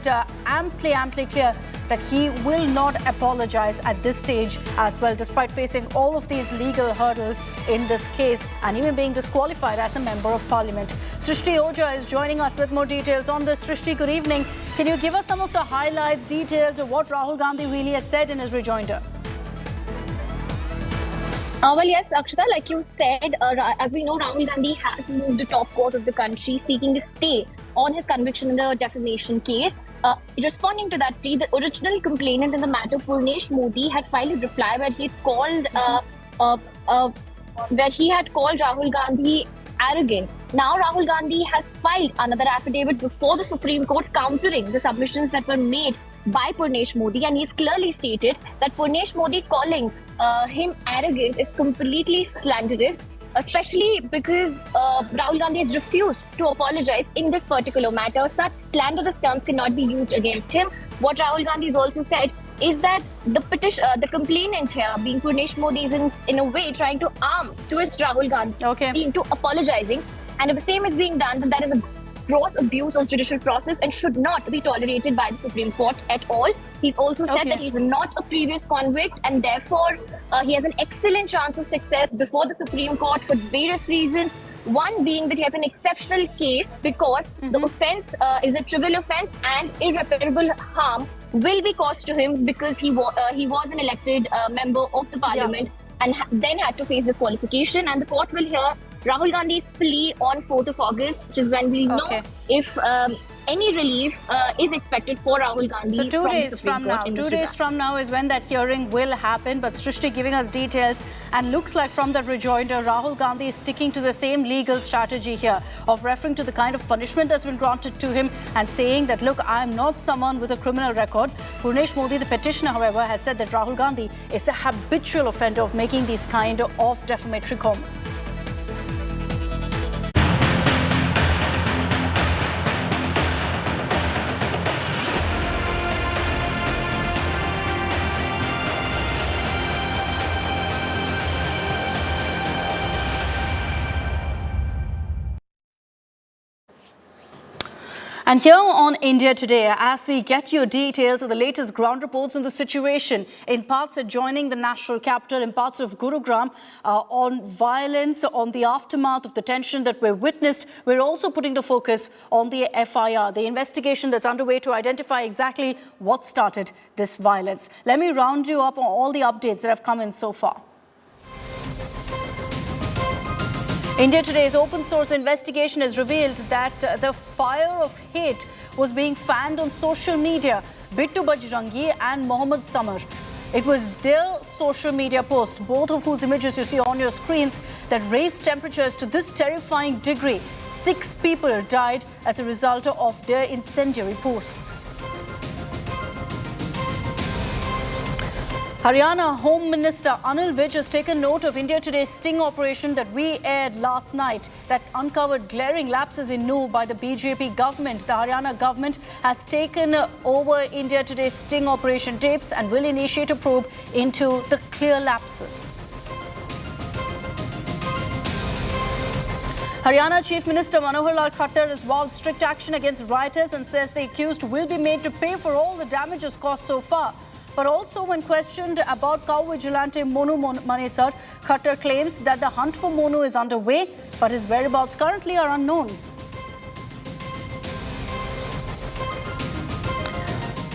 it amply clear that he will not apologize at this stage as well, despite facing all of these legal hurdles in this case and even being disqualified as a member of parliament. Srishti Oja is joining us with more details on this. Srishti, good evening. Can you give us some of the highlights, details of what Rahul Gandhi really has said in his rejoinder? Well, yes, Akshita, like you said, as we know, Rahul Gandhi has moved the top court of the country seeking a stay on his conviction in the defamation case. Responding to that plea, the original complainant in the matter, Purnesh Modi, had filed a reply where he had called Rahul Gandhi arrogant. Now Rahul Gandhi has filed another affidavit before the Supreme Court countering the submissions that were made by Purnesh Modi, and he's clearly stated that Purnesh Modi calling him arrogant is completely slanderous, especially because Rahul Gandhi has refused to apologize in this particular matter. Such slanderous terms cannot be used against him. What Rahul Gandhi has also said is that the complainant here, being Purnesh Modi, is in a way trying to twist Rahul Gandhi into apologizing, and if the same is being done, then that is a gross abuse of judicial process and should not be tolerated by the Supreme Court at all. He's also said that he's not a previous convict, and therefore he has an excellent chance of success before the Supreme Court for various reasons. One being that he has an exceptional case because the offence is a trivial offence and irreparable harm will be caused to him because he was an elected member of the parliament and then had to face the qualification, and the court will hear Rahul Gandhi's plea on 4th of August, which is when we'll know if any relief is expected for Rahul Gandhi. So 2 days from now, 2 days from now is when that hearing will happen. But Srishti giving us details, and looks like from that rejoinder, Rahul Gandhi is sticking to the same legal strategy here of referring to the kind of punishment that's been granted to him and saying that, look, I am not someone with a criminal record. Purnesh Modi, the petitioner, however, has said that Rahul Gandhi is a habitual offender of making these kind of defamatory comments. And here on India Today, as we get your details of the latest ground reports on the situation in parts adjoining the national capital, in parts of Gurugram, on violence, on the aftermath of the tension that we've witnessed, we're also putting the focus on the FIR, the investigation that's underway to identify exactly what started this violence. Let me round you up on all the updates that have come in so far. India Today's open source investigation has revealed that the fire of hate was being fanned on social media. Bittu Bajrangi and Mohammed Samar. It was their social media posts, both of whose images you see on your screens, that raised temperatures to this terrifying degree. 6 people died as a result of their incendiary posts. Haryana Home Minister Anil Vij has taken note of India Today's sting operation that we aired last night that uncovered glaring lapses in NU by the BJP government. The Haryana government has taken over India Today's sting operation tapes and will initiate a probe into the clear lapses. Haryana Chief Minister Manohar Lal Khattar has vowed strict action against rioters and says the accused will be made to pay for all the damages caused so far. But also, when questioned about cow vigilante Monu Manesar, Khattar claims that the hunt for Monu is underway, but his whereabouts currently are unknown.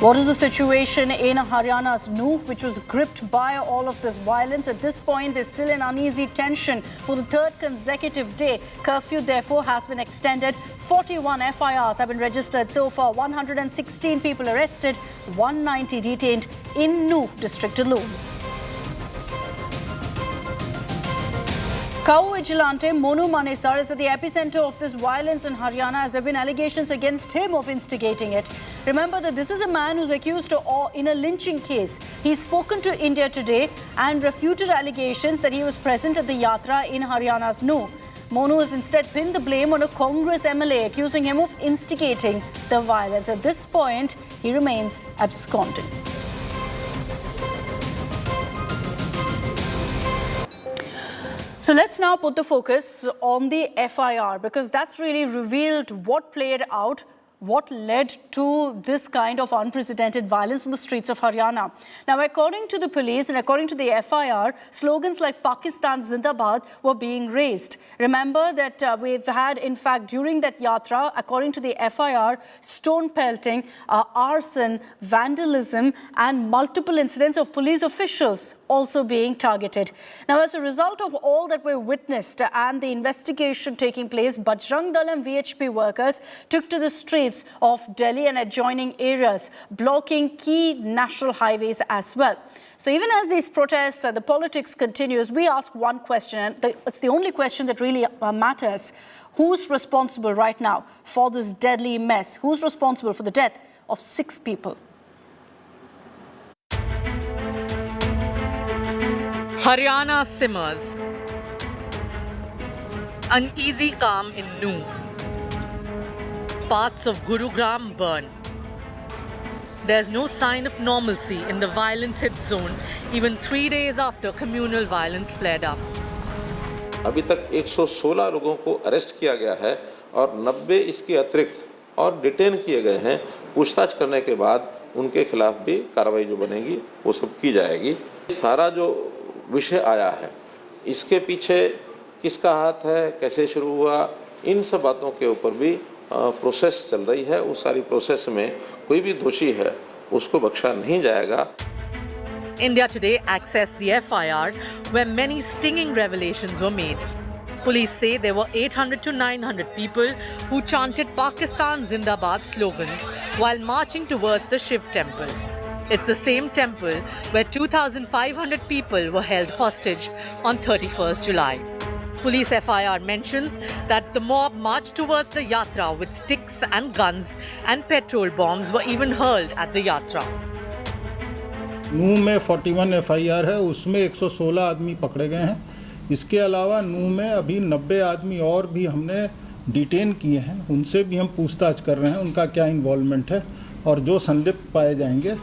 What is the situation in Haryana's NU, which was gripped by all of this violence? At this point, there's still an uneasy tension for the 3rd consecutive day. Curfew, therefore, has been extended. 41 FIRs have been registered so far. 116 people arrested, 190 detained in NU district alone. Cow vigilante Monu Manesar is at the epicenter of this violence in Haryana, as there have been allegations against him of instigating it. Remember that this is a man who's accused in a lynching case. He's spoken to India Today and refuted allegations that he was present at the yatra in Haryana's NU. Monu has instead pinned the blame on a Congress MLA, accusing him of instigating the violence. At this point, he remains absconding. So let's now put the focus on the FIR, because that's really revealed what played out what led to this kind of unprecedented violence in the streets of Haryana. Now, according to the police and according to the FIR, slogans like Pakistan Zindabad were being raised. Remember that we've had, in fact, during that yatra, according to the FIR, stone pelting, arson, vandalism, and multiple incidents of police officials also being targeted. Now, as a result of all that we witnessed and the investigation taking place, Bajrang Dal and VHP workers took to the streets of Delhi and adjoining areas, blocking key national highways as well. So even as these protests, the politics continues, we ask one question, and it's the only question that really matters. Who's responsible right now for this deadly mess? Who's responsible for the death of 6 people? Haryana simmers. Uneasy calm in noon. Parts of Gurugram burn. There's no sign of normalcy in the violence-hit zone even 3 days after communal violence flared up. अभी तक 116 लोगों को arrest किया गया है और 90 इसके अतिरिक्त और डिटेन किए गए हैं। पूछताछ करने के बाद उनके खिलाफ भी कार्रवाई जो बनेगी वो सब की जाएगी। सारा जो विषय आया है, इसके पीछे किसका हाथ है, कैसे शुरू हुआ, इन सब बातों के ऊपर भी प्रोसेस चल रही है। उस सारी प्रोसेस में कोई भी दोषी है उसको बख्शा नहीं जाएगा। India Today accessed the FIR where many stinging revelations were made. Police say there were 800 to 900 people who chanted Pakistan Zindabad slogans while marching towards the Shiv temple. It's the same temple where 2,500 people were held hostage on 31st July. Police FIR mentions that the mob marched towards the yatra with sticks and guns, and petrol bombs were even hurled at the yatra. नूह में 41 FIR है, उसमें 116 आदमी पकड़े गए हैं। इसके अलावा नूह में अभी 90 आदमी और भी हमने डिटेन किए हैं, उनसे भी हम पूछताछ कर रहे हैं उनका क्या इन्वॉल्वमेंट है, और जो संलिप्त पाए जाएंगे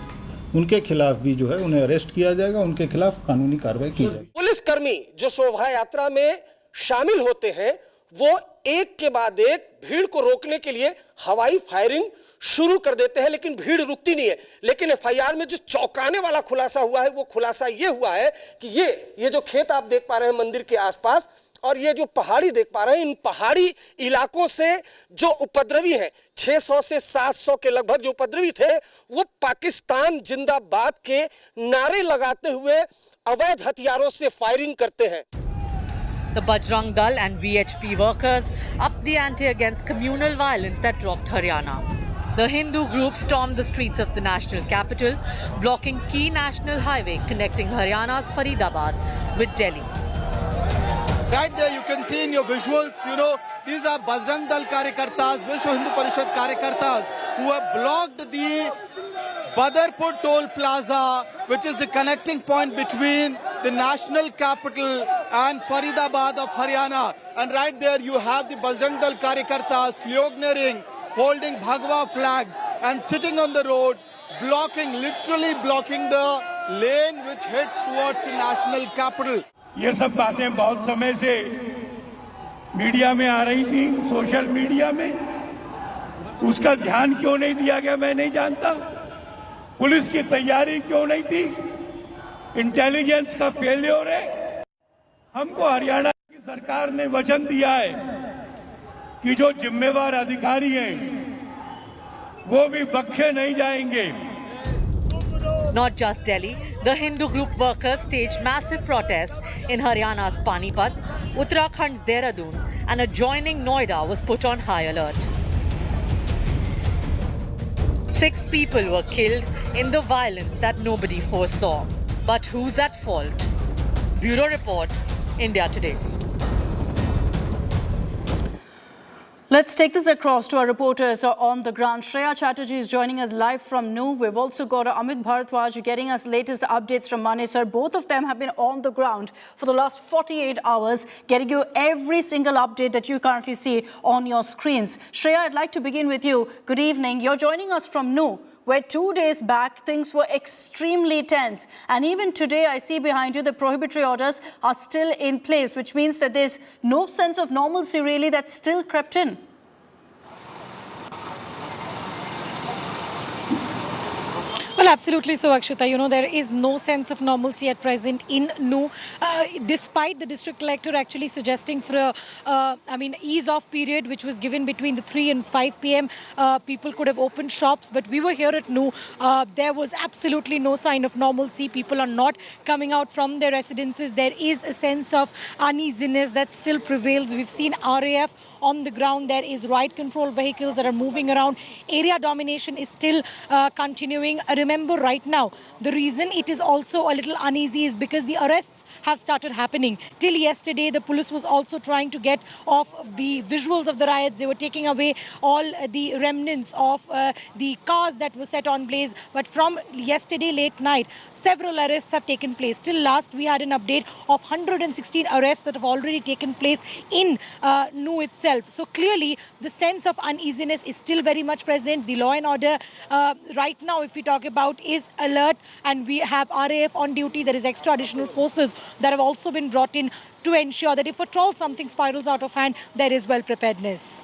उनके खिलाफ भी जो है उन्हें अरेस्ट किया जाएगा, उनके खिलाफ कानूनी कार्रवाई की जाएगी। पुलिसकर्मी जो शोभा यात्रा में शामिल होते हैं वो एक के बाद एक भीड़ को रोकने के लिए हवाई फायरिंग शुरू कर देते हैं, लेकिन भीड़ रुकती नहीं है। लेकिन एफआईआर में जो चौंकाने वाला खुलासा हुआ है वो खुलासा ये हुआ है कि ये जो खेत आप देख पा रहे हैं मंदिर के आसपास और ये जो पहाड़ी देख पा रहे हैं, इन पहाड़ी इलाकों से जो उपद्रवी हैं 600 से 700 के लगभग जो उपद्रवी थे वो पाकिस्तान जिंदाबाद के नारे लगाते हुए अवैध हथियारों से फायरिंग करते हैं। The Bajrang Dal and VHP workers upped the ante against communal violence that rocked Haryana. The Hindu group stormed the streets of the national capital, blocking key national highway connecting Haryana's Faridabad with Delhi. Right there you can see in your visuals, these are Bajrang Dal Karyakartas, Vishwa Hindu Parishad Karyakartas who have blocked the Badarpur Toll Plaza, which is the connecting point between the national capital and Faridabad of Haryana. And right there you have the Bajrang Dal Karyakartas sloganeering, holding Bhagwa flags and sitting on the road, literally blocking the lane which heads towards the national capital. ये सब बातें बहुत समय से media में आ रही थी, social media में, उसका ध्यान क्यों नहीं दिया गया मैं नहीं जानता। पुलिस की तैयारी क्यों नहीं थी, इंटेलिजेंस का फेलियर है। हमको हरियाणा की सरकार ने वचन दिया है कि जो जिम्मेवार अधिकारी हैं वो भी बख्शे नहीं जाएंगे। Not just Delhi, the Hindu group workers staged massive protests in Haryana's Panipat, Uttarakhand's Dehradun, and adjoining Noida was put on high alert. 6 people were killed in the violence that nobody foresaw. But who's at fault? Bureau Report, India Today. Let's take this across to our reporters on the ground. Shreya Chatterjee is joining us live from Nuh. We've also got Amit Bharadwaj getting us latest updates from Manesar. Both of them have been on the ground for the last 48 hours, getting you every single update that you currently see on your screens. Shreya, I'd like to begin with you. Good evening. You're joining us from Nuh, where 2 days back things were extremely tense. And even today, I see behind you the prohibitory orders are still in place, which means that there's no sense of normalcy really that's still crept in. Yeah, absolutely so, Akshita. You know, there is no sense of normalcy at present in Nu, despite the district collector actually suggesting for a, ease-off period, which was given between the 3 and 5 p.m. People could have opened shops, but we were here at Nu. There was absolutely no sign of normalcy. People are not coming out from their residences. There is a sense of uneasiness that still prevails. We've seen RAF on the ground. There is riot control vehicles that are moving around. Area domination is still continuing. Remember, right now, the reason it is also a little uneasy is because the arrests have started happening. Till yesterday, the police was also trying to get off the visuals of the riots. They were taking away all the remnants of the cars that were set on blaze. But from yesterday late night, several arrests have taken place. Till last, we had an update of 116 arrests that have already taken place in Nu itself. So clearly, the sense of uneasiness is still very much present. The law and order right now, if we talk about, is alert, and we have RAF on duty. There is extra additional forces that have also been brought in to ensure that if at all something spirals out of hand, there is well preparedness.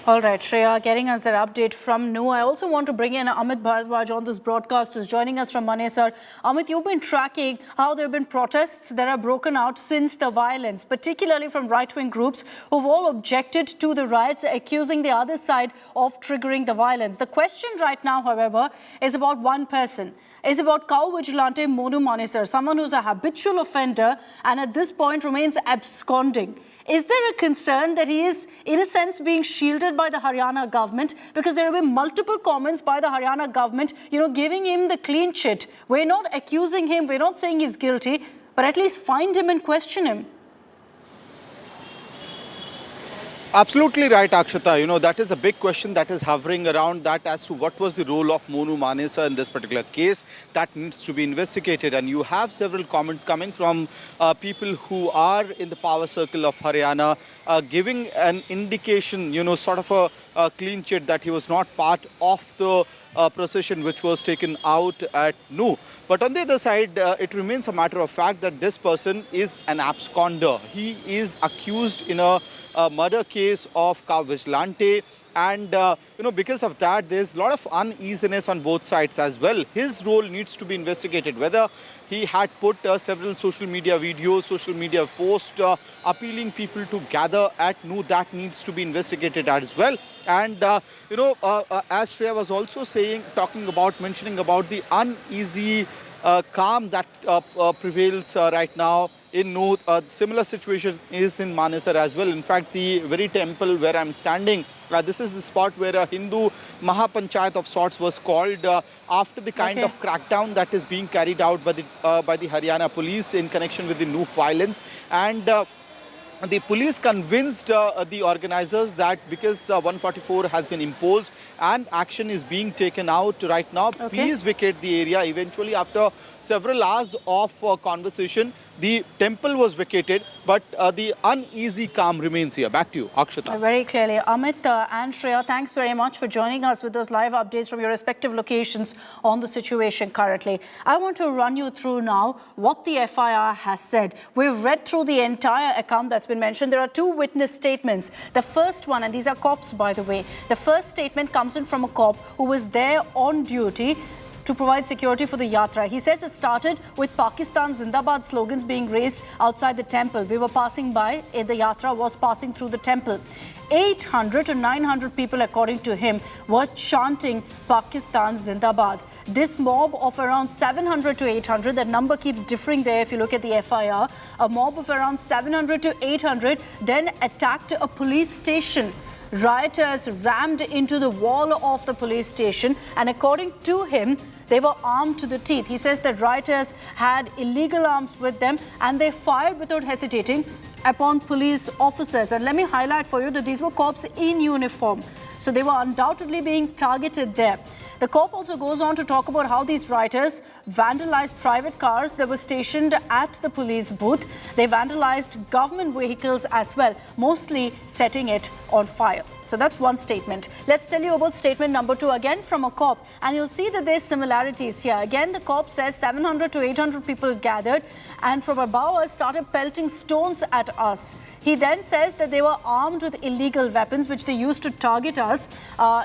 All right, Shreya, getting us that update from Nu. I also want to bring in Amit Bharadwaj on this broadcast, who's joining us from Manesar. Amit, you've been tracking how there have been protests that have broken out since the violence, particularly from right-wing groups who've all objected to the riots, accusing the other side of triggering the violence. The question right now, however, is about one person. Is about cow vigilante Monu Manesar, someone who's a habitual offender and at this point remains absconding. Is there a concern that he is, in a sense, being shielded by the Haryana government? Because there have been multiple comments by the Haryana government, giving him the clean chit. We're not accusing him, we're not saying he's guilty, but at least find him and question him. Absolutely right, Akshita. That is a big question that is hovering around that as to what was the role of Monu Manesar in this particular case. That needs to be investigated. And you have several comments coming from people who are in the power circle of Haryana, giving an indication, sort of a clean chit that he was not part of the procession which was taken out at Nu. But on the other side, it remains a matter of fact that this person is an absconder. He is accused in a murder case of cow vigilante, and because of that, there's a lot of uneasiness on both sides as well. His role needs to be investigated, whether he had put several social media videos, social media posts appealing people to gather at Nu. That needs to be investigated as well. And as Shreya was also mentioning about the uneasy calm that prevails right now in Nu. Similar situation is in Manesar as well. In fact, the very temple where I'm standing, this is the spot where a Hindu Mahapanchayat of sorts was called after the kind of crackdown that is being carried out by the Haryana police in connection with the Nu violence. And the police convinced the organizers that because 144 has been imposed and action is being taken out right now, please vacate the area. Eventually, after several hours of conversation, the temple was vacated, but the uneasy calm remains here. Back to you, Akshita. Very clearly. Amit and Shreya, thanks very much for joining us with those live updates from your respective locations on the situation currently. I want to run you through now what the FIR has said. We've read through the entire account that's been mentioned. There are two witness statements. The first one, and these are cops, by the way, the first statement comes in from a cop who was there on duty to provide security for the yatra. He says it started with Pakistan Zindabad slogans being raised outside the temple. We were passing by, the yatra was passing through the temple. 800 to 900 people, according to him, were chanting Pakistan Zindabad. This mob of around 700 to 800, that number keeps differing there if you look at the FIR, a mob of around 700 to 800 then attacked a police station. Rioters rammed into the wall of the police station, and according to him, they were armed to the teeth. He says that rioters had illegal arms with them and they fired without hesitating upon police officers. And let me highlight for you that these were cops in uniform. So they were undoubtedly being targeted there. The cop also goes on to talk about how these rioters vandalized private cars that were stationed at the police booth. They vandalized government vehicles as well, mostly setting it on fire. So that's one statement. Let's tell you about statement number 2, again from a cop. And you'll see that there's similarities here. Again, the cop says 700 to 800 people gathered and from above us started pelting stones at us. He then says that they were armed with illegal weapons which they used to target us.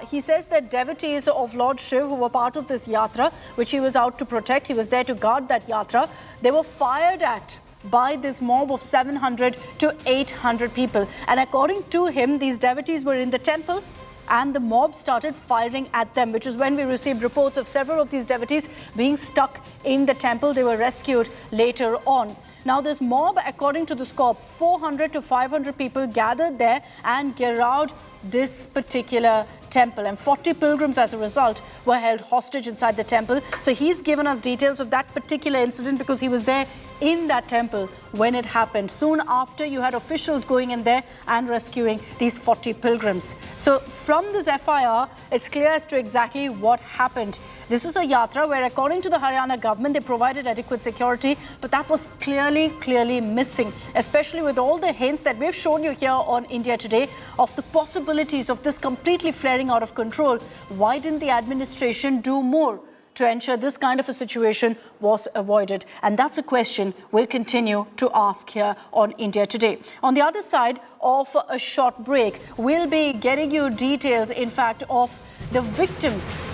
He says that devotees of Lord Shiv who were part of this yatra, which he was out to protect, he was there to guard that yatra, they were fired at by this mob of 700 to 800 people. And according to him, these devotees were in the temple and the mob started firing at them, which is when we received reports of several of these devotees being stuck in the temple. They were rescued later on. Now, this mob, according to the scope, 400 to 500 people gathered there and garroted this particular temple, and 40 pilgrims as a result were held hostage inside the temple. So he's given us details of that particular incident because he was there in that temple when it happened. Soon after, you had officials going in there and rescuing these 40 pilgrims. So from this FIR, it's clear as to exactly what happened. This is a yatra where, according to the Haryana government, they provided adequate security, but that was clearly missing, especially with all the hints that we've shown you here on India Today of the possibilities of this completely flaring out of control. Why didn't the administration do more to ensure this kind of a situation was avoided? And that's a question we'll continue to ask here on India Today. On the other side of a short break, we'll be getting you details, in fact, of the victims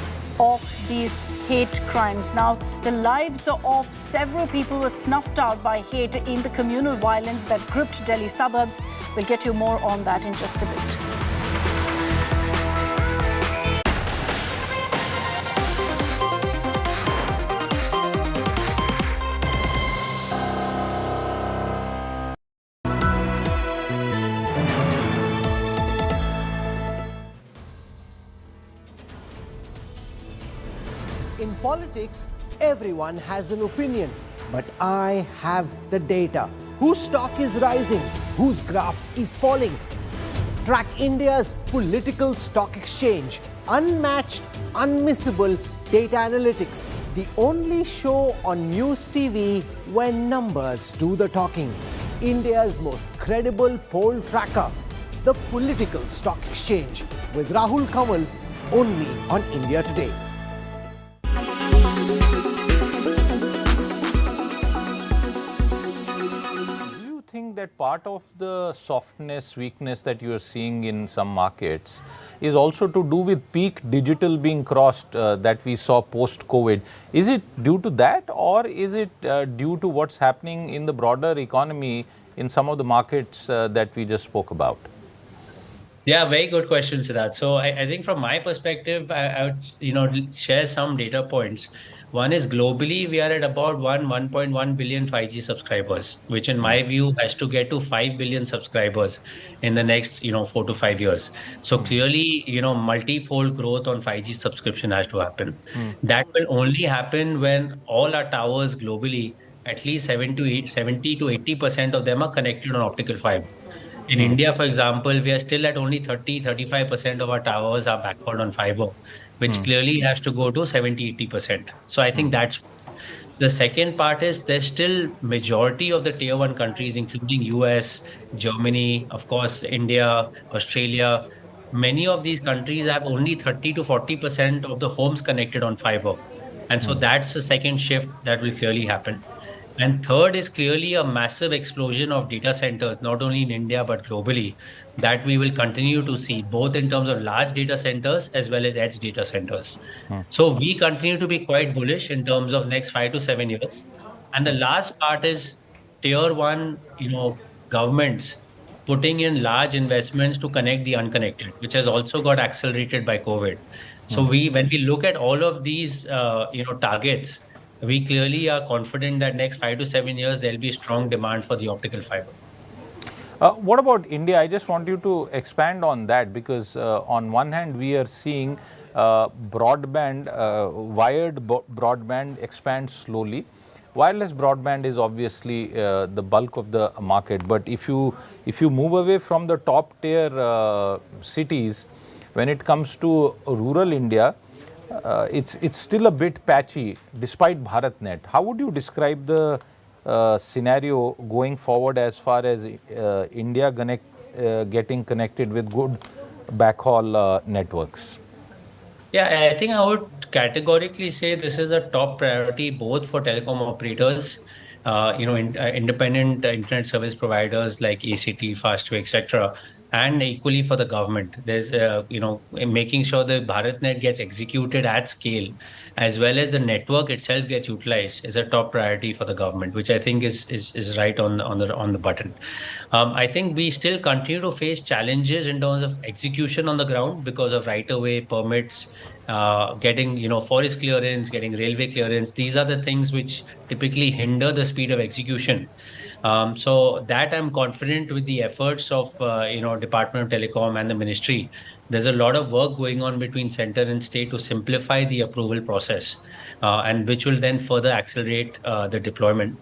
of these hate crimes. Now, the lives of several people were snuffed out by hate in the communal violence that gripped Delhi suburbs. We'll get you more on that in just a bit. In politics, everyone has an opinion, but I have the data. Whose stock is rising? Whose graph is falling? Track India's political stock exchange. Unmatched, unmissable data analytics. The only show on News TV where numbers do the talking. India's most credible poll tracker. The political stock exchange. With Rahul Gandhi, only on India Today. That part of the softness, weakness that you are seeing in some markets is also to do with peak digital being crossed that we saw post-COVID. Is it due to that, or is it due to what's happening in the broader economy in some of the markets that we just spoke about? Yeah, very good question, Siddharth. So I think from my perspective, I would share some data points. One is globally, we are at about 1.1 billion 5G subscribers, which in my view has to get to 5 billion subscribers in the next, 4 to 5 years. So clearly, multi-fold growth on 5G subscription has to happen. That will only happen when all our towers globally, at least 70 to 80% of them are connected on optical fiber. In India, for example, we are still at only 35% of our towers are backhauled on fiber, which clearly has to go to 70-80%. So I think that's the second part. Is there's still majority of the tier 1 countries, including US, Germany, of course, India, Australia. Many of these countries have only 30 to 40% of the homes connected on fiber. And so that's the second shift that will clearly happen. And third is clearly a massive explosion of data centers, not only in India, but globally, that we will continue to see, both in terms of large data centers as well as edge data centers. So we continue to be quite bullish in terms of next 5 to 7 years. And the last part is tier 1, governments putting in large investments to connect the unconnected, which has also got accelerated by COVID. So when we look at all of these, targets, we clearly are confident that next 5 to 7 years, there'll be strong demand for the optical fiber. What about India? I just want you to expand on that, because on one hand, we are seeing broadband, wired broadband expand slowly. Wireless broadband is obviously the bulk of the market. But if you move away from the top tier cities, when it comes to rural India, it's still a bit patchy despite BharatNet. How would you describe the scenario going forward as far as India getting connected with good backhaul networks? Yeah, I think I would categorically say this is a top priority both for telecom operators independent internet service providers like ACT, Fastway, etc., and equally for the government. There's, making sure that BharatNet gets executed at scale, as well as the network itself gets utilized, is a top priority for the government, which I think is right on the button. I think we still continue to face challenges in terms of execution on the ground because of right-of-way permits, getting forest clearance, getting railway clearance. These are the things which typically hinder the speed of execution. So that I'm confident with the efforts of Department of Telecom and the ministry. There's a lot of work going on between center and state to simplify the approval process, and which will then further accelerate the deployment.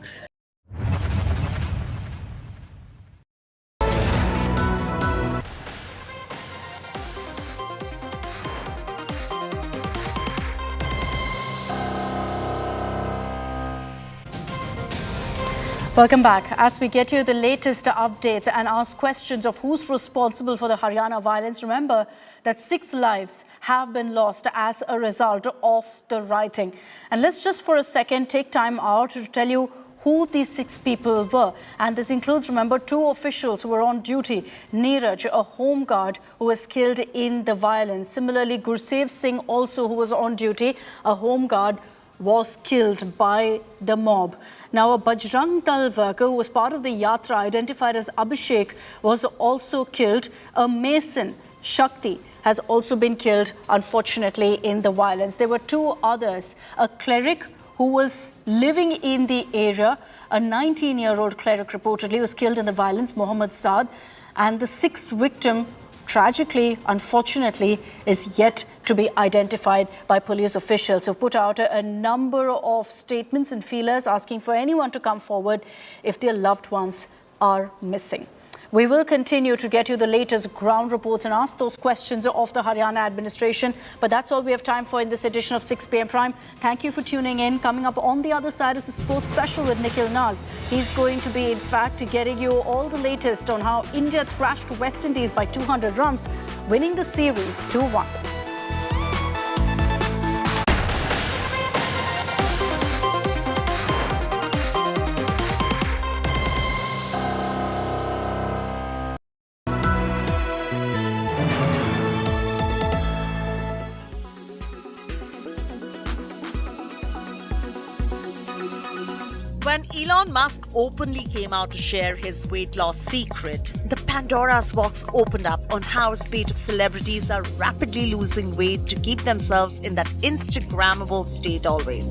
Welcome back. As we get you the latest updates and ask questions of who's responsible for the Haryana violence, remember that 6 lives have been lost as a result of the rioting. And let's just for a second take time out to tell you who these 6 people were. And this includes, remember, 2 officials who were on duty. Neeraj, a home guard who was killed in the violence. Similarly, Gursev Singh also, who was on duty, a home guard, was killed by the mob. Now, a Bajrang Dal worker who was part of the Yatra, identified as Abhishek, was also killed. A mason, Shakti, has also been killed, unfortunately, in the violence. There were 2 others, a cleric who was living in the area, a 19-year-old cleric reportedly was killed in the violence, Mohammed Saad, and the 6th victim, tragically, unfortunately, is yet to be identified by police officials who've put out a number of statements and feelers asking for anyone to come forward if their loved ones are missing. We will continue to get you the latest ground reports and ask those questions of the Haryana administration. But that's all we have time for in this edition of 6 p.m. Prime. Thank you for tuning in. Coming up on the other side is a sports special with Nikhil Naz. He's going to be, in fact, getting you all the latest on how India thrashed West Indies by 200 runs, winning the series 2-1. When Elon Musk openly came out to share his weight loss secret, the Pandora's box opened up on how a spate of celebrities are rapidly losing weight to keep themselves in that Instagrammable state always.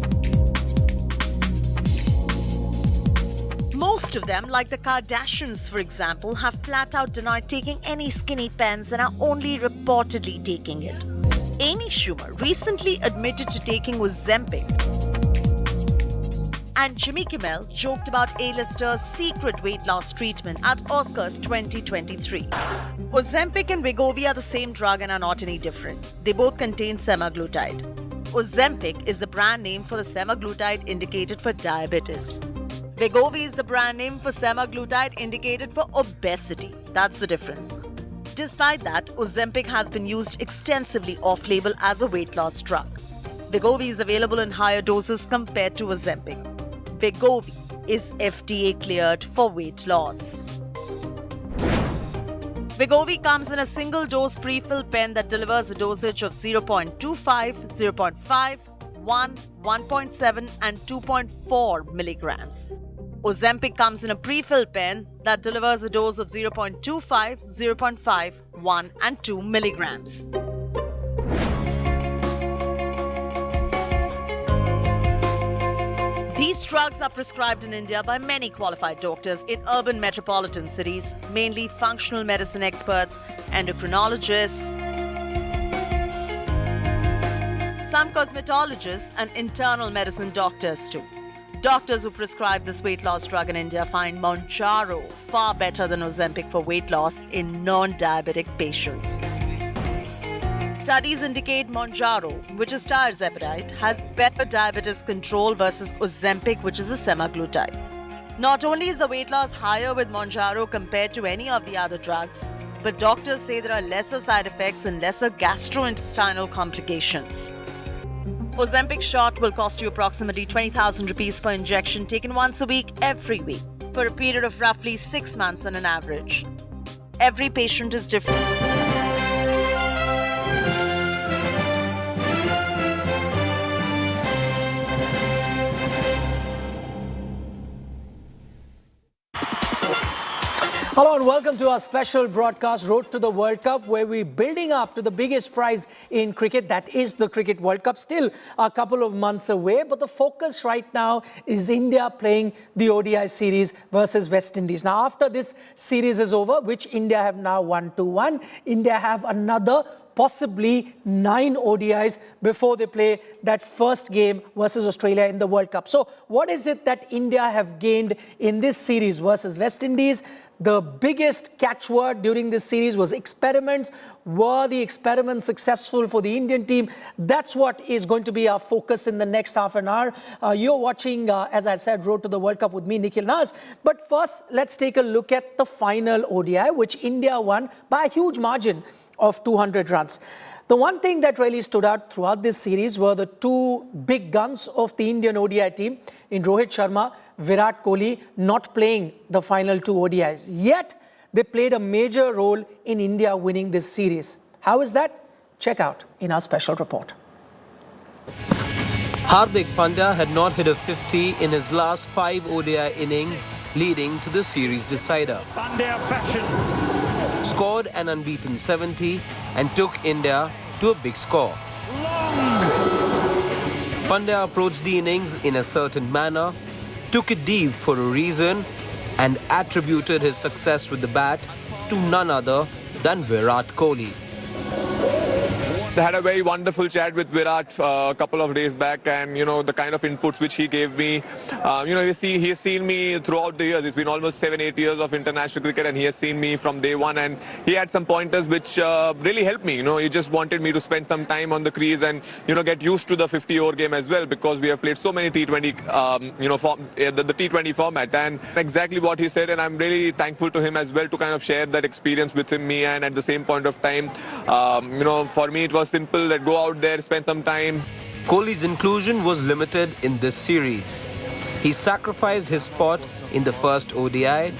Most of them, like the Kardashians for example, have flat out denied taking any skinny pens and are only reportedly taking it. Amy Schumer recently admitted to taking Ozempic. And Jimmy Kimmel joked about A-listers' secret weight loss treatment at Oscars 2023. Ozempic and Wegovy are the same drug and are not any different. They both contain semaglutide. Ozempic is the brand name for the semaglutide indicated for diabetes. Wegovy is the brand name for semaglutide indicated for obesity. That's the difference. Despite that, Ozempic has been used extensively off-label as a weight loss drug. Wegovy is available in higher doses compared to Ozempic. Wegovy is FDA cleared for weight loss. Wegovy comes in a single-dose pre-filled pen that delivers a dosage of 0.25, 0.5, 1, 1.7 and 2.4 milligrams. Ozempic comes in a pre-filled pen that delivers a dose of 0.25, 0.5, 1 and 2 milligrams. These drugs are prescribed in India by many qualified doctors in urban metropolitan cities, mainly functional medicine experts, endocrinologists, some cosmetologists and internal medicine doctors too. Doctors who prescribe this weight loss drug in India find Mounjaro far better than Ozempic for weight loss in non-diabetic patients. Studies indicate Mounjaro, which is tirzepatide, has better diabetes control versus Ozempic, which is a semaglutide. Not only is the weight loss higher with Mounjaro compared to any of the other drugs, but doctors say there are lesser side effects and lesser gastrointestinal complications. Ozempic shot will cost you approximately 20,000 rupees per injection taken once a week, every week, for a period of roughly 6 months on an average. Every patient is different. Hello and welcome to our special broadcast, Road to the World Cup, where we're building up to the biggest prize in cricket, that is the Cricket World Cup. Still a couple of months away, but the focus right now is India playing the ODI series versus West Indies. Now, after this series is over, which India have now won 2-1, India have another possibly 9 ODIs before they play that first game versus Australia in the World Cup. So what is it that India have gained in this series versus West Indies? The biggest catchword during this series was experiments. Were the experiments successful for the Indian team? That's what is going to be our focus in the next half an hour. You're watching, as I said, Road to the World Cup with me, Nikhil Naz. But first, let's take a look at the final ODI, which India won by a huge margin of 200 runs. The one thing that really stood out throughout this series were the two big guns of the Indian ODI team in Rohit Sharma, Virat Kohli, not playing the final 2 ODIs. Yet, they played a major role in India winning this series. How is that? Check out in our special report. Hardik Pandya had not hit a 50 in his last 5 ODI innings, leading to the series decider. Pandya fashion. Scored an unbeaten 70 and took India to a big score. Pandya approached the innings in a certain manner, took it deep for a reason, and attributed his success with the bat to none other than Virat Kohli. I had a very wonderful chat with Virat a couple of days back, and the kind of inputs which he gave me, he has seen me throughout the years. It's been almost 7-8 years of international cricket, and he has seen me from day one, and he had some pointers which really helped me. He just wanted me to spend some time on the crease and get used to the 50-over game as well, because we have played so many T20 the T20 format, and exactly what he said, and I'm really thankful to him as well to kind of share that experience with me. And at the same point of time, for me it was simple, that go out there, spend some time. Kohli's inclusion was limited in this series. He sacrificed his spot in the first ODI,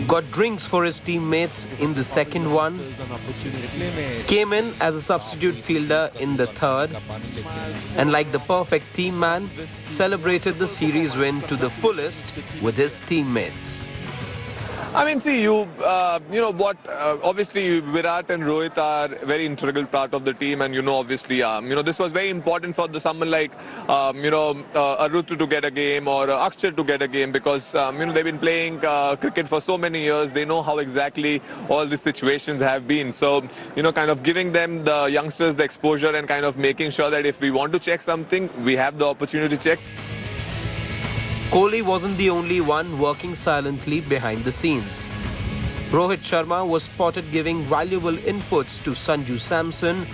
got drinks for his teammates in the second one, came in as a substitute fielder in the third, and like the perfect team man, celebrated the series win to the fullest with his teammates. I mean, see, obviously Virat and Rohit are very integral part of the team, and obviously, this was very important for someone like, Arutu to get a game, or Akshar to get a game, because, they've been playing cricket for so many years. They know how exactly all these situations have been. So, kind of giving them, the youngsters, the exposure, and kind of making sure that if we want to check something, we have the opportunity to check. Kohli wasn't the only one working silently behind the scenes. Rohit Sharma was spotted giving valuable inputs to Sanju Samson,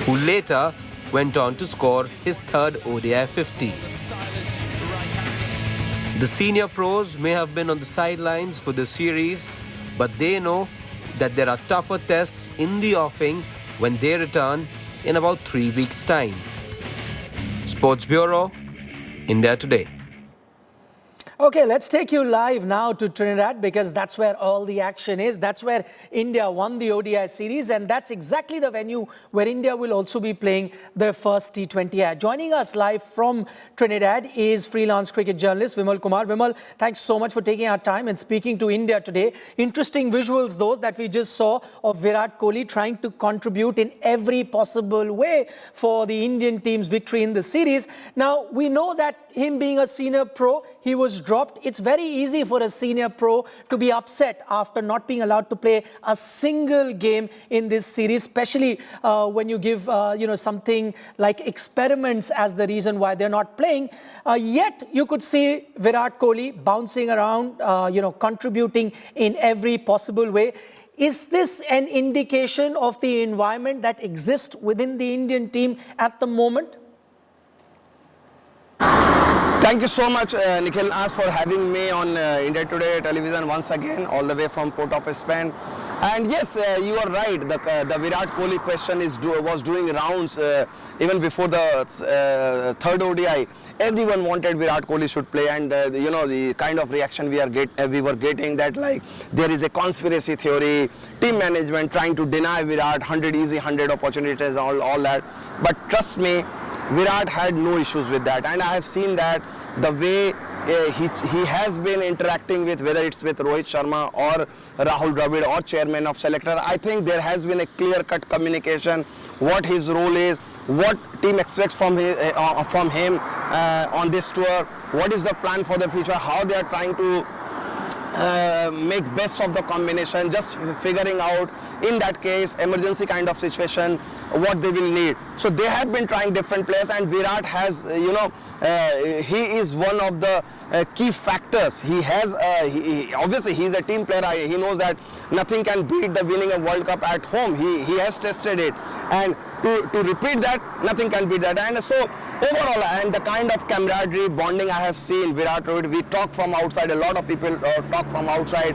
who later went on to score his third ODI 50. The senior pros may have been on the sidelines for the series, but they know that there are tougher tests in the offing when they return in about 3 weeks' time. Sports Bureau, India Today. Okay, let's take you live now to Trinidad, because that's where all the action is. That's where India won the ODI series, and that's exactly the venue where India will also be playing their first T20. Joining us live from Trinidad is freelance cricket journalist Vimal Kumar. Vimal, thanks so much for taking our time and speaking to India today. Interesting visuals, those that we just saw of Virat Kohli trying to contribute in every possible way for the Indian team's victory in the series. Now, we know that him being a senior pro, he was dropped. It's very easy for a senior pro to be upset after not being allowed to play a single game in this series, especially when you give something like experiments as the reason why they're not playing. Yet you could see Virat Kohli bouncing around, contributing in every possible way. Is this an indication of the environment that exists within the Indian team at the moment? Thank you so much, Nikhil Naz, for having me on India Today television once again, all the way from Port of Spain. And yes, you are right. The Virat Kohli question was doing rounds even before the third ODI. Everyone wanted Virat Kohli should play, and you know, the kind of reaction we were getting, that like there is a conspiracy theory, team management trying to deny Virat 100 easy, 100 opportunities, all that. But trust me, Virat had no issues with that, and I have seen that the way he has been interacting with, whether it's with Rohit Sharma or Rahul Dravid or chairman of selector. I think there has been a clear-cut communication what his role is, what team expects from him on this tour, what is the plan for the future, how they are trying to make best of the combination, just figuring out in that case emergency kind of situation what they will need. So they have been trying different players, and Virat has, you know, he is one of the key factors. He has obviously he's a team player. He knows that nothing can beat the winning a World Cup at home. He has tested it, and to repeat that, nothing can beat that. And so overall, and the kind of camaraderie bonding I have seen Virat Rohit, we talk from outside, a lot of people talk from outside,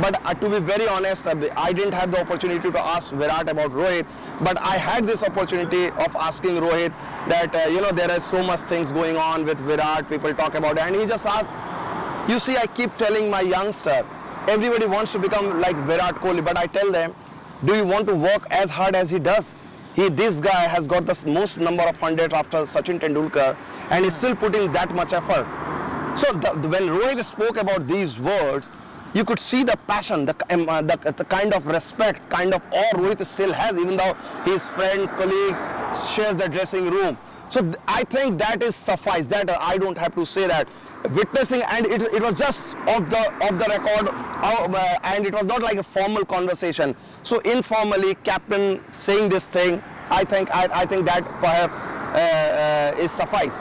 but to be very honest, I didn't have the opportunity to ask Virat about Rohit, but I had this opportunity of asking Rohit that you know, there are so much things going on with Virat, people talk about it, and he just asked, you see, I keep telling my youngster, everybody wants to become like Virat Kohli, but I tell them, do you want to work as hard as he does? This guy has got the most number of hundreds after Sachin Tendulkar, and he's still putting that much effort. So when Rohit spoke about these words, you could see the passion, the kind of respect, kind of awe Rohit still has, even though his friend, colleague shares the dressing room. So I think that is suffice, that I don't have to say that. Witnessing, and it was just off the record, and it was not like a formal conversation. So informally, captain saying this thing, I think that perhaps is suffice.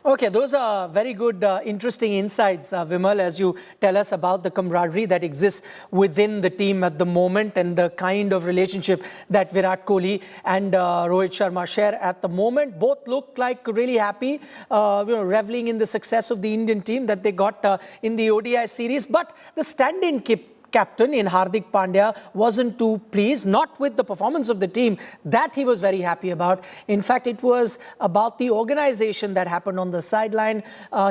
Okay, those are very good, interesting insights, Vimal, as you tell us about the camaraderie that exists within the team at the moment and the kind of relationship that Virat Kohli and Rohit Sharma share at the moment. Both look like really happy, you know, reveling in the success of the Indian team that they got in the ODI series. But the stand-in captain in Hardik Pandya wasn't too pleased, not with the performance of the team. That he was very happy about. In fact, it was about the organization that happened on the sideline.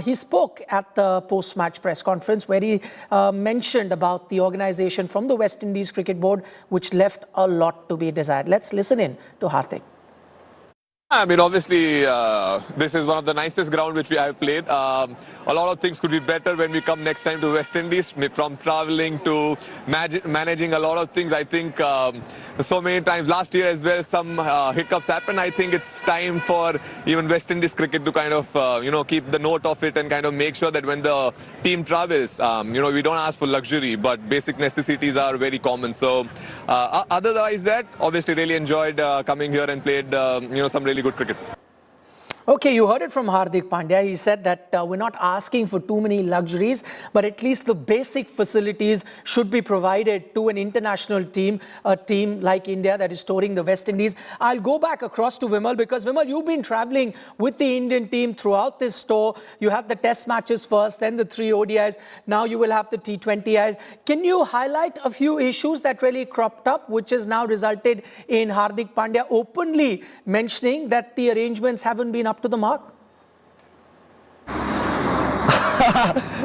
He spoke at the post-match press conference where he mentioned about the organization from the West Indies Cricket Board, which left a lot to be desired. Let's listen in to Hardik. I mean, obviously, this is one of the nicest ground which we have played. A lot of things could be better when we come next time to West Indies, from traveling to managing a lot of things. I think so many times last year as well, some hiccups happened. I think it's time for even West Indies cricket to kind of, you know, keep the note of it and kind of make sure that when the team travels, you know, we don't ask for luxury, but basic necessities are very common. So otherwise that, obviously really enjoyed coming here and played, you know, some really good cricket. Okay, you heard it from Hardik Pandya. He said that we're not asking for too many luxuries, but at least the basic facilities should be provided to an international team, a team like India that is touring the West Indies. I'll go back across to Vimal because, Vimal, you've been traveling with the Indian team throughout this tour. You had the test matches first, then the 3 ODIs. Now you will have the T20Is. Can you highlight a few issues that really cropped up, which has now resulted in Hardik Pandya openly mentioning that the arrangements haven't been up to the mark?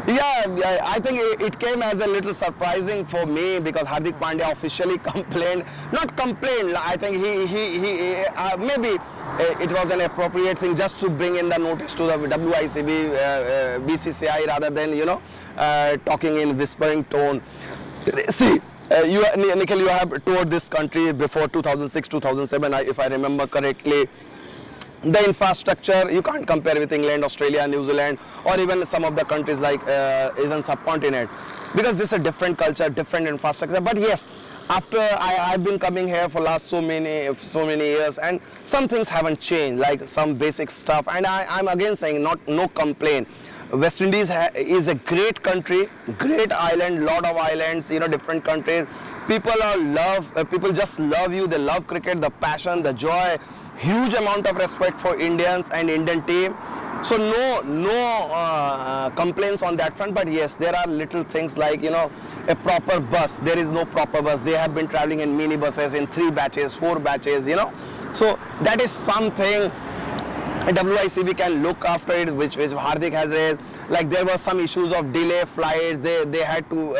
Yeah, I think it came as a little surprising for me because Hardik Pandya officially complained. Not complained, I think he maybe it was an appropriate thing just to bring in the notice to the WICB, BCCI rather than, you know, talking in whispering tone. See, Nikhil, you have toured this country before 2006, 2007, if I remember correctly. The infrastructure, you can't compare with England, Australia, New Zealand, or even some of the countries like even subcontinent, because this is a different culture, different infrastructure. But yes, after I've been coming here for last so many years, and some things haven't changed, like some basic stuff. And I'm again saying, no complaint. West Indies is a great country, great island, lot of islands, you know, different countries. People just love you. They love cricket, the passion, the joy. Huge amount of respect for Indians and Indian team. So no complaints on that front. But yes, there are little things like, you know, a proper bus. There is no proper bus. They have been traveling in minibuses in 3 batches, 4 batches, you know. So that is something WICB can look after it, which Hardik has raised. Like there were some issues of delay flights. They had to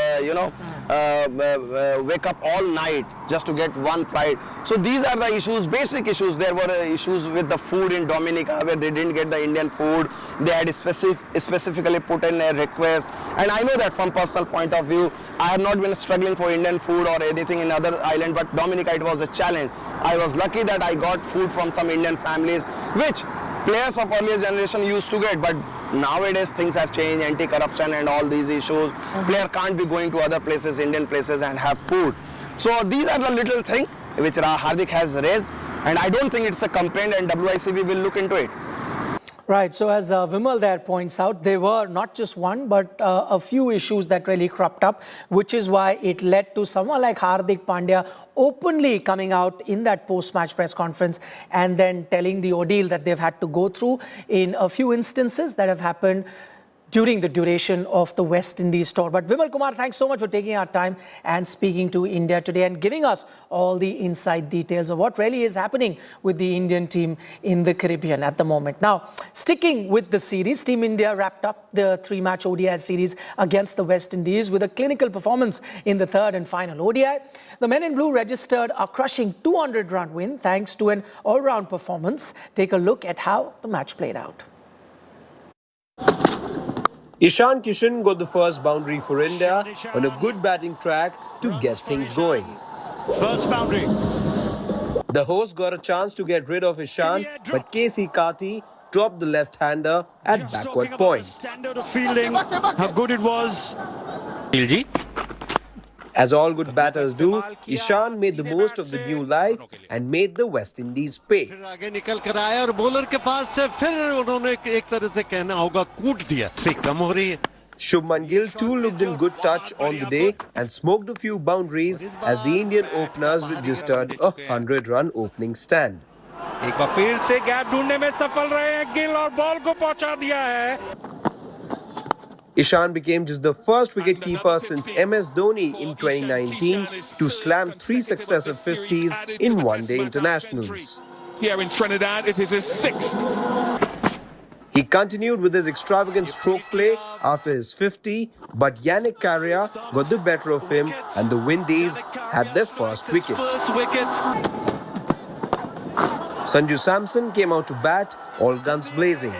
wake up all night just to get one flight. So these are the issues, basic issues. There were issues with the food in Dominica where they didn't get the Indian food. They had specifically put in a request. And I know that from personal point of view, I have not been struggling for Indian food or anything in other island, but Dominica, it was a challenge. I was lucky that I got food from some Indian families, which players of earlier generation used to get, but nowadays things have changed, anti-corruption and all these issues. Player can't be going to other places, Indian places, and have food. So these are the little things which Hardik has raised, and I don't think it's a complaint, and WICB will look into it. Right, so as Vimal there points out, there were not just one, but a few issues that really cropped up, which is why it led to someone like Hardik Pandya openly coming out in that post-match press conference and then telling the ordeal that they've had to go through in a few instances that have happened during the duration of the West Indies tour. But Vimal Kumar, thanks so much for taking our time and speaking to India Today and giving us all the inside details of what really is happening with the Indian team in the Caribbean at the moment. Now, sticking with the series, Team India wrapped up the 3-match ODI series against the West Indies with a clinical performance in the third and final ODI. The men in blue registered a crushing 200-run win thanks to an all-round performance. Take a look at how the match played out. Ishan Kishan got the first boundary for India on a good batting track to get things going. First boundary. The hosts got a chance to get rid of Ishan, but KC Kati dropped the left-hander at backward point. Standard of fielding, how good it was. As all good batters do, Ishan made the most of the new life and made the West Indies pay. Shubman Gill too looked in good touch on the day and smoked a few boundaries as the Indian openers registered a 100-run opening stand. Ishan became just the first wicketkeeper since MS Dhoni in 2019 to slam 3 successive 50s in one-day internationals. Here in Trinidad, it is his 6th. He continued with his extravagant stroke play after his 50, but Yannick Carrier got the better of him and the Windies had their first wicket. Sanju Samson came out to bat, all guns blazing.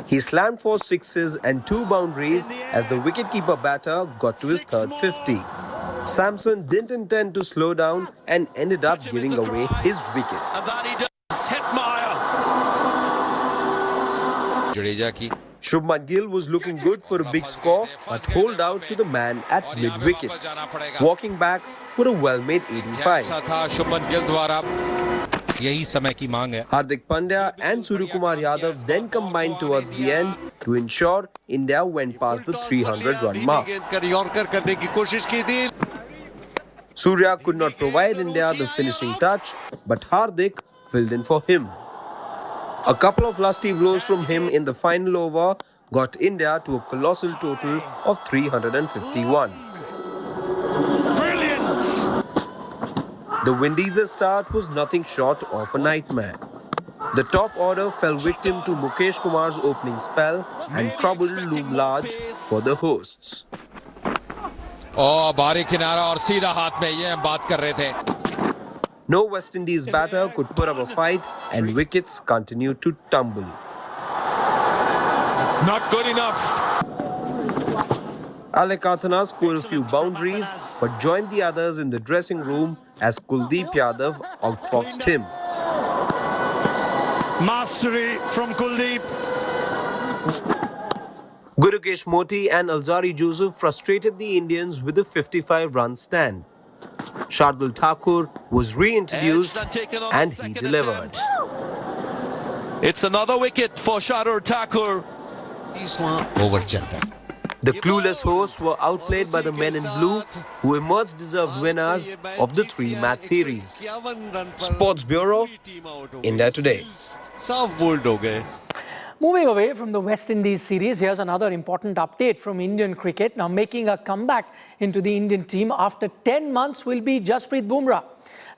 He slammed 4 sixes and 2 boundaries as the wicketkeeper batter got to his third 50. Samson didn't intend to slow down and ended up giving away his wicket. Shubman Gill was looking good for a big score but holed out to the man at mid-wicket, walking back for a well-made 85. Hardik Pandya and Suryakumar Yadav then combined towards the end to ensure India went past the 300-run mark. Surya could not provide India the finishing touch, but Hardik filled in for him. A couple of lusty blows from him in the final over got India to a colossal total of 351. The Windies' start was nothing short of a nightmare. The top order fell victim to Mukesh Kumar's opening spell and trouble loomed large for the hosts. No West Indies batter could put up a fight and wickets continued to tumble. Not good enough. Alekathana scored a few boundaries but joined the others in the dressing room as Kuldeep Yadav outfoxed him. Mastery from Kuldeep. Gurukesh Moti and Alzari Joseph frustrated the Indians with a 55-run stand. Shardul Thakur was reintroduced and he delivered. It's another wicket for Shardul Thakur. The clueless hosts were outplayed by the men in blue, who emerged deserved winners of the 3-match series. Sports Bureau, India Today. Moving away from the West Indies series, here's another important update from Indian cricket. Now making a comeback into the Indian team after 10 months will be Jasprit Bumrah.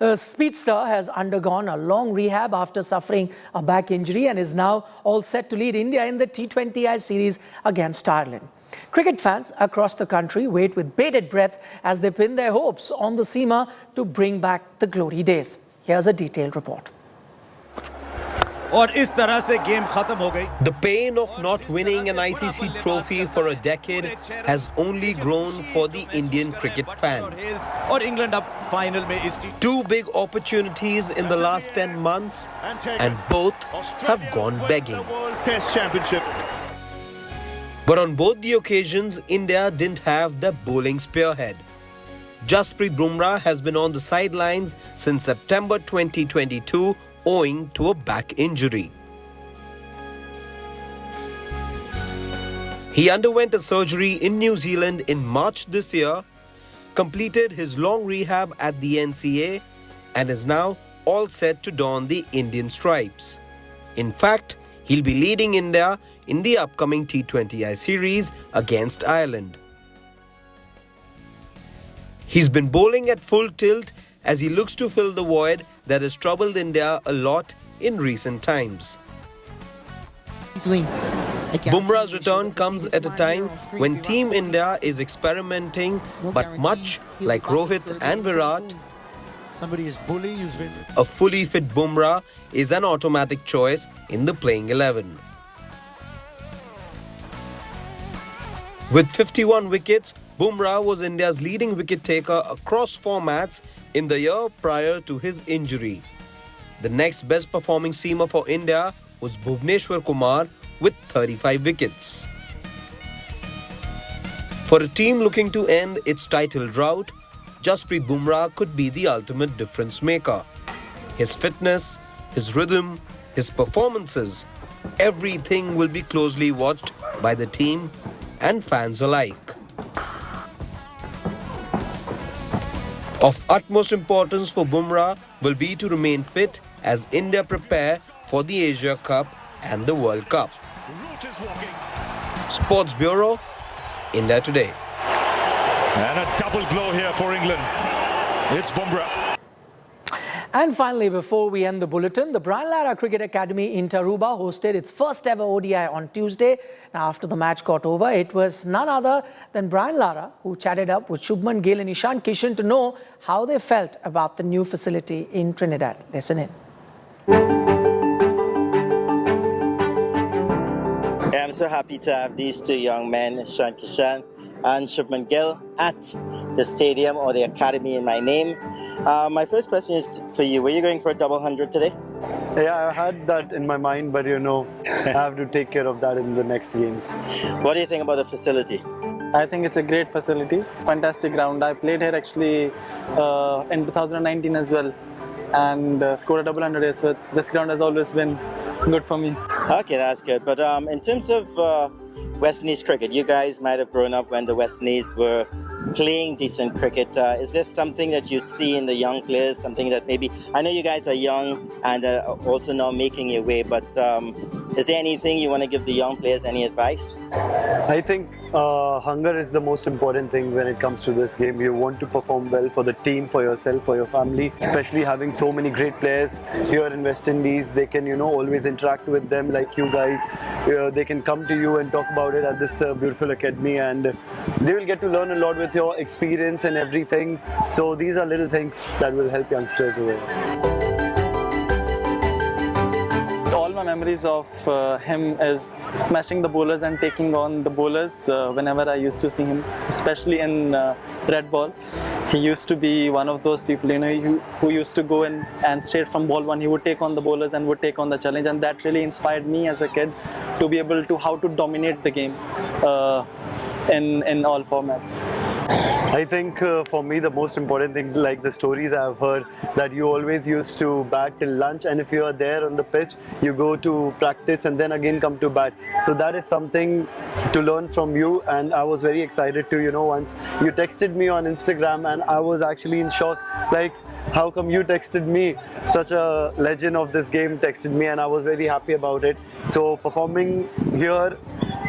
The speedster has undergone a long rehab after suffering a back injury and is now all set to lead India in the T20I series against Ireland. Cricket fans across the country wait with bated breath as they pin their hopes on the seamer to bring back the glory days. Here's a detailed report. The pain of not winning an ICC trophy for a decade has only grown for the Indian cricket fan. Two big opportunities in the last 10 months and both have gone begging. But on both the occasions, India didn't have the bowling spearhead. Jasprit Bumrah has been on the sidelines since September 2022 owing to a back injury. He underwent a surgery in New Zealand in March this year, completed his long rehab at the NCA and is now all set to don the Indian stripes. In fact, he'll be leading India in the upcoming T20I series against Ireland. He's been bowling at full tilt as he looks to fill the void that has troubled India a lot in recent times. Bumrah's return comes at a time when Team India is experimenting, but much like Rohit and Virat, a fully fit Bumrah is an automatic choice in the playing 11. With 51 wickets, Bumrah was India's leading wicket taker across formats in the year prior to his injury. The next best performing seamer for India was Bhuvneshwar Kumar with 35 wickets. For a team looking to end its title drought, Jasprit Bumrah could be the ultimate difference maker. His fitness, his rhythm, his performances, everything will be closely watched by the team and fans alike. Of utmost importance for Bumrah will be to remain fit as India prepare for the Asia Cup and the World Cup. Sports Bureau, India Today. And a double blow here for England. It's Bumrah. And finally, before we end the bulletin, the Brian Lara Cricket Academy in Tarouba hosted its first ever ODI on Tuesday. Now, after the match got over, it was none other than Brian Lara who chatted up with Shubman Gill and Ishan Kishan to know how they felt about the new facility in Trinidad. Listen in. I'm so happy to have these two young men, Ishan Kishan and Shubman Gill, at the stadium or the academy in my name. My first question is for you. Were you going for a double 100 today? Yeah, I had that in my mind, but I have to take care of that in the next games. What do you think about the facility? I think it's a great facility, fantastic ground. I played here actually in 2019 as well and scored a double 100 here, so this ground has always been good for me. Okay, that's good. But in terms of West Indies cricket, you guys might have grown up when the West Indies were playing decent cricket. Is this something that you see in the young players, something that maybe, I know you guys are young and also now making your way, but is there anything you want to give the young players, any advice? I think hunger is the most important thing when it comes to this game. You want to perform well for the team, for yourself, for your family, especially having so many great players here in West Indies. They can, always interact with them like you guys. They can come to you and talk about it at this beautiful academy, and they will get to learn a lot with your experience and everything. So these are little things that will help youngsters over here. All my memories of him is smashing the bowlers and taking on the bowlers whenever I used to see him, especially in red ball. He used to be one of those people, who used to go in and straight from ball one, he would take on the bowlers and would take on the challenge, and that really inspired me as a kid to be able to how to dominate the game in all formats. I think for me the most important thing, like the stories I've heard, that you always used to bat till lunch, and if you are there on the pitch, you go to practice and then again come to bat. So that is something to learn from you, and I was very excited to, once you texted me on Instagram and I was actually in shock, like how come you texted me? Such a legend of this game texted me, and I was very happy about it. So performing here,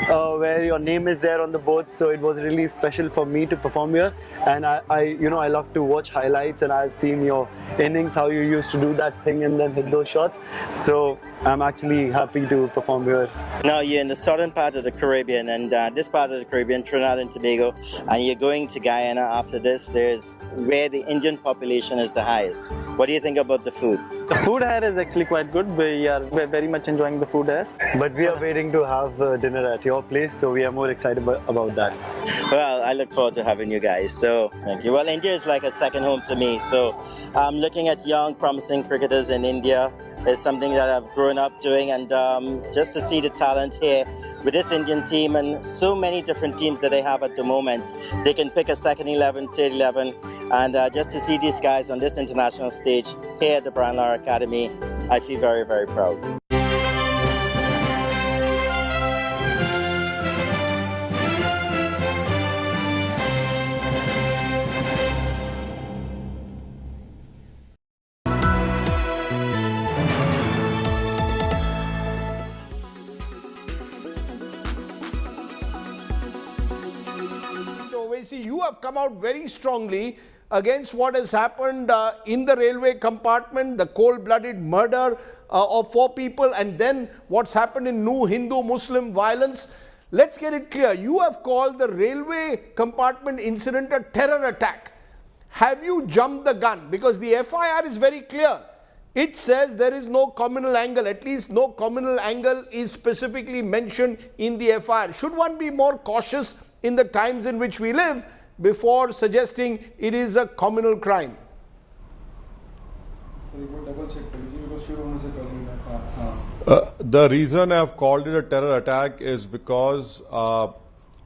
where your name is there on the board, so it was really special for me to perform here. And I love to watch highlights, and I've seen your innings, how you used to do that thing and then hit those shots. So I'm actually happy to perform here. Now you're in the southern part of the Caribbean, and this part of the Caribbean, Trinidad and Tobago, and you're going to Guyana after this. There's where the Indian population is the highest. What do you think about the food? The food here is actually quite good. We're very much enjoying the food here. But we are waiting to have dinner at your place, so we are more excited about that. Well, I look forward to having you guys. So thank you. Well, India is like a second home to me. So I'm looking at young, promising cricketers in India. Is something that I've grown up doing, and just to see the talent here with this Indian team and so many different teams that they have at the moment. They can pick a second 11, third 11, and just to see these guys on this international stage here at the Lara Academy, I feel very, very proud. You have come out very strongly against what has happened in the railway compartment, the cold-blooded murder of 4 people, and then what's happened in new Hindu-Muslim violence. Let's get it clear. You have called the railway compartment incident a terror attack. Have you jumped the gun? Because the FIR is very clear. It says there is no communal angle, at least no communal angle is specifically mentioned in the FIR. Should one be more cautious in the times in which we live before suggesting it is a communal crime? The reason I have called it a terror attack is because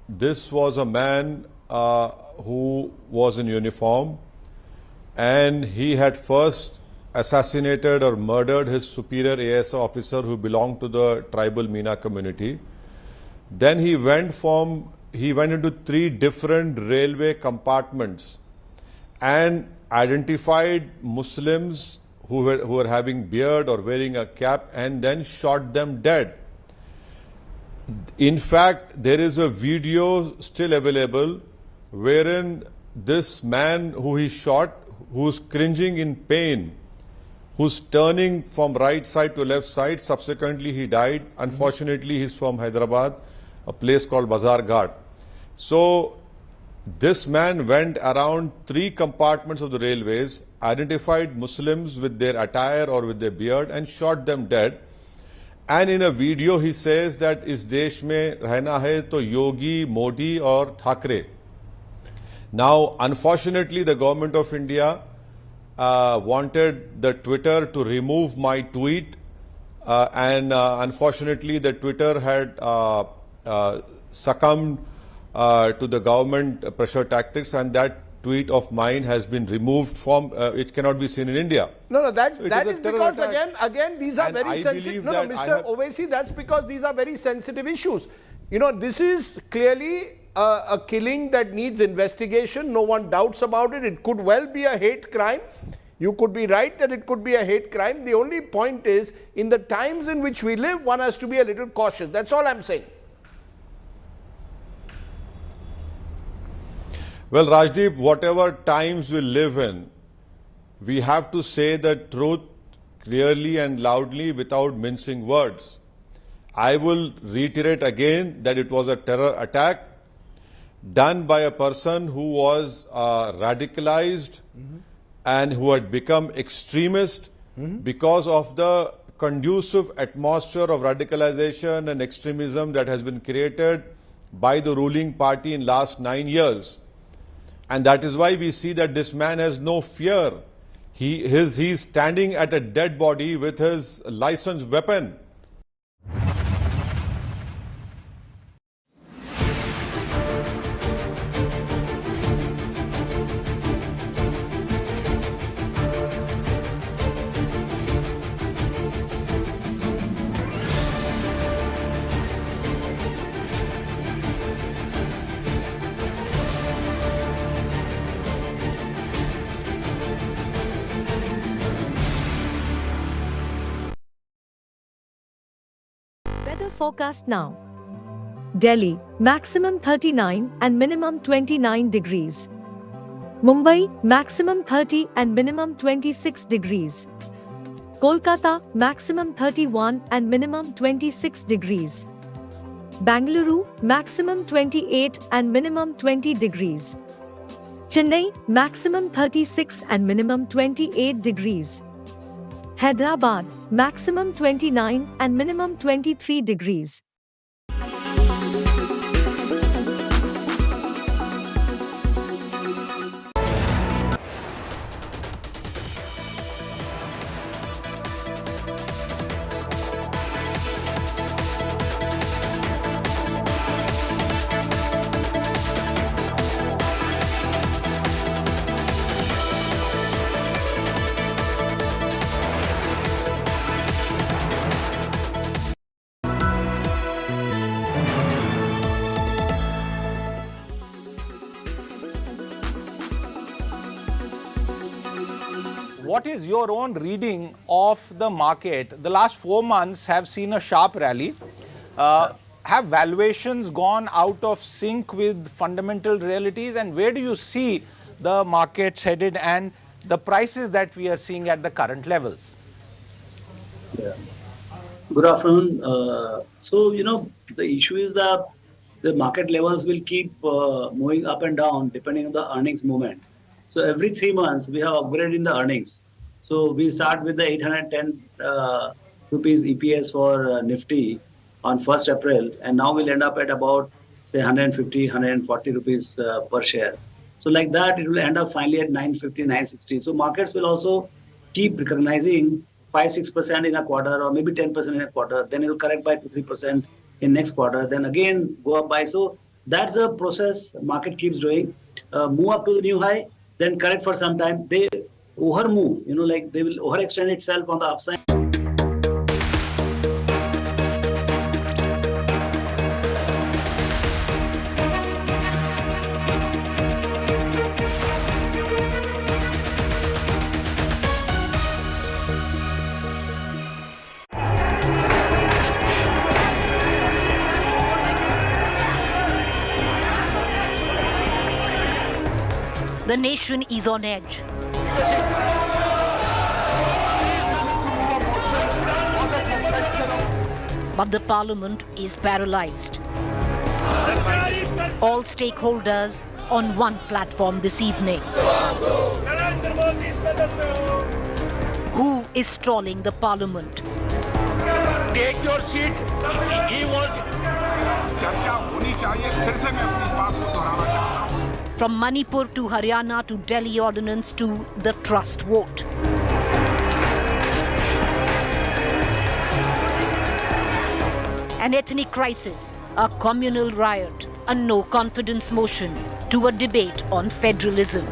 this was a man who was in uniform, and he had first assassinated or murdered his superior AS officer who belonged to the tribal Meena community. Then he went into 3 different railway compartments and identified Muslims who were having beard or wearing a cap, and then shot them dead. In fact, there is a video still available wherein this man who he shot, who's cringing in pain, who's turning from right side to left side, subsequently he died. Unfortunately, he's from Hyderabad, a place called Bazar Ghat. So this man went around 3 compartments of the railways, identified Muslims with their attire or with their beard, and shot them dead. And in a video he says that is desh mein rehna hai to Yogi, Modi or Thackeray. Now unfortunately the government of India wanted the Twitter to remove my tweet, and unfortunately the Twitter had succumbed to the government pressure tactics, and that tweet of mine has been removed from, it cannot be seen in India. No, that is because again these are very sensitive. No, Mr. Owaisi, that's because these are very sensitive issues. You know, this is clearly a killing that needs investigation. No one doubts about it. It could well be a hate crime. You could be right that it could be a hate crime. The only point is, in the times in which we live, one has to be a little cautious. That's all I'm saying. Well, Rajdeep, whatever times we live in, we have to say the truth clearly and loudly without mincing words. I will reiterate again that it was a terror attack done by a person who was radicalized and who had become extremist because of the conducive atmosphere of radicalization and extremism that has been created by the ruling party in last 9 years. And that is why we see that this man has no fear. He's standing at a dead body with his licensed weapon. Weather forecast now. Delhi, maximum 39 and minimum 29 degrees. Mumbai, maximum 30 and minimum 26 degrees. Kolkata, maximum 31 and minimum 26 degrees. Bangalore, maximum 28 and minimum 20 degrees. Chennai, maximum 36 and minimum 28 degrees. Hyderabad, maximum 29 and minimum 23 degrees. What is your own reading of the market? The last 4 months have seen a sharp rally. Have valuations gone out of sync with fundamental realities, and where do you see the markets headed and the prices that we are seeing at the current levels? Yeah. Good afternoon. The issue is that the market levels will keep moving up and down depending on the earnings movement. So every 3 months we have upgraded in the earnings. So we start with the 810 rupees EPS for Nifty on 1st April, and now we'll end up at about say 150, 140 rupees per share. So like that, it will end up finally at 950, 960. So markets will also keep recognizing 5-6% in a quarter or maybe 10% in a quarter. Then it will correct by 2-3% in next quarter. Then again go up by. So that's a process market keeps doing. Move up to the new high, then correct for some time. They over move, like they will overextend itself on the upside. The nation is on edge. But the parliament is paralyzed. All stakeholders on one platform this evening. Who is stalling the parliament? Take your seat. He wants. From Manipur to Haryana to Delhi ordinance to the trust vote. An ethnic crisis, a communal riot, a no-confidence motion to a debate on federalism.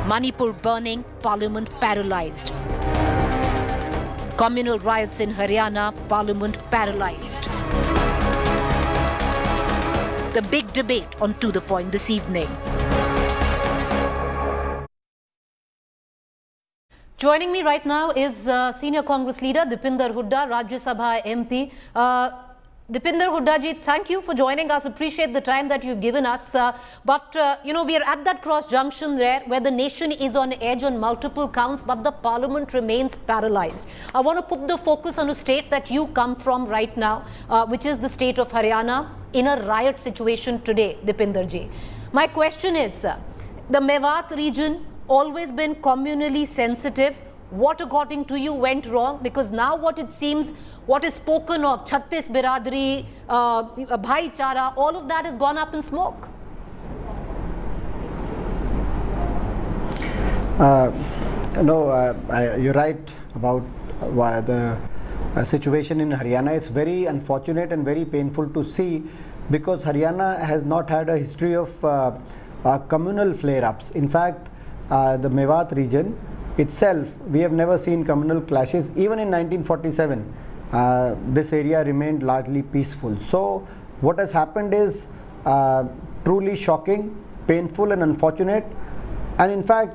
Manipur burning, parliament paralyzed. Communal riots in Haryana, parliament paralyzed. The big debate on To The Point this evening. Joining me right now is Senior Congress Leader Dipinder Hooda, Rajya Sabha MP. Dipinder Hooda ji, thank you for joining us. Appreciate the time that you've given us. But we are at that cross junction there where the nation is on edge on multiple counts, but the parliament remains paralyzed. I want to put the focus on a state that you come from right now, which is the state of Haryana, in a riot situation today, Dipinder ji. My question is, the Mewat region always been communally sensitive. What according to you went wrong? Because now what it seems, what is spoken of, Chhattis Biradari, Bhaichara, all of that has gone up in smoke. You're right about the situation in Haryana. It's very unfortunate and very painful to see, because Haryana has not had a history of communal flare-ups. In fact, the Mewat region itself, we have never seen communal clashes. Even in 1947, this area remained largely peaceful. So what has happened is truly shocking, painful and unfortunate. And in fact,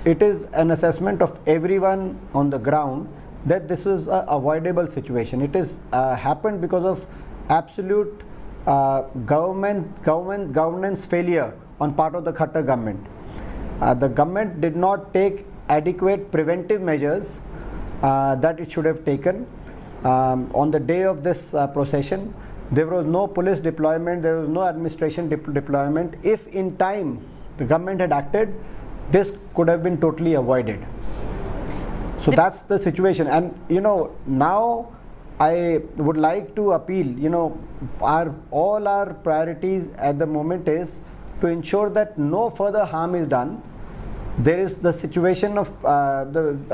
it is an assessment of everyone on the ground that this is an avoidable situation. It is happened because of absolute governance failure on part of the Khattar government. The government did not take adequate preventive measures that it should have taken. On the day of this procession, there was no police deployment, there was no administration deployment. If in time the government had acted, this could have been totally avoided. So that's the situation. And now I would like to appeal, all our priorities at the moment is to ensure that no further harm is done. There is the situation of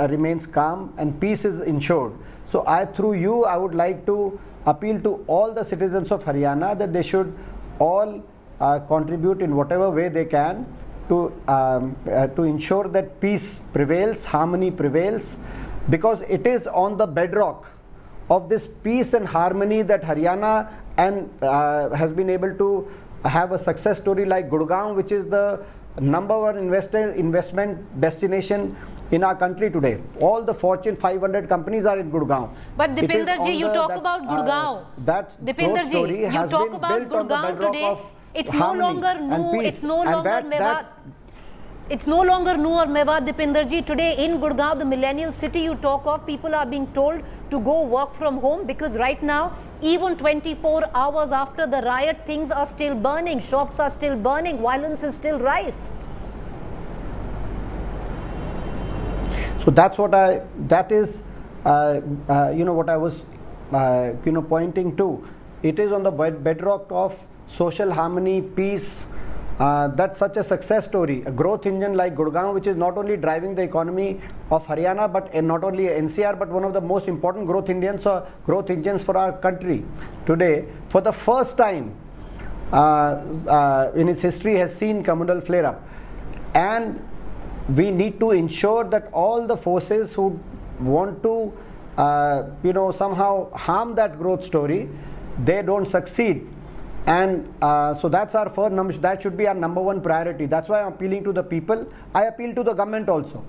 remains calm and peace is ensured. So through you, I would like to appeal to all the citizens of Haryana that they should all contribute in whatever way they can to ensure that peace prevails, harmony prevails, because it is on the bedrock of this peace and harmony that Haryana has been able to have a success story like Gurgaon, which is the #1 investment destination in our country today. All the Fortune 500 companies are in Gurgaon. But Dipinder ji, you talk about Gurgaon. Dipinder ji, you talk about Gurgaon today. It's no longer New, it's no longer Mewat. It's no longer New or Mewat, Dipinder ji. Today in Gurgaon, the millennial city you talk of, people are being told to go work from home because right now, even 24 hours after the riot, things are still burning, shops are still burning, violence is still rife. So that's what that is what I was pointing to. It is on the bedrock of social harmony, peace. That's such a success story, a growth engine like Gurgaon, which is not only driving the economy of Haryana, but not only NCR, but one of the most important growth engines for our country today. For the first time in its history, has seen communal flare up, and we need to ensure that all the forces who want to somehow harm that growth story, they don't succeed. And so that's our first, that should be our #1 priority. That's why I'm appealing to the people. I appeal to the government also.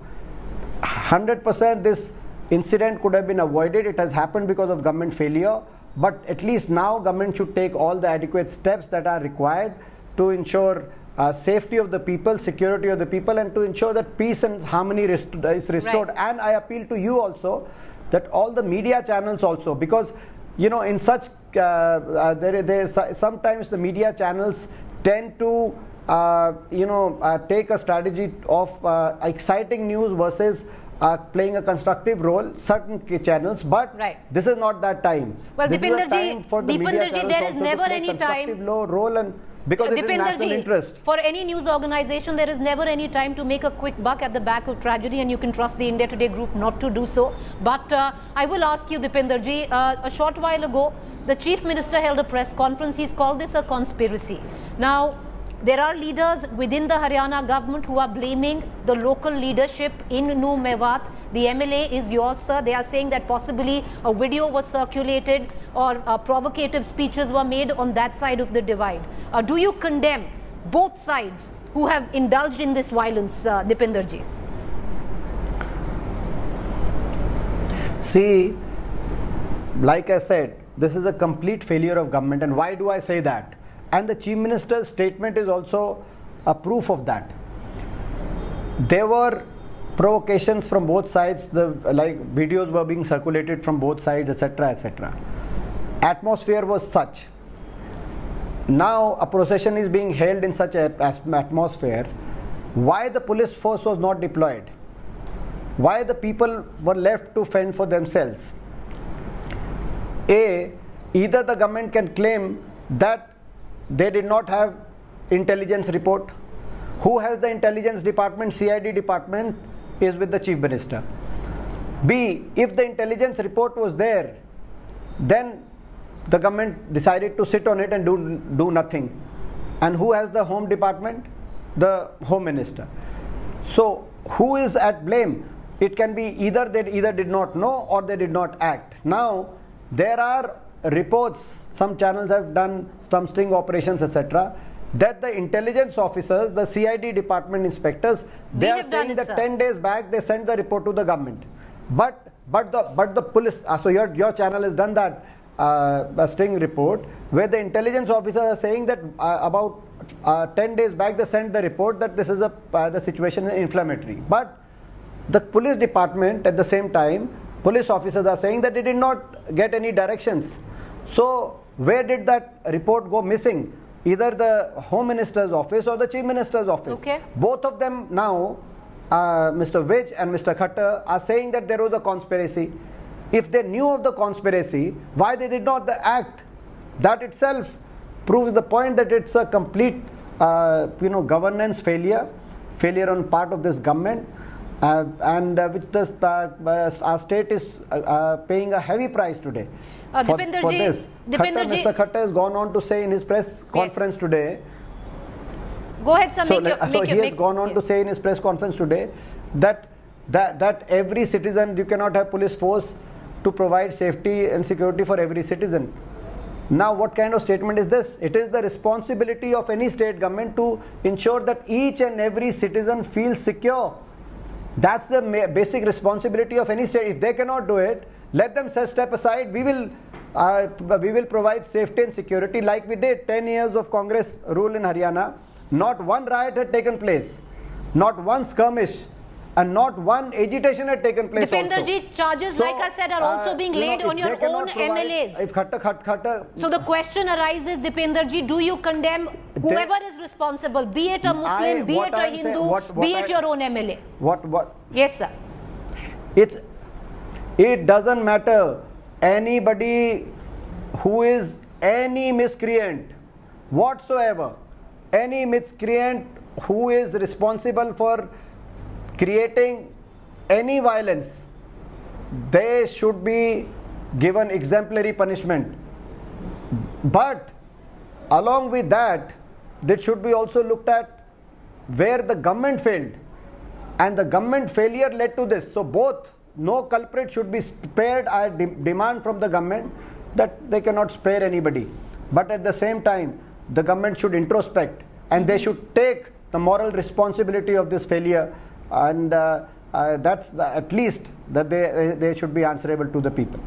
100% this incident could have been avoided. It has happened because of government failure. But at least now government should take all the adequate steps that are required to ensure safety of the people, security of the people, and to ensure that peace and harmony is restored. Right. And I appeal to you also, that all the media channels also, because in such sometimes the media channels tend to take a strategy of exciting news versus playing a constructive role, certain channels, but this is not that time. Well, this Dipinder is a time for the media channels there is also never to play any constructive time. Role, and because it is national interest. For any news organization, there is never any time to make a quick buck at the back of tragedy, and you can trust the India Today group not to do so. But I will ask you, Dipinder ji, a short while ago, the Chief Minister held a press conference. He's called this a conspiracy. Now, there are leaders within the Haryana government who are blaming the local leadership in New Mewat. The MLA is yours, sir. They are saying that possibly a video was circulated or provocative speeches were made on that side of the divide. Do you condemn both sides who have indulged in this violence, Dipinder ji? See, like I said, this is a complete failure of government. And why do I say that? And the Chief Minister's statement is also a proof of that. There were provocations from both sides, videos were being circulated from both sides, etc., etc. Atmosphere was such. Now a procession is being held in such an atmosphere. Why the police force was not deployed? Why the people were left to fend for themselves? Either the government can claim that they did not have intelligence report. Who has the intelligence department? CID department is with the Chief Minister. B, if the intelligence report was there, then the government decided to sit on it and do nothing. And who has the Home Department? The Home Minister. So who is at blame? It can be either they did not know or they did not act. Now there are reports, some channels have done some sting operations, etc., that the intelligence officers, the CID department inspectors, they are saying that 10 days back they sent the report to the government. But the police. So your channel has done that sting report where the intelligence officers are saying that about 10 days back they sent the report that this is the situation is inflammatory. But the police department at the same time, police officers are saying that they did not get any directions. So where did that report go missing? Either the Home Minister's office or the Chief Minister's office. Okay. Both of them now, Mr. Vij and Mr. Khattar are saying that there was a conspiracy. If they knew of the conspiracy, why they did not act? That itself proves the point that it's a complete, governance failure on part of this government, and which our state is paying a heavy price today for this. Mr. Khattar has gone on to say in his press conference today. Go ahead, sir. He has gone on to say in his press conference today that every citizen, you cannot have police force to provide safety and security for every citizen. Now, what kind of statement is this? It is the responsibility of any state government to ensure that each and every citizen feels secure. That's the basic responsibility of any state. If they cannot do it, let them step aside. We will provide safety and security like we did 10 years of Congress rule in Haryana. Not one riot had taken place, not one skirmish, and not one agitation had taken place. Dipenderji, charges, like I said, are also being laid on your own MLAs. If Khattar, so the question arises, Dipenderji, do you condemn whoever is responsible, be it a Muslim, be it a Hindu, be it your own MLA? What? Yes, sir. It doesn't matter. Anybody who is any miscreant whatsoever, any miscreant who is responsible for creating any violence, they should be given exemplary punishment. But along with that, they should be also looked at where the government failed, and the government failure led to this. So both, no culprit should be spared. I demand from the government that they cannot spare anybody, but at the same time the government should introspect and they should take the moral responsibility of this failure, and that's at least that they should be answerable to the people.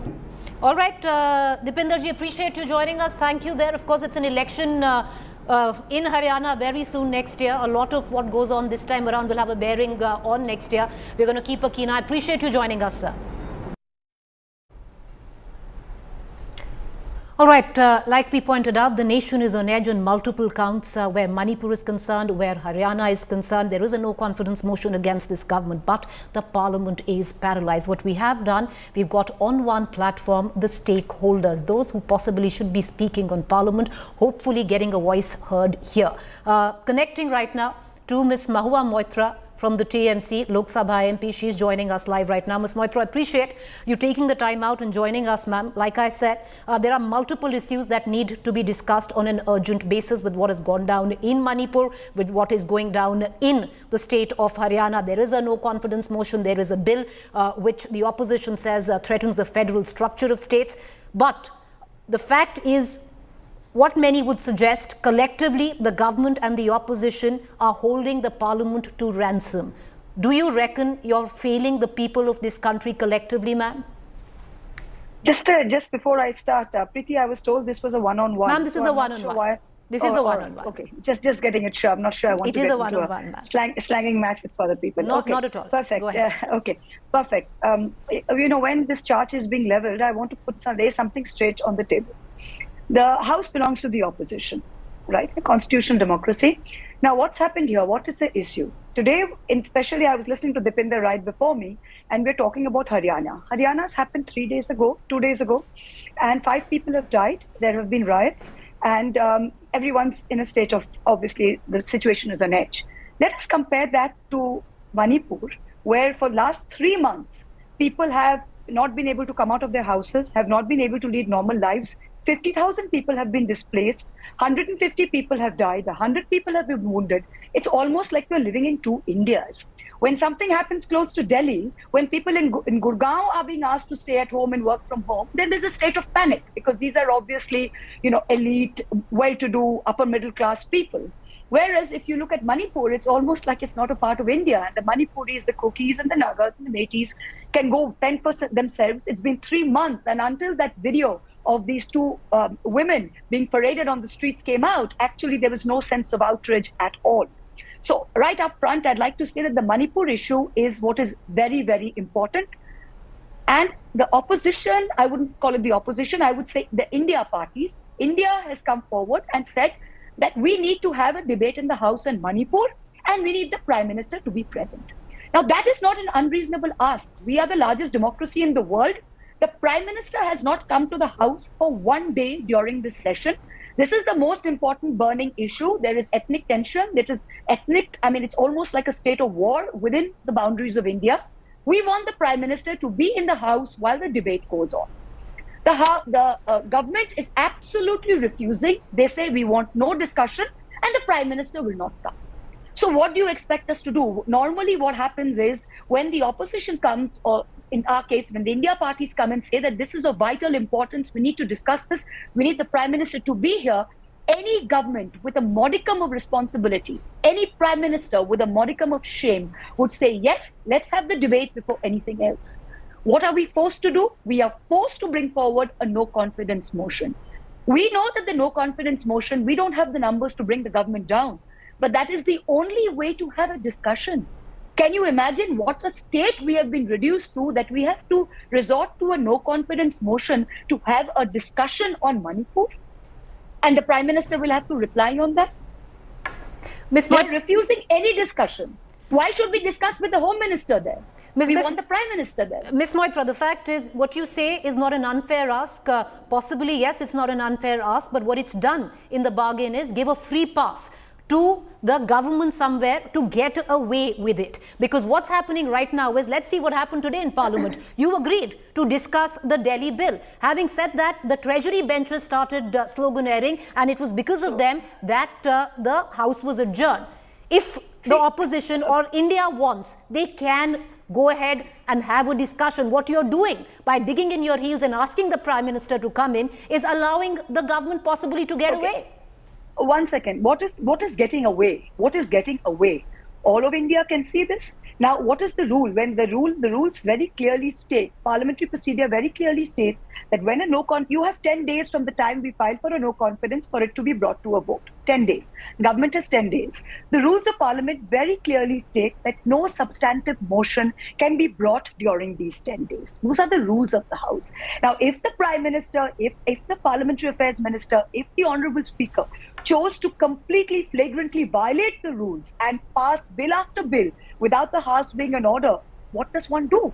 All right, Dipenderji, appreciate you joining us. Thank you there. Of course, it's an election in Haryana very soon next year. A lot of what goes on this time around will have a bearing on next year. We're going to keep a keen eye. Appreciate you joining us, sir. All right, like we pointed out, the nation is on edge on multiple counts where Manipur is concerned, where Haryana is concerned. There is a no-confidence motion against this government, but the parliament is paralyzed. What we have done, we've got on one platform the stakeholders, those who possibly should be speaking on parliament, hopefully getting a voice heard here. Connecting right now to Ms. Mahua Moitra from the TMC, Lok Sabha MP. She's joining us live right now. Ms. Moitra, I appreciate you taking the time out and joining us, ma'am. Like I said, there are multiple issues that need to be discussed on an urgent basis with what has gone down in Manipur, with what is going down in the state of Haryana. There is a no-confidence motion. There is a bill which the opposition says threatens the federal structure of states. But the fact is, what many would suggest, collectively, the government and the opposition are holding the parliament to ransom. Do you reckon you're failing the people of this country collectively, ma'am? Just before I start, Preeti, I was told this was a one-on-one. Ma'am, this is a one-on-one. This is a one-on-one. Okay, just getting it sure. I'm not sure I want to get into a slanging match with other people. Not at all. Perfect. Go ahead. Okay, perfect. When this charge is being leveled, I want to lay something straight on the table. The House belongs to the opposition, right? A constitutional democracy. Now, what's happened here? What is the issue? Today, especially, I was listening to Dipinder right before me, and we're talking about Haryana. Haryana's happened 2 days ago, and 5 people have died. There have been riots, and everyone's in a state of, obviously, the situation is on edge. Let us compare that to Manipur, where for the last 3 months, people have not been able to come out of their houses, have not been able to lead normal lives. 50,000 people have been displaced, 150 people have died, 100 people have been wounded. It's almost like we're living in 2 Indias. When something happens close to Delhi, when people in Gurgaon are being asked to stay at home and work from home, then there's a state of panic, because these are obviously, elite, well-to-do, upper-middle-class people. Whereas if you look at Manipur, it's almost like it's not a part of India. And the Manipuris, the Kukis and the Nagas and the Metis, can go fend for themselves. It's been 3 months, and until that video of these two women being paraded on the streets came out, actually there was no sense of outrage at all. So right up front, I'd like to say that the Manipur issue is what is very, very important. And the opposition, I wouldn't call it the opposition, I would say the India parties. India has come forward and said that we need to have a debate in the House in Manipur, and we need the Prime Minister to be present. Now, that is not an unreasonable ask. We are the largest democracy in the world. The Prime Minister has not come to the House for 1 day during this session. This is the most important burning issue. There is ethnic tension. It is ethnic, it's almost like a state of war within the boundaries of India. We want the Prime Minister to be in the House while the debate goes on. The government is absolutely refusing. They say we want no discussion, and the Prime Minister will not come. So what do you expect us to do? Normally what happens is when the opposition comes, or in our case, when the India parties come and say that this is of vital importance, we need to discuss this, we need the Prime Minister to be here, any government with a modicum of responsibility, any Prime Minister with a modicum of shame would say, yes, let's have the debate before anything else. What are we forced to do? We are forced to bring forward a no confidence motion. We know that the no confidence motion, we don't have the numbers to bring the government down, but that is the only way to have a discussion. Can you imagine what a state we have been reduced to, that we have to resort to a no confidence motion to have a discussion on Manipur? And the Prime Minister will have to reply on that? They're refusing any discussion. Why should we discuss with the Home Minister there? We want the Prime Minister there. Ms. Moitra, the fact is, what you say is not an unfair ask. Possibly, yes, it's not an unfair ask, but what it's done in the bargain is give a free pass to the government somewhere to get away with it. Because what's happening right now is, let's see what happened today in Parliament. You agreed to discuss the Delhi bill. Having said that, the Treasury benches started sloganeering, and it was because of them that the House was adjourned. If the opposition or India wants, they can go ahead and have a discussion. What you're doing by digging in your heels and asking the Prime Minister to come in is allowing the government possibly to get away. 1 second. What is getting away? What is getting away? All of India can see this. Now, what is the rule? When the rules very clearly state, parliamentary procedure very clearly states that when a you have 10 days from the time we file for a no confidence for it to be brought to a vote. 10 days. Government has 10 days. The rules of parliament very clearly state that no substantive motion can be brought during these 10 days. Those are the rules of the House. Now, if the Prime Minister, if the Parliamentary Affairs Minister, if the Honourable Speaker chose to completely flagrantly violate the rules and pass bill after bill without the House being in order, what does one do?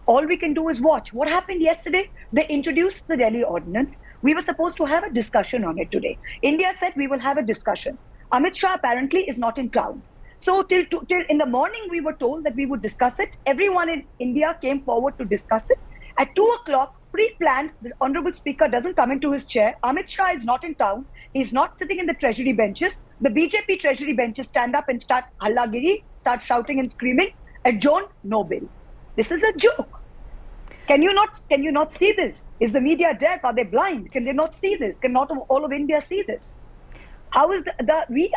All we can do is watch. What happened yesterday? They introduced the Delhi Ordinance. We were supposed to have a discussion on it today. India said we will have a discussion. Amit Shah apparently is not in town. So till in the morning we were told that we would discuss it. Everyone in India came forward to discuss it. At 2 o'clock, pre-planned, the Honourable Speaker doesn't come into his chair. Amit Shah is not in town. He's not sitting in the Treasury benches. The BJP Treasury benches stand up and start hallagiri, start shouting and screaming. Adjourn, no bill. This is a joke. Can you not see this? Is the media deaf? Are they blind? Can they not see this? Can not all of India see this? How is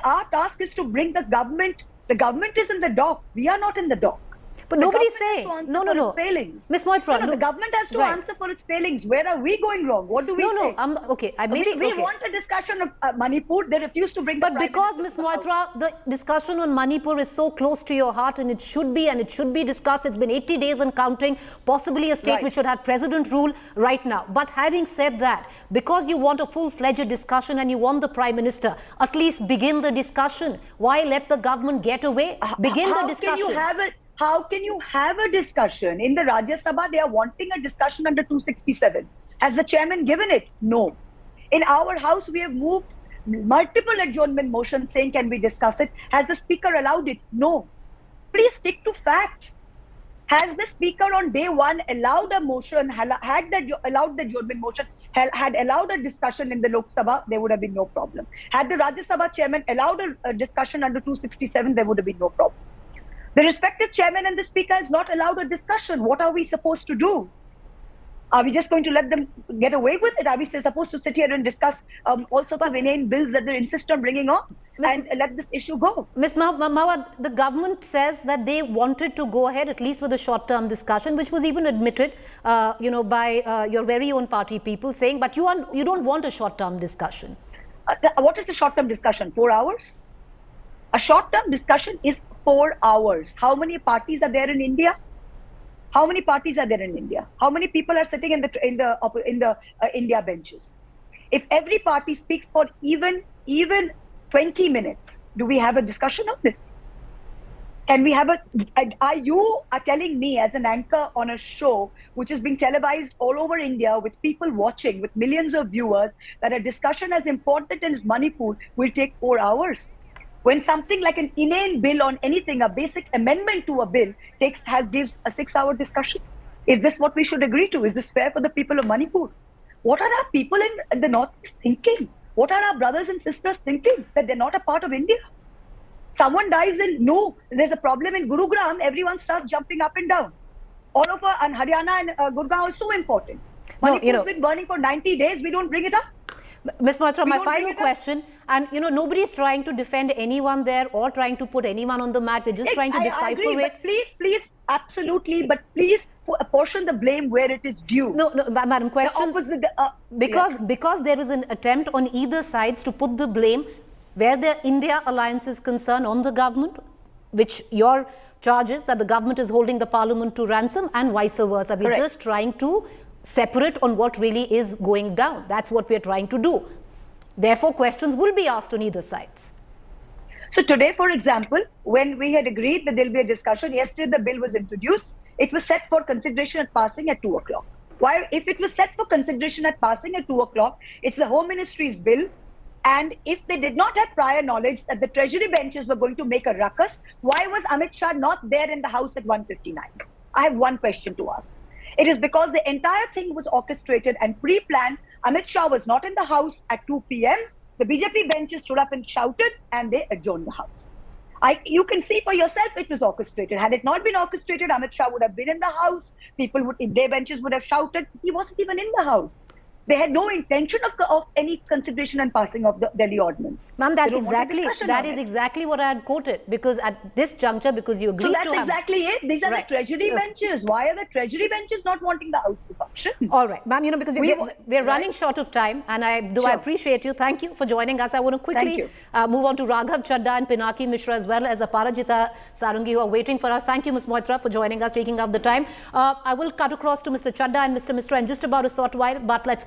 our task is to bring the government. The government is in the dock. We are not in the dock. But nobody's saying. No. Ms. Moitra, the government has to answer for its failings. Where are we going wrong? What do we say? Okay. We want a discussion of Manipur. They refuse to bring. But because, Ms. Moitra, the discussion on Manipur is so close to your heart, and it should be discussed. It's been 80 days and counting. Possibly a state which should have president rule right now. But having said that, because you want a full-fledged discussion and you want the Prime Minister, at least begin the discussion. Why let the government get away? Begin the discussion. How can you have a discussion? In the Rajya Sabha, they are wanting a discussion under 267. Has the chairman given it? No. In our house, we have moved multiple adjournment motions saying, can we discuss it? Has the speaker allowed it? No. Please stick to facts. Has the speaker on day one allowed a motion, allowed the adjournment motion, had allowed a discussion in the Lok Sabha, there would have been no problem. Had the Rajya Sabha chairman allowed a discussion under 267, there would have been no problem. The respective chairman and the speaker has not allowed a discussion. What are we supposed to do? Are we just going to let them get away with it? Are we still supposed to sit here and discuss all sorts of inane bills that they insist on bringing on and let this issue go? Ms. Mawad, the government says that they wanted to go ahead at least with a short-term discussion, which was even admitted, by your very own party people, saying, but you don't want a short-term discussion. What is the short-term discussion? 4 hours? A short-term discussion is 4 hours. How many parties are there in India? How many parties are there in India? How many people are sitting in the India benches? If every party speaks for even 20 minutes, do we have a discussion on this? Can we have you are telling me as an anchor on a show which is being televised all over India with people watching, with millions of viewers, that a discussion as important as Manipur will take 4 hours? When something like an inane bill on anything, a basic amendment to a bill, gives a 6-hour discussion? Is this what we should agree to? Is this fair for the people of Manipur? What are our people in the Northeast thinking? What are our brothers and sisters thinking? That they're not a part of India? Someone dies there's a problem in Gurugram, everyone starts jumping up and down. All over, and Haryana and Gurgaon is so important. Manipur's been burning for 90 days, we don't bring it up. Ms. Matra, my final question, and nobody's trying to defend anyone there or trying to put anyone on the mat. We're just trying to decipher I agree, it. But please, absolutely, but please apportion the blame where it is due. No, madam, question, because there is an attempt on either sides to put the blame where the India alliance is concerned on the government, which your charge is that the government is holding the parliament to ransom, and vice versa. We're just trying to separate on what really is going down. That's what we're trying to do. Therefore, questions will be asked on either sides. So today, for example, when we had agreed that there'll be a discussion, yesterday the bill was introduced. It was set for consideration at passing at 2 o'clock. Why? If it was set for consideration at passing at 2 o'clock, it's the Home Ministry's bill. And if they did not have prior knowledge that the Treasury benches were going to make a ruckus, why was Amit Shah not there in the House at 1:59? I have one question to ask. It is because the entire thing was orchestrated and pre-planned. Amit Shah was not in the House at 2 p.m. The BJP benches stood up and shouted, and they adjourned the House. You can see for yourself it was orchestrated. Had it not been orchestrated, Amit Shah would have been in the House. Their benches would have shouted. He wasn't even in the House. They had no intention of any consideration and passing of the Delhi ordinance. Ma'am, that is exactly what I had quoted, because at this juncture, because you agreed to have... So that's exactly it. These are the Treasury benches. Why are the Treasury benches not wanting the House to function? All right, ma'am, because we're running short of time, and I appreciate you. Thank you for joining us. I want to quickly move on to Raghav Chadda and Pinaki Mishra, as well as Aparajita Sarangi, who are waiting for us. Thank you, Ms. Moitra, for joining us, taking out the time. I will cut across to Mr. Chadda and Mr. Mishra in just about a short while, but let's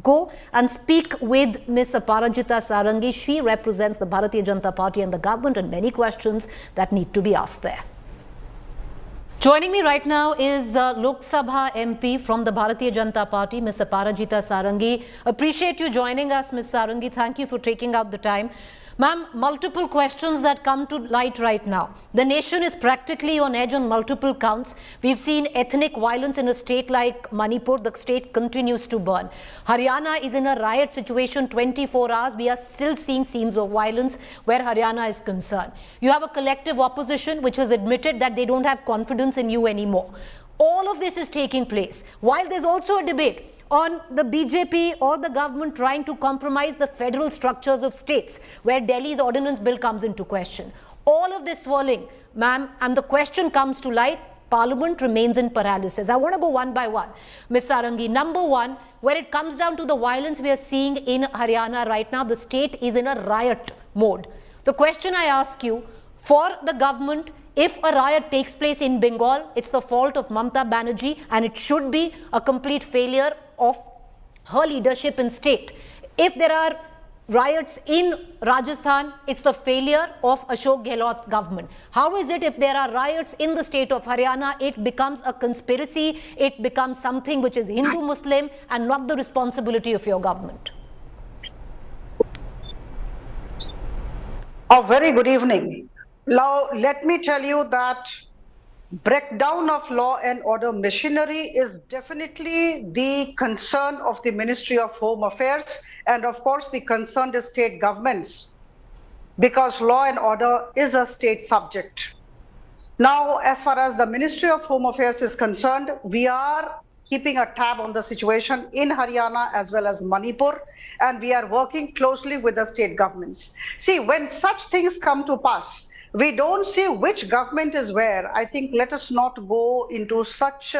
go and speak with Ms. Aparajita Sarangi. She represents the Bharatiya Janata Party and the government, and many questions that need to be asked there. Joining me right now is Lok Sabha MP from the Bharatiya Janata Party, Ms. Aparajita Sarangi. Appreciate you joining us, Ms. Sarangi. Thank you for taking out the time. Ma'am, multiple questions that come to light right now. The nation is practically on edge on multiple counts. We've seen ethnic violence in a state like Manipur. The state continues to burn. Haryana is in a riot situation 24 hours. We are still seeing scenes of violence where Haryana is concerned. You have a collective opposition which has admitted that they don't have confidence in you anymore. All of this is taking place while there's also a debate on the BJP or the government trying to compromise the federal structures of states, where Delhi's ordinance bill comes into question. All of this swirling, ma'am, and the question comes to light, Parliament remains in paralysis. I want to go one by one. Ms. Sarangi, number one, when it comes down to the violence we are seeing in Haryana right now, the state is in a riot mode. The question I ask you, for the government, if a riot takes place in Bengal, it's the fault of Mamata Banerjee, and it should be a complete failure of her leadership in state. If there are riots in Rajasthan, it's the failure of Ashok Gehlot government. How is it if there are riots in the state of Haryana, it becomes a conspiracy, it becomes something which is Hindu-Muslim and not the responsibility of your government? A very good evening. Now, let me tell you that breakdown of law and order machinery is definitely the concern of the Ministry of Home Affairs and of course the concerned state governments, because law and order is a state subject. Now, as far as the Ministry of Home Affairs is concerned, we are keeping a tab on the situation in Haryana as well as Manipur, and we are working closely with the state governments. See, when such things come to pass, we don't see which government is where. I think let us not go into such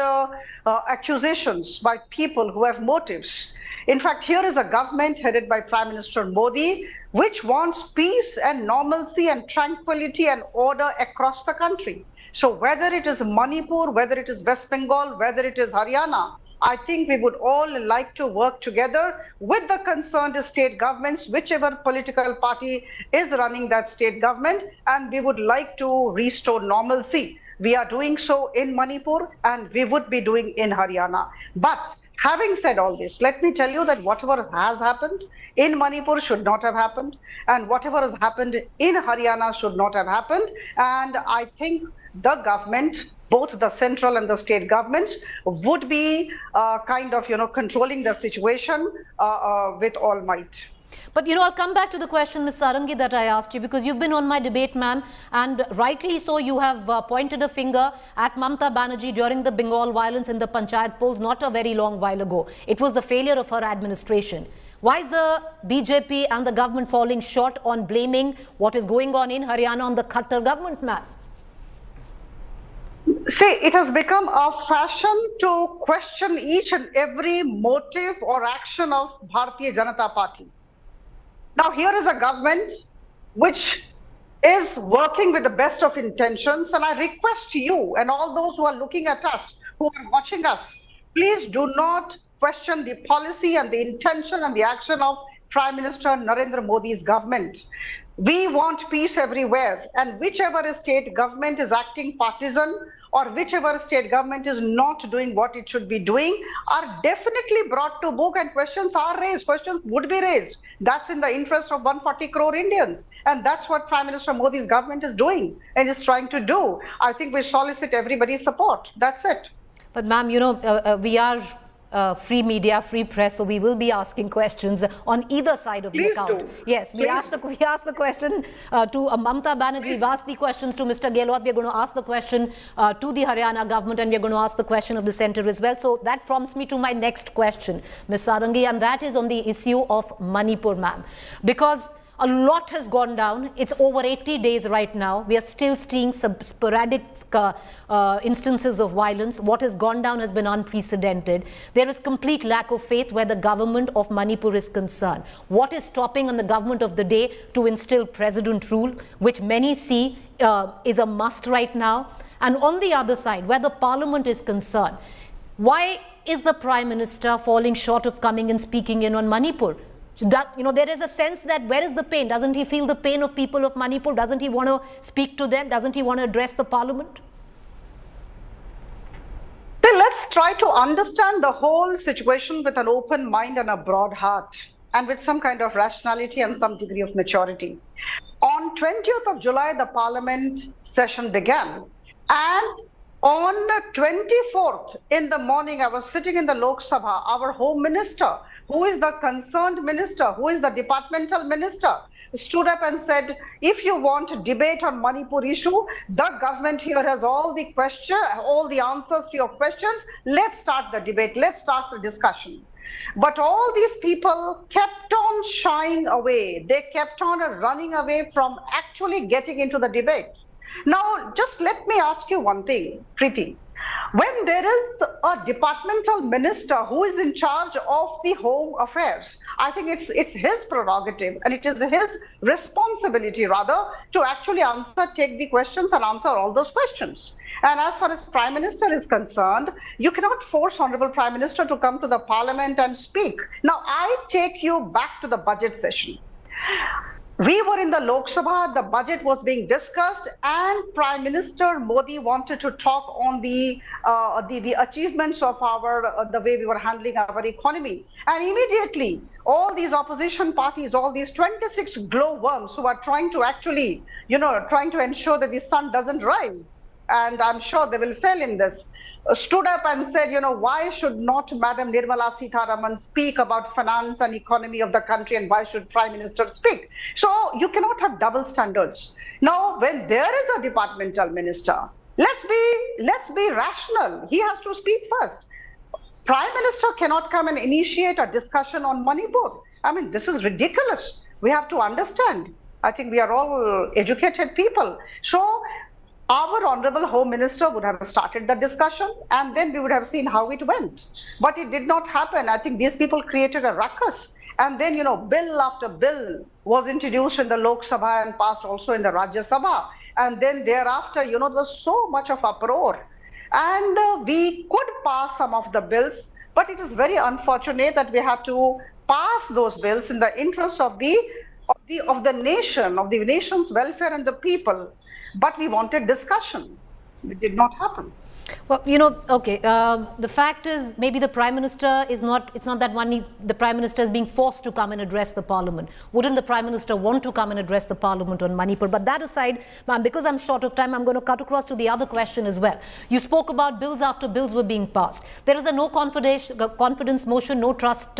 accusations by people who have motives. In fact, here is a government headed by Prime Minister Modi, which wants peace and normalcy and tranquility and order across the country. So whether it is Manipur, whether it is West Bengal, whether it is Haryana, I think we would all like to work together with the concerned state governments, whichever political party is running that state government, and we would like to restore normalcy. We are doing so in Manipur, and we would be doing in Haryana. But having said all this, let me tell you that whatever has happened in Manipur should not have happened, and whatever has happened in Haryana should not have happened. And I think the government, both the central and the state governments, would be controlling the situation with all might. But, I'll come back to the question, Ms. Sarangi, that I asked you, because you've been on my debate, ma'am, and rightly so, you have pointed a finger at Mamata Banerjee during the Bengal violence in the Panchayat polls not a very long while ago. It was the failure of her administration. Why is the BJP and the government falling short on blaming what is going on in Haryana on the Khattar government, ma'am? See, it has become a fashion to question each and every motive or action of Bharatiya Janata Party. Now, here is a government which is working with the best of intentions, and I request you and all those who are looking at us, who are watching us, please do not question the policy and the intention and the action of Prime Minister Narendra Modi's government. We want peace everywhere, and whichever state government is acting partisan or whichever state government is not doing what it should be doing are definitely brought to book, and questions are raised, questions would be raised. That's in the interest of 140 crore Indians, and that's what Prime Minister Modi's government is doing and is trying to do. I think we solicit everybody's support. That's it. But ma'am, we are free media, free press, so we will be asking questions on either side of the account. Yes, we asked the question to Mamata Banerjee. We've asked the questions to Mr. Gehlot. We're going to ask the question to the Haryana government, and we're going to ask the question of the centre as well. So that prompts me to my next question, Ms. Sarangi, and that is on the issue of Manipur, ma'am. Because a lot has gone down. It's over 80 days right now. We are still seeing some sporadic instances of violence. What has gone down has been unprecedented. There is complete lack of faith where the government of Manipur is concerned. What is stopping on the government of the day to instill president rule, which many see is a must right now? And on the other side, where the parliament is concerned, why is the Prime Minister falling short of coming and speaking in on Manipur? There is a sense that where is the pain? Doesn't he feel the pain of people of Manipur? Doesn't he want to speak to them? Doesn't he want to address the parliament? Then let's try to understand the whole situation with an open mind and a broad heart, and with some kind of rationality and some degree of maturity. On 20th of July, the parliament session began, and on 24th in the morning, I was sitting in the Lok Sabha. Our Home Minister, who is the concerned minister, who is the departmental minister, stood up and said, if you want debate on Manipur issue, the government here has all the answers to your questions. Let's start the debate. Let's start the discussion. But all these people kept on shying away. They kept on running away from actually getting into the debate. Now, just let me ask you one thing, Preeti. When there is a departmental minister who is in charge of the home affairs, I think it's his prerogative and it is his responsibility rather to actually take the questions and answer all those questions. And as far as Prime Minister is concerned, you cannot force Honorable Prime Minister to come to the Parliament and speak. Now, I take you back to the budget session. We were in the Lok Sabha, the budget was being discussed, and Prime Minister Modi wanted to talk on the achievements of the way we were handling our economy. And immediately, all these opposition parties, all these 26 glowworms who are trying to actually, trying to ensure that the sun doesn't rise, and I'm sure they will fail in this, stood up and said, why should not Madam Nirmala Sitharaman speak about finance and economy of the country, and why should Prime Minister speak? So you cannot have double standards. Now, when there is a departmental minister, let's be rational. He has to speak first. Prime Minister cannot come and initiate a discussion on Manipur. I mean, this is ridiculous. We have to understand. I think we are all educated people. So our Honorable Home Minister would have started the discussion and then we would have seen how it went. But it did not happen. I think these people created a ruckus. And then, bill after bill was introduced in the Lok Sabha and passed also in the Rajya Sabha. And then thereafter, there was so much of uproar. And we could pass some of the bills, but it is very unfortunate that we had to pass those bills in the interest of the nation, of the nation's welfare and the people. But we wanted discussion. It did not happen. Well, okay, the fact is maybe the Prime Minister is not, it's not that the Prime Minister is being forced to come and address the Parliament. Wouldn't the Prime Minister want to come and address the Parliament on Manipur? But that aside, ma'am, because I'm short of time, I'm going to cut across to the other question as well. You spoke about bills after bills were being passed. There is a no confidence motion, no trust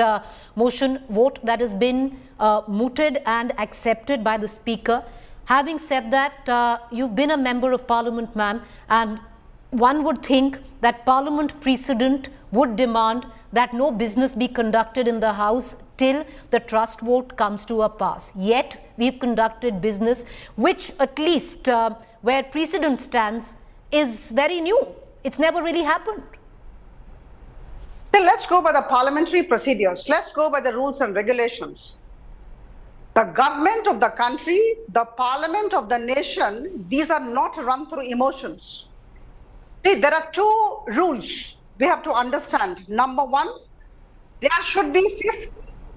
motion vote that has been mooted and accepted by the Speaker. Having said that, you've been a member of Parliament, ma'am, and one would think that Parliament precedent would demand that no business be conducted in the House till the trust vote comes to a pass. Yet, we've conducted business which at least where precedent stands is very new. It's never really happened. Then let's go by the parliamentary procedures. Let's go by the rules and regulations. The government of the country, the parliament of the nation, these are not run through emotions. See, there are two rules we have to understand. Number one, there should be 50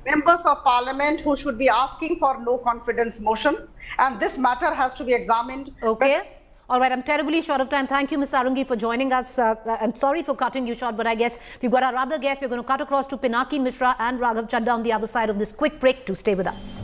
members of parliament who should be asking for no confidence motion, and this matter has to be examined. Okay. All right, I'm terribly short of time. Thank you, Ms. Sarangi, for joining us. I'm sorry for cutting you short, but I guess we've got our other guests. We're going to cut across to Pinaki Mishra and Raghav Chadda on the other side of this quick break. To stay with us.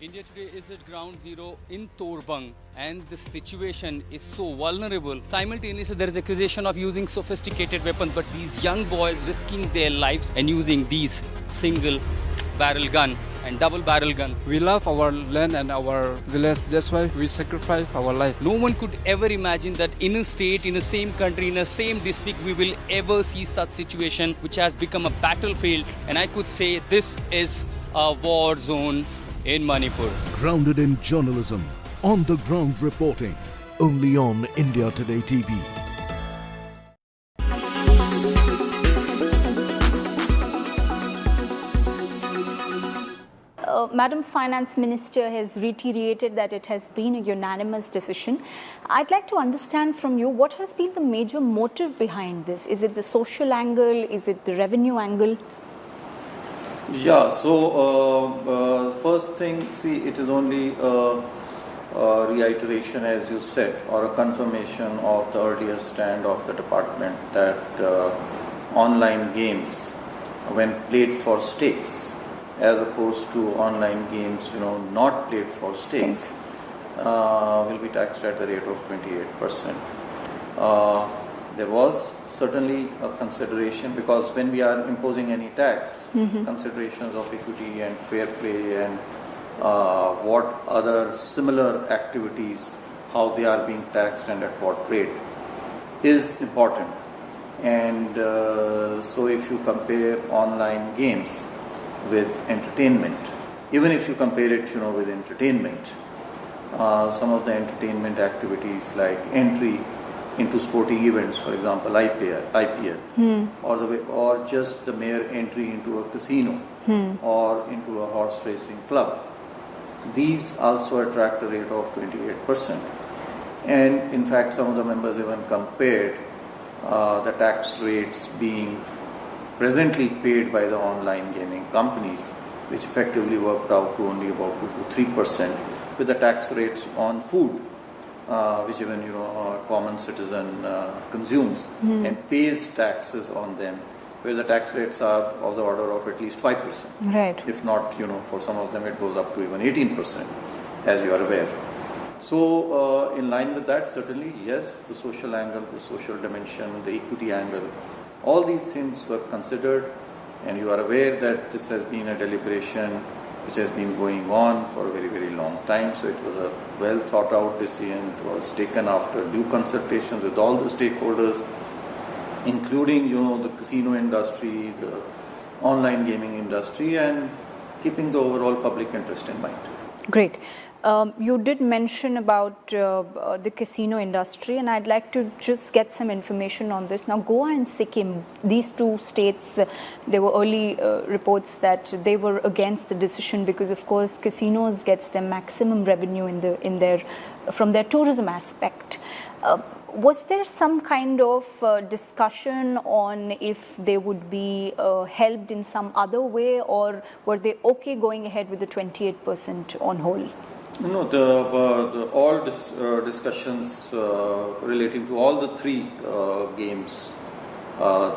India today is at ground zero in Torbang, and the situation is so vulnerable. Simultaneously, there is accusation of using sophisticated weapons, but these young boys risking their lives and using these single barrel gun and double barrel gun. We love our land and our village, that's why we sacrifice our life. No one could ever imagine that in a state, in the same country, in the same district, we will ever see such situation which has become a battlefield. And I could say this is a war zone in Manipur. Grounded in journalism, on the ground reporting, only on India Today TV. Madam Finance Minister has reiterated that it has been a unanimous decision. I'd like to understand from you, what has been the major motive behind this? Is it the social angle? Is it the revenue angle? Yeah, so first thing, see, it is only a reiteration, as you said, or a confirmation of the earlier stand of the department that online games, when played for stakes, as opposed to online games, not played for stakes, will be taxed at the rate of 28%. There was certainly a consideration, because when we are imposing any tax, considerations of equity and fair play and what other similar activities, how they are being taxed and at what rate is important. And so if you compare online games with entertainment, even if you compare it with entertainment, some of the entertainment activities like entry into sporting events, for example, IPL, or just the mere entry into a casino or into a horse racing club. These also attract a rate of 28%. And in fact, some of the members even compared the tax rates being presently paid by the online gaming companies, which effectively worked out to only about 2 to 3%, with the tax rates on food, which even a common citizen consumes and pays taxes on them, where the tax rates are of the order of at least 5%. Right. If not, for some of them it goes up to even 18%, as you are aware. So in line with that, certainly yes, the social angle, the social dimension, the equity angle, all these things were considered, and you are aware that this has been a deliberation which has been going on for a very, very long time. So it was a well thought out decision. It was taken after due consultations with all the stakeholders, including, the casino industry, the online gaming industry, and keeping the overall public interest in mind. Great. You did mention about the casino industry, and I'd like to just get some information on this. Now, Goa and Sikkim, these two states, there were early reports that they were against the decision because, of course, casinos gets them maximum revenue from their tourism aspect. Was there some kind of discussion on if they would be helped in some other way, or were they okay going ahead with the 28% on whole? No, all discussions relating to all the three games,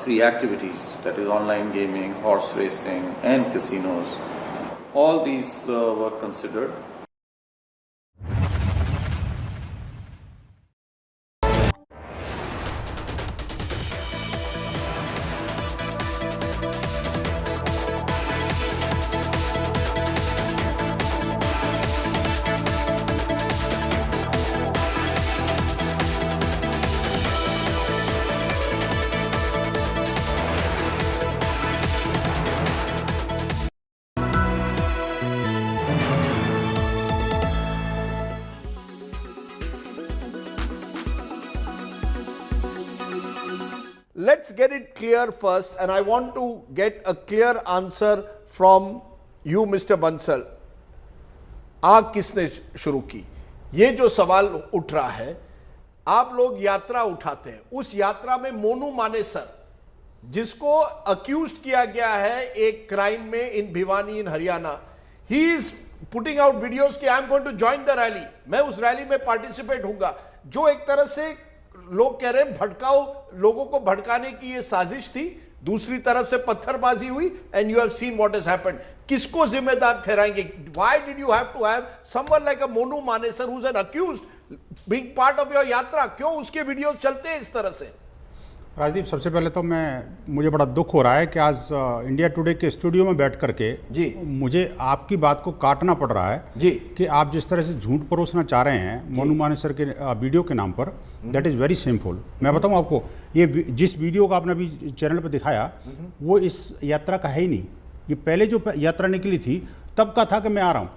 three activities, that is online gaming, horse racing and casinos, all these were considered. Let's get it clear first, and I want to get a clear answer from you, Mr. Bansal. आग किसने शुरू की? ये जो सवाल उठ रहा है, आप लोग यात्रा उठाते हैं, उस यात्रा में मोनू मानेसर, जिसको अक्यूज्ड किया गया है एक क्राइम में in Bhiwani in Haryana, he is putting out videos कि I am going to join the rally, मैं उस रैली में पार्टिसिपेट होऊंगा, जो एक तरह से लोग कह रहे हैं भड़काओ, लोगों को भड़काने की ये साजिश थी, दूसरी तरफ से पत्थरबाजी हुई, and you have seen what has happened. किसको जिम्मेदार ठहराएंगे? Why did you have to have someone like a Monu Manesar who is an accused being part of your yatra? क्यों उसके वीडियोस चलते हैं इस तरह से? राजदीप, सबसे पहले तो मुझे बड़ा दुख हो रहा है कि आज इंडिया टुडे के स्टूडियो में बैठ करके जी मुझे आपकी बात को काटना पड़ रहा है जी कि आप जिस तरह से झूठ परोसना चाह रहे हैं मोनू मानेसर के वीडियो के नाम पर, दैट इज़ वेरी शेमफुल. मैं बताऊं आपको, ये जिस वीडियो को आपने अभी चैनल पर दिखाया वो इस यात्रा का है ही नहीं. ये पहले जो यात्रा निकली थी तब का था कि मैं आ रहा हूँ.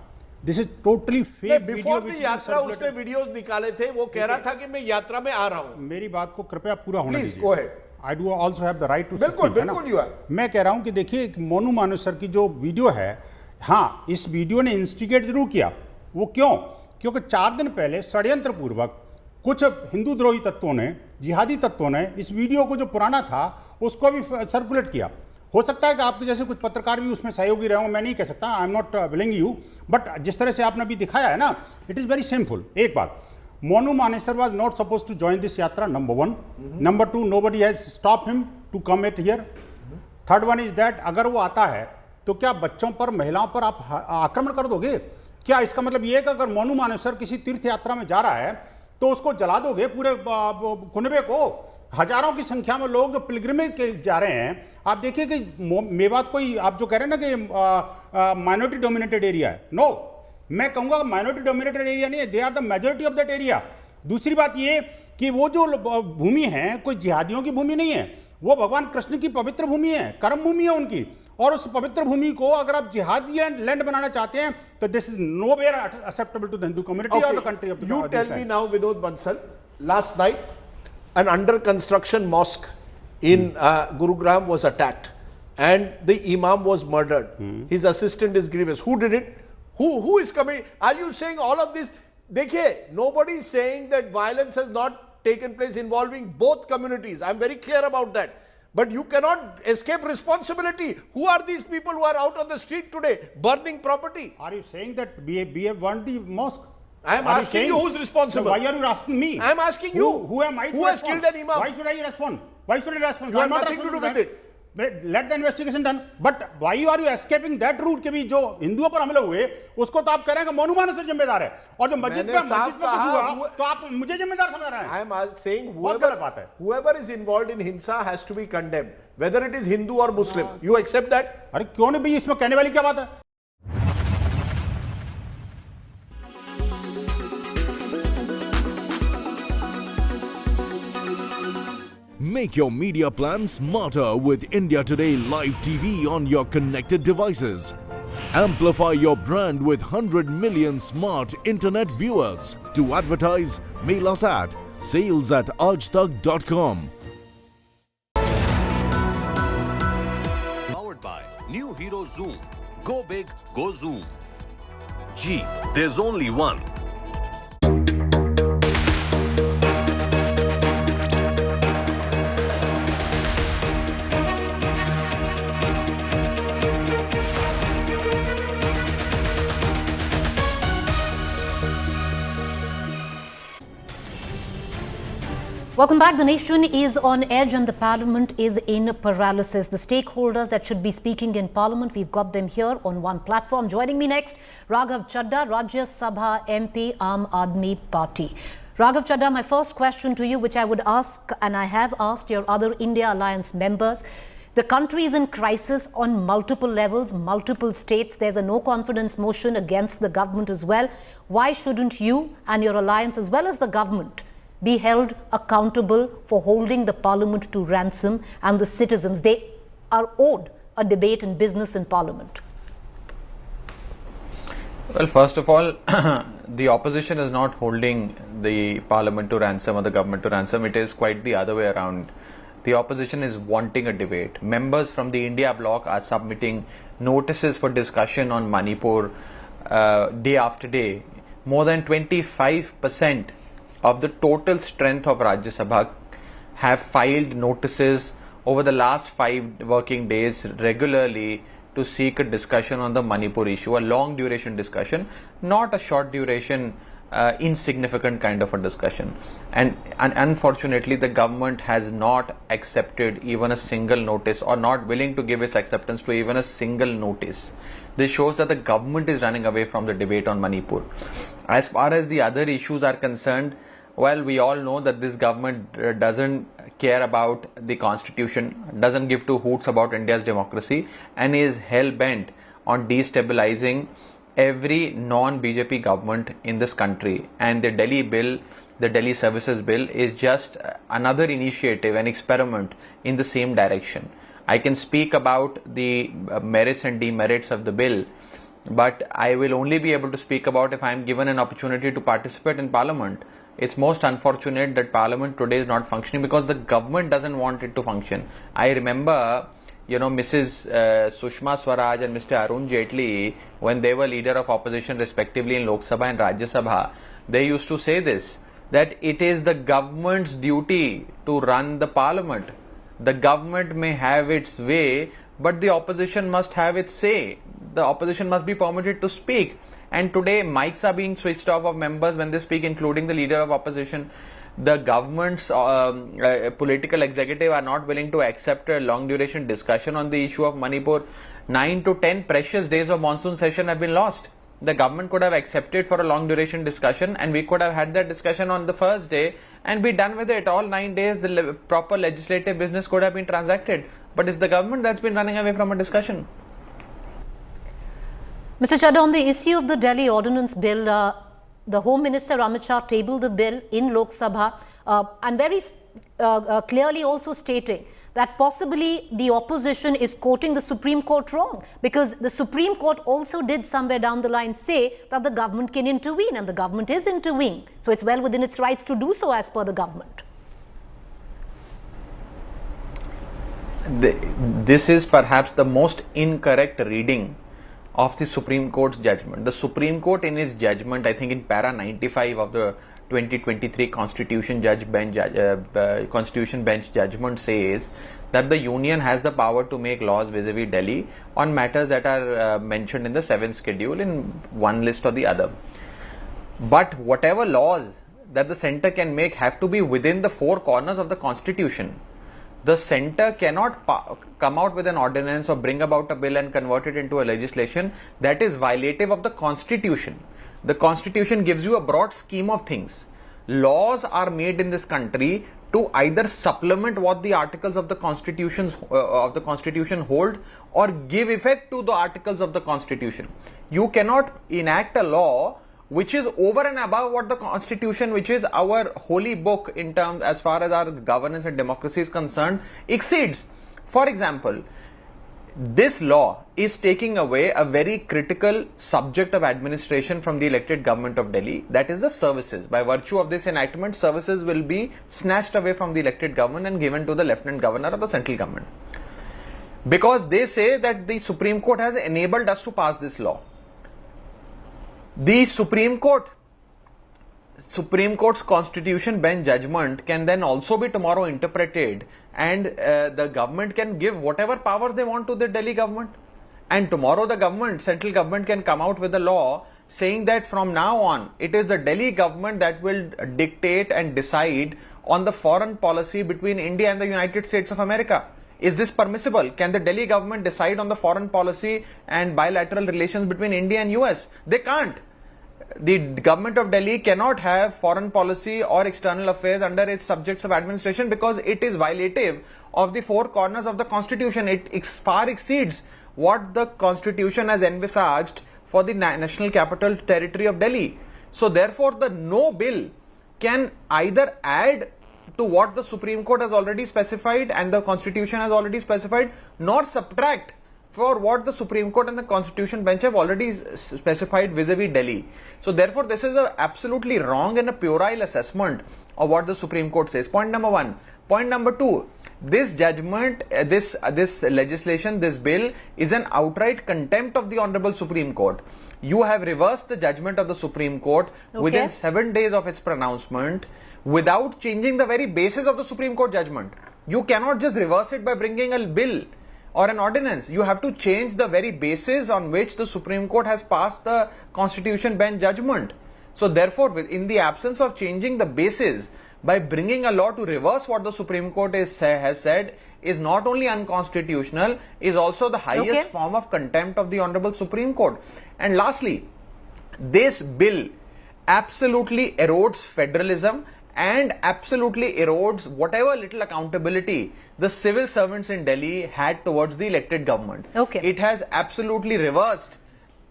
This is totally fake. Before the यात्रा उसने वीडियोस निकाले थे, वो कह रहा था कि मैं यात्रा में आ रहा हूं. मेरी बात को कृपया पूरा होने दीजिए. Go ahead. I do also have the right to. बिल्कुल बिल्कुल यू आर. मैं कह रहा हूं कि देखिए मोनू मानेसर की जो वीडियो है, हाँ इस वीडियो ने इंस्टिगेट जरूर किया. वो क्यों? क्योंकि 4 दिन पहले षड्यंत्र पूर्वक कुछ हिंदू द्रोही तत्वों ने, जिहादी तत्वों ने इस वीडियो को जो पुराना था उसको भी सर्कुलेट किया. हो सकता है कि आपके जैसे कुछ पत्रकार भी उसमें सहयोगी रहे हों, मैं नहीं कह सकता, I am not blaming you, but जिस तरह से आपने अभी दिखाया है ना, इट इज़ वेरी शेमफुल. एक बात, Monu Manesar was not suppose to join this yatra, number 1. Number 2, nobody has stop him to come at here. Third one is that अगर वो आता है तो क्या बच्चों पर, महिलाओं पर आप आक्रमण कर दोगे? क्या इसका मतलब ये है कि अगर मोनू मानेसर किसी तीर्थ यात्रा में जा रहा है तो उसको जला दोगे पूरे कुनबे को? हजारों की संख्या में लोग जो पिलग्रिमेज के जा रहे हैं, आप देखिए कि मेवात कोई, आप जो कह रहे हैं ना कि माइनॉरिटी डोमिनेटेड एरिया है, नो, मैं कहूँगा माइनॉरिटी डोमिनेटेड एरिया नहीं है, they are the majority of that area. दूसरी बात ये कि वो जो भूमि है कोई जिहादियों की भूमि नहीं है, वो भगवान कृष्ण की पवित्र भूमि है, कर्म भूमि है उनकी, और उस पवित्र भूमि को अगर आप जिहादी लैंड बनाना चाहते हैं तो this is nowhere acceptable to the Hindu community और the country of. You tell me now, Vinod Bansal, last night an under construction mosque in Gurugram was attacked and the imam was murdered. His assistant is grievous. Who did it? Who is coming? Are you saying all of this? Dekhiye, nobody is saying that violence has not taken place involving both communities. I am very clear about that. But you cannot escape responsibility. Who are these people who are out on the street today burning property? Are you saying that we have burned the mosque? I am asking you who's responsible. So why are you asking me? I am asking you. Who am I to Who has killed an imam? Why should I respond? Why should I respond? You have nothing to do with it. Let the investigation done, but why are you escaping that route के भी जो हिंदुओं पर हमले हुए उसको तो आप कह रहे हैं कि मोनू मानेसर जिम्मेदार है, और जो मस्जिद पे कुछ हुआ तो आप मुझे जिम्मेदार समझ रहे हैं। I am saying whoever is involved in hinsa has to be condemned, whether it is Hindu or Muslim. You accept that? अरे क्यों नहीं भाई, इसमें कहने वाली क्या बात है? Make your media plan smarter with India Today Live TV on your connected devices. Amplify your brand with 100 million smart internet viewers. To advertise, mail us at sales@aajtak.com. Powered by New Hero Zoom. Go big, go zoom. Gee, there's only one. Welcome back. The nation is on edge and the parliament is in paralysis. The stakeholders that should be speaking in parliament, we've got them here on one platform. Joining me next, Raghav Chadha, Rajya Sabha MP, Aam Aadmi Party. Raghav Chadha, my first question to you, which I would ask and I have asked your other India Alliance members. The country is in crisis on multiple levels, multiple states. There's a no confidence motion against the government as well. Why shouldn't you and your alliance as well as the government be held accountable for holding the parliament to ransom and the citizens? They are owed a debate in business in parliament. Well, first of all, the opposition is not holding the parliament to ransom or the government to ransom. It is quite the other way around. The opposition is wanting a debate. Members from the India bloc are submitting notices for discussion on Manipur day after day. More than 25% of the total strength of Rajya Sabha have filed notices over the last 5 working days regularly to seek a discussion on the Manipur issue, a long duration discussion, not a short duration, insignificant kind of a discussion. And unfortunately, the government has not accepted even a single notice, or not willing to give its acceptance to even a single notice. This shows that the government is running away from the debate on Manipur. As far as the other issues are concerned, well, we all know that this government doesn't care about the constitution, doesn't give two hoots about India's democracy, and is hell-bent on destabilizing every non-BJP government in this country. And the Delhi bill, the Delhi Services Bill, is just another initiative, an experiment in the same direction. I can speak about the merits and demerits of the bill, but I will only be able to speak about if I am given an opportunity to participate in Parliament. It's most unfortunate that Parliament today is not functioning because the government doesn't want it to function. I remember, Mrs. Sushma Swaraj and Mr. Arun Jaitley, when they were leader of opposition respectively in Lok Sabha and Rajya Sabha, they used to say this, that it is the government's duty to run the Parliament. The government may have its way, but the opposition must have its say. The opposition must be permitted to speak. And today, mics are being switched off of members when they speak, including the leader of opposition. The government's political executive are not willing to accept a long duration discussion on the issue of Manipur. 9 to 10 precious days of monsoon session have been lost. The government could have accepted for a long duration discussion, and we could have had that discussion on the first day and be done with it. All 9 days, the proper legislative business could have been transacted. But it's the government that's been running away from a discussion. Mr. Chadha, on the issue of the Delhi Ordinance Bill, the Home Minister Amit Shah tabled the bill in Lok Sabha and very clearly also stating that possibly the opposition is quoting the Supreme Court wrong, because the Supreme Court also did somewhere down the line say that the government can intervene, and the government is intervening. So it's well within its rights to do so as per the government. This is perhaps the most incorrect reading of the Supreme Court's judgment. The Supreme Court, in its judgment, I think in para 95 of the 2023 Constitution Bench judgment, says that the Union has the power to make laws vis-a-vis Delhi on matters that are mentioned in the 7th schedule in one list or the other. But whatever laws that the centre can make have to be within the 4 corners of the Constitution. The centre cannot come out with an ordinance or bring about a bill and convert it into a legislation that is violative of the constitution. The constitution gives you a broad scheme of things. Laws are made in this country to either supplement what the articles of the constitution hold or give effect to the articles of the constitution. You cannot enact a law which is over and above what the constitution, which is our holy book in terms as far as our governance and democracy is concerned, exceeds. For example, this law is taking away a very critical subject of administration from the elected government of Delhi, that is the services. By virtue of this enactment, services will be snatched away from the elected government and given to the Lieutenant Governor of the central government. Because they say that the Supreme Court has enabled us to pass this law. The Supreme Court's constitution bench judgment can then also be tomorrow interpreted, and the government can give whatever powers they want to the Delhi government. And tomorrow the central government can come out with a law saying that from now on, it is the Delhi government that will dictate and decide on the foreign policy between India and the United States of America. Is this permissible? Can the Delhi government decide on the foreign policy and bilateral relations between India and US? They can't. The government of Delhi cannot have foreign policy or external affairs under its subjects of administration because it is violative of the four corners of the constitution. It far exceeds what the constitution has envisaged for the national capital territory of Delhi. So therefore, the no bill can either add to what the Supreme Court has already specified and the constitution has already specified, nor subtract for what the Supreme Court and the Constitution bench have already specified vis-a-vis Delhi. So therefore, this is a absolutely wrong and a puerile assessment of what the Supreme Court says. Point number one. Point number two, this judgment, this legislation, this bill is an outright contempt of the Honorable Supreme Court. You have reversed the judgment of the Supreme Court within 7 days of its pronouncement without changing the very basis of the Supreme Court judgment. You cannot just reverse it by bringing a bill or an ordinance. You have to change the very basis on which the Supreme Court has passed the Constitution bench judgment. So therefore, in the absence of changing the basis, by bringing a law to reverse what the Supreme Court has said is not only unconstitutional, is also the highest form of contempt of the Honorable Supreme Court. And lastly, this bill absolutely erodes federalism and absolutely erodes whatever little accountability the civil servants in Delhi had towards the elected government. It has absolutely reversed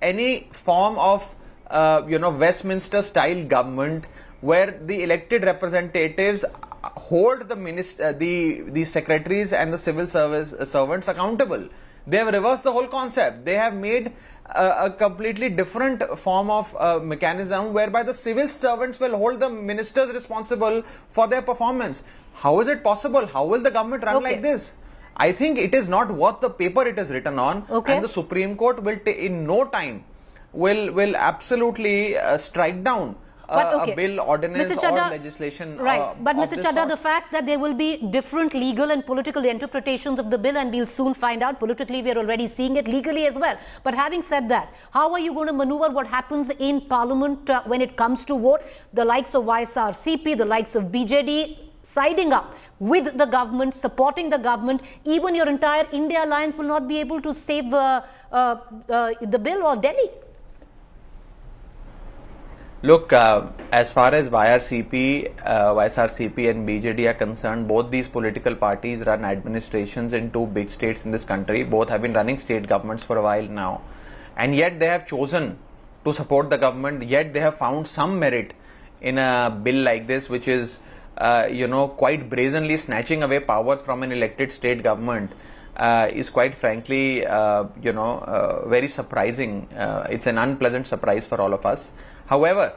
any form of Westminster style government where the elected representatives hold the secretaries and the civil service servants accountable. They have reversed the whole concept. They have made a completely different form of mechanism whereby the civil servants will hold the ministers responsible for their performance. How is it possible? How will the government run like this? I think it is not worth the paper it is written on, and the Supreme Court will in no time will absolutely strike down a bill, ordinance or legislation. But Mr. Chadha, the fact that there will be different legal and political interpretations of the bill, and we'll soon find out. Politically, we are already seeing it, legally as well. But having said that, how are you going to maneuver what happens in Parliament when it comes to vote? The likes of YSRCP, the likes of BJD, siding up with the government, supporting the government. Even your entire India alliance will not be able to save the bill or Delhi. Look, as far as YSRCP and BJD are concerned, both these political parties run administrations in two big states in this country. Both have been running state governments for a while now. And yet they have chosen to support the government, yet they have found some merit in a bill like this, which is, quite brazenly snatching away powers from an elected state government. Is quite frankly, very surprising. It's an unpleasant surprise for all of us. However,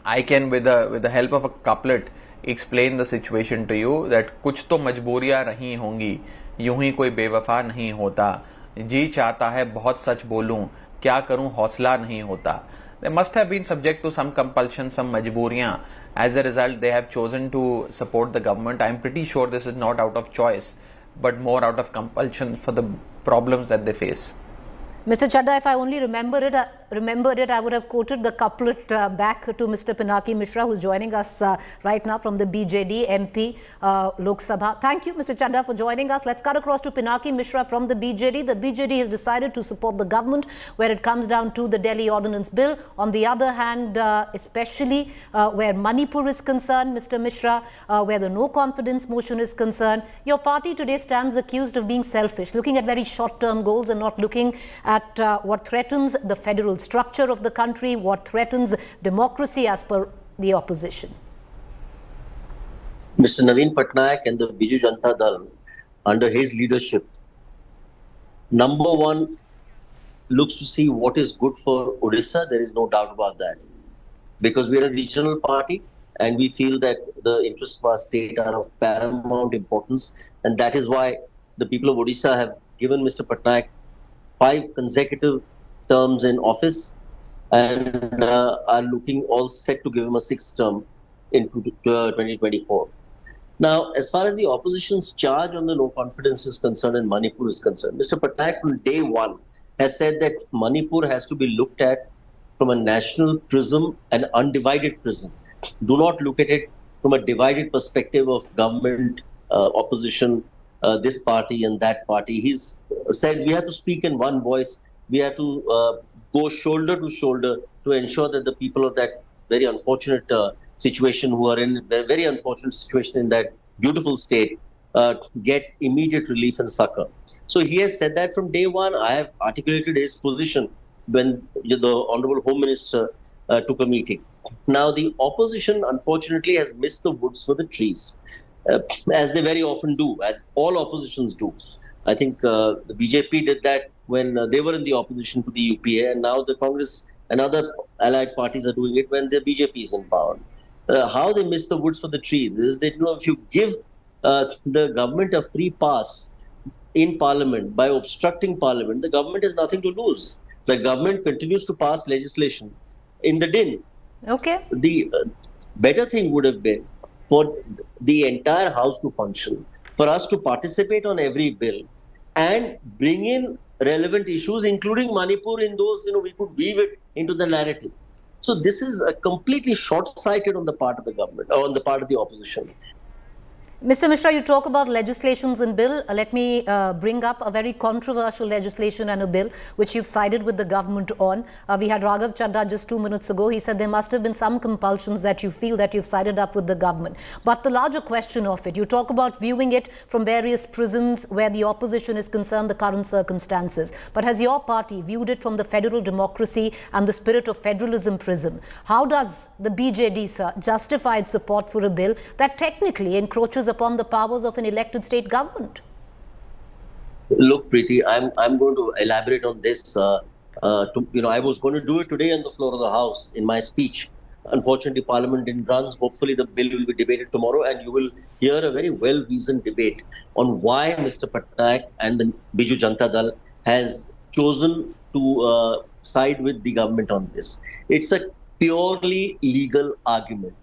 I can, with the help of a couplet, explain the situation to you that कुछ तो मजबूरियां रही होंगी, यूं ही कोई बेवफा नहीं होता, जी चाहता है बहुत सच बोलूं, क्या करूं हौसला नहीं होता. They must have been subject to some compulsion, some majburiyan. As a result, they have chosen to support the government. I am pretty sure this is not out of choice, but more out of compulsion for the problems that they face. Mr. Chadda, if I only remembered it, I would have quoted the couplet back to Mr. Pinaki Mishra, who's joining us right now from the BJD MP Lok Sabha. Thank you, Mr. Chadda, for joining us. Let's cut across to Pinaki Mishra from the BJD. The BJD has decided to support the government where it comes down to the Delhi Ordinance Bill. On the other hand, especially where Manipur is concerned, Mr. Mishra, where the no confidence motion is concerned, your party today stands accused of being selfish, looking at very short-term goals and not looking at what threatens the federal structure of the country, what threatens democracy as per the opposition. Mr. Naveen Patnaik and the Biju Janata Dal, under his leadership, number one, looks to see what is good for Odisha. There is no doubt about that. Because we are a regional party and we feel that the interests of our state are of paramount importance. And that is why the people of Odisha have given Mr. Patnaik 5 consecutive terms in office and are looking all set to give him a 6th term in 2024. Now, as far as the opposition's charge on the no confidence is concerned and Manipur is concerned, Mr. Patnaik from day one has said that Manipur has to be looked at from a national prism, an undivided prism. Do not look at it from a divided perspective of government, opposition, this party and that party. He's said we have to speak in one voice. We have to go shoulder to shoulder to ensure that the people of that very unfortunate situation, who are in a very unfortunate situation in that beautiful state, get immediate relief and succor. So he has said that from day one. I have articulated his position when the Honorable Home Minister took a meeting. Now, the opposition, unfortunately, has missed the woods for the trees, as they very often do, as all oppositions do. I think the BJP did that when they were in the opposition to the UPA, and now the Congress and other allied parties are doing it when the BJP is in power. How they miss the woods for the trees is that, if you give the government a free pass in Parliament by obstructing Parliament, the government has nothing to lose. The government continues to pass legislation in the din. Okay. The better thing would have been for the entire House to function, for us to participate on every bill and bring in relevant issues, including Manipur, in those, we could weave it into the narrative. So this is a completely short-sighted on the part of the government, or on the part of the opposition. Mr. Mishra, you talk about legislations and bill. Let me bring up a very controversial legislation and a bill which you've sided with the government on. We had Raghav Chadda just 2 minutes ago. He said there must have been some compulsions that you feel that you've sided up with the government. But the larger question of it, you talk about viewing it from various prisons where the opposition is concerned, the current circumstances. But has your party viewed it from the federal democracy and the spirit of federalism prism? How does the BJD, sir, justify its support for a bill that technically encroaches upon the powers of an elected state government? Look, Preeti, I'm going to elaborate on this. I was going to do it today on the floor of the House in my speech. Unfortunately, Parliament didn't run. Hopefully, the bill will be debated tomorrow, and you will hear a very well-reasoned debate on why Mr. Patnaik and the Biju Janata Dal has chosen to side with the government on this. It's a purely legal argument.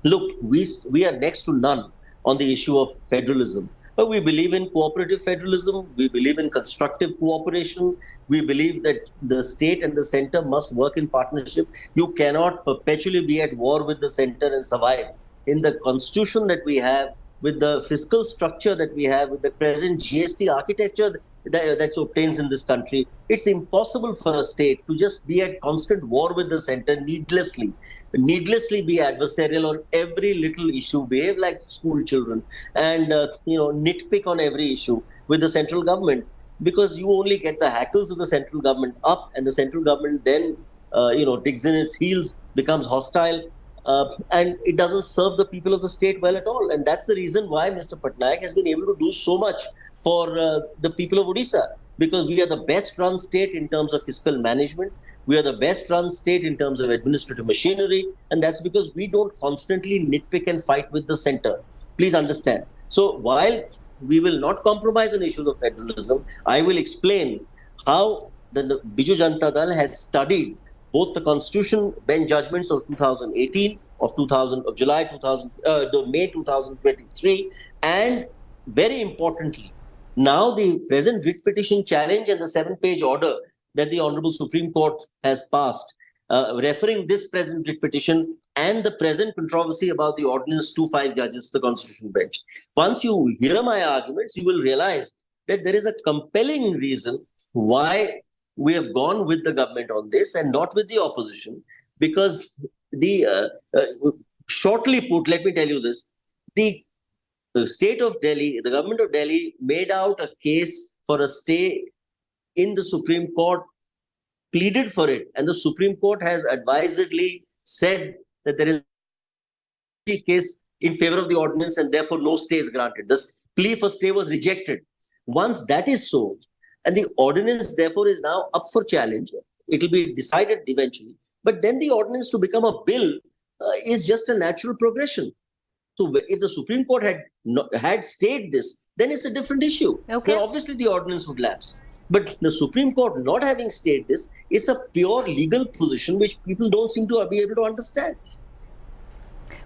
Look, we are next to none on the issue of federalism. But we believe in cooperative federalism. We believe in constructive cooperation. We believe that the state and the center must work in partnership. You cannot perpetually be at war with the center and survive. In the constitution that we have, with the fiscal structure that we have, with the present GST architecture that obtains in this country, it's impossible for a state to just be at constant war with the center needlessly be adversarial on every little issue, behave like school children, and nitpick on every issue with the central government, because you only get the hackles of the central government up, and the central government then digs in its heels, becomes hostile, and it doesn't serve the people of the state well at all. And that's the reason why Mr. Patnaik has been able to do so much for the people of Odisha, because we are the best run state in terms of fiscal management. We are the best run state in terms of administrative machinery, and that's because we don't constantly nitpick and fight with the center. Please understand. So while we will not compromise on issues of federalism, I will explain how the Biju Janata Dal has studied both the Constitution bench judgments of 2018, of May 2023, and very importantly, now the present writ petition challenge and the 7-page order that the Honorable Supreme Court has passed, referring this present writ petition and the present controversy about the ordinance to 5 judges, the Constitutional Bench. Once you hear my arguments, you will realize that there is a compelling reason why we have gone with the government on this and not with the opposition, because shortly put, let me tell you this, the state of Delhi, the government of Delhi made out a case for a stay in the Supreme Court, pleaded for it, and the Supreme Court has advisedly said that there is a case in favor of the ordinance and therefore no stay is granted. This plea for stay was rejected. Once that is so, and the ordinance therefore is now up for challenge, it will be decided eventually, but then the ordinance to become a bill is just a natural progression. So if the Supreme Court had stayed this, then it's a different issue. Okay. Then obviously the ordinance would lapse. But the Supreme Court not having stayed this is a pure legal position which people don't seem to be able to understand.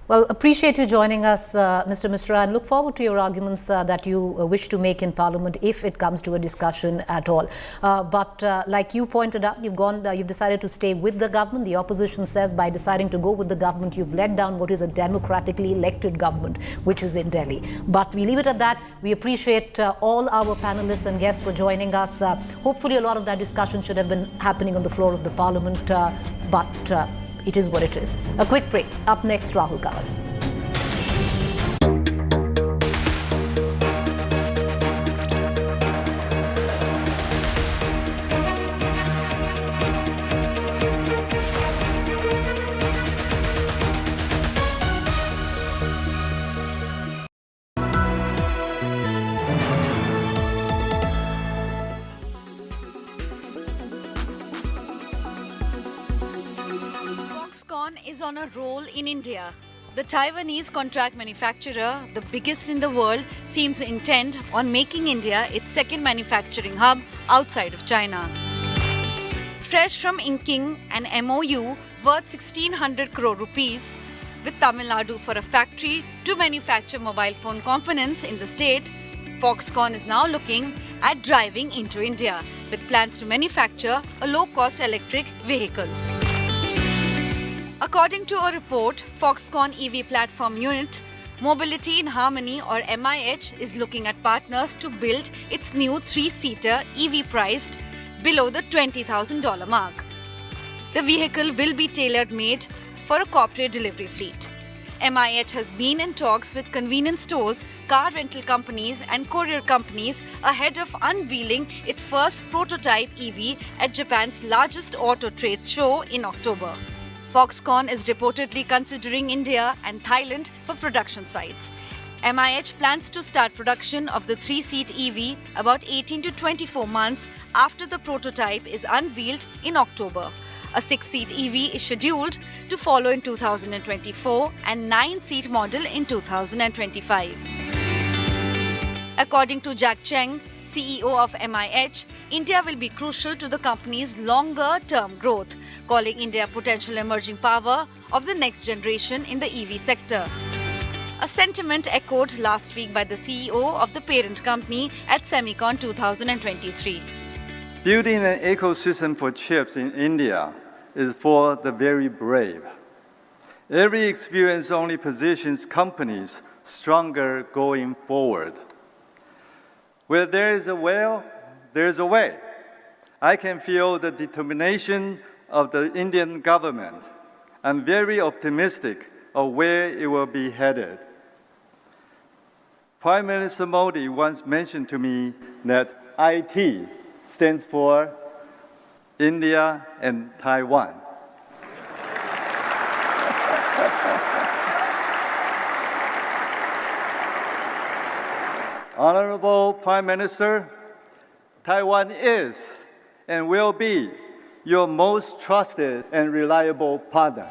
Well, appreciate you joining us, Mr. Misra, and look forward to your arguments that you wish to make in Parliament if it comes to a discussion at all. But like you pointed out, you've decided to stay with the government. The opposition says by deciding to go with the government, you've let down what is a democratically elected government, which is in Delhi. But we leave it at that. We appreciate all our panelists and guests for joining us. Hopefully, a lot of that discussion should have been happening on the floor of the Parliament, but it is what it is. A quick break. Up next, Rahul Gandhi. Foxconn is on a roll in India. The Taiwanese contract manufacturer, the biggest in the world, seems intent on making India its second manufacturing hub outside of China. Fresh from inking an MOU worth 1600 crore rupees with Tamil Nadu for a factory to manufacture mobile phone components in the state, Foxconn is now looking at driving into India with plans to manufacture a low-cost electric vehicle. According to a report, Foxconn EV platform unit, Mobility in Harmony or MIH, is looking at partners to build its new 3-seater EV priced below the $20,000 mark. The vehicle will be tailor-made for a corporate delivery fleet. MIH has been in talks with convenience stores, car rental companies and courier companies ahead of unveiling its first prototype EV at Japan's largest auto trade show in October. Foxconn is reportedly considering India and Thailand for production sites. MIH plans to start production of the 3-seat EV about 18 to 24 months after the prototype is unveiled in October. A 6-seat EV is scheduled to follow in 2024 and 9-seat model in 2025. According to Jack Cheng, CEO of MIH, India will be crucial to the company's longer-term growth, calling India a potential emerging power of the next generation in the EV sector. A sentiment echoed last week by the CEO of the parent company at Semicon 2023. Building an ecosystem for chips in India is for the very brave. Every experience only positions companies stronger going forward. Where there is a will, there is a way. I can feel the determination of the Indian government. I'm very optimistic of where it will be headed. Prime Minister Modi once mentioned to me that IT stands for India and Taiwan. Honorable Prime Minister, Taiwan is and will be your most trusted and reliable partner.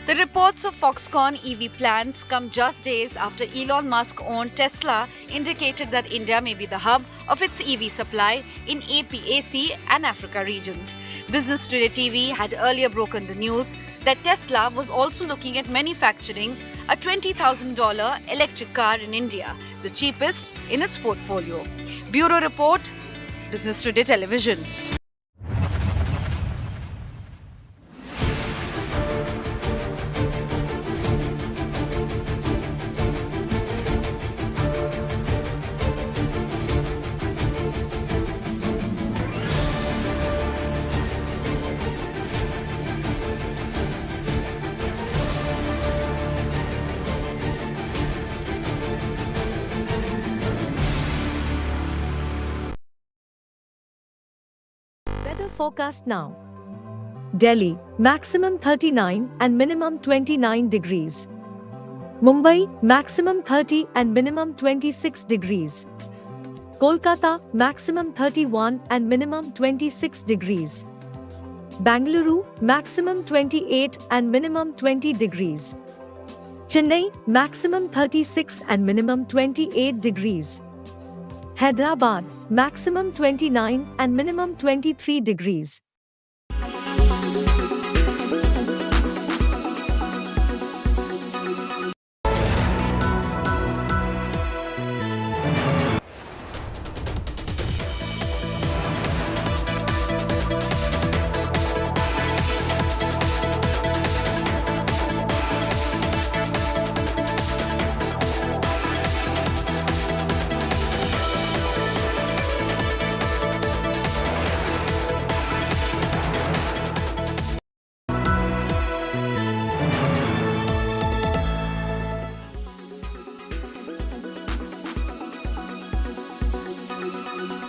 The reports of Foxconn EV plans come just days after Elon Musk-owned Tesla indicated that India may be the hub of its EV supply in APAC and Africa regions. Business Today TV had earlier broken the news that Tesla was also looking at manufacturing a $20,000 electric car in India, the cheapest in its portfolio. Bureau Report, Business Today Television. forecast now. Delhi, maximum 39 and minimum 29 degrees. Mumbai, maximum 30 and minimum 26 degrees. Kolkata, maximum 31 and minimum 26 degrees. Bangalore, maximum 28 and minimum 20 degrees. Chennai, maximum 36 and minimum 28 degrees. Hyderabad, maximum 29 and minimum 23 degrees.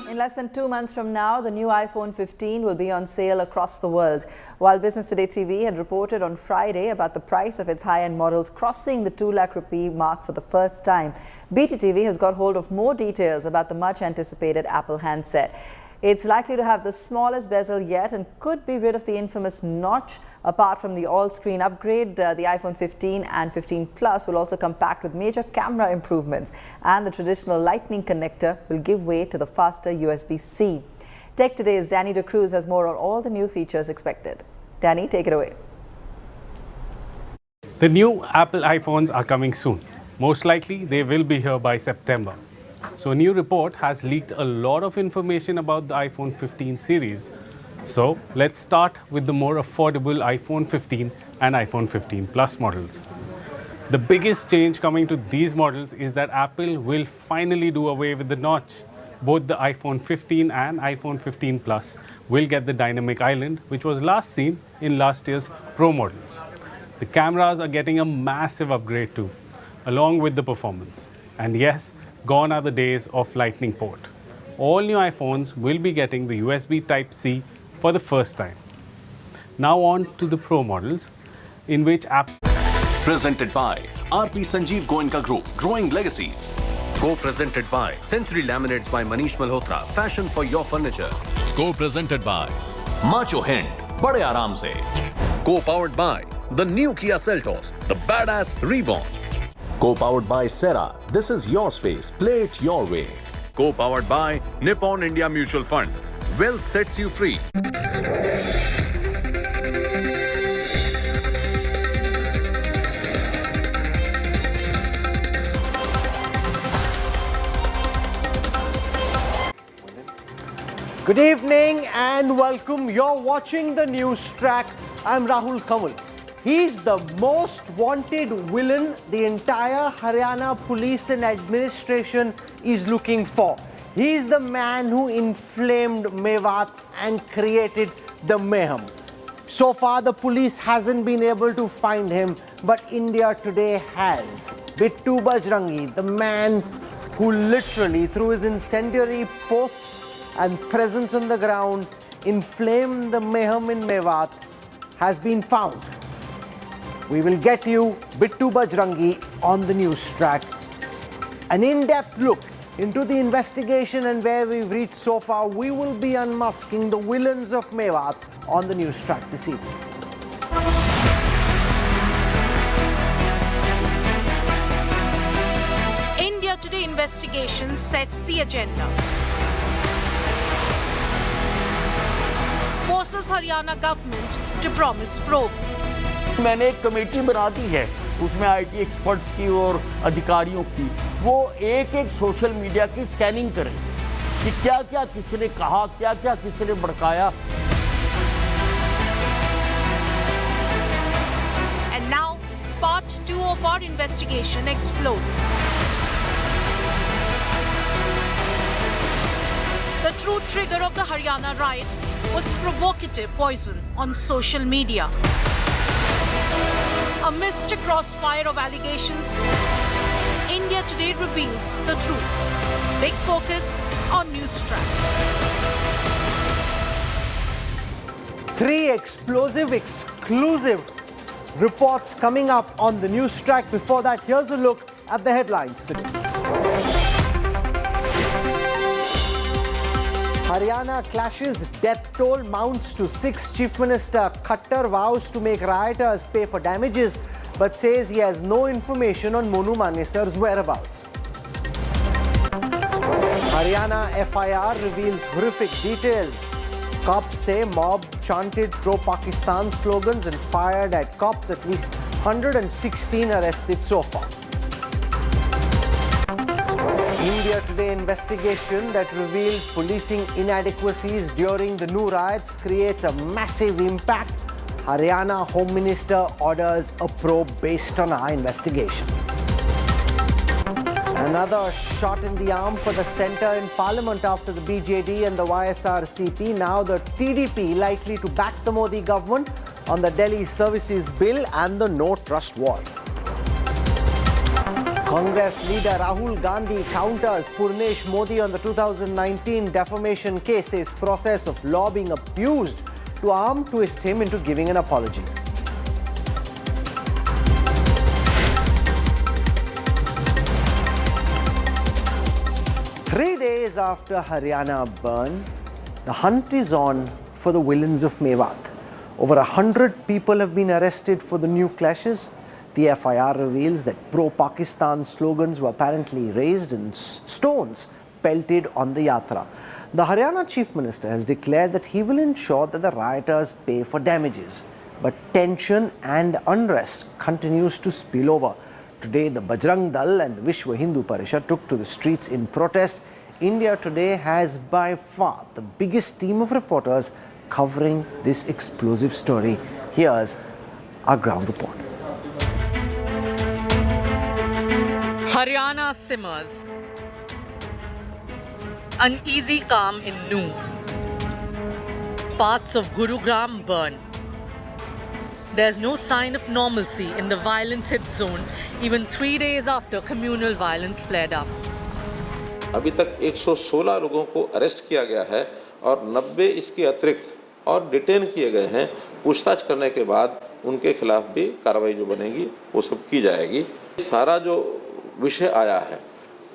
In less than 2 months from now, the new iPhone 15 will be on sale across the world. While Business Today TV had reported on Friday about the price of its high-end models crossing the 2 lakh rupee mark for the first time, BTTV has got hold of more details about the much-anticipated Apple handset. It's likely to have the smallest bezel yet and could be rid of the infamous notch. Apart from the all-screen upgrade, the iPhone 15 and 15 Plus will also come packed with major camera improvements, and the traditional lightning connector will give way to the faster USB-C. Tech Today's Danny De Cruz has more on all the new features expected. Danny, take it away. The new Apple iPhones are coming soon. Most likely, they will be here by September. So a new report has leaked a lot of information about the iPhone 15 series. So let's start with the more affordable iPhone 15 and iPhone 15 Plus models. The biggest change coming to these models is that Apple will finally do away with the notch. Both the iPhone 15 and iPhone 15 Plus will get the dynamic island, which was last seen in last year's Pro models. The cameras are getting a massive upgrade too, along with the performance. And yes, gone are the days of Lightning port. All new iPhones will be getting the USB Type-C for the first time. Now on to the Pro models, in which Apple... Presented by RP Sanjeev Goenka Group, Growing Legacies. Co-presented by Century Laminates by Manish Malhotra, Fashion for your furniture. Co-presented by Macho Hind, Bade Aaram Se. Co-powered by the new Kia Seltos, the badass reborn. Co-powered by Sera, this is your space, play it your way. Co-powered by Nippon India Mutual Fund, wealth sets you free. Good evening and welcome. You're watching the news track. I'm Rahul Gandhi. He's the most wanted villain the entire Haryana police and administration is looking for. He's the man who inflamed Mewat and created the mayhem. So far, the police hasn't been able to find him, but India Today has. Bittu Bajrangi, the man who literally, through his incendiary posts and presence on the ground, inflamed the mayhem in Mewat, has been found. We will get you Bittu Bajrangi on the news track. An in-depth look into the investigation and where we've reached so far. We will be unmasking the villains of Mewat on the news track this evening. India Today investigation sets the agenda. Forces Haryana government to promise probe. मैंने एक committee बना दी है, उसमें IT experts की और अधिकारियों की, वो एक-एक सोशल मीडिया की स्कैनिंग करें कि क्या-क्या किसने कहा, क्या-क्या किसने भड़काया. And now, part 2 of our investigation explodes. The true trigger of the Haryana riots was provocative poison on social media. Amidst a crossfire of allegations, India Today reveals the truth. Big focus on news track. Three explosive, exclusive reports coming up on the news track. Before that, here's a look at the headlines today. Haryana clashes, death toll mounts to 6. Chief Minister Khattar vows to make rioters pay for damages, but says he has no information on Monu Manesar's whereabouts. Haryana FIR reveals horrific details. Cops say mob chanted pro-Pakistan slogans and fired at cops. At least 116 arrested so far. India Today investigation that revealed policing inadequacies during the new riots creates a massive impact. Haryana Home Minister orders a probe based on our investigation. Another shot in the arm for the centre in Parliament after the BJD and the YSRCP. Now the TDP likely to back the Modi government on the Delhi Services Bill and the No Trust Wall. Congress leader Rahul Gandhi counters Purnesh Modi on the 2019 defamation case, says process of law being abused to arm twist him into giving an apology. Three days after Haryana burn, the hunt is on for the villains of Mewat. Over 100 people have been arrested for the new clashes. The FIR reveals that pro-Pakistan slogans were apparently raised and stones pelted on the yatra. The Haryana Chief Minister has declared that he will ensure that the rioters pay for damages. But tension and unrest continues to spill over. Today, the Bajrangi Dal and the Vishwa Hindu Parishad took to the streets in protest. India Today has by far the biggest team of reporters covering this explosive story. Here's our ground report. Haryana simmers. Uneasy calm in noon. Parts of Gurugram burn. There's no sign of normalcy in the violence-hit zone even 3 days after communal violence flared up. अभी तक 116 लोगों को arrest किया गया है और 90 इसके अतिरिक्त और डिटेन किए गए हैं। पूछताछ करने के बाद उनके खिलाफ भी कार्रवाई जो बनेगी वो सब की जाएगी। सारा जो विषय आया है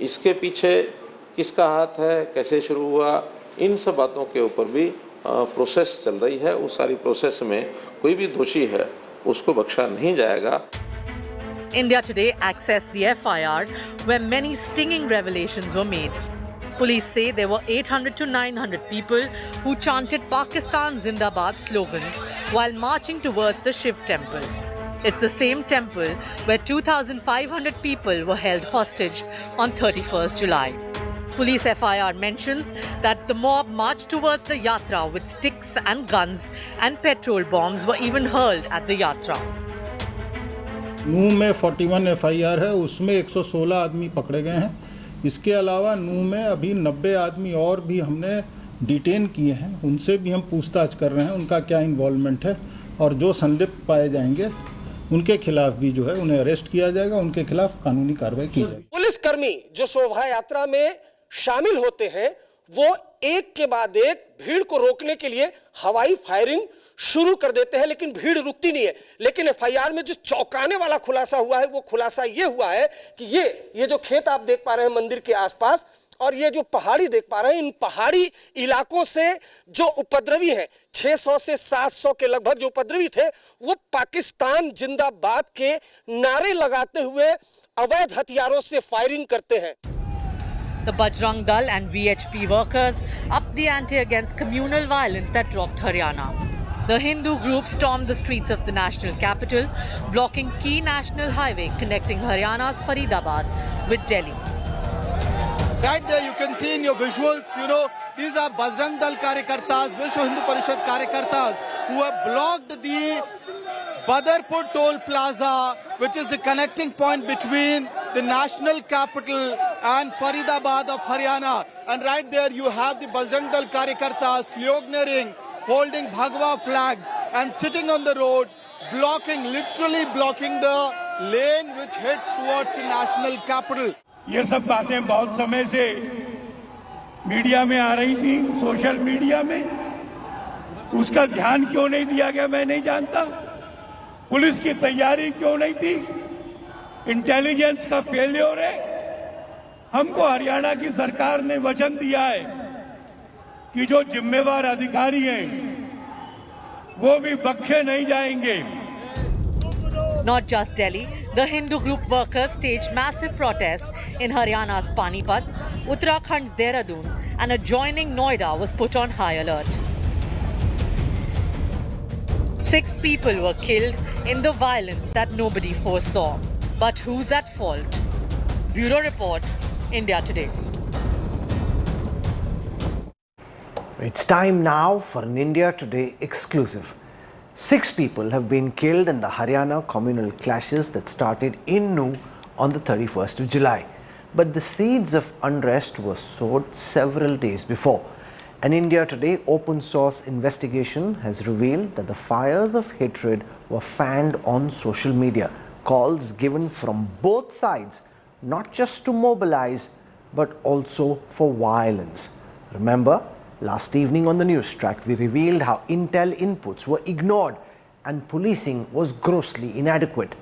इसके पीछे किसका हाथ है, कैसे शुरू हुआ, इन सब बातों के ऊपर भी प्रोसेस चल रही है। उस सारी प्रोसेस में कोई भी दोषी है उसको बख्शा नहीं जाएगा। India Today accessed the FIR where many stinging revelations were made. Police say there were 800 to 900 people who chanted Pakistan Zindabad slogans while marching towards the Shiv temple. It's the same temple where 2,500 people were held hostage on 31st July. Police FIR mentions that the mob marched towards the yatra with sticks and guns, and petrol bombs were even hurled at the yatra. नूह में 41 FIR है, उसमें 116 आदमी पकड़े गए हैं। इसके अलावा नूह में अभी 90 आदमी और भी हमने डिटेन किए हैं, उनसे भी हम पूछताछ कर रहे हैं उनका क्या इन्वॉल्वमेंट है, और जो संदिग्ध पाए जाएंगे उनके खिलाफ भी जो है उन्हें अरेस्ट किया जाएगा, उनके खिलाफ कानूनी कार्रवाई की जाएगी। पुलिसकर्मी जो शोभा यात्रा में शामिल होते हैं वो एक के बाद एक भीड़ को रोकने के लिए हवाई फायरिंग शुरू कर देते हैं, लेकिन भीड़ रुकती नहीं है। लेकिन एफआईआर में जो चौंकाने वाला खुलासा हुआ है वो खुलासा ये हुआ है कि ये जो खेत आप देख पा रहे हैं मंदिर के आसपास और ये जो पहाड़ी देख पा रहे हैं, इन पहाड़ी इलाकों से जो उपद्रवी हैं 600 से 700 के लगभग जो उपद्रवी थे वो पाकिस्तान जिंदाबाद के नारे लगाते हुए अवैध हथियारों से फायरिंग करते हैं। The Bajrangi Dal and VHP workers upped the ante against communal violence that rocked Haryana. The Hindu group stormed the streets of the national capital, blocking key national highway connecting Haryana's Faridabad with Delhi. Right there you can see in your visuals, these are Bajrangi Dal Karyakartas, Vishwa Hindu Parishad Karyakartas who have blocked the Badarpur Toll Plaza, which is the connecting point between the national capital and Faridabad of Haryana. And right there you have the Bajrangi Dal Karyakartas sloganeering, holding Bhagwa flags and sitting on the road, literally blocking the lane which heads towards the national capital. ये सब बातें बहुत समय से media में आ रही थी, social media में, उसका ध्यान क्यों नहीं दिया गया मैं नहीं जानता। पुलिस की तैयारी क्यों नहीं थी? इंटेलिजेंस का फेल्योर है। हमको हरियाणा की सरकार ने वचन दिया है कि जो जिम्मेवार अधिकारी हैं वो भी बख्शे नहीं जाएंगे। Not just Delhi, the Hindu group workers staged massive protests in Haryana's Panipat, Uttarakhand's Dehradun, and adjoining Noida was put on high alert. 6 people were killed in the violence that nobody foresaw. But who's at fault? Bureau Report, India Today. It's time now for an India Today exclusive. 6 people have been killed in the Haryana communal clashes that started in Nuh on the 31st of July. But the seeds of unrest were sowed several days before. An India Today open source investigation has revealed that the fires of hatred were fanned on social media. Calls given from both sides, not just to mobilize, but also for violence. Remember, last evening on the news track, we revealed how intel inputs were ignored and policing was grossly inadequate.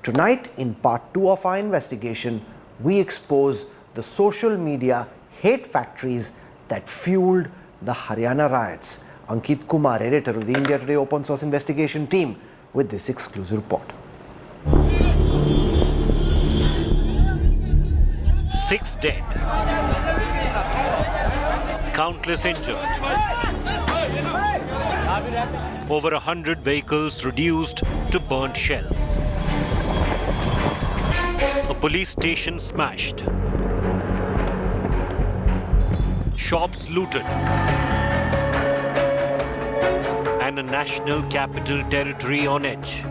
Tonight, in part 2 of our investigation, we expose the social media hate factories that fueled the Haryana riots. Ankit Kumar, editor of the India Today Open Source Investigation team, with this exclusive report. 6 dead, countless injured, over 100 vehicles reduced to burnt shells, a police station smashed, shops looted, and a national capital territory on edge.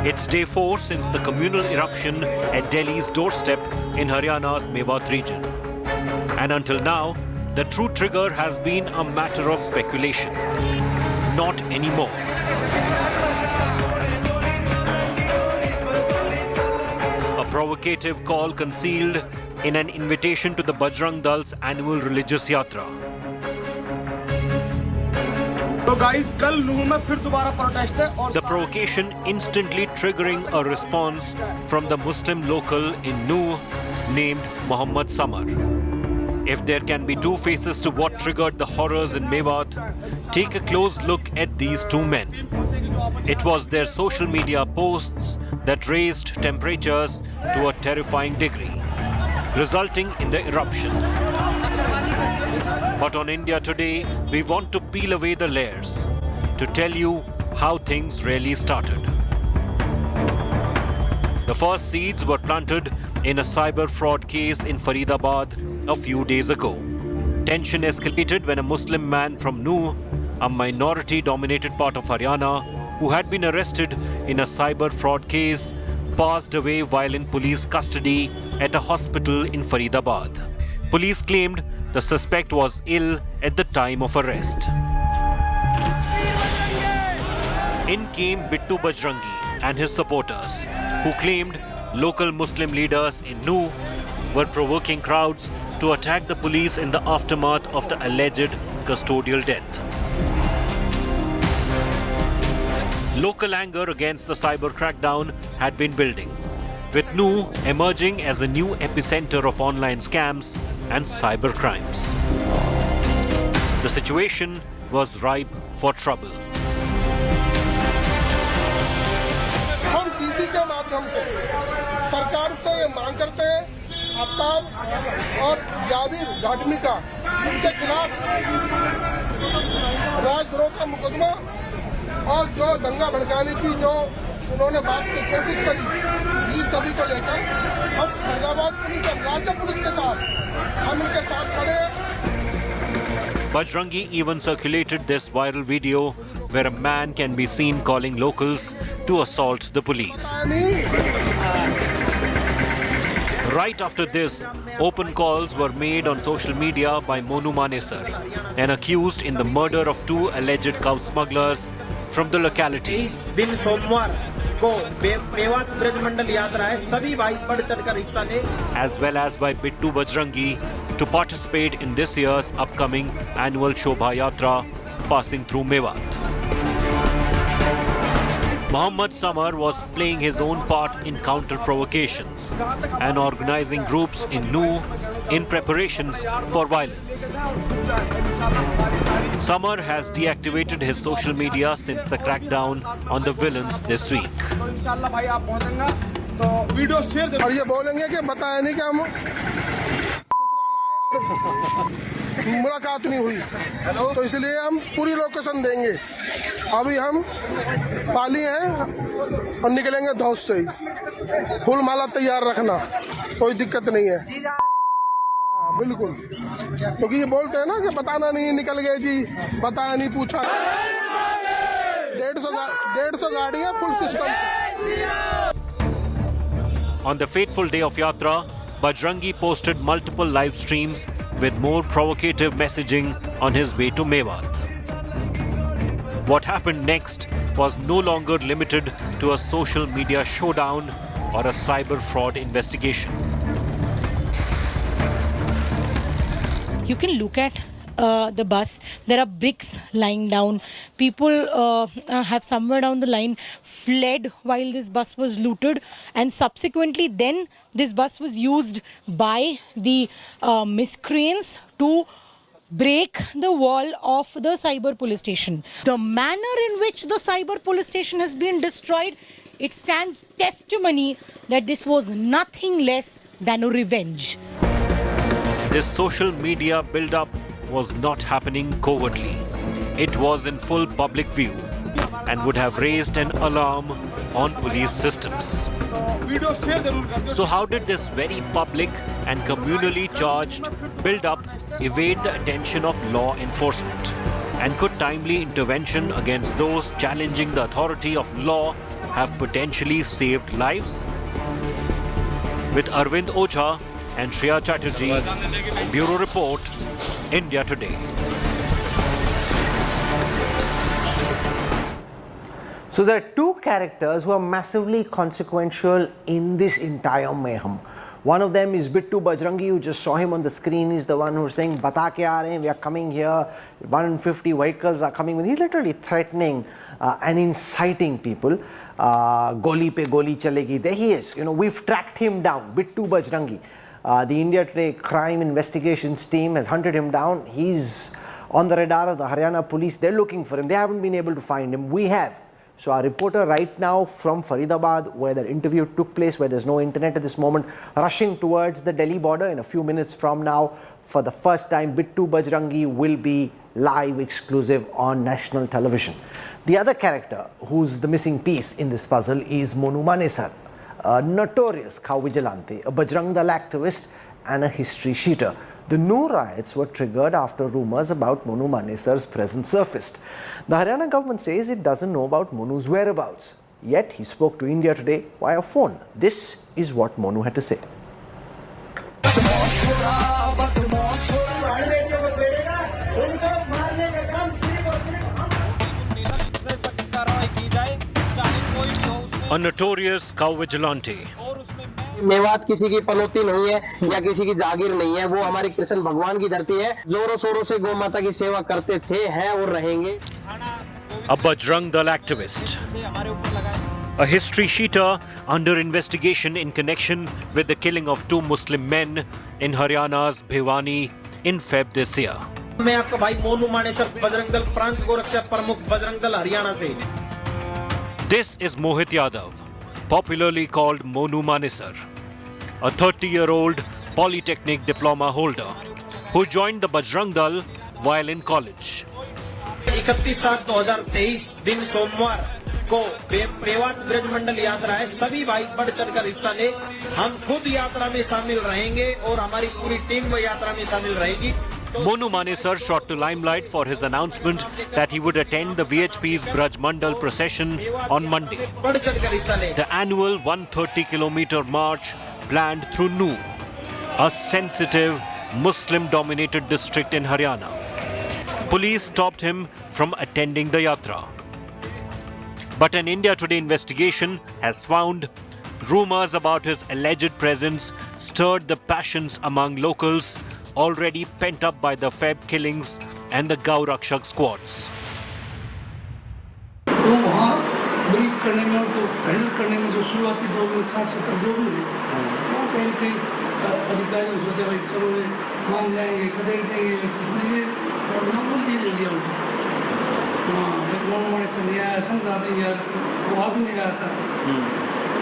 It's day 4 since the communal eruption at Delhi's doorstep in Haryana's Mewat region. And until now, the true trigger has been a matter of speculation. Not anymore. A provocative call concealed in an invitation to the Bajrang Dal's annual religious yatra. The provocation instantly triggering a response from the Muslim local in Nuh named Muhammad Samar. If there can be two faces to what triggered the horrors in Mewat, take a close look at these two men. It was their social media posts that raised temperatures to a terrifying degree, resulting in the eruption. But on India Today, we want to peel away the layers to tell you how things really started. The first seeds were planted in a cyber fraud case in Faridabad a few days ago. Tension escalated when a Muslim man from Nuh, a minority-dominated part of Haryana, who had been arrested in a cyber fraud case, passed away while in police custody at a hospital in Faridabad. Police claimed the suspect was ill at the time of arrest. In came Bittu Bajrangi and his supporters, who claimed local Muslim leaders in Nuh were provoking crowds to attack the police in the aftermath of the alleged custodial death. Local anger against the cyber crackdown had been building, with Nuh emerging as a new epicenter of online scams and cyber crimes. The situation was ripe for trouble. हम DC के माध्यम से सरकार से ये मांग करते हैं आफ्ताब और जाबिर जाटमी का उनके खिलाफ राजद्रोह का मुकदमा और जो दंगा भड़काने की जो उन्होंने बात की कोशिश करी, ये सभी को लेकर हम फरीदाबाद पुलिस और राज्य पुलिस के साथ हम इनके साथ खड़े हैं. Bajrangi even circulated this viral video where a man can be seen calling locals to assault the police. Right after this, open calls were made on social media by Monu Manesar, an accused in the murder of 2 alleged cow smugglers from the locality. As well as by Bittu Bajrangi to participate in this year's upcoming annual Shobha Yatra passing through Mewat. Mohammad Samar was playing his own part in counter-provocations and organizing groups in Nuh in preparations for violence. Samar has deactivated his social media since the crackdown on the villains this week. और ये बोलेंगे कि बताया नहीं कि हम मुलाकात नहीं हुई, तो इसलिए हम पूरी लोकेशन देंगे। अभी हम पाली हैं और निकलेंगे धौस से ही। फूल माला तैयार रखना, कोई दिक्कत नहीं है। बिल्कुल, क्योंकि ये बोलते हैं ना कि बताना नहीं, निकल गए जी, बताया नहीं, पूछा। 150 गाड़ियां full system. On the fateful day of Yatra, Bajrangi posted multiple live streams with more provocative messaging on his way to Mewat. What happened next was no longer limited to a social media showdown or a cyber fraud investigation. You can look at the bus. There are bricks lying down. People have somewhere down the line fled while this bus was looted, and subsequently then this bus was used by the miscreants to break the wall of the cyber police station. The manner in which the cyber police station has been destroyed, it stands testimony that this was nothing less than a revenge. This social media build-up was not happening covertly. It was in full public view and would have raised an alarm on police systems. So how did this very public and communally charged build-up evade the attention of law enforcement? And could timely intervention against those challenging the authority of law have potentially saved lives? With Arvind Ocha and Shreya Chatterjee, Bureau Report, India Today. So there are two characters who are massively consequential in this entire mayhem. One of them is Bittu Bajrangi. You just saw him on the screen. He's the one who's saying, "Bata ke aa rahe hain, we are coming here, 150 vehicles are coming." He's literally threatening and inciting people. Goli pe goli chalegi. There he is. You know, we've tracked him down, Bittu Bajrangi. The India Today crime investigations team has hunted him down. He's on the radar of the Haryana police. They're looking for him. They haven't been able to find him. We have. So our reporter right now from Faridabad, where the interview took place, where there's no internet at this moment, rushing towards the Delhi border. In a few minutes from now, for the first time, Bittu Bajrangi will be live exclusive on national television. The other character who's the missing piece in this puzzle is Monu Manesar, a notorious cow vigilante, a Bajrang Dal activist and a history sheeter. The new riots were triggered after rumours about Monu Manesar's presence surfaced. The Haryana government says it doesn't know about Monu's whereabouts. Yet he spoke to India Today via phone. This is what Monu had to say. A notorious cow vigilante. Mewat किसी की पनौती नहीं है या किसी की जागीर नहीं है, वो हमारे कृष्ण भगवान की धरती है। जोरों शोरों से गौ माता की सेवा करते थे, हैं और रहेंगे। A Bajrang Dal activist. A history sheeter under investigation in connection with the killing of two Muslim men in Haryana's Bhiwani in Feb this year. मैं आपका भाई मोनू मानेसर बजरंग दल प्रांत गोरक्षा प्रमुख बजरंग दल हरियाणा से। This is Mohit Yadav, popularly called Monu Manesar, a 30-year-old polytechnic diploma holder who joined the Bajrang Dal while in college. 31/7/2023 दिन सोमवार को मेवात ब्रज मंडल यात्रा है। सभी भाई बढ़ चढ़कर हिस्सा ले। हम खुद यात्रा में शामिल रहेंगे और हमारी पूरी टीम वो यात्रा में शामिल रहेगी। Monu Manesar shot to limelight for his announcement that he would attend the VHP's Braj Mandal procession on Monday. The annual 130-kilometer march planned through Nuh, a sensitive Muslim-dominated district in Haryana. Police stopped him from attending the yatra. But an India Today investigation has found rumors about his alleged presence stirred the passions among locals already pent up by the Feb killings and the Gau Rakshak squads. तो वहाँ breathe करने में, उनको handle करने में जो शुरुआती दौर में 60-70 जो भी हुए, वो कहीं कहीं अधिकारियों ने सोचा भाई चलो ये मान जाएंगे, खदेड़ देंगे, उसमें ये नॉर्मल ये ले लिया उनको। हाँ, एक मोनू मानेसर नहीं आया, समझा देंगे यार, वो आ भी नहीं रहा था,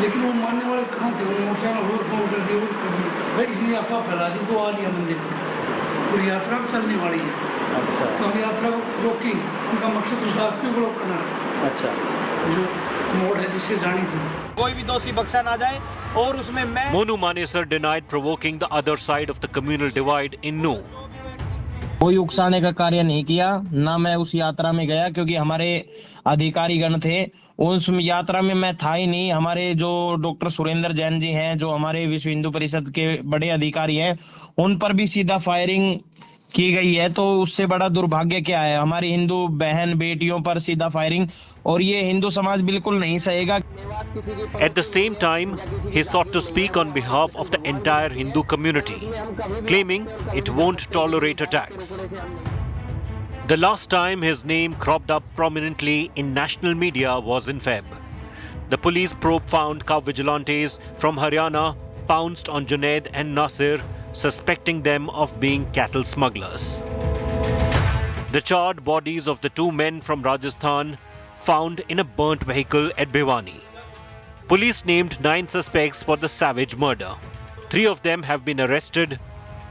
लेकिन वो मानने वाले कहाँ थे? वो मोटरसाइकिल रोड फोन कर दिए, वो कर दिए भाई, इसलिए अफवाह फैला दी, वो आ लिया मंदिर पर और यात्रा चलने वाली है। अच्छा। तो हम यात्रा रोकी, उनका मकसद उस रास्ते को रोक करना था। अच्छा। जो मोड़ है जिससे जानी थी, कोई भी दोषी बख्शा ना जाए और उसमें मैं Monu Manesar denied provoking the other side of the communal divide in Nu. कोई उकसाने का कार्य नहीं किया, ना मैं उस यात्रा में गया क्योंकि हमारे अधिकारीगण थे। उस यात्रा में मैं था ही नहीं। हमारे जो डॉक्टर सुरेंद्र जैन जी हैं, जो हमारे विश्व हिंदू परिषद के बड़े अधिकारी हैं, उन पर भी सीधा फायरिंग की गई है। तो उससे बड़ा दुर्भाग्य क्या है? हमारी हिंदू बहन बेटियों पर सीधा फायरिंग, और ये हिंदू समाज बिल्कुल नहीं सहेगा। At the same time, he sought to speak on behalf of the entire Hindu community, claiming it won't tolerate attacks. The last time his name cropped up prominently in national media was in Feb. The police probe found cow vigilantes from Haryana pounced on Junaid and Nasir, suspecting them of being cattle smugglers. The charred bodies of the two men from Rajasthan found in a burnt vehicle at Bhiwani. Police named 9 suspects for the savage murder. 3 of them have been arrested,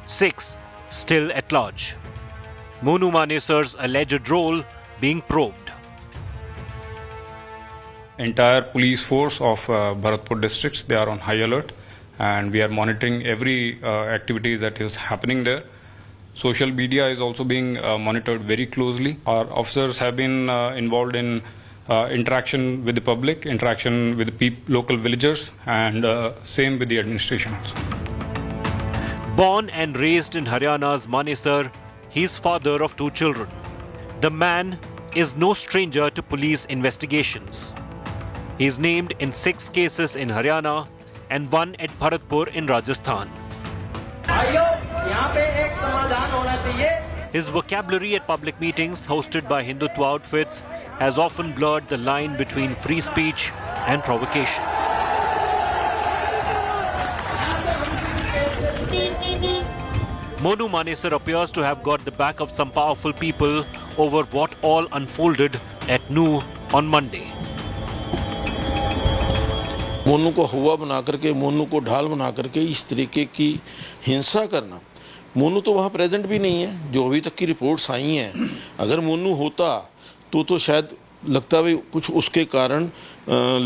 6 still at large. Monu Manesar's alleged role being probed. Entire police force of Bharatpur districts, they are on high alert, and we are monitoring every activities that is happening there. Social media is also being monitored very closely. Our officers have been involved in interaction with the public, interaction with the local villagers, and same with the administration. Born and raised in Haryana's Manesar, he is father of 2 children. The man is no stranger to police investigations. He is named in 6 cases in Haryana and 1 at Bharatpur in Rajasthan. His vocabulary at public meetings hosted by Hindutva outfits has often blurred the line between free speech and provocation. Monu Manesar appears to have got the back of some powerful people over what all unfolded at Nu on Monday. Monu को हुआ बना करके, मोनू को ढाल बना करके इस तरीके की हिंसा करना, मोनू तो वहाँ प्रेजेंट भी नहीं है। जो अभी तक की रिपोर्ट्स आई हैं, अगर मोनू होता तो शायद लगता है कुछ उसके कारण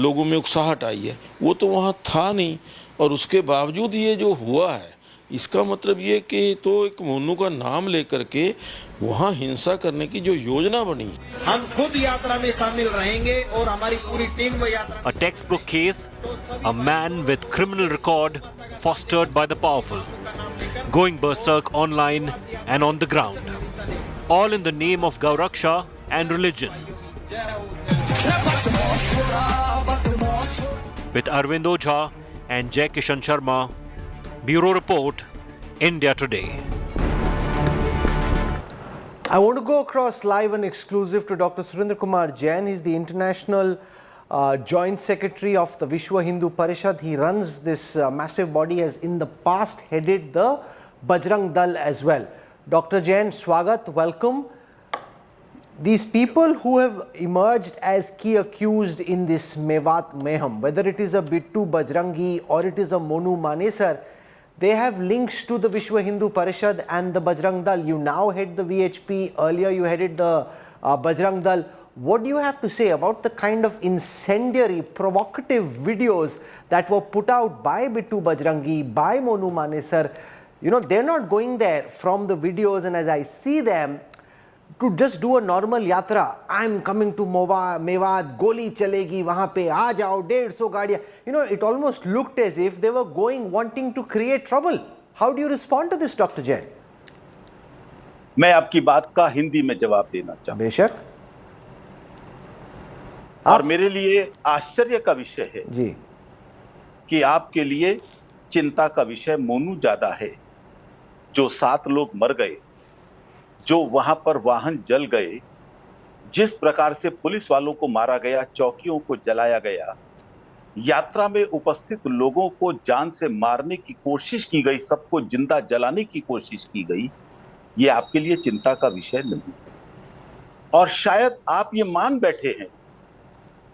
लोगों में उकसाहट आई है। वो तो वहाँ था नहीं, और उसके बावजूद ये जो हुआ है, इसका मतलब ये कि तो एक मोनू का नाम लेकर के वहाँ हिंसा करने की जो योजना बनी, हम खुद यात्रा में शामिल रहेंगे और हमारी पूरी टीम वो यात्रा। A textbook case, a man with criminal record fostered by the powerful, going berserk online and on the ground, all in the name of Gauraksha and religion. With Arvind Ojha and Jai Kishan Sharma, Bureau Report, India Today. I want to go across live and exclusive to Dr. Surendra Kumar Jain. He's the International Joint Secretary of the Vishwa Hindu Parishad. He runs this massive body, has in the past headed the Bajrang Dal as well. Dr. Jain, Swagat, welcome. These people who have emerged as key accused in this Mewat Mayhem, whether it is a Bittu Bajrangi or it is a Monu Manesar, they have links to the Vishwa Hindu Parishad and the Bajrang Dal. You now head the VHP, earlier you headed the Bajrang Dal. What do you have to say about the kind of incendiary, provocative videos that were put out by Bittu Bajrangi, by Monu Manesar? You know, they're not going there from the videos, and as I see them, to just do a normal yatra. I'm coming to Mewat, goli chalegi, wahan pe aa jao, 150 gaadiyan. You know, it almost looked as if they were going, wanting to create trouble. How do you respond to this, Dr. Jain? मैं आपकी बात का हिंदी में जवाब देना चाहूँ। बेशक। और मेरे लिए आश्चर्य का विषय है जी कि आपके लिए चिंता का विषय मोनू ज्यादा है। जो 7 लोग मर गए, जो वहां पर वाहन जल गए, जिस प्रकार से पुलिस वालों को मारा गया, चौकियों को जलाया गया, यात्रा में उपस्थित लोगों को जान से मारने की कोशिश की गई, सबको जिंदा जलाने की कोशिश की गई, ये आपके लिए चिंता का विषय नहीं। और शायद आप ये मान बैठे हैं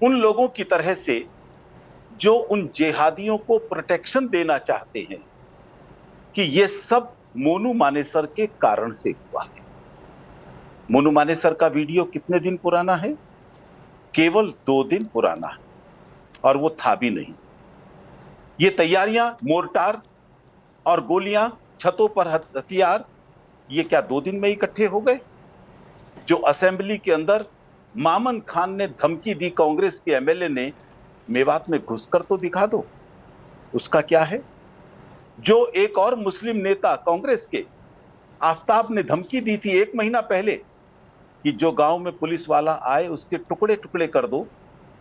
उन लोगों की तरह से जो उन जिहादियों को प्रोटेक्शन देना चाहते हैं कि ये सब मोनू मानेसर के कारण से हुआ है। मोनू मानेसर का वीडियो कितने दिन पुराना है? केवल 2 दिन पुराना है, और वो था भी नहीं। ये तैयारियां, मोर्टार और गोलियां, छतों पर हथियार, ये क्या 2 दिन में इकट्ठे हो गए? जो असेंबली के अंदर मामन खान ने धमकी दी कांग्रेस के एमएलए ने, मेवात में घुसकर तो दिखा दो, उसका क्या है? जो एक और मुस्लिम नेता कांग्रेस के आफ्ताब ने धमकी दी थी 1 महीना पहले कि जो गांव में पुलिस वाला आए उसके टुकड़े टुकड़े कर दो,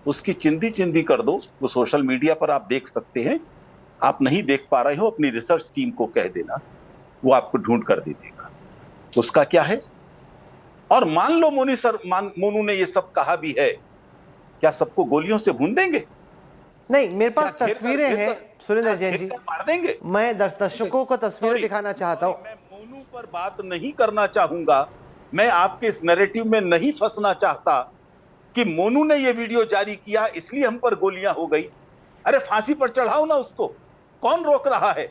उसकी चिंदी चिंदी कर दो, वो सोशल मीडिया पर आप देख सकते हैं। आप नहीं देख पा रहे हो, अपनी रिसर्च टीम को कह देना, वो आपको ढूंढ कर दे देगा। उसका क्या है? और मान लो मोनू ने ये सब कहा भी है, क्या सबको गोलियों से भून देंगे? नहीं, मेरे पास तस्वीरें हैं सुरेंद्र जैन जी, मार देंगे। मैं दर्शकों को तस्वीरें दिखाना चाहता हूं। मैं मोनू पर बात नहीं करना चाहूंगा, मैं आपके इस नैरेटिव में नहीं फंसना चाहता कि मोनू ने ये वीडियो जारी किया इसलिए हम पर गोलियां हो गई। अरे फांसी पर चढ़ाओ ना उसको, कौन रोक रहा है?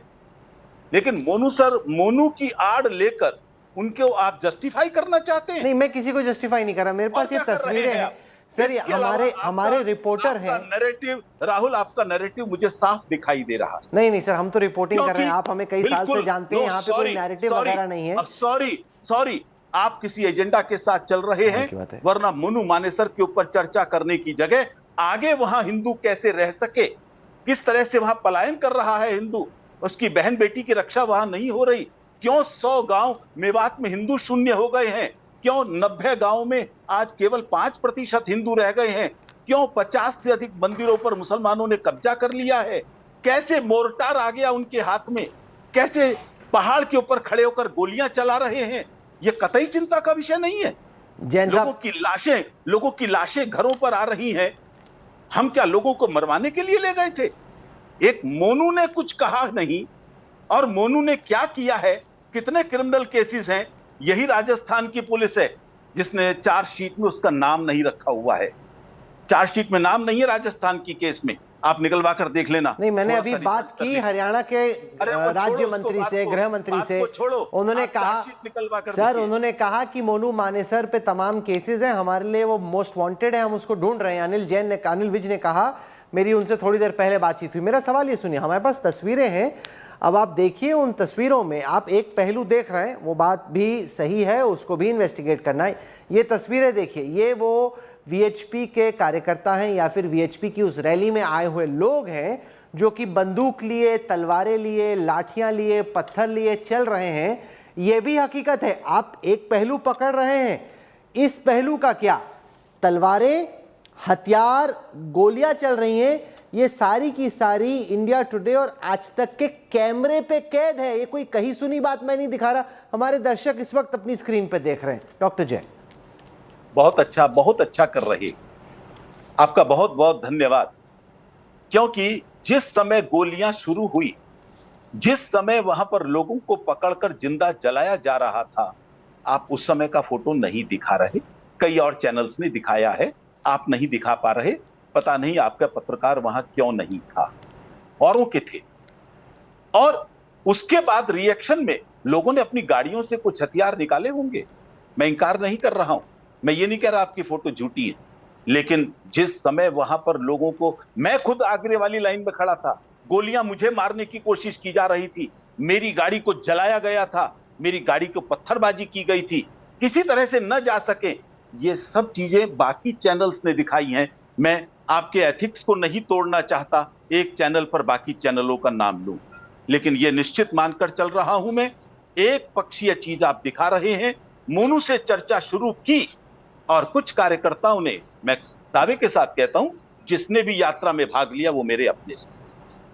लेकिन मोनू की आड़ लेकर उनको आप जस्टिफाई करना चाहते हैं। नहीं, मैं किसी को जस्टिफाई नहीं कर रहा, मेरे पास ये तस्वीरें हैं सर, ये हमारे रिपोर्टर हैं। नैरेटिव राहुल, आपका नैरेटिव मुझे साफ दिखाई दे रहा है। नहीं सर, हम तो रिपोर्टिंग कर रहे हैं, आप हमें कई साल से जानते हैं, यहाँ पे कोई नैरेटिव वगैरह नहीं है। सॉरी, आप किसी एजेंडा के साथ चल रहे हैं, वरना मोनू मानेसर के ऊपर चर्चा करने की जगह आगे वहां हिंदू कैसे रह सके, किस तरह से वहां पलायन कर रहा है हिंदू, उसकी बहन बेटी की रक्षा वहां नहीं हो रही, क्यों 100 गांव मेवात में हिंदू शून्य हो गए हैं, क्यों 90 गांव में आज केवल 5% हिंदू रह गए हैं, क्यों 50 से अधिक मंदिरों पर मुसलमानों ने कब्जा कर लिया है, कैसे मोर्टार आ गया उनके हाथ में, कैसे पहाड़ के ऊपर खड़े होकर गोलियां चला रहे हैं, ये कतई चिंता का विषय नहीं है। लोगों की लाशें घरों पर आ रही हैं, हम क्या लोगों को मरवाने के लिए ले गए थे? एक मोनू ने कुछ कहा नहीं, और मोनू ने क्या किया है, कितने क्रिमिनल केसेस हैं, यही राजस्थान की पुलिस है जिसने चार्जशीट में उसका नाम नहीं रखा हुआ है। चार्जशीट में नाम नहीं है राजस्थान की केस में, आप निकलवा कर देख लेना। नहीं, मैंने अभी बात की हरियाणा के राज्य मंत्री से, गृह मंत्री से, उन्होंने कहा सर, उन्होंने कहा कि मोनू मानेसर पे तमाम केसेस हैं, हमारे लिए वो मोस्ट वांटेड है, हम उसको ढूंढ रहे हैं। अनिल विज ने कहा, मेरी उनसे थोड़ी देर पहले बातचीत हुई। मेरा सवाल ये सुनिए, हमारे पास तस्वीरें हैं, अब आप देखिए उन तस्वीरों में आप एक पहलू देख रहे हैं, वो बात भी सही है, उसको भी इन्वेस्टिगेट करना है। ये तस्वीरें देखिए, ये वो वीएचपी के कार्यकर्ता हैं या फिर वीएचपी की उस रैली में आए हुए लोग हैं जो कि बंदूक लिए, तलवारें लिए, लाठियां लिए, पत्थर लिए चल रहे हैं। ये भी हकीकत है, आप एक पहलू पकड़ रहे हैं, इस पहलू का क्या? तलवारें, हथियार, गोलियां चल रही हैं, ये सारी की सारी इंडिया टुडे और आज तक के कैमरे पे कैद है। ये कोई कही सुनी बात मैं नहीं दिखा रहा, हमारे दर्शक इस वक्त अपनी स्क्रीन पे देख रहे हैं। डॉक्टर जय, बहुत अच्छा कर रहे, आपका बहुत बहुत धन्यवाद। क्योंकि जिस समय गोलियां शुरू हुई, जिस समय वहां पर लोगों को पकड़कर जिंदा जलाया जा रहा था, आप उस समय का फोटो नहीं दिखा रहे, कई और चैनल्स ने दिखाया है, आप नहीं दिखा पा रहे, पता नहीं आपका पत्रकार वहां क्यों नहीं था, औरों के थे। और उसके बाद रिएक्शन में लोगों ने अपनी गाड़ियों से कुछ हथियार निकाले होंगे, मैं इंकार नहीं कर रहा हूं, मैं ये नहीं कह रहा आपकी फोटो झूठी है, लेकिन जिस समय वहां पर लोगों को, मैं खुद आगरे वाली लाइन में खड़ा था, गोलियां मुझे मारने की कोशिश की जा रही थी, मेरी गाड़ी को जलाया गया था, मेरी गाड़ी को पत्थरबाजी की गई थी, किसी तरह से न जा सके, ये सब चीजें बाकी चैनल्स ने दिखाई हैं। मैं आपके एथिक्स को नहीं तोड़ना चाहता, एक चैनल पर बाकी चैनलों का नाम लूं, लेकिन यह निश्चित मानकर चल रहा हूं मैं, एक पक्षीय चीज आप दिखा रहे हैं। मोनू से चर्चा शुरू की और कुछ कार्यकर्ताओं ने, मैं दावे के साथ कहता हूं, जिसने भी यात्रा में भाग लिया वो मेरे अपने,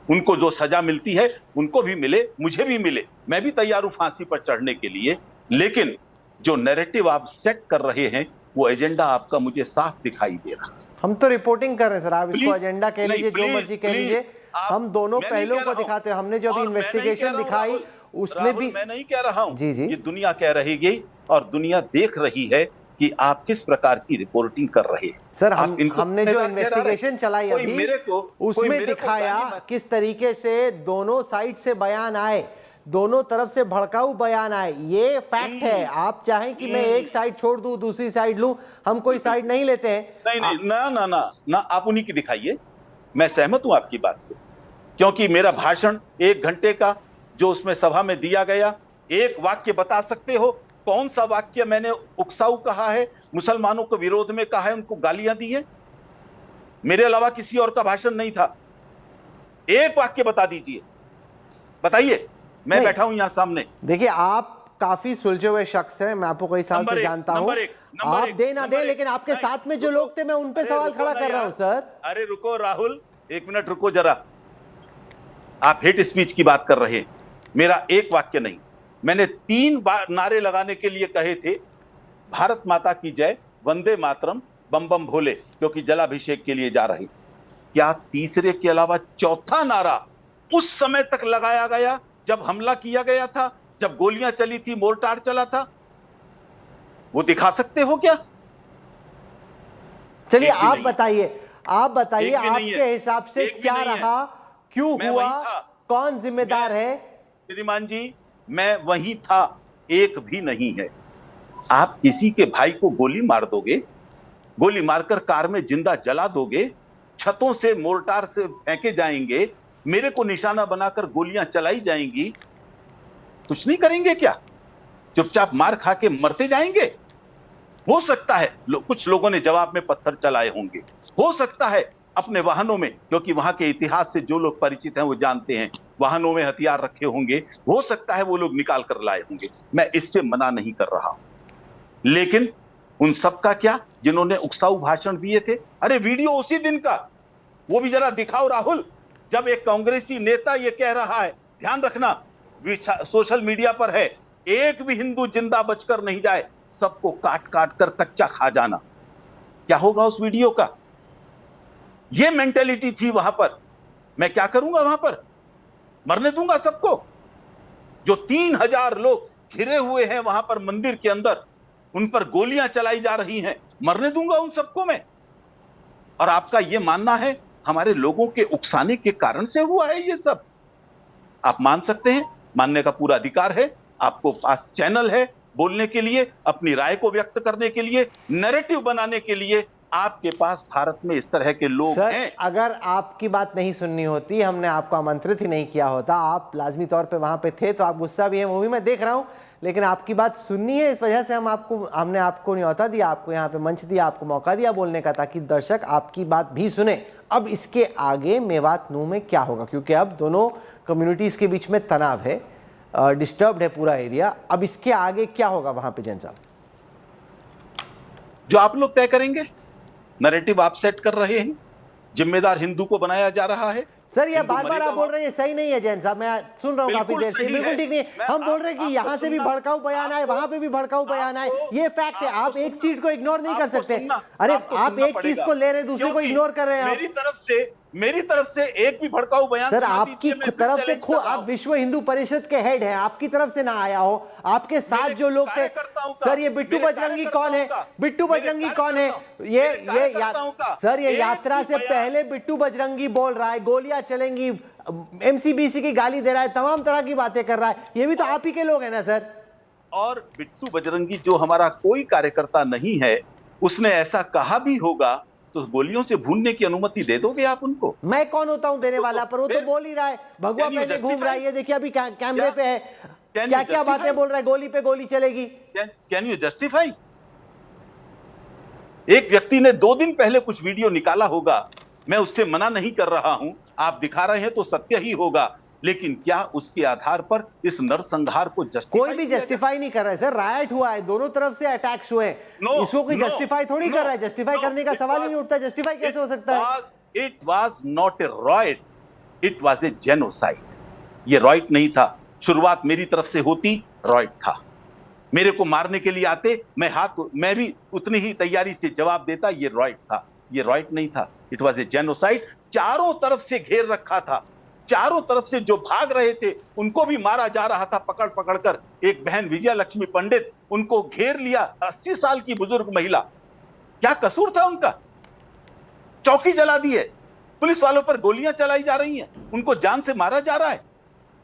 उनको जो सजा मिलती है उनको भी मिले, मुझे भी मिले, मैं भी तैयार हूं फांसी पर चढ़ने के लिए, लेकिन जो नैरेटिव आप सेट कर रहे हैं वो एजेंडा आपका मुझे साफ दिखाई दे रहा है। हम तो रिपोर्टिंग कर रहे हैं सर, आप इसको एजेंडा कह लीजिए, जो मर्जी कह लीजिए, हम दोनों पहलुओं को दिखाते हैं। हमने जो अभी इन्वेस्टिगेशन दिखाई उसमें भी मैं नहीं कह रहा हूं, जी जी, ये दुनिया कह रहेगी और दुनिया देख रही है कि आप किस प्रकार की रिपोर्टिंग कर रहे हैं। सर हमने जो इन्वेस्टिगेशन चलाई अभी उसमें दिखाया किस तरीके से दोनों साइड से बयान आए, दोनों तरफ से भड़काऊ बयान आए, ये फैक्ट है। आप चाहें कि मैं एक साइड छोड़ दूं दूसरी साइड लूं, हम कोई साइड नहीं लेते हैं। नहीं, ना, आप उन्हीं की दिखाइए। मैं सहमत हूं आपकी बात से, क्योंकि मेरा भाषण 1 घंटे का जो उसमें सभा में दिया गया, एक वाक्य बता सकते हो कौन सा वाक्य मैंने उकसाऊ कहा है, मुसलमानों के विरोध में कहा है, उनको गालियां दी है? मेरे अलावा किसी और का भाषण नहीं था। एक वाक्य बता दीजिए, बताइए, मैं बैठा हूं यहां सामने। देखिए, आप काफी सुलझे हुए शख्स हैं, मैं आपको कई साल से जानता हूं। आप दे ना दे, लेकिन आपके साथ में जो लोग थे मैं उन पे सवाल खड़ा कर रहा हूं सर। अरे रुको राहुल, 1 मिनट रुको जरा। आप हेट स्पीच की बात कर रहे हैं, मेरा एक वाक्य नहीं, मैंने 3 बार नारे लगाने के लिए कहे थे, भारत माता की जय, वंदे मातरम, बम बम भोले, क्योंकि जलाभिषेक के लिए जा रहे। क्या तीसरे के अलावा चौथा नारा उस समय तक लगाया गया जब हमला किया गया था, जब गोलियां चली थी, मोर्टार चला था? वो दिखा सकते हो क्या? चलिए आप बताइए आपके हिसाब से क्या रहा, क्यों हुआ, कौन जिम्मेदार है? श्रीमान जी, मैं वही था, एक भी नहीं है। आप किसी के भाई को गोली मार दोगे, गोली मारकर कार में जिंदा जला दोगे, छतों से मोर्टार से फेंके जाएंगे, मेरे को निशाना बनाकर गोलियां चलाई जाएंगी, कुछ नहीं करेंगे क्या? चुपचाप मार खा के मरते जाएंगे? हो सकता है कुछ लोगों ने जवाब में पत्थर चलाए होंगे, हो सकता है अपने वाहनों में, क्योंकि वहां के इतिहास से जो लोग परिचित हैं वो जानते हैं, वाहनों में हथियार रखे होंगे, हो सकता है वो लोग निकाल कर लाए होंगे, मैं इससे मना नहीं कर रहा हूं। लेकिन उन सब का क्या जिन्होंने उकसाऊ भाषण दिए थे? अरे वीडियो उसी दिन का, वो भी जरा दिखाओ राहुल, जब एक कांग्रेसी नेता ये कह रहा है, ध्यान रखना सोशल मीडिया पर है, एक भी हिंदू जिंदा बचकर नहीं जाए, सबको काट काट कर कच्चा खा जाना। क्या होगा उस वीडियो का? ये मेंटेलिटी थी वहां पर। मैं क्या करूंगा वहां पर? मरने दूंगा सबको? जो 3000 लोग घिरे हुए हैं वहां पर मंदिर के अंदर, उन पर गोलियां चलाई जा रही हैं, मरने दूंगा उन सबको मैं? और आपका ये मानना है हमारे लोगों के उकसाने के कारण से हुआ है ये सब? आप मान सकते हैं, मानने का पूरा अधिकार है, आपको पास चैनल है बोलने के लिए, अपनी राय को व्यक्त करने के लिए, नैरेटिव बनाने के लिए। आपके पास भारत में इस तरह के लोग हैं। अगर आपकी बात नहीं सुननी होती, हमने आपको आमंत्रित ही नहीं किया होता, आप लाजमी तौर पे वहां पे थे, तो आप गुस्सा भी हैं, वो भी मैं देख रहा हूं, लेकिन आपकी बात सुननी है, इस वजह से हमने आपको न्योता दिया, आपको यहाँ पे मंच दिया, आपको मौका दिया बोलने का, ताकि दर्शक आपकी बात भी सुने। अब इसके आगे मेवात नूह में क्या होगा, क्योंकि अब दोनों कम्युनिटीज के बीच में तनाव है, डिस्टर्ब्ड है पूरा एरिया, अब इसके आगे क्या होगा वहां पे? जैन साहब, जो आप लोग तय करेंगे, नैरेटिव आप सेट कर रहे हैं, जिम्मेदार हिंदू को बनाया जा रहा है। सर ये बार बार आप बोल रहे हैं, सही नहीं है जैन साहब, मैं सुन रहा हूं काफी देर से, बिल्कुल ठीक नहीं है। हम बोल रहे हैं कि यहाँ से भी भड़काऊ बयान आए, वहां पे भी भड़काऊ बयान आए, ये फैक्ट है, आप एक चीज को इग्नोर नहीं कर सकते। अरे आप एक चीज को ले रहे हैं, दूसरे को इग्नोर कर रहे हैं। मेरी तरफ से एक भी भड़काऊ बयान सर आपकी तरफ से खुद, आप विश्व हिंदू परिषद के हेड हैं, आपकी तरफ से ना आया हो, आपके साथ जो लोग थे। सर ये बिट्टू बजरंगी कौन है? बिट्टू बजरंगी कौन है? सर ये यात्रा से पहले बिट्टू बजरंगी बोल रहा है, गोलियां चलेंगी, एमसीबीसी की गाली दे रहा है, तमाम तरह की बातें कर रहा है, ये भी तो आप ही के लोग हैं ना सर। और बिट्टू बजरंगी जो हमारा कोई कार्यकर्ता नहीं है, उसने ऐसा कहा भी होगा तो गोलियों से भूनने की अनुमति दे दोगे आप उनको? मैं कौन होता हूं देने वाला, पर वो तो बोल ही रहा है, भगवा पहले घूम रहा है, ये देखिए अभी कैमरे पे है, क्या क्या बातें बोल रहा है, गोली पे गोली चलेगी। Can you justify? एक व्यक्ति ने 2 दिन पहले कुछ वीडियो निकाला होगा, मैं उससे मना नहीं कर रहा हूं, आप दिखा रहे हैं तो सत्य ही होगा, लेकिन क्या उसके आधार पर इस नरसंहार को कोई भी जस्टिफाई नहीं कर रहा है सर? रायट हुआ है, दोनों तरफ से अटैक्स हुए, इसको कोई जस्टिफाई थोड़ी कर रहा है, जस्टिफाई करने का सवाल ही नहीं उठता, जस्टिफाई कैसे हो सकता है? It was not a riot, it was a genocide. ये रॉयट नहीं था, शुरुआत मेरी तरफ से होती रॉयट था। मेरे को मारने के लिए आते, मैं भी उतनी ही तैयारी से जवाब देता, ये रॉयट था। ये रॉयट नहीं था, इट वॉज ए जेनोसाइड। चारों तरफ से घेर रखा था, चारों तरफ से जो भाग रहे थे उनको भी मारा जा रहा था पकड़ पकड़ कर। एक बहन विजया लक्ष्मी पंडित, उनको घेर लिया, 80 साल की बुजुर्ग महिला, क्या कसूर था उनका? चौकी जला दी है, पुलिस वालों पर गोलियां चलाई जा रही हैं, उनको जान से मारा जा रहा है।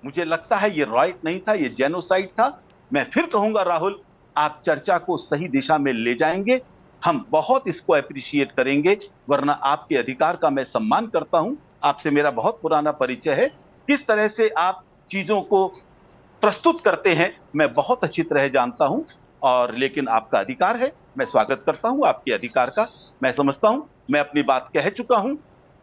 मुझे लगता है ये रॉयट नहीं था, ये जेनोसाइड था। मैं फिर कहूंगा राहुल, आप चर्चा को सही दिशा में ले जाएंगे, हम बहुत इसको अप्रिशिएट करेंगे, वरना आपके अधिकार का मैं सम्मान करता हूं। आपसे मेरा बहुत पुराना परिचय है, किस तरह से आप चीजों को प्रस्तुत करते हैं मैं बहुत अच्छी तरह जानता हूं, और लेकिन आपका अधिकार है, मैं स्वागत करता हूं आपके अधिकार का। मैं समझता हूं मैं अपनी बात कह चुका हूं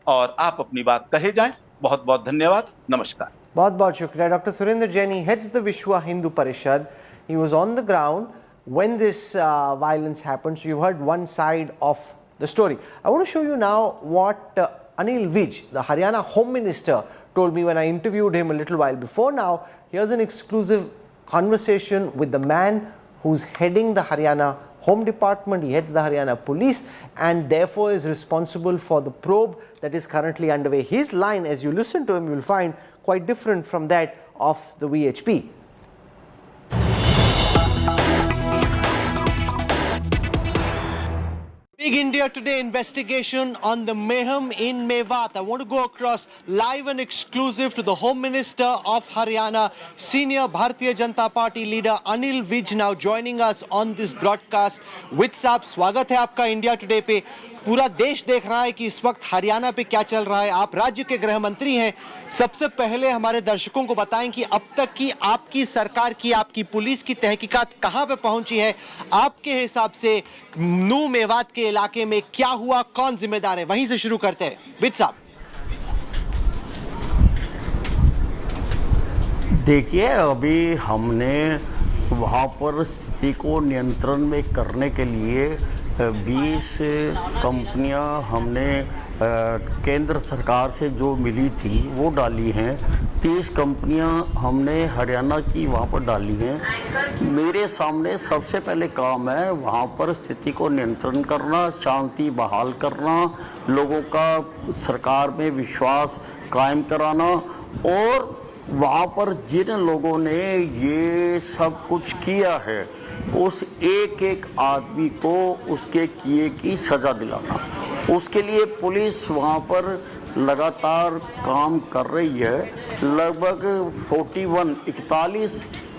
और आप अपनी बात कहे जाएं। बहुत बहुत धन्यवाद, नमस्कार। बहुत बहुत शुक्रिया। Doctor Surendra Jain, he heads the Vishwa Hindu Parishad. He was on the ground when this violence happened. So you heard one side of the story. I want to show you now what Anil Vij, the Haryana Home Minister, told me when I interviewed him a little while before. Now, here's an exclusive conversation with the man who's heading the Haryana Home Department. He heads the Haryana Police and therefore is responsible for the probe that is currently underway. His line, as you listen to him, you will find quite different from that of the VHP. Big India Today investigation on the mayhem in Mewat. I want to go across live and exclusive to the Home Minister of Haryana, senior Bharatiya Janata Party leader Anil Vij, now joining us on this broadcast. With साहब, स्वागत है आपका India today पे। पूरा देश देख रहा है कि इस वक्त हरियाणा पे क्या चल रहा है। आप राज्य के गृह मंत्री हैं। सबसे पहले हमारे दर्शकों को बताएं कि अब तक की आपकी सरकार की, आपकी पुलिस की तहकीकात कहां पे पहुंची है। आपके हिसाब से नू मेवात के इलाके में क्या हुआ, कौन जिम्मेदार है, वहीं से शुरू करते हैं। विज साहब, देखिए, अभी हमने वहाँ पर स्थिति को नियंत्रण में करने के लिए 20 कंपनियां हमने केंद्र सरकार से जो मिली थी वो डाली हैं। 30 कंपनियां हमने हरियाणा की वहाँ पर डाली हैं। मेरे सामने सबसे पहले काम है वहाँ पर स्थिति को नियंत्रण करना, शांति बहाल करना, लोगों का सरकार में विश्वास कायम कराना, और वहाँ पर जिन लोगों ने ये सब कुछ किया है उस एक एक आदमी को उसके किए की सज़ा दिलाना। उसके लिए पुलिस वहाँ पर लगातार काम कर रही है। लगभग 41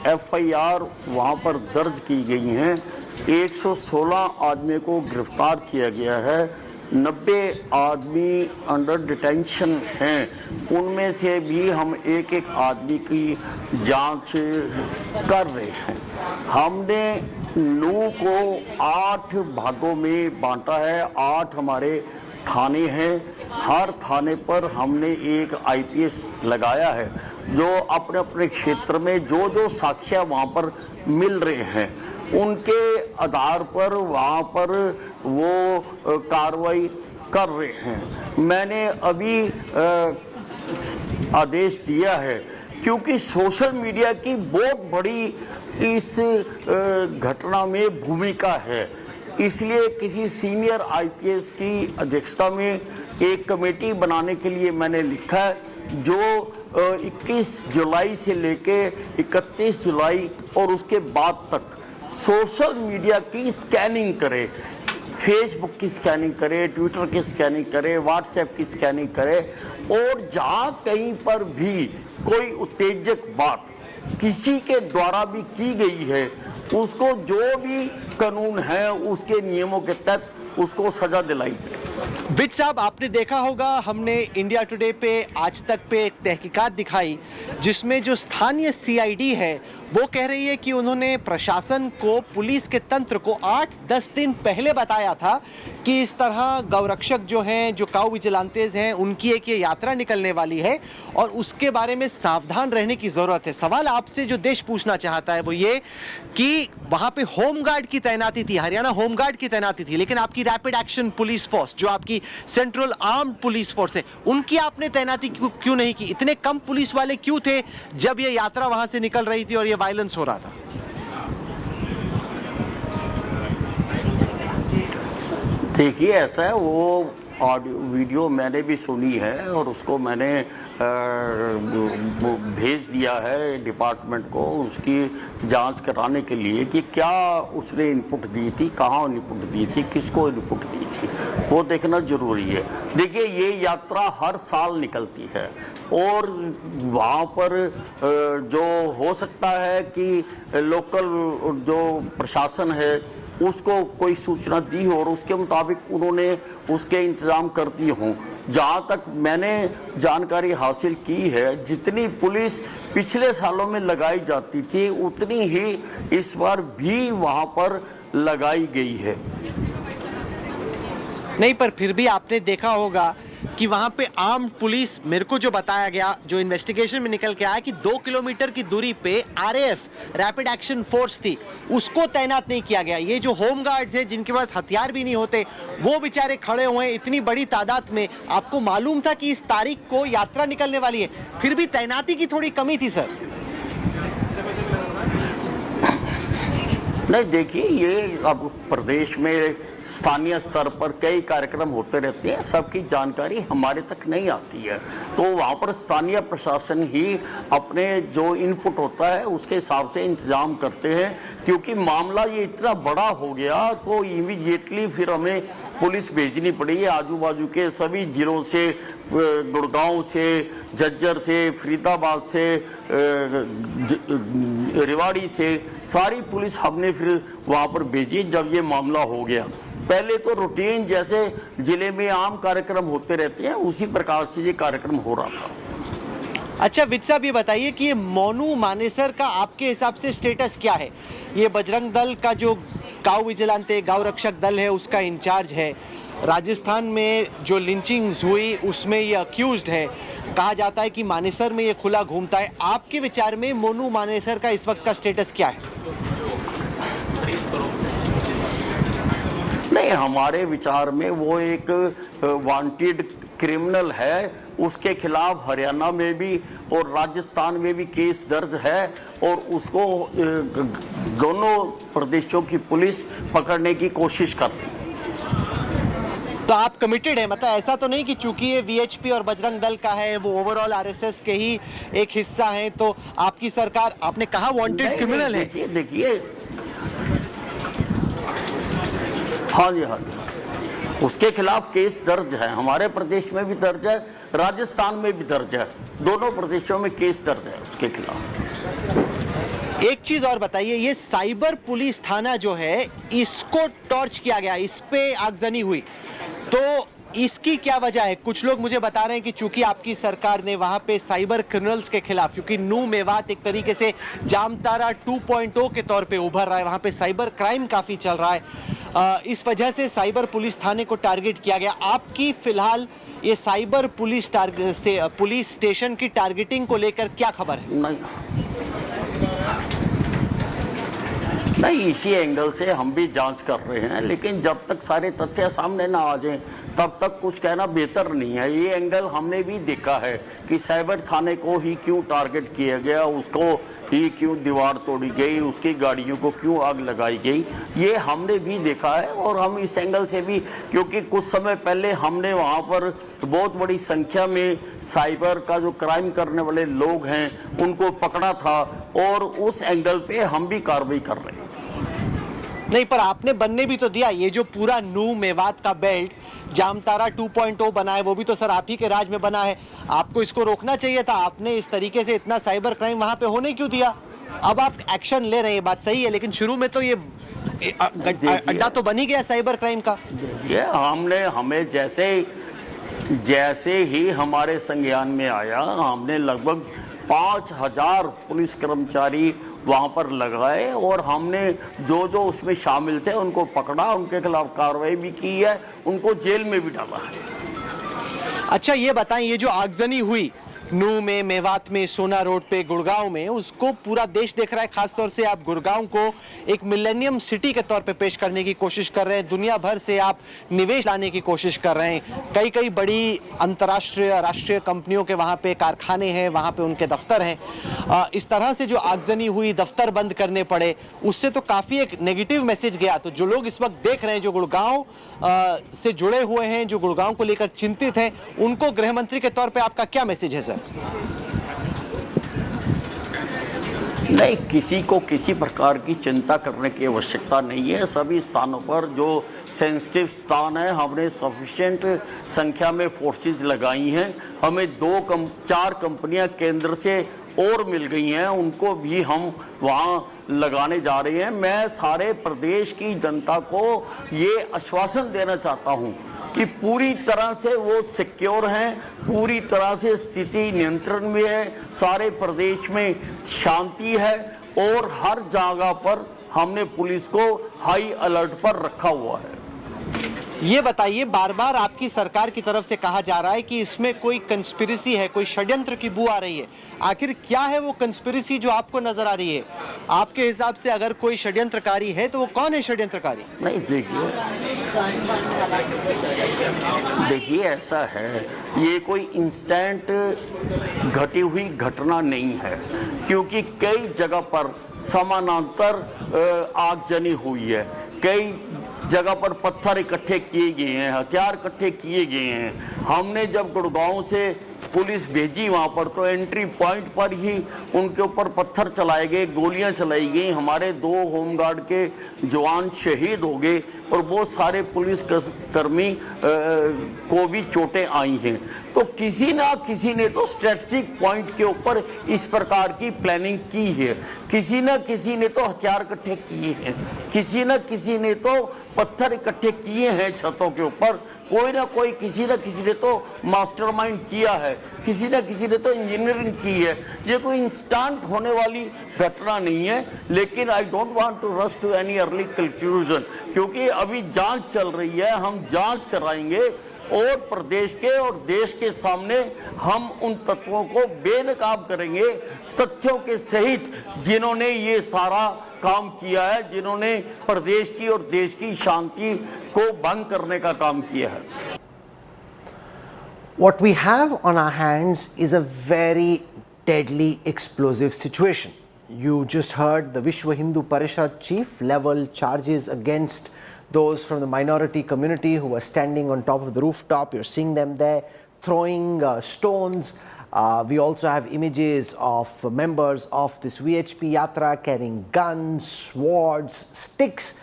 FIR वहाँ पर दर्ज की गई हैं। 116 आदमी को गिरफ्तार किया गया है। 90 आदमी अंडर डिटेंशन हैं। उनमें से भी हम एक एक आदमी की जांच कर रहे हैं। हमने नू को 8 भागों में बांटा है। 8 हमारे थाने हैं। हर थाने पर हमने एक IPS लगाया है जो अपने अपने क्षेत्र में जो जो साक्ष्य वहाँ पर मिल रहे हैं उनके आधार पर वहाँ पर वो कार्रवाई कर रहे हैं। मैंने अभी आदेश दिया है क्योंकि सोशल मीडिया की बहुत बड़ी इस घटना में भूमिका है, इसलिए किसी सीनियर IPS की अध्यक्षता में एक कमेटी बनाने के लिए मैंने लिखा है जो 21 जुलाई से लेके 31 जुलाई और उसके बाद तक सोशल मीडिया की स्कैनिंग करे, फेसबुक की स्कैनिंग करे, ट्विटर की स्कैनिंग करे, व्हाट्सएप की स्कैनिंग करे, और जहाँ कहीं पर भी कोई उत्तेजक बात किसी के द्वारा भी की गई है उसको जो भी कानून है उसके नियमों के तहत उसको सजा दिलाई जाए। विज साहब, आपने देखा होगा हमने इंडिया टुडे पे आज तक पे एक तहकीकात दिखाई जिसमें जो स्थानीय CID है वो कह रही है कि उन्होंने प्रशासन को, पुलिस के तंत्र को 8-10 दिन पहले बताया था कि इस तरह गौरक्षक जो हैं, जो काऊ विजिलेंटेज हैं, उनकी एक ये यात्रा निकलने वाली है और उसके बारे में सावधान रहने की ज़रूरत है। सवाल आपसे जो देश पूछना चाहता है वो ये कि वहाँ पे होमगार्ड की तैनाती थी, हरियाणा होमगार्ड की तैनाती थी, लेकिन आपकी रैपिड एक्शन पुलिस फोर्स जो आपकी सेंट्रल आर्म्ड पुलिस फोर्स है उनकी आपने तैनाती क्यों नहीं की? इतने कम पुलिस वाले क्यों थे जब ये यात्रा वहाँ से निकल रही थी और ये वायलेंस हो रहा था? देखिए ऐसा है, वो ऑडियो वीडियो मैंने भी सुनी है और उसको मैंने भेज दिया है डिपार्टमेंट को उसकी जांच कराने के लिए कि क्या उसने इनपुट दी थी, कहाँ इनपुट दी थी, किसको इनपुट दी थी, वो देखना जरूरी है। देखिए ये यात्रा हर साल निकलती है और वहाँ पर जो हो सकता है कि लोकल जो प्रशासन है उसको कोई सूचना दी हो और उसके मुताबिक उन्होंने उसके इंतजाम कर दिए हों। जहाँ तक मैंने जानकारी हासिल की है, जितनी पुलिस पिछले सालों में लगाई जाती थी उतनी ही इस बार भी वहाँ पर लगाई गई है। नहीं, पर फिर भी आपने देखा होगा कि वहां पे आर्म्ड पुलिस, मेरे को जो बताया गया, जो इन्वेस्टिगेशन में निकल के आया कि 2 किलोमीटर की दूरी पे आरएएफ रैपिड एक्शन फोर्स थी, उसको तैनात नहीं किया गया। ये जो होम गार्ड्स हैं जिनके पास हथियार भी नहीं होते, वो बेचारे खड़े हुए हैं इतनी बड़ी तादाद में। आपको मालूम था कि इस तारीख को यात्रा निकलने वाली है, फिर भी तैनाती की थोड़ी कमी थी सर। नहीं देखिए, ये अब प्रदेश में स्थानीय स्तर पर कई कार्यक्रम होते रहते हैं, सबकी जानकारी हमारे तक नहीं आती है, तो वहाँ पर स्थानीय प्रशासन ही अपने जो इनपुट होता है उसके हिसाब से इंतजाम करते हैं। क्योंकि मामला ये इतना बड़ा हो गया तो इमीडिएटली फिर हमें पुलिस भेजनी पड़ी है आजू बाजू के सभी जिलों से, गुड़गांव से, झज्जर से, फरीदाबाद से, रेवाड़ी से, सारी पुलिस हमने फिर वहाँ पर भेजी जब ये मामला हो गया। पहले तो रूटीन जैसे जिले में आम कार्यक्रम होते रहते हैं उसी प्रकार से ये कार्यक्रम हो रहा था। अच्छा विज साहब, ये बताइए कि ये मोनू मानेसर का आपके हिसाब से स्टेटस क्या है? ये बजरंग दल का जो गांव विजिलेंटे, गांव रक्षक दल है, उसका इंचार्ज है। राजस्थान में जो लिंचिंग्स हुई उसमें ये अक्यूज्ड है। कहा जाता है कि मानेसर में ये खुला घूमता है। आपके विचार में मोनू मानेसर का इस वक्त का स्टेटस क्या है? नहीं, हमारे विचार में वो एक वांटेड क्रिमिनल है। उसके खिलाफ हरियाणा में भी और राजस्थान में भी केस दर्ज है और उसको दोनों प्रदेशों की पुलिस पकड़ने की कोशिश कर रही है। तो आप कमिटेड है, मतलब ऐसा तो नहीं कि चूंकि ये वीएचपी और बजरंग दल का है, वो ओवरऑल आरएसएस के ही एक हिस्सा है, तो आपकी सरकार, आपने कहा वांटेड क्रिमिनल है। देखिए हाँ जी, उसके खिलाफ केस दर्ज है, हमारे प्रदेश में भी दर्ज है, राजस्थान में भी दर्ज है, दोनों प्रदेशों में केस दर्ज है उसके खिलाफ। एक चीज और बताइए, ये साइबर पुलिस थाना जो है इसको टॉर्च किया गया, इस पे आगजनी हुई, तो इसकी क्या वजह है? कुछ लोग मुझे बता रहे हैं कि चूंकि आपकी सरकार ने वहां पे साइबर क्रिमिनल्स के खिलाफ, क्योंकि नू मेवात एक तरीके से जामतारा 2.0 के तौर पे उभर रहा है, वहां पे साइबर क्राइम काफी चल रहा है, इस वजह से साइबर पुलिस थाने को टारगेट किया गया। आपकी फिलहाल ये साइबर पुलिस स्टेशन की टारगेटिंग को लेकर क्या खबर है? नहीं, इसी एंगल से हम भी जांच कर रहे हैं, लेकिन जब तक सारे तथ्य सामने ना आ जाएं तब तक कुछ कहना बेहतर नहीं है। ये एंगल हमने भी देखा है कि साइबर थाने को ही क्यों टारगेट किया गया, उसको ही क्यों दीवार तोड़ी गई, उसकी गाड़ियों को क्यों आग लगाई गई, ये हमने भी देखा है। और हम इस एंगल से भी, क्योंकि कुछ समय पहले हमने वहाँ पर बहुत बड़ी संख्या में साइबर का जो क्राइम करने वाले लोग हैं उनको पकड़ा था और उस एंगल पे हम भी कार्रवाई कर रहे हैं। नहीं, पर आपने बनने भी तो दिया। ये जो पूरा नू मेवात का बेल्ट जामतारा 2.0 बना है, वो भी तो सर आप ही के राज में बना है। आपको इसको रोकना चाहिए था। आपने इस तरीके से इतना साइबर क्राइम वहां पे होने क्यों दिया? अब आप एक्शन ले रहे हैं, बात सही है, लेकिन शुरू में तो ये अड्डा तो बन ही गया साइबर क्राइम का। हमें जैसे ही हमारे संज्ञान में आया, हमने लगभग 5000 पुलिस कर्मचारी वहाँ पर लगाए और हमने जो उसमें शामिल थे उनको पकड़ा, उनके खिलाफ कार्रवाई भी की है, उनको जेल में भी डाला है। अच्छा ये बताएं, ये जो आगजनी हुई नूह में, मेवात में, सोना रोड पे, गुड़गांव में, उसको पूरा देश देख रहा है। खासतौर से आप गुड़गांव को एक मिलेनियम सिटी के तौर पे पेश करने की कोशिश कर रहे हैं। दुनिया भर से आप निवेश लाने की कोशिश कर रहे हैं। कई बड़ी अंतर्राष्ट्रीय, राष्ट्रीय कंपनियों के वहाँ पे कारखाने हैं, वहाँ पे उनके दफ्तर हैं। इस तरह से जो आगजनी हुई, दफ्तर बंद करने पड़े, उससे तो काफ़ी एक नेगेटिव मैसेज गया। तो जो लोग इस वक्त देख रहे हैं, जो गुड़गांव से जुड़े हुए हैं, जो गुड़गांव को लेकर चिंतित हैं, उनको गृह मंत्री के तौर पे आपका क्या मैसेज है सर? नहीं, किसी को किसी प्रकार की चिंता करने की आवश्यकता नहीं है। सभी स्थानों पर जो सेंसिटिव स्थान है, हमने सफिशिएंट संख्या में फोर्सेस लगाई हैं। हमें 4 कंपनियां केंद्र से और मिल गई हैं, उनको भी हम वहां लगाने जा रहे हैं। मैं सारे प्रदेश की जनता को ये आश्वासन देना चाहता हूं कि पूरी तरह से वो सिक्योर हैं, पूरी तरह से स्थिति नियंत्रण में है, सारे प्रदेश में शांति है और हर जगह पर हमने पुलिस को हाई अलर्ट पर रखा हुआ है। ये बताइए, बार बार आपकी सरकार की तरफ से कहा जा रहा है कि इसमें कोई कंस्पिरेसी है, कोई षड्यंत्र की बू आ रही है। आखिर क्या है वो कंस्पिरेसी जो आपको नजर आ रही है? आपके हिसाब से अगर कोई षड्यंत्रकारी है तो वो कौन है षड्यंत्रकारी? नहीं, देखिए ऐसा है, ये कोई इंस्टेंट घटी हुई घटना नहीं है, क्योंकि कई जगह पर समानांतर आगजनी हुई है। कई जगह पर पत्थर इकट्ठे किए गए हैं, हथियार इकट्ठे किए गए हैं। हमने जब गुड़गांव से पुलिस भेजी वहाँ पर, तो एंट्री पॉइंट पर ही उनके ऊपर पत्थर चलाए गए, गोलियां चलाई गई। हमारे 2 होमगार्ड के जवान शहीद हो गए और बहुत सारे पुलिस कर्मी को भी चोटें आई हैं। तो किसी ना किसी ने तो स्ट्रेटेजिक पॉइंट के ऊपर इस प्रकार की प्लानिंग की है। किसी ना किसी ने तो हथियार इकट्ठे किए हैं, किसी ना किसी ने तो पत्थर इकट्ठे किए हैं छतों के ऊपर। कोई ना कोई, किसी ना किसी ने तो मास्टरमाइंड किया है, किसी ना किसी ने तो इंजीनियरिंग की है। ये कोई इंस्टेंट होने वाली घटना नहीं है। लेकिन I don't want to rush to any early conclusion, क्योंकि अभी जांच चल रही है। हम जांच कराएंगे और प्रदेश के और देश के सामने हम उन तत्वों को बेनकाब करेंगे, तथ्यों के सहित, जिन्होंने ये सारा काम किया है, जिन्होंने प्रदेश की और देश की शांति को भंग करने का काम किया है। What we have on our hands is a very deadly explosive situation. You just heard the Vishwa Hindu Parishad chief level charges against those from the minority community who were standing on top of the rooftop. You're seeing them there throwing stones. We also have images of members of this VHP Yatra carrying guns, swords, sticks,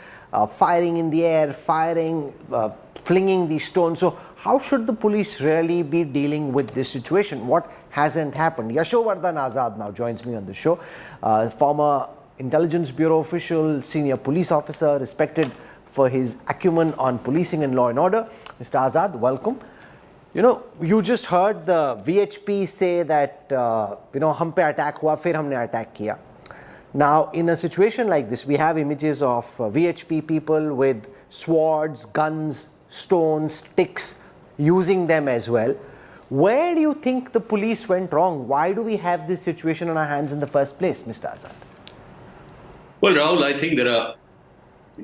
firing in the air, flinging these stones. So how should the police really be dealing with this situation? What hasn't happened? Yashovardhan Azad now joins me on the show. Former Intelligence Bureau official, senior police officer, respected for his acumen on policing and law and order. Mr. Azad, welcome. You know, you just heard the VHP say that, hum pe attack hua, fir humne attack kiya. Now, in a situation like this, we have images of VHP people with swords, guns, stones, sticks, using them as well. Where do you think the police went wrong? Why do we have this situation on our hands in the first place, Mr. Azad? Well, Rahul, I think there are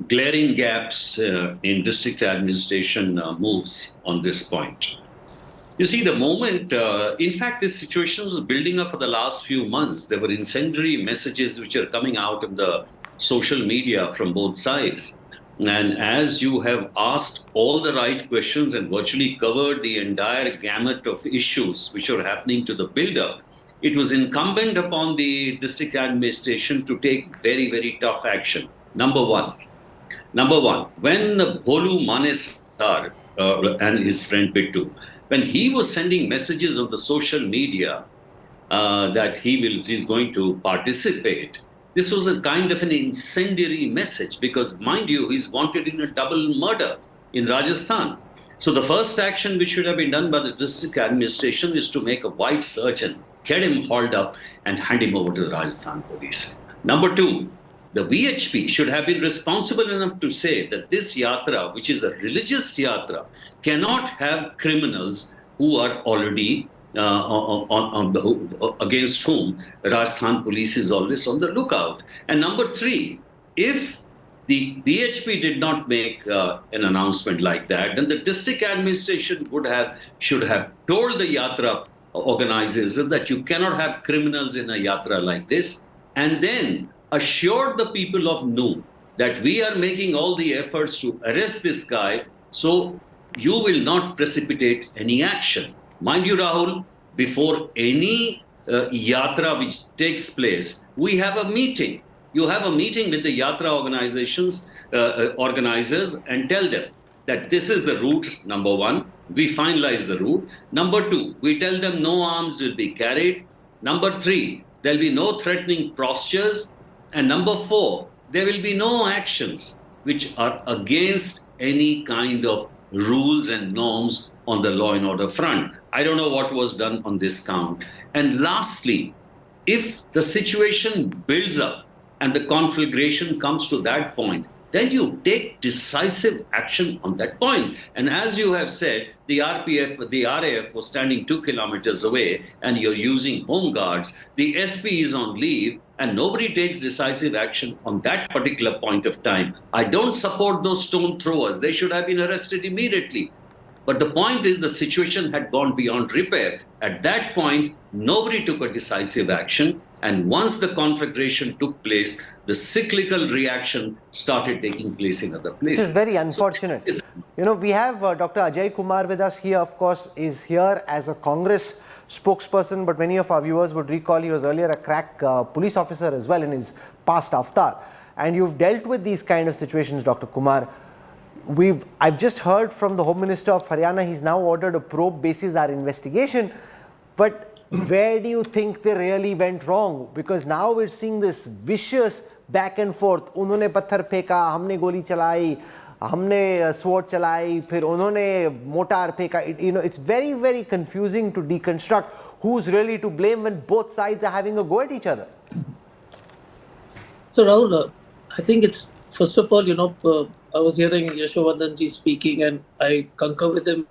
glaring gaps in district administration moves on this point. You see, the moment, in fact, this situation was building up for the last few months. There were incendiary messages which are coming out of the social media from both sides. And as you have asked all the right questions and virtually covered the entire gamut of issues which are happening to the build-up, it was incumbent upon the district administration to take very, very tough action. Number one, when Monu Manesar and his friend Bittu, when he was sending messages on the social media that he's going to participate, this was a kind of an incendiary message because, mind you, he's wanted in a double murder in Rajasthan. So the first action which should have been done by the district administration is to make a wide search and get him hauled up and hand him over to the Rajasthan police. Number two, the VHP should have been responsible enough to say that this yatra, which is a religious yatra, cannot have criminals who are already against whom Rajasthan police is always on the lookout. And number three, if the BHP did not make an announcement like that, then the district administration should have told the Yatra organizers that you cannot have criminals in a Yatra like this, and then assured the people of Nu that we are making all the efforts to arrest this guy, so you will not precipitate any action. Mind you, Rahul, before any Yatra which takes place, we have a meeting. You have a meeting with the Yatra organizers and tell them that this is the route, number one. We finalize the route. Number two, we tell them no arms will be carried. Number three, there will be no threatening postures. And number four, there will be no actions which are against any kind of rules and norms on the law and order front. I don't know what was done on this count. And lastly, if the situation builds up and the conflagration comes to that point, then you take decisive action on that point. And as you have said, the RAF was standing 2 kilometers away and you're using home guards. The SP is on leave and nobody takes decisive action on that particular point of time. I don't support those stone throwers. They should have been arrested immediately. But the point is the situation had gone beyond repair. At that point, nobody took a decisive action. And once the conflagration took place, the cyclical reaction started taking place in other places. This is very unfortunate. You know, we have Dr. Ajay Kumar with us here, of course, is here as a Congress spokesperson, but many of our viewers would recall he was earlier a crack police officer as well in his past avatar. And you've dealt with these kind of situations, Dr. Kumar. I've just heard from the Home Minister of Haryana, he's now ordered a probe basis our investigation. But where do you think they really went wrong? Because now we're seeing this vicious back and forth. Unhone patthar pheka, humne goli chalai, humne sword chalai, phir unhone mortar pheka. You know, it's very, very confusing to deconstruct who's really to blame when both sides are having a go at each other. So Rahul, I think it's, first of all, you know, I was hearing Yashovardhanji speaking and I concur with him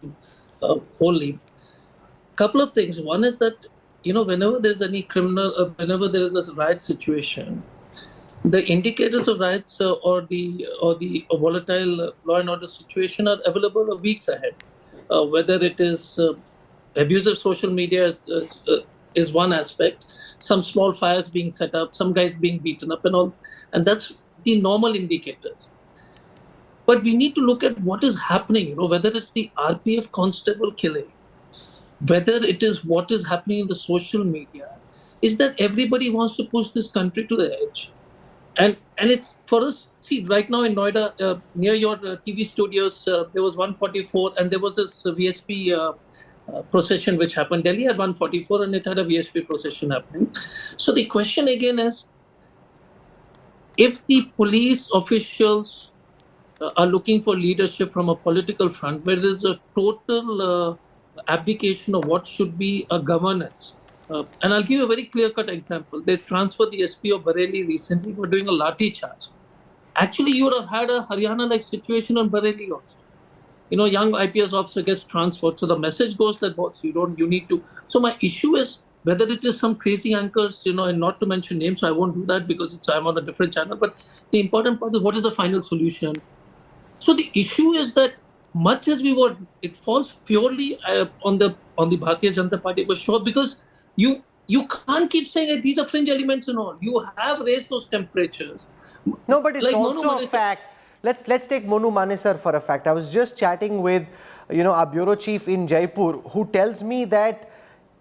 wholly. Couple of things. One is that, you know, whenever there's any criminal, whenever there is a riot situation, the indicators of riots or the volatile law and order situation are available weeks ahead. Whether it is abusive social media is one aspect, some small fires being set up, some guys being beaten up and all, and that's the normal indicators. But we need to look at what is happening, you know, whether it's the RPF constable killing, whether it is what is happening in the social media, is that everybody wants to push this country to the edge. And it's for us, see, right now in Noida, near your TV studios, there was 144 and there was this VSP procession which happened. Delhi had 144 and it had a VSP procession happening. So the question again is, if the police officials are looking for leadership from a political front, where there is a total abdication of what should be a governance. And I'll give you a very clear-cut example. They transferred the SP of Bareilly recently for doing a lathi charge. Actually, you would have had a Haryana-like situation on Bareilly also. You know, young IPS officer gets transferred. So the message goes that, boss, you need to. So my issue is whether it is some crazy anchors, you know, and not to mention names, so I won't do that because I'm on a different channel. But the important part is what is the final solution? So the issue is that much as we want, it falls purely on the Bharatiya Janata Party for sure, because you can't keep saying that these are fringe elements and all. You have raised those temperatures. No, but it's like also a fact. Let's take Monu Manesar for a fact. I was just chatting with, you know, our bureau chief in Jaipur, who tells me that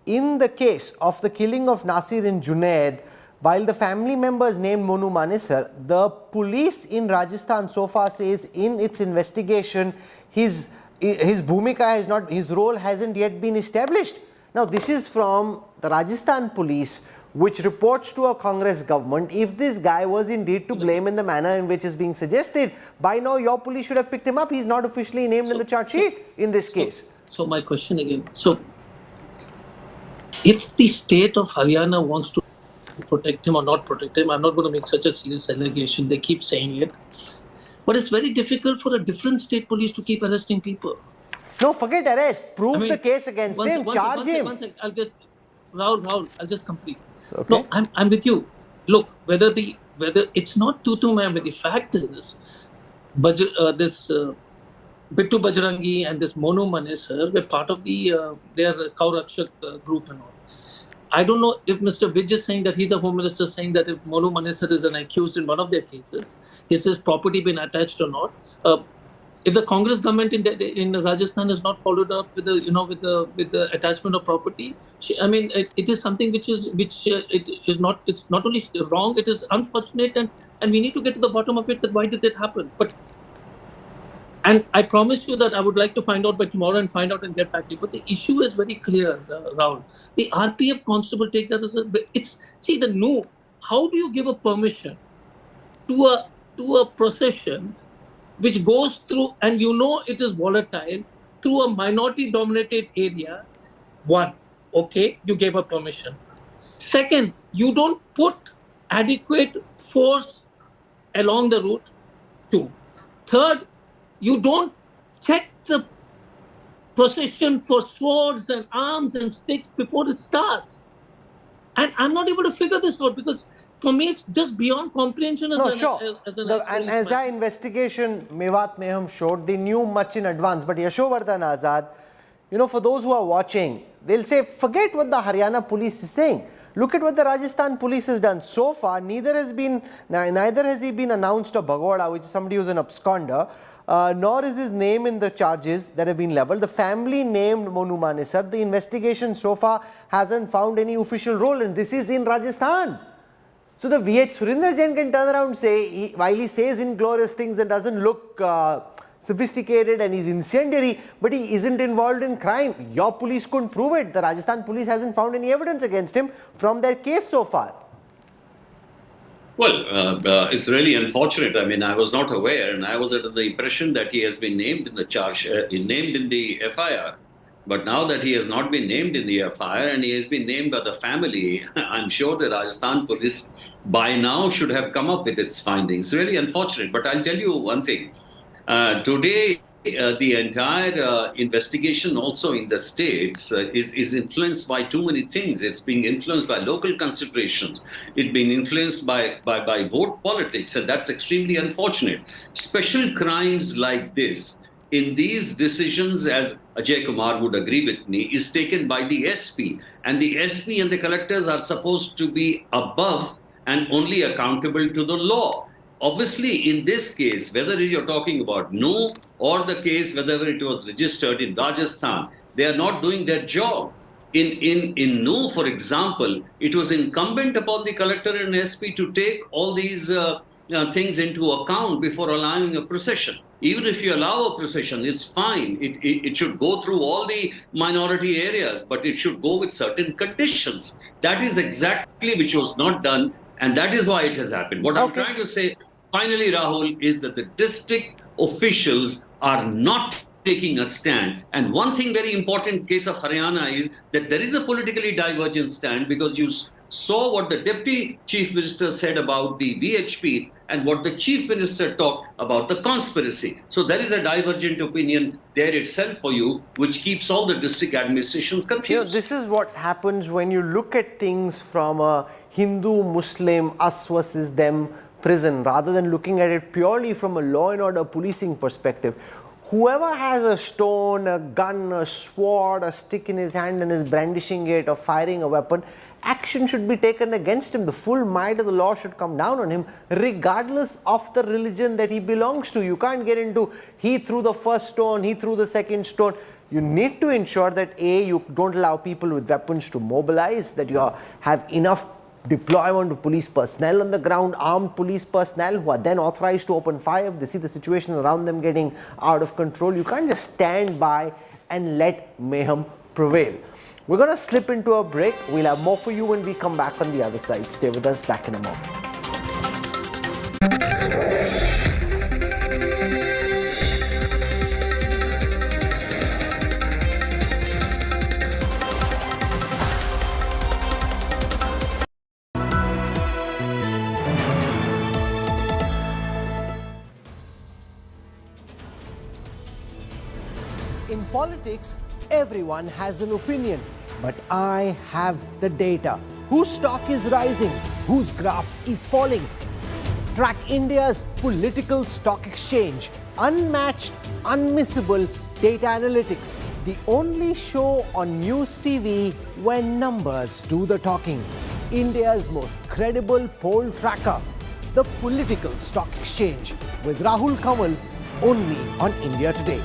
in the case of the killing of Nasir in Junaid, while the family members named Monu Manesar, the police in Rajasthan so far says in its investigation, his bhumika has not, his role hasn't yet been established. Now, this is from the Rajasthan police, which reports to a Congress government. If this guy was indeed to blame in the manner in which is being suggested, by now your police should have picked him up. He's not officially named in the charge sheet in this case. So my question again. So, if the state of Haryana wants to protect him or not protect him, I'm not going to make such a serious allegation. They keep saying it. But it's very difficult for a different state police to keep arresting people. No, forget arrest. Prove the case against him. Charge him. One second. Rahul, I'll just complete. Okay. No, I'm with you. Look, whether it's not tutu ma'am, but the fact is, this Bittu Bajrangi and this Monu Manesar were part of their Kaurakshak group and all. I don't know if Mr. Vij is saying that he's a Home Minister, saying that if Monu Manesar is an accused in one of their cases, is his property been attached or not? If the Congress government in Rajasthan has not followed up with the attachment of property, I mean, it is something it's not only wrong, it is unfortunate, and we need to get to the bottom of it. That why did that happen? And I promise you that I would like to find out by tomorrow and find out and get back to you. But the issue is very clear, Rahul. The RPF constable take that as how do you give a permission to a procession which goes through, and it is volatile, through a minority-dominated area? One, okay, you gave a permission. Second, you don't put adequate force along the route. Two. Third, you don't check the procession for swords and arms and sticks before it starts. And I'm not able to figure this out, because for me it's just beyond comprehension as and as our investigation, Mewat Meham showed, they knew much in advance. But Yashovardhan Azad, for those who are watching, they'll say, forget what the Haryana police is saying. Look at what the Rajasthan police has done. So far, neither has he been announced a Bhagoda, which is somebody who's an absconder, nor is his name in the charges that have been leveled. The family named Monu Manesar. The investigation so far hasn't found any official role, and this is in Rajasthan. So the VH Surinder Jain can turn around and say, while he says inglorious things and doesn't look sophisticated and he's incendiary, but he isn't involved in crime. Your police couldn't prove it. The Rajasthan police hasn't found any evidence against him from their case so far. Well, it's really unfortunate. I mean, I was not aware, and I was under the impression that he has been named in the charge, named in the FIR. But now that he has not been named in the FIR and he has been named by the family, I'm sure the Rajasthan police by now should have come up with its findings. Really unfortunate. But I'll tell you one thing. Today, the entire investigation also in the states is influenced by too many things. It's being influenced by local considerations. It's being influenced by vote politics, and that's extremely unfortunate. Special crimes like this, in these decisions, as Ajay Kumar would agree with me, is taken by the SP. And the SP and the collectors are supposed to be above and only accountable to the law. Obviously, in this case, whether you're talking about No or the case, whether it was registered in Rajasthan, they are not doing their job. In No, for example, it was incumbent upon the collector and SP to take all these things into account before allowing a procession. Even if you allow a procession, it's fine. It should go through all the minority areas, but it should go with certain conditions. That is exactly which was not done, and that is why it has happened. What I'm trying to say, finally, Rahul, is that the district officials are not taking a stand. And one thing very important case of Haryana is that there is a politically divergent stand, because you saw what the Deputy Chief Minister said about the VHP and what the Chief Minister talked about the conspiracy. So there is a divergent opinion there itself for you, which keeps all the district administrations confused. This is what happens when you look at things from a Hindu-Muslim, us versus them prison, rather than looking at it purely from a law and order policing perspective. Whoever has a stone, a gun, a sword, a stick in his hand and is brandishing it or firing a weapon, action should be taken against him. The full might of the law should come down on him, regardless of the religion that he belongs to. You can't get into, he threw the first stone, he threw the second stone. You need to ensure that A, you don't allow people with weapons to mobilize, that you have enough deployment of police personnel on the ground, armed police personnel who are then authorized to open fire if they see the situation around them getting out of control. You can't just stand by and let mayhem prevail. We're going to slip into a break. We'll have more for you when we come back on the other side. Stay with us, back in a moment. In politics, everyone has an opinion, but I have the data. Whose stock is rising? Whose graph is falling? Track India's political stock exchange. Unmatched, unmissable data analytics. The only show on news TV where numbers do the talking. India's most credible poll tracker. The Political Stock Exchange. With Rahul Gandhi, only on India Today.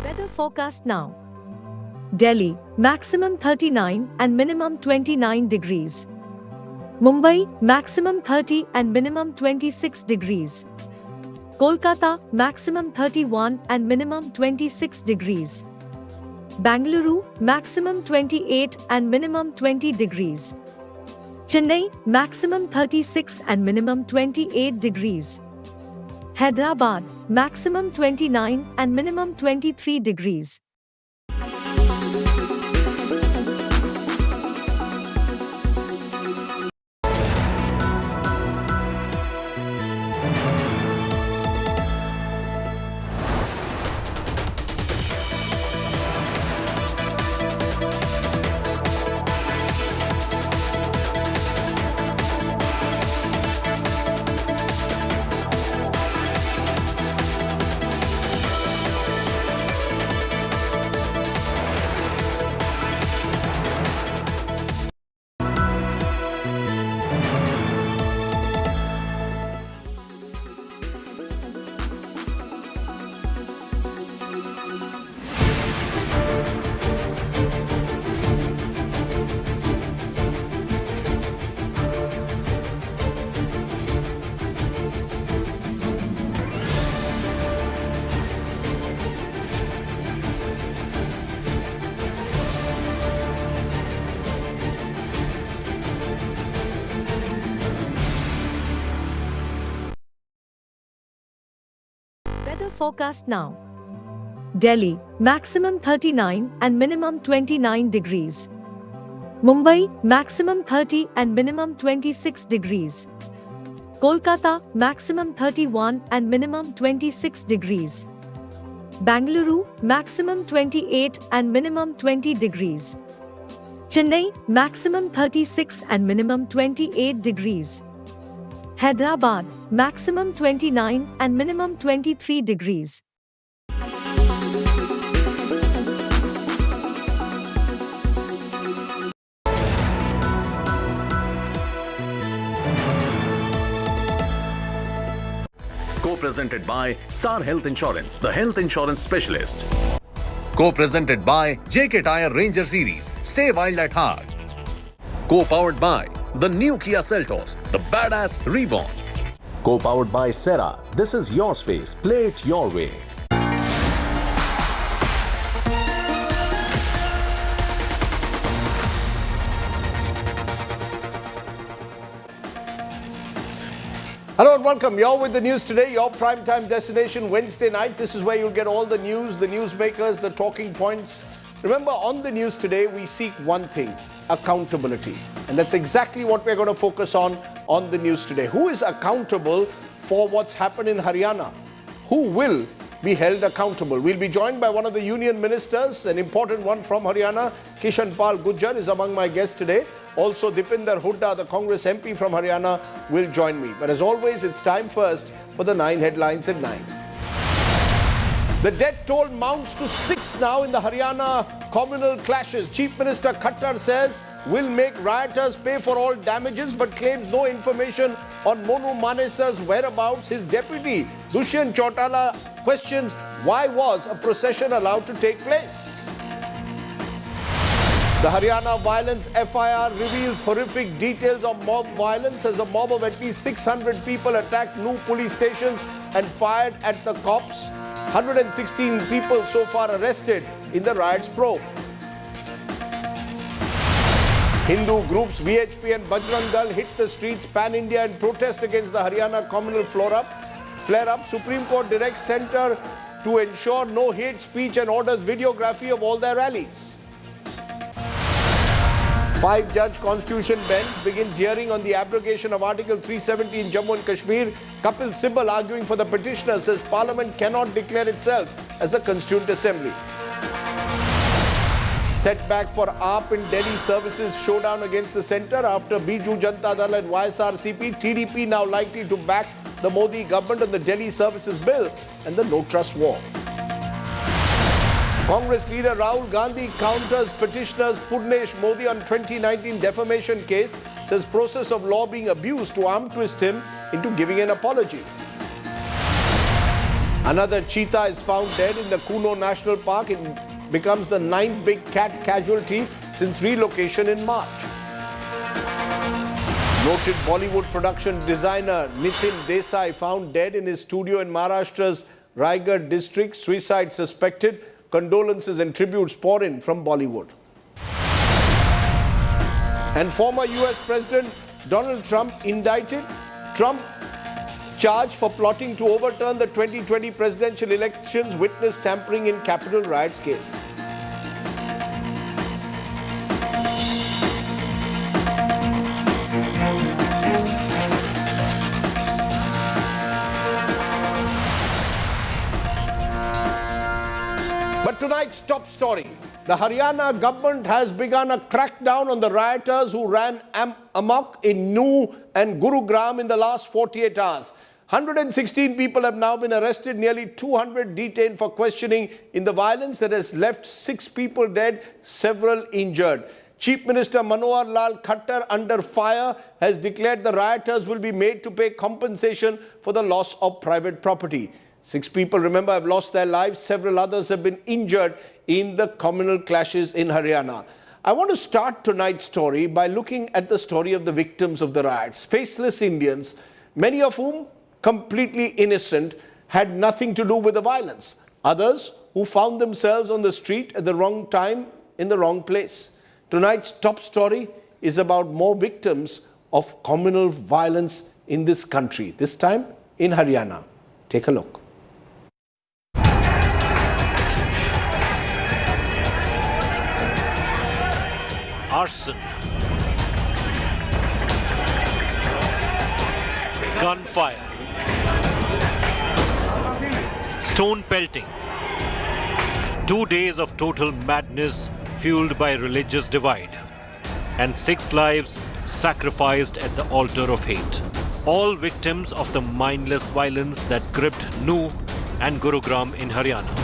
Weather forecast now. Delhi, maximum 39 and minimum 29 degrees. Mumbai, maximum 30 and minimum 26 degrees. Kolkata, maximum 31 and minimum 26 degrees. Bangalore, maximum 28 and minimum 20 degrees. Chennai, maximum 36 and minimum 28 degrees. Hyderabad, maximum 29 and minimum 23 degrees. Weather forecast now. Delhi, maximum 39 and minimum 29 degrees. Mumbai, maximum 30 and minimum 26 degrees. Kolkata, maximum 31 and minimum 26 degrees. Bangalore, maximum 28 and minimum 20 degrees. Chennai, maximum 36 and minimum 28 degrees. Hyderabad, maximum 29 and minimum 23 degrees. Co-presented by Star Health Insurance, the health insurance specialist. Co-presented by JK Tyre Ranger Series, stay wild at heart. Co-powered by the new Kia Seltos, the badass reborn. Co-powered by Sera, this is your space. Play it your way. Hello and welcome. You're with the news today, your primetime destination Wednesday night. This is where you'll get all the news, the newsmakers, the talking points. Remember, on the news today, we seek one thing, accountability. And that's exactly what we're going to focus on the news today. Who is accountable for what's happened in Haryana? Who will be held accountable? We'll be joined by one of the union ministers, an important one from Haryana. Kishan Pal Gujjar is among my guests today. Also, Dipinder Hooda, the Congress MP from Haryana, will join me. But as always, it's time first for the 9 headlines at 9. The death toll mounts to 6 now in the Haryana communal clashes. Chief Minister Khattar says will make rioters pay for all damages, but claims no information on Monu Manesar's whereabouts. His deputy, Dushyant Chautala, questions why was a procession allowed to take place. The Haryana violence FIR reveals horrific details of mob violence as a mob of at least 600 people attacked new police stations and fired at the cops. 116 people so far arrested in the riots probe. Hindu groups VHP and Bajrang Dal hit the streets pan-India in protest against the Haryana communal flare-up. Supreme Court directs centre to ensure no hate speech and orders videography of all their rallies. 5-judge Constitution bench begins hearing on the abrogation of Article 370 in Jammu and Kashmir. Kapil Sibal, arguing for the petitioner, says Parliament cannot declare itself as a constituent assembly. Setback for AAP in Delhi services showdown against the centre after Biju Janata Dal and YSRCP. TDP now likely to back the Modi government on the Delhi services bill and the no trust war. Congress leader Rahul Gandhi counters petitioners Purnesh Modi on 2019 defamation case, says process of law being abused to arm twist him into giving an apology. Another cheetah is found dead in the Kuno National Park. It becomes the 9th big cat casualty since relocation in March. Noted Bollywood production designer Nitin Desai found dead in his studio in Maharashtra's Raigad district. Suicide suspected. Condolences and tributes pour in from Bollywood. And former US President Donald Trump indicted. Trump charged for plotting to overturn the 2020 presidential elections, witness tampering in Capitol riots case. But tonight's top story. The Haryana government has begun a crackdown on the rioters who ran amok in Nuh and Gurugram in the last 48 hours. 116 people have now been arrested, nearly 200 detained for questioning in the violence that has left 6 people dead, several injured. Chief Minister Manohar Lal Khattar, under fire, has declared the rioters will be made to pay compensation for the loss of private property. 6 people, remember, have lost their lives. Several others have been injured in the communal clashes in Haryana. I want to start tonight's story by looking at the story of the victims of the riots. Faceless Indians, many of whom completely innocent, had nothing to do with the violence. Others who found themselves on the street at the wrong time, in the wrong place. Tonight's top story is about more victims of communal violence in this country, this time in Haryana. Take a look. Arson, gunfire, stone pelting, 2 days of total madness fueled by religious divide, and 6 lives sacrificed at the altar of hate. All victims of the mindless violence that gripped Nuh and Gurugram in Haryana.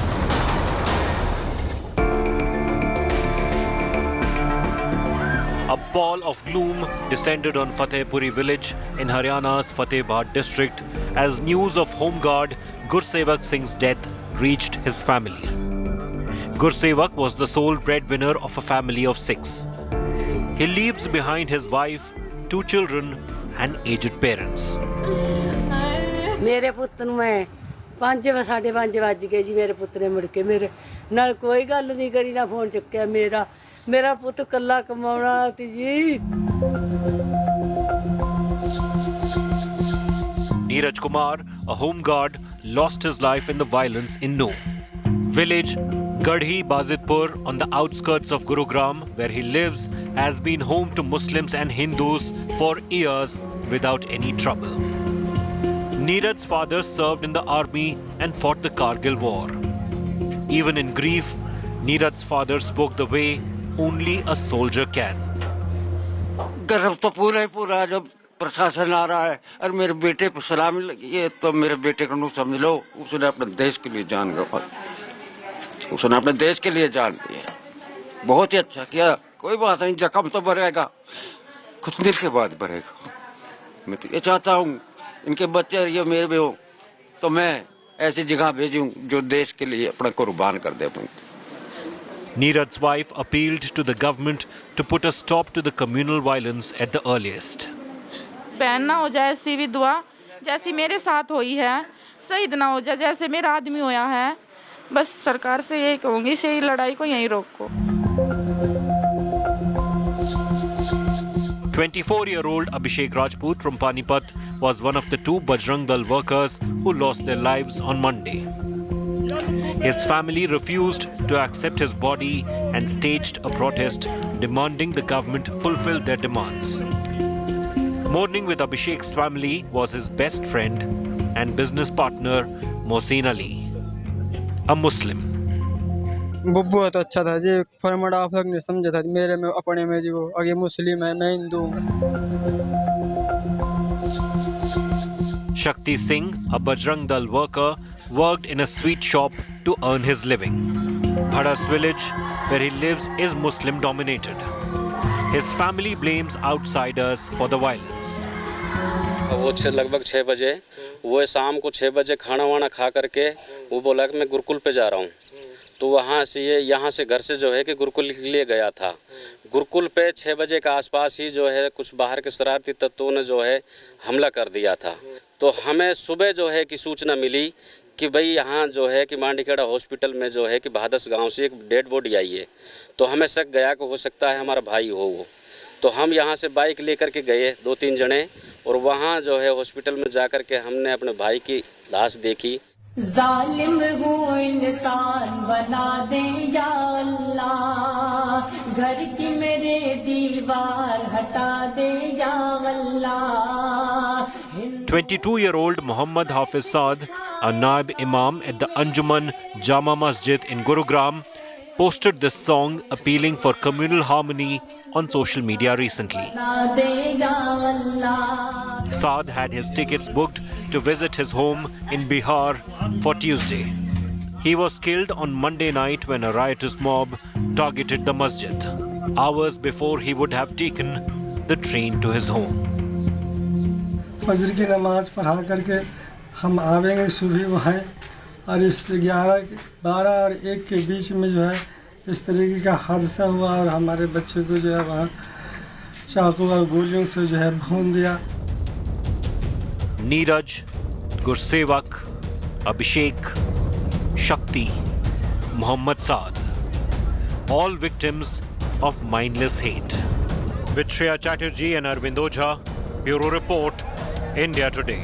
A pall of gloom descended on Fatehpuri village in Haryana's Fatehbad district as news of Home Guard Gursevak Singh's death reached his family. Gursevak was the sole breadwinner of a family of 6. He leaves behind his wife, 2 children and aged parents. मेरे पुत्त ਨੂੰ ਮੈਂ 5:30 ਵੱਜ ਗਏ ਜੀ ਮੇਰੇ ਪੁੱਤ ਨੇ ਮੁੜ ਕੇ ਮੇਰੇ ਨਾਲ ਕੋਈ ਗੱਲ ਨਹੀਂ ਕਰੀ ਨਾ ਫੋਨ ਚੁੱਕਿਆ ਮੇਰਾ ਪੁੱਤ ਕੱਲਾ ਕਮਾਉਣਾ ਸੀ ਜੀ Neeraj Kumar, a home guard, lost his life in the violence in Nuh. Village Gadhi Bazitpur on the outskirts of Gurugram, where he lives, has been home to Muslims and Hindus for years without any trouble. Neeraj's father served in the army and fought the Kargil war. Even in grief, Neeraj's father spoke the way only a soldier can. गर्व तो पूरा जब प्रशासन आ रहा है और मेरे बेटे पर सलामी लगी है तो मेरे बेटे को समझ लो उसने अपने देश के लिए जान गंवाई उसने अपने देश के लिए जान दी है बहुत ही अच्छा किया कोई बात नहीं जख्म तो भरेगा कुछ देर के बाद भरेगा मैं तो ये चाहता हूँ इनके बच्चे ये मेरे भी हो तो मैं ऐसी जगह भेजूं जो देश के लिए अपना कुर्बान कर दे। Neeraj's wife appealed to the government to put a stop to the communal violence at the earliest. बहन ना हो जाए ऐसी भी दुआ जैसी मेरे साथ हुई है शहीद ना हो जाए जैसे मेरा आदमी होया है बस सरकार से यही कहूँगी इस लड़ाई को यहीं रोको। 24-year-old Abhishek Rajput from Panipat was one of the 2 Bajrang Dal workers who lost their lives on Monday. His family refused to accept his body and staged a protest demanding the government fulfill their demands. Mourning with Abhishek's family was his best friend and business partner Mohsin Ali, a Muslim. बहुत अच्छा था जी format आप लोग ने समझा था मेरे में अपने में जी वो आगे मुस्लिम है मैं हिंदू हूँ। Shakti Singh, a Bajrang Dal worker, worked in a sweet shop to earn his living. Bhadas village, where he lives, is Muslim dominated. His family blames outsiders for the violence. वो लगभग 6 बजे वो शाम को 6 बजे खाना वाना खा करके वो बोला कि मैं गुरुकुल पे जा रहा हूँ तो वहाँ से यहाँ से घर से जो है कि गुरुकुल के लिए गया था। गुरुकुल पे 6 बजे के आसपास ही जो है कुछ बाहर के शरारती तत्वों ने जो है हमला कर दिया था। तो हमें सुबह जो है कि सूचना मिली कि भाई यहाँ जो है कि मांडीखेड़ा हॉस्पिटल में जो है कि भादस गांव से एक डेड बॉडी आई है। तो हमें शक गया कि हो सकता है हमारा भाई हो वो। तो हम यहाँ से बाइक लेकर के गए 2-3 जने और वहाँ जो है हॉस्पिटल में जाकर के हमने अपने भाई की लाश देखी। जालिम हूँ इंसान बना दे या अल्लाह घर की मेरे दीवार हटा दे या अल्लाह। 22-year-old Muhammad Hafiz Saad, a Naib Imam at the Anjuman Jama Masjid in Gurugram, posted this song appealing for communal harmony on social media recently. Saad had his tickets booked to visit his home in Bihar for Tuesday. He was killed on Monday night when a riotous mob targeted the masjid, hours before he would have taken the train to his home. फजर की नमाज पढ़ा करके हम आवेंगे सुबह वहाँ और इस 11, 12 और 1 के बीच में जो है इस तरीके का हादसा हुआ और हमारे बच्चे को जो है वहाँ चाकू और गोलियों से जो है भून दिया। Neeraj, Gursevak, Abhishek, Shakti, Muhammad Saad, all victims of mindless hate. With Shreya Chatterjee and Arvind Ojha, Bureau Report, India Today.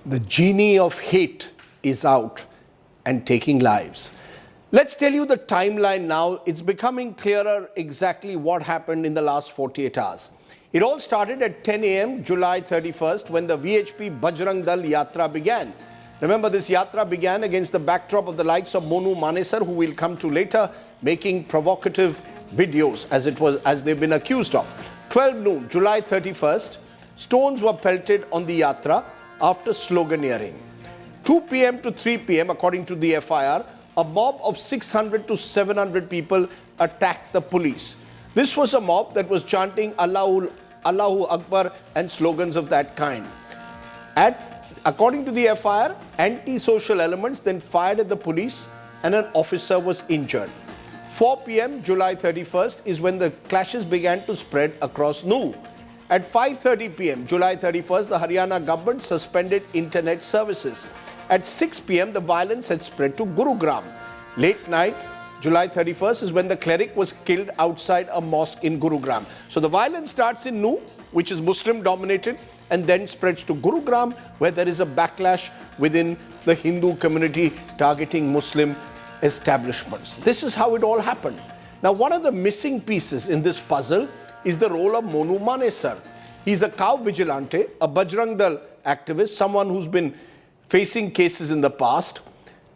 The genie of hate is out and taking lives. Let's tell you the timeline now. It's becoming clearer exactly what happened in the last 48 hours. It all started at 10 a.m. July 31st when the VHP Bajrang Dal Yatra began. Remember, this Yatra began against the backdrop of the likes of Monu Manesar, who we'll come to later, making provocative videos as they've been accused of. 12 noon, July 31st, stones were pelted on the Yatra after sloganeering. 2 p.m. to 3 p.m., according to the FIR, a mob of 600 to 700 people attacked the police. This was a mob that was chanting Allahu Akbar and slogans of that kind. According to the FIR, anti-social elements then fired at the police and an officer was injured. 4 p.m. July 31st is when the clashes began to spread across Nu. At 5:30 p.m. July 31st, the Haryana government suspended internet services. At 6 p.m., the violence had spread to Gurugram. Late night, July 31st is when the cleric was killed outside a mosque in Gurugram. So the violence starts in Nu, which is Muslim dominated, and then spreads to Gurugram, where there is a backlash within the Hindu community targeting Muslim establishments. This is how it all happened. Now, one of the missing pieces in this puzzle is the role of Monu Manesar. He's a cow vigilante, a Bajrang Dal activist, someone who's been facing cases in the past.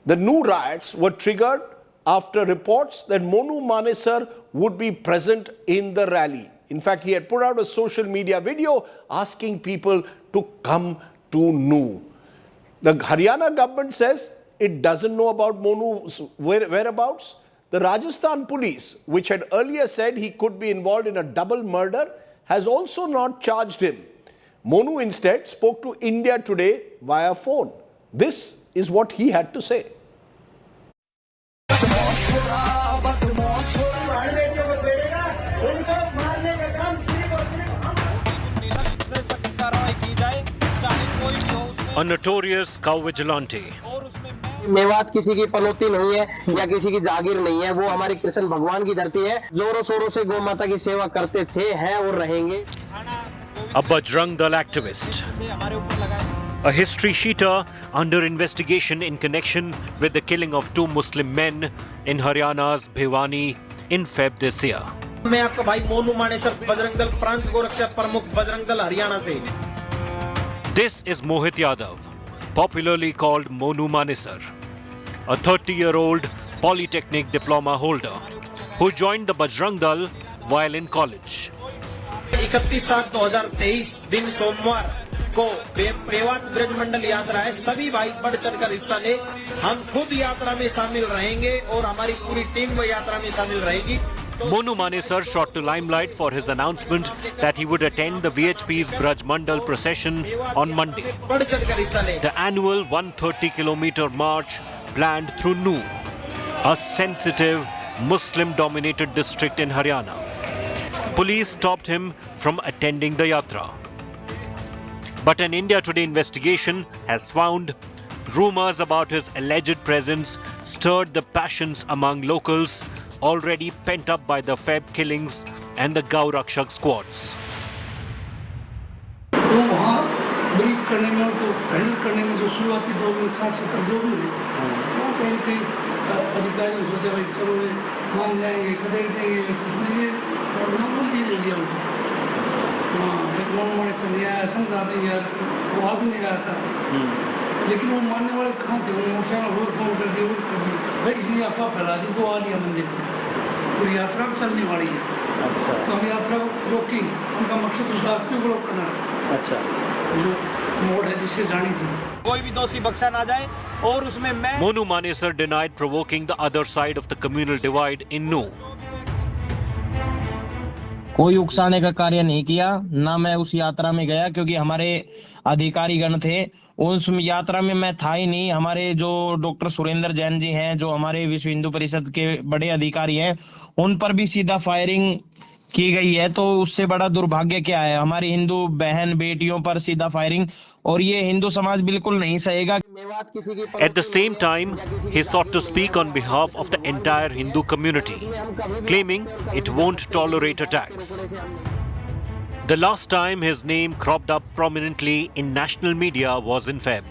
The Nu riots were triggered after reports that Monu Manesar would be present in the rally. In fact, he had put out a social media video asking people to come to Nu. The Haryana government says it doesn't know about Monu's whereabouts. The Rajasthan police, which had earlier said he could be involved in a double murder, has also not charged him. Monu instead spoke to India Today via phone. This is what he had to say. A notorious cow vigilante. Mewat किसी की पनौती नहीं है या किसी की जागीर नहीं है, वो हमारे कृष्ण भगवान की धरती है। जोरों शोरों से गौ माता की सेवा करते थे, हैं और रहेंगे। A Bajrang Dal activist. A history sheeter under investigation in connection with the killing of 2 Muslim men in Haryana's Bhiwani in Feb this year. मैं आपका भाई मोनू मानेसर बजरंग दल प्रांत गोरक्षा प्रमुख बजरंग दल हरियाणा से। This is Mohit Yadav, popularly called Monu Manesar, a 30-year-old polytechnic diploma holder who joined the Bajrang Dal while in college. 31/7/2023 दिन सोमवार को मेवात ब्रज मंडल यात्रा है, सभी भाई बढ़ चढ़कर हिस्सा ले। हम खुद यात्रा में शामिल रहेंगे और हमारी पूरी टीम वो यात्रा में शामिल रहेगी। Monu Manesar shot to limelight for his announcement that he would attend the VHP's Braj Mandal procession on Monday. The annual 130-kilometer march planned through Nu, a sensitive Muslim-dominated district in Haryana. Police stopped him from attending the yatra. But an India Today investigation has found rumors about his alleged presence stirred the passions among locals already pent up by the Feb killings and the Gau Rakshak squads. तो वहाँ brief करने में, उनको handle करने में जो शुरुआती दौर में 60-70 जो भी हुए, वो कहीं कहीं अधिकारियों ने सोचा भाई चलो ये मान जाएंगे, खदेड़ देंगे, उसमें ये नॉर्मल ये ले लिया उनको। हाँ, फिर मोनू मानेसर नहीं आया, समझा देंगे यार, वो आ भी नहीं रहा था। लेकिन वो मानने वाले कहाँ थे? वो मोशा और फोन कर दिए, भाई इसने अफवाह फैला दी, वो आ लिया मंदिर में और यात्रा चलने वाली है। अच्छा। तो हम यात्रा रोकेंगे, उनका मकसद उस रास्ते को रोक करना था। अच्छा। जो मोड़ है जिससे जानी थी, कोई भी दोषी बख्शा ना जाए और उसमें मैं। Monu Manesar denied provoking the other side of the communal divide in Nu. कोई उकसाने का कार्य नहीं किया, ना मैं उस यात्रा में गया क्योंकि हमारे अधिकारीगण थे। उस यात्रा में मैं था ही नहीं। हमारे जो डॉक्टर सुरेंद्र जैन जी हैं, जो हमारे विश्व हिंदू परिषद के बड़े अधिकारी हैं, उन पर भी सीधा फायरिंग की गई है। तो उससे बड़ा दुर्भाग्य क्या है? हमारी हिंदू बहन बेटियों पर सीधा फायरिंग, और ये हिंदू समाज बिल्कुल नहीं सहेगा। At the same time, he sought to speak on behalf of the entire Hindu community, claiming it won't tolerate attacks. The last time his name cropped up prominently in national media was in Feb.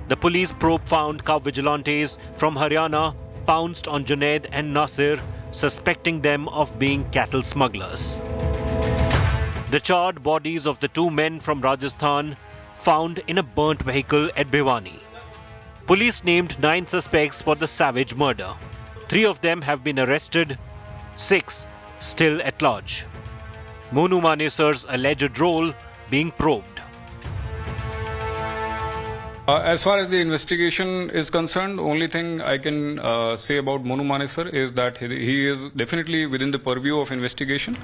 The police probe found cow vigilantes from Haryana pounced on Junaid and Nasir, suspecting them of being cattle smugglers. The charred bodies of the 2 men from Rajasthan found in a burnt vehicle at Bhiwani. Police named 9 suspects for the savage murder. 3 of them have been arrested, 6 still at large. Monu Manesar's alleged role being probed. As far as the investigation is concerned, only thing I can say about Monu Manesar is that he is definitely within the purview of investigation.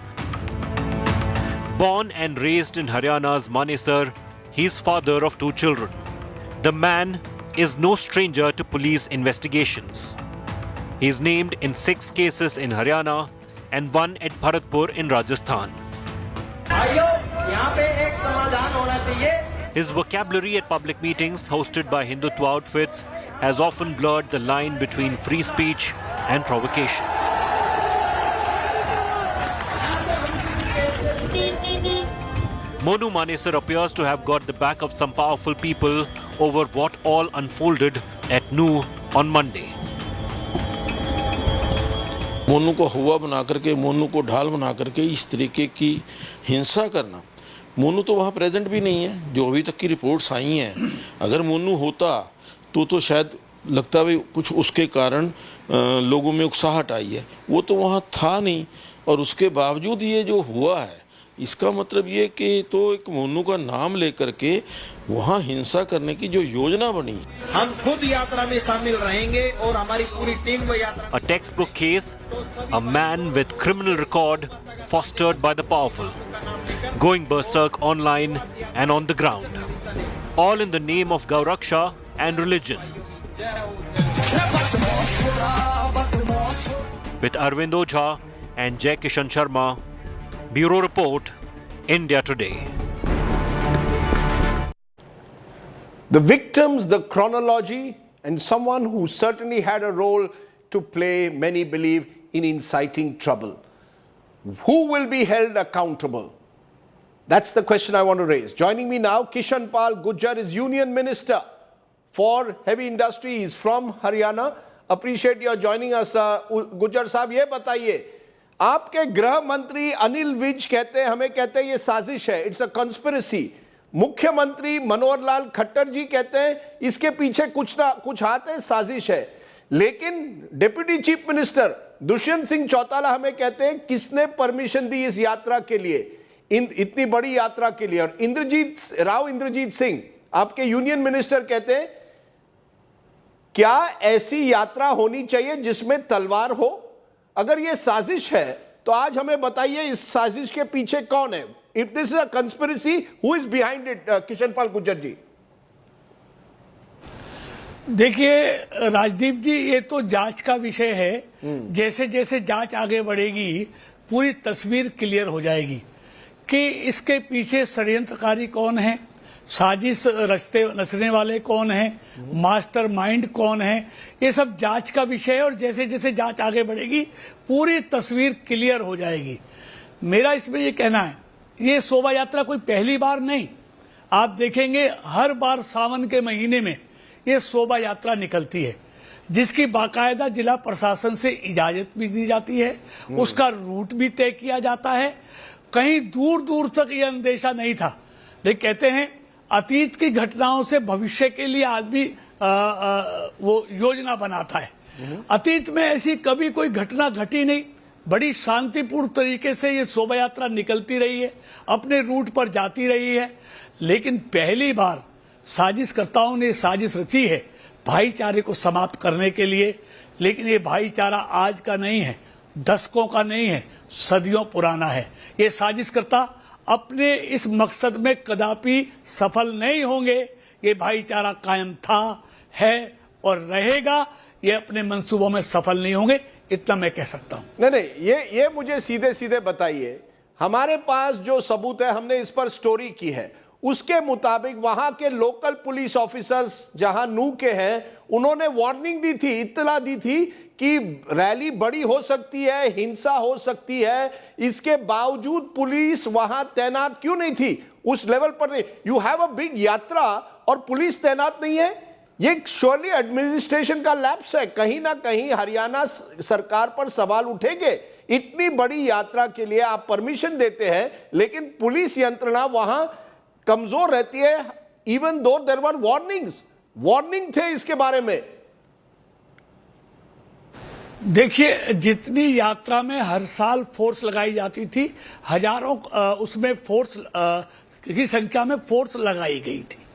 Born and raised in Haryana's Manesar, he is father of 2 children. The man is no stranger to police investigations. He is named in 6 cases in Haryana and 1 at Bharatpur in Rajasthan. His vocabulary at public meetings hosted by Hindutva outfits has often blurred the line between free speech and provocation. Monu Manesar appears to have got the back of some powerful people over what all unfolded at NU on Monday. Monu को हुआ बना करके, मोनू को ढाल बना करके इस तरीके की हिंसा करना, मोनू तो वहाँ प्रेजेंट भी नहीं है। जो अभी तक की रिपोर्ट्स आई हैं, अगर मोनू होता तो शायद लगता भी कुछ उसके कारण लोगों में उकसाहट आई है। वो तो वहाँ था नहीं और उसके बावजूद ये जो हुआ है, इसका मतलब ये कि तो एक मोनू का नाम लेकर के वहाँ हिंसा करने की जो योजना बनी, हम खुद यात्रा में शामिल रहेंगे और हमारी पूरी टीम वो यात्रा। A textbook case, a man with criminal record fostered by the powerful, going berserk online and on the ground, all in the name of Gauraksha and religion. With Arvind Ojha and Jai Kishan Sharma, Bureau Report, India Today. The victims, the chronology, and someone who certainly had a role to play, many believe, in inciting trouble. Who will be held accountable? That's the question I want to raise. Joining me now, Kishan Pal Gujjar is Union Minister for Heavy Industry. He's from Haryana. Appreciate your joining us. Gujjar साहब, ये बताइए, आपके गृह मंत्री अनिल विज कहते हैं, हमें कहते हैं ये साजिश है, इट्स अ कॉन्स्पिरेसी। मुख्यमंत्री मनोहर लाल खट्टर जी कहते हैं इसके पीछे कुछ ना कुछ हाथ है, साजिश है। लेकिन deputy chief minister Dushyant Singh Chautala हमें कहते हैं किसने परमिशन दी इस यात्रा के लिए, इतनी बड़ी यात्रा के लिए। और इंद्रजीत सिंह आपके यूनियन मिनिस्टर कहते हैं क्या ऐसी यात्रा होनी चाहिए जिसमें तलवार हो? अगर ये साजिश है तो आज हमें बताइए इस साजिश के पीछे कौन है? If this is a conspiracy, who is behind it? Kishan पाल गुज्जर जी। देखिए राजदीप जी, ये तो जांच का विषय है। जैसे जैसे जांच आगे बढ़ेगी पूरी तस्वीर क्लियर हो जाएगी कि इसके पीछे षड्यंत्रकारी कौन है, साजिश रचने वाले कौन हैं, मास्टरमाइंड कौन है, ये सब जांच का विषय है। और जैसे जैसे जांच आगे बढ़ेगी पूरी तस्वीर क्लियर हो जाएगी। मेरा इसमें ये कहना है, ये शोभा यात्रा कोई पहली बार नहीं, आप देखेंगे हर बार सावन के महीने में ये शोभा यात्रा निकलती है, जिसकी बाकायदा जिला प्रशासन से इजाजत भी दी जाती है, उसका रूट भी तय किया जाता है। कहीं दूर दूर तक ये अंदेशा नहीं था। लेकिन कहते हैं अतीत की घटनाओं से भविष्य के लिए आदमी वो योजना बनाता है। अतीत में ऐसी कभी कोई घटना घटी नहीं, बड़ी शांतिपूर्ण तरीके से ये शोभा यात्रा निकलती रही है, अपने रूट पर जाती रही है। लेकिन पहली बार साजिशकर्ताओं ने साजिश रची है भाईचारे को समाप्त करने के लिए। लेकिन ये भाईचारा आज का नहीं है, दशकों का नहीं है, सदियों पुराना है। ये साजिशकर्ता अपने इस मकसद में कदापि सफल नहीं होंगे। ये भाईचारा कायम था, है और रहेगा। ये अपने मंसूबों में सफल नहीं होंगे, इतना मैं कह सकता हूं। नहीं, ये मुझे सीधे सीधे बताइए, हमारे पास जो सबूत है, हमने इस पर स्टोरी की है, उसके मुताबिक वहां के लोकल पुलिस ऑफिसर्स जहां नू के हैं, उन्होंने वार्निंग दी थी, इत्तला दी थी कि रैली बड़ी हो सकती है, हिंसा हो सकती है। इसके बावजूद पुलिस वहां तैनात क्यों नहीं थी? उस लेवल पर नहीं। यू हैव अ बिग यात्रा और पुलिस तैनात नहीं है, ये श्योरली एडमिनिस्ट्रेशन का लैप्स है। कहीं ना कहीं हरियाणा सरकार पर सवाल उठेंगे। इतनी बड़ी यात्रा के लिए आप परमिशन देते हैं, लेकिन पुलिस यंत्रणा वहां कमजोर रहती है। Even though there were warning थे इसके बारे में। देखिए, जितनी यात्रा में हर साल फोर्स लगाई जाती थी, हजारों उसमें फोर्स की संख्या में फोर्स लगाई गई थी।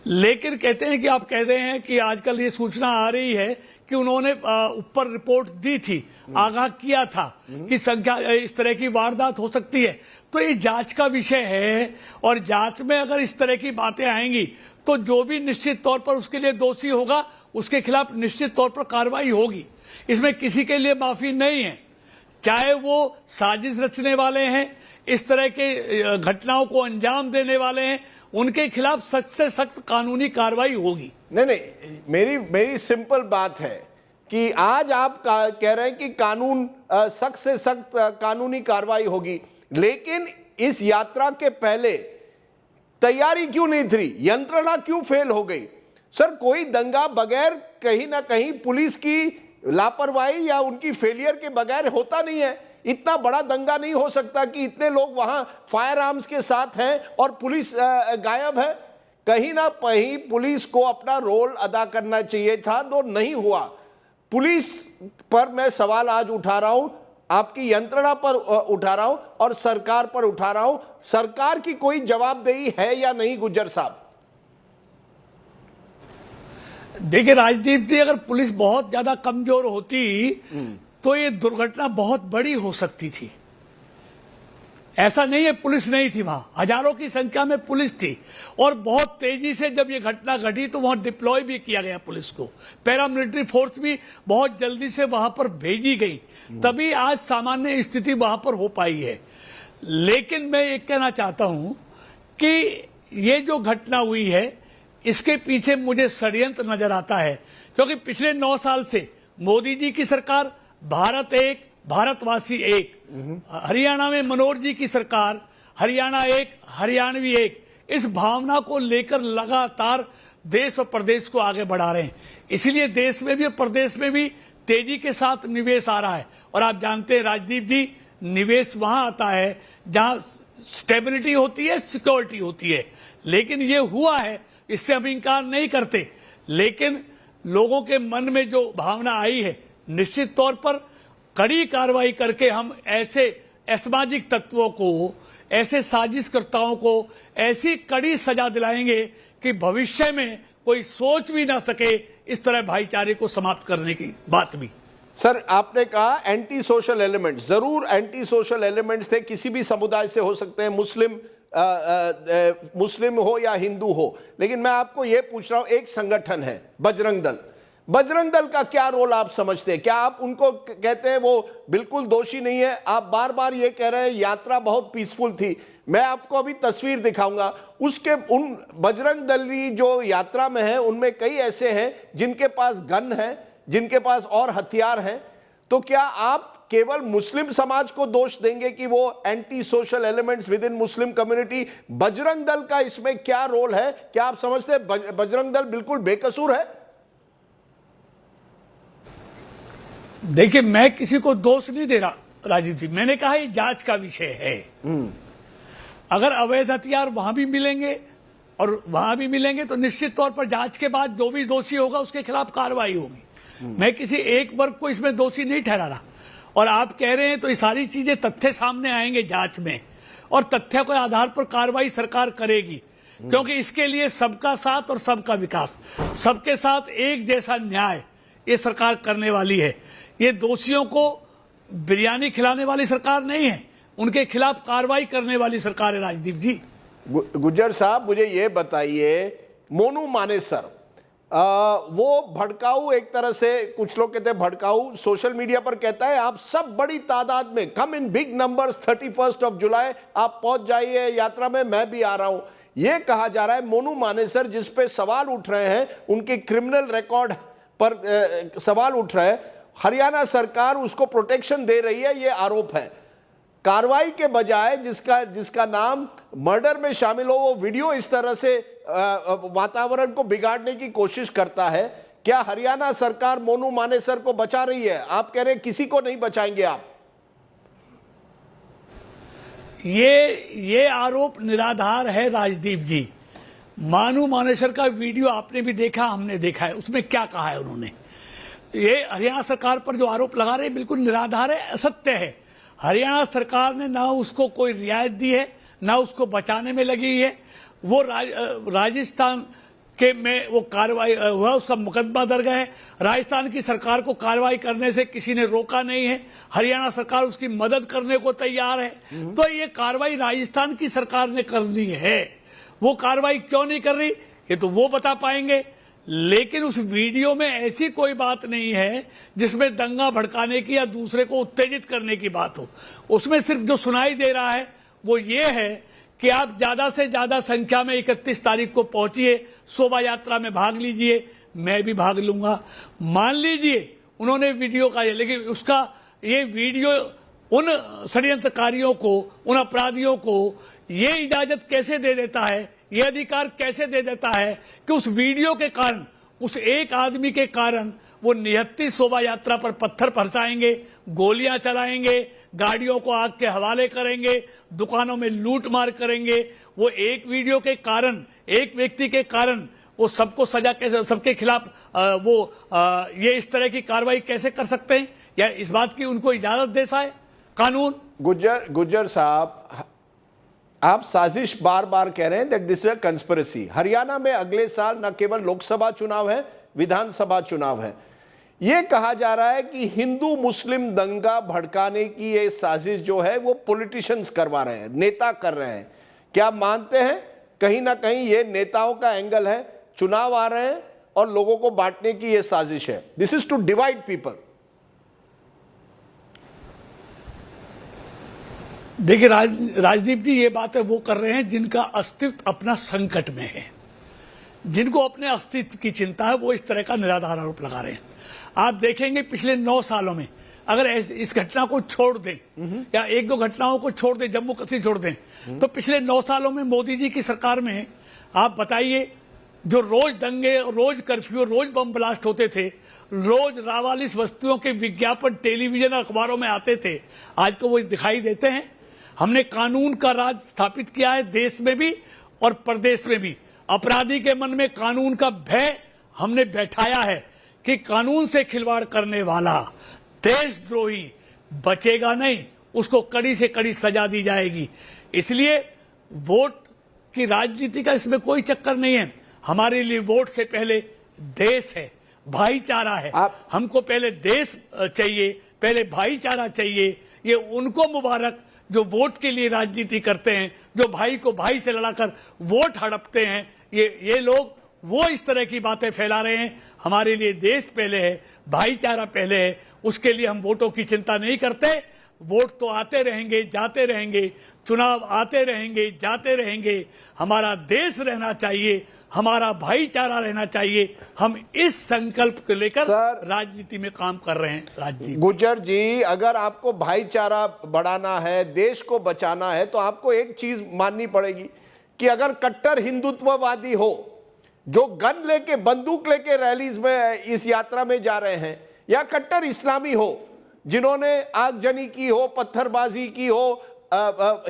लेकिन कहते हैं कि आप कह रहे हैं कि आजकल ये सूचना आ रही है कि उन्होंने ऊपर रिपोर्ट दी थी, आगाह किया था कि संख्या इस तरह की वारदात हो सकती है। तो ये जांच का विषय है और जांच में अगर इस तरह की बातें आएंगी तो जो भी निश्चित तौर पर उसके लिए दोषी होगा उसके खिलाफ निश्चित तौर पर कार्रवाई होगी। इसमें किसी के लिए माफी नहीं है, चाहे वो साजिश रचने वाले हैं, इस तरह के घटनाओं को अंजाम देने वाले हैं, उनके खिलाफ सख्त से सख्त कानूनी कार्रवाई होगी। नहीं, मेरी सिंपल बात है कि आज आप कह रहे हैं कि कानून सख्त से सख्त कानूनी कार्रवाई होगी, लेकिन इस यात्रा के पहले तैयारी क्यों नहीं थी, यंत्रणा क्यों फेल हो गई? सर, कोई दंगा बगैर कहीं ना कहीं पुलिस की लापरवाही या उनकी फेलियर के बगैर होता नहीं है। इतना बड़ा दंगा नहीं हो सकता कि इतने लोग वहां फायर आर्म्स के साथ हैं और पुलिस गायब है। कहीं ना कहीं पुलिस को अपना रोल अदा करना चाहिए था, जो नहीं हुआ। पुलिस पर मैं सवाल आज उठा रहा हूं, आपकी यंत्रणा पर उठा रहा हूं और सरकार पर उठा रहा हूं। सरकार की कोई जवाबदेही है या नहीं, गुज्जर साहब? देखिए राजदीप जी, अगर पुलिस बहुत ज्यादा कमजोर होती तो ये दुर्घटना बहुत बड़ी हो सकती थी। ऐसा नहीं है पुलिस नहीं थी, वहां हजारों की संख्या में पुलिस थी और बहुत तेजी से जब ये घटना घटी तो वहां डिप्लॉय भी किया गया पुलिस को, पैरामिलिट्री फोर्स भी बहुत जल्दी से वहां पर भेजी गई, तभी आज सामान्य स्थिति वहां पर हो पाई है। लेकिन मैं एक कहना चाहता हूं कि ये जो घटना हुई है इसके पीछे मुझे षड्यंत्र नजर आता है, क्योंकि पिछले 9 साल से मोदी जी की सरकार, भारत एक, भारतवासी एक, हरियाणा में मनोहर जी की सरकार, हरियाणा एक, हरियाणवी एक, इस भावना को लेकर लगातार देश और प्रदेश को आगे बढ़ा रहे हैं। इसीलिए देश में भी और प्रदेश में भी तेजी के साथ निवेश आ रहा है। और आप जानते हैं राजदीप जी, निवेश वहां आता है जहां स्टेबिलिटी होती है, सिक्योरिटी होती है। लेकिन ये हुआ है, इससे हम इनकार नहीं करते, लेकिन लोगों के मन में जो भावना आई है, निश्चित तौर पर कड़ी कार्रवाई करके हम ऐसे असामाजिक तत्वों को, ऐसे साजिशकर्ताओं को ऐसी कड़ी सजा दिलाएंगे कि भविष्य में कोई सोच भी ना सके इस तरह भाईचारे को समाप्त करने की बात भी। सर, आपने कहा एंटी सोशल एलिमेंट्स, जरूर एंटी सोशल एलिमेंट्स थे, किसी भी समुदाय से हो सकते हैं, मुस्लिम हो या हिंदू हो। लेकिन मैं आपको यह पूछ रहा हूं, एक संगठन है बजरंग दल, बजरंग दल का क्या रोल आप समझते हैं? क्या आप उनको कहते हैं वो बिल्कुल दोषी नहीं है? आप बार बार ये कह रहे हैं यात्रा बहुत पीसफुल थी। मैं आपको अभी तस्वीर दिखाऊंगा, उसके उन बजरंग दली जो यात्रा में है उनमें कई ऐसे हैं जिनके पास गन है, जिनके पास और हथियार हैं। तो क्या आप केवल मुस्लिम समाज को दोष देंगे कि वो anti social elements with in Muslim community? Bajrang Dal का इसमें क्या रोल है? क्या आप समझते हैं बजरंग दल बिल्कुल बेकसूर है? देखिए, मैं किसी को दोष नहीं दे रहा राजीव जी, मैंने कहा ये जांच का विषय है। अगर अवैध हथियार वहां भी मिलेंगे और वहां भी मिलेंगे तो निश्चित तौर पर जांच के बाद जो भी दोषी होगा उसके खिलाफ कार्रवाई होगी। मैं किसी एक वर्ग को इसमें दोषी नहीं ठहरा रहा। और आप कह रहे हैं तो ये सारी चीजें तथ्य सामने आएंगे जांच में, और तथ्य के आधार पर कार्रवाई सरकार करेगी, क्योंकि इसके लिए सबका साथ और सबका विकास, सबके साथ एक जैसा न्याय ये सरकार करने वाली है। ये दोषियों को बिरयानी खिलाने वाली सरकार नहीं है, उनके खिलाफ कार्रवाई करने वाली सरकार है। राजदीप जी, गुज्जर साहब, मुझे ये बताइए, मोनू मानेसर वो भड़काऊ, एक तरह से कुछ लोग कहते हैं भड़काऊ, सोशल मीडिया पर कहता है आप सब बड़ी तादाद में, कम इन बिग नंबर्स, 31 जुलाई आप पहुंच जाइए यात्रा में, मैं भी आ रहा हूं। यह कहा जा रहा है मोनू मानेसर, जिस पे सवाल उठ रहे हैं, उनके क्रिमिनल रिकॉर्ड पर सवाल उठ रहे हैं, हरियाणा सरकार उसको प्रोटेक्शन दे रही है, यह आरोप है। कार्रवाई के बजाय जिसका नाम मर्डर में शामिल हो, वो वीडियो इस तरह से वातावरण को बिगाड़ने की कोशिश करता है। क्या हरियाणा सरकार मोनू मानेसर को बचा रही है? आप कह रहे हैं किसी को नहीं बचाएंगे आप। ये आरोप निराधार है राजदीप जी। मोनू मानेसर का वीडियो आपने भी देखा, हमने देखा है, उसमें क्या कहा है उन्होंने। ये हरियाणा सरकार पर जो आरोप लगा रहे हैं बिल्कुल निराधार है, असत्य है। हरियाणा सरकार ने ना उसको कोई रियायत दी है, ना उसको बचाने में लगी है। वो राजस्थान के में वो कार्रवाई हुआ, उसका मुकदमा दर्ज है। राजस्थान की सरकार को कार्रवाई करने से किसी ने रोका नहीं है, हरियाणा सरकार उसकी मदद करने को तैयार है। तो ये कार्रवाई राजस्थान की सरकार ने करनी है। वो कार्रवाई क्यों नहीं कर रही, ये तो वो बता पाएंगे। लेकिन उस वीडियो में ऐसी कोई बात नहीं है जिसमें दंगा भड़काने की या दूसरे को उत्तेजित करने की बात हो। उसमें सिर्फ जो सुनाई दे रहा है वो ये है कि आप ज्यादा से ज्यादा संख्या में 31 तारीख को पहुंचिए, शोभा यात्रा में भाग लीजिए, मैं भी भाग लूंगा। मान लीजिए उन्होंने वीडियो का, लेकिन उसका ये वीडियो उन षड्यंत्रकारियों को, उन अपराधियों को ये इजाजत कैसे दे देता है, ये अधिकार कैसे दे देता है कि उस वीडियो के कारण, उस एक आदमी के कारण वो निहत्ती शोभा यात्रा पर पत्थर बरसाएंगे, गोलियां चलाएंगे, गाड़ियों को आग के हवाले करेंगे, दुकानों में लूट मार करेंगे। वो एक वीडियो के कारण, एक व्यक्ति के कारण वो सबको सजा कैसे, सबके खिलाफ ये इस तरह की कार्रवाई कैसे कर सकते हैं, या इस बात की उनको इजाजत दे सा है कानून? गुज्जर साहब, आप साजिश बार बार कह रहे हैं that this is a conspiracy. Haryana में अगले साल न केवल लोकसभा चुनाव है, विधानसभा चुनाव है। यह कहा जा रहा है कि हिंदू मुस्लिम दंगा भड़काने की ये साजिश जो है वो पॉलिटिशियंस करवा रहे हैं, नेता कर रहे हैं। क्या आप मानते हैं कहीं ना कहीं ये नेताओं का एंगल है, चुनाव आ रहे हैं और लोगों को बांटने की ये साजिश है? This is to divide people. देखिए राजदीप जी, ये बातें वो कर रहे हैं जिनका अस्तित्व अपना संकट में है, जिनको अपने अस्तित्व की चिंता है, वो इस तरह का निराधार आरोप लगा रहे हैं। आप देखेंगे पिछले 9 सालों में अगर इस घटना को छोड़ दें या 1-2 घटनाओं को छोड़ दें, जम्मू कश्मीर छोड़ दें, तो पिछले 9 सालों में मोदी जी की सरकार में आप बताइए, जो रोज दंगे, रोज कर्फ्यू, रोज बम ब्लास्ट होते थे, रोज रावालिस वस्तुओं के विज्ञापन टेलीविजन और अखबारों में आते थे, आज को वो दिखाई देते हैं। हमने कानून का राज स्थापित किया है, देश में भी और प्रदेश में भी। अपराधी के मन में कानून का भय हमने बैठाया है कि कानून से खिलवाड़ करने वाला देशद्रोही बचेगा नहीं, उसको कड़ी से कड़ी सजा दी जाएगी। इसलिए वोट की राजनीति का इसमें कोई चक्कर नहीं है। हमारे लिए वोट से पहले देश है, भाईचारा है। हमको पहले देश चाहिए, पहले भाईचारा चाहिए। ये उनको मुबारक जो वोट के लिए राजनीति करते हैं, जो भाई को भाई से लड़ाकर वोट हड़पते हैं। ये लोग वो इस तरह की बातें फैला रहे हैं। हमारे लिए देश पहले है, भाईचारा पहले है, उसके लिए हम वोटों की चिंता नहीं करते। वोट तो आते रहेंगे, जाते रहेंगे, चुनाव आते रहेंगे, जाते रहेंगे। हमारा देश रहना चाहिए, हमारा भाईचारा रहना चाहिए। हम इस संकल्प को लेकर राजनीति में काम कर रहे हैं। राजनीति गुज्जर जी, अगर आपको भाईचारा बढ़ाना है, देश को बचाना है, तो आपको एक चीज माननी पड़ेगी कि अगर कट्टर हिंदुत्ववादी हो, जो गन लेके, बंदूक लेके रैलीज में इस यात्रा में जा रहे हैं, या कट्टर इस्लामी हो जिन्होंने आगजनी की हो, पत्थरबाजी की हो,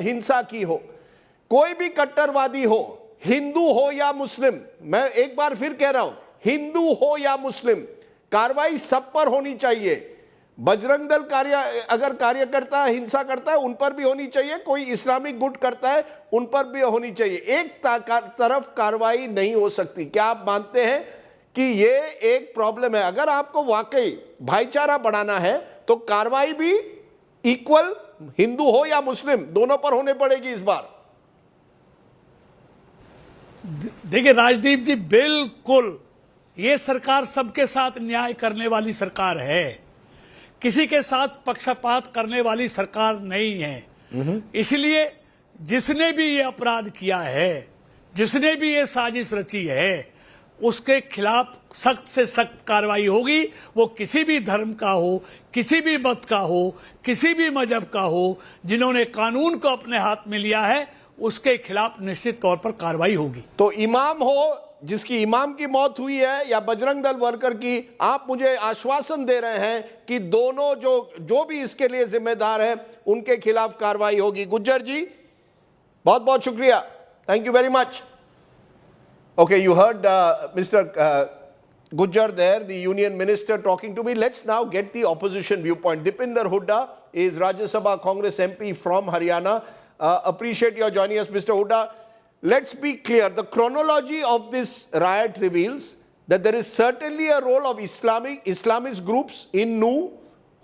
हिंसा की हो, कोई भी कट्टरवादी हो, हिंदू हो या मुस्लिम, मैं एक बार फिर कह रहा हूं, हिंदू हो या मुस्लिम, कार्रवाई सब पर होनी चाहिए। बजरंग दल अगर कार्य करता है, हिंसा करता है, उन पर भी होनी चाहिए। कोई इस्लामिक गुट करता है, उन पर भी होनी चाहिए। एक तरफ कार्रवाई नहीं हो सकती। क्या आप मानते हैं कि ये एक प्रॉब्लम है? अगर आपको वाकई भाईचारा बढ़ाना है तो कार्रवाई भी इक्वल, हिंदू हो या मुस्लिम, दोनों पर होने पड़ेगी इस बार। देखिए राजदीप जी, बिल्कुल ये सरकार सबके साथ न्याय करने वाली सरकार है, किसी के साथ पक्षपात करने वाली सरकार नहीं है। इसलिए जिसने भी ये अपराध किया है, जिसने भी ये साजिश रची है, उसके खिलाफ सख्त से सख्त कार्रवाई होगी। वो किसी भी धर्म का हो, किसी भी मत का हो, किसी भी मजहब का हो, जिन्होंने कानून को अपने हाथ में लिया है, उसके खिलाफ निश्चित तौर पर कार्रवाई होगी। तो इमाम हो, जिसकी इमाम की मौत हुई है, या बजरंग दल वर्कर की, आप मुझे आश्वासन दे रहे हैं कि दोनों जो भी इसके लिए जिम्मेदार है, उनके खिलाफ कार्रवाई होगी। गुज्जर जी, बहुत बहुत शुक्रिया, thank you very much. Okay, you heard Mr. Gujjar there, the union minister talking to me. Let's now get the opposition viewpoint. Dipinder Hooda is Rajya Sabha Congress MP from Haryana. Appreciate your joining us, Mr. Hooda. Let's be clear. The chronology of this riot reveals that there is certainly a role of Islamist groups in NU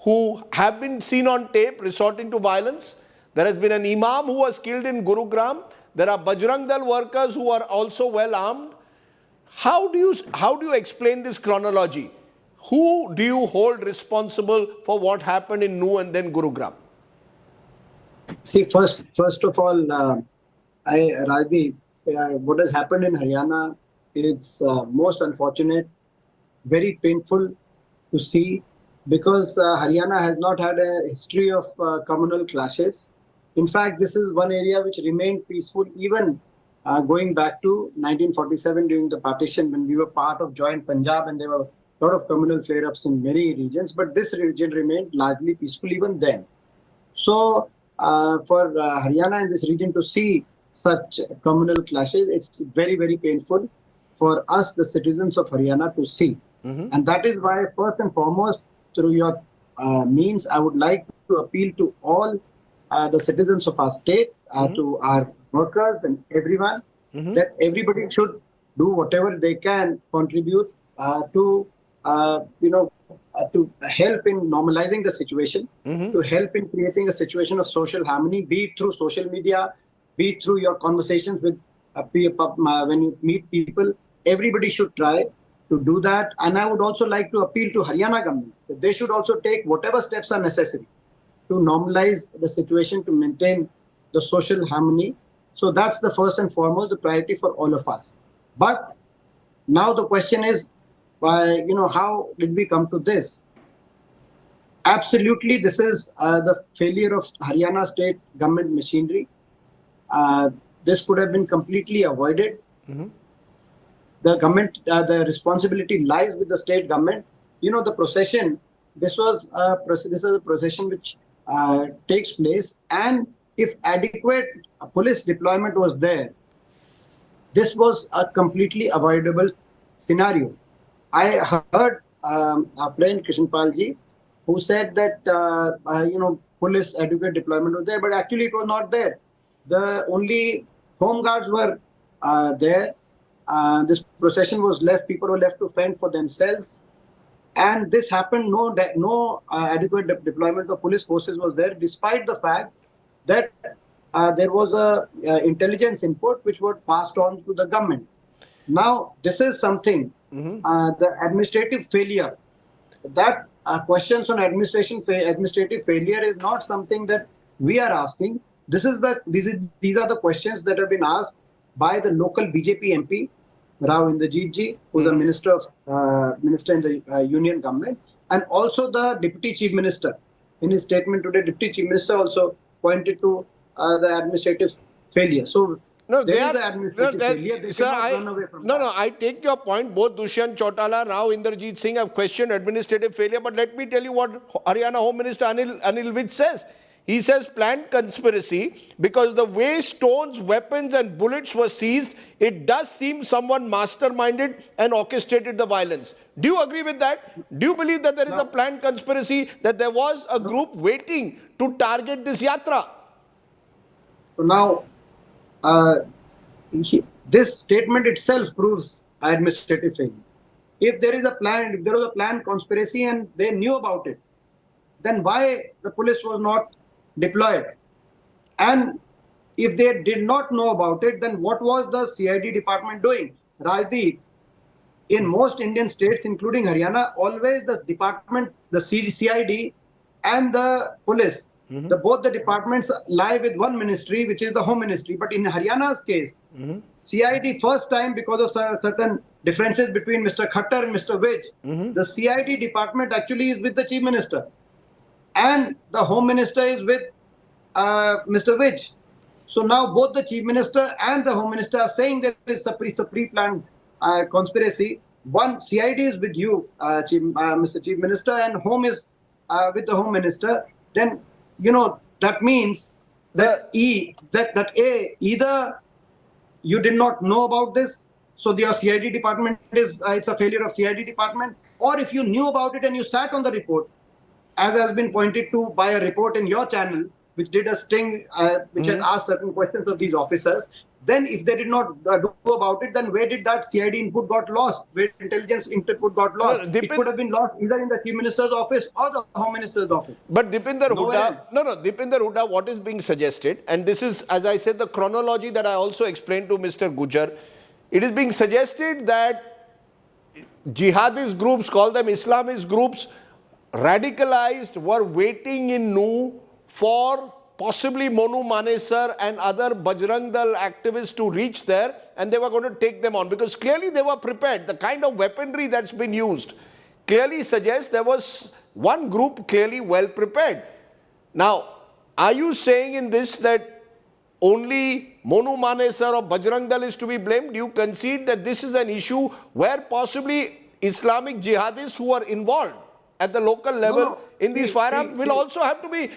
who have been seen on tape resorting to violence. There has been an imam who was killed in Gurugram. There are Bajrang Dal workers who are also well armed. How do you explain this chronology? Who do you hold responsible for what happened in Nu and then Gurugram? See, first of all, Rajdeep, what has happened in Haryana, it's most unfortunate, very painful to see, because Haryana has not had a history of communal clashes. In fact, this is one area which remained peaceful even going back to 1947 during the partition, when we were part of joint Punjab and there were a lot of communal flare-ups in many regions, but this region remained largely peaceful even then. So for Haryana and this region to see such communal clashes, it's very, very painful for us, the citizens of Haryana, to see. And that is why, first and foremost, through your means, I would like to appeal to all the citizens of our state, to our workers and everyone, that everybody should do whatever they can contribute to help in normalizing the situation, to help in creating a situation of social harmony, be it through social media, be it through your conversations with when you meet people. Everybody should try to do that. And I would also like to appeal to Haryana government that they should also take whatever steps are necessary to normalize the situation, to maintain the social harmony. So that's the first and foremost, the priority for all of us. But now the question is, how did we come to this? Absolutely, this is the failure of Haryana state government machinery. This could have been completely avoided. The government, the responsibility lies with the state government. The procession, this is a procession which takes place, and if adequate police deployment was there, this was a completely avoidable scenario. I heard our friend Krishan Palji, who said that police adequate deployment was there, but actually it was not there. The only home guards were there. This procession was left, people were left to fend for themselves. And this happened, no adequate deployment of police forces was there, despite the fact that there was a intelligence input which was passed on to the government. Now, this is something, the administrative failure, that questions on administrative failure is not something that we are asking. These are the questions that have been asked by the local BJP MP, Rahul Gandhi, who is a minister in the union government, and also the Deputy Chief Minister. In his statement today, Deputy Chief Minister also pointed to the administrative failure. So I take your point. Both Dushyant Chautala, now Inderjeet Singh have questioned administrative failure. But let me tell you what Haryana Home Minister Anil Vij says. He says planned conspiracy because the way stones, weapons and bullets were seized, it does seem someone masterminded and orchestrated the violence. Do you agree with that? Do you believe that there is a planned conspiracy, that there was a group waiting to target this yatra? So now, this statement itself proves administrative failure. If there is a plan, if there was a planned conspiracy and they knew about it, then why the police was not deployed? And if they did not know about it, then what was the CID department doing? Rajdeep, in most Indian states, including Haryana, always the department, the CID and the police, both the departments lie with one ministry, which is the Home Ministry. But in Haryana's case, CID first time, because of certain differences between Mr. Khattar and Mr. Vij, the CID department actually is with the Chief Minister. And the Home Minister is with Mr. Vij. So now both the Chief Minister and the Home Minister are saying that there is a pre-planned conspiracy. One, CID is with you, Mr. Chief Minister, and Home is with the Home Minister. Then, that means that either you did not know about this, so your CID department it's a failure of CID department, or if you knew about it and you sat on the report, as has been pointed to by a report in your channel, which did a sting, which had asked certain questions of these officers, then if they did not do about it, then where did that CID input got lost? Where intelligence input got lost? It could have been lost either in the Chief Minister's office or the Home Minister's office. But Dipinder Hooda, what is being suggested, and this is, as I said, the chronology that I also explained to Mr. Gujar, it is being suggested that jihadist groups, call them Islamist groups, radicalized, were waiting in Nuh for possibly Monu Manesar and other Bajrang Dal activists to reach there, and they were going to take them on because clearly they were prepared. The kind of weaponry that's been used clearly suggests there was one group clearly well prepared. Now, are you saying in this that only Monu Manesar or Bajrang Dal is to be blamed? Do you concede that this is an issue where possibly Islamic jihadists who are involved at the local level in these firearms will also have to be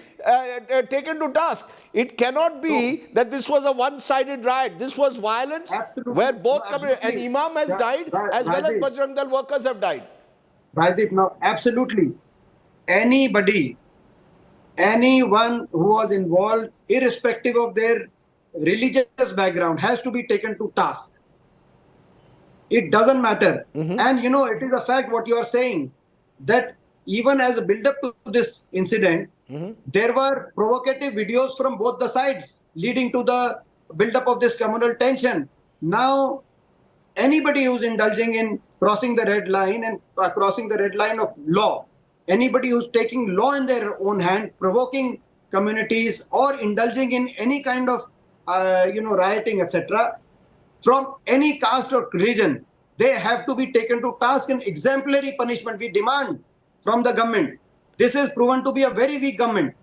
taken to task? It cannot be that this was a one-sided riot. This was violence where both an imam has died as well as Bajrang Dal workers have died. Rajdeep, now absolutely anybody, anyone who was involved, irrespective of their religious background, has to be taken to task. It doesn't matter. And you know, it is a fact what you are saying, that even as a build-up to this incident, there were provocative videos from both the sides leading to the build-up of this communal tension. Now, anybody who's indulging in crossing the red line and crossing the red line of law, anybody who's taking law in their own hand, provoking communities or indulging in any kind of rioting, etc., from any caste or religion, they have to be taken to task, and exemplary punishment we demand from the government. This is proven to be a very weak government,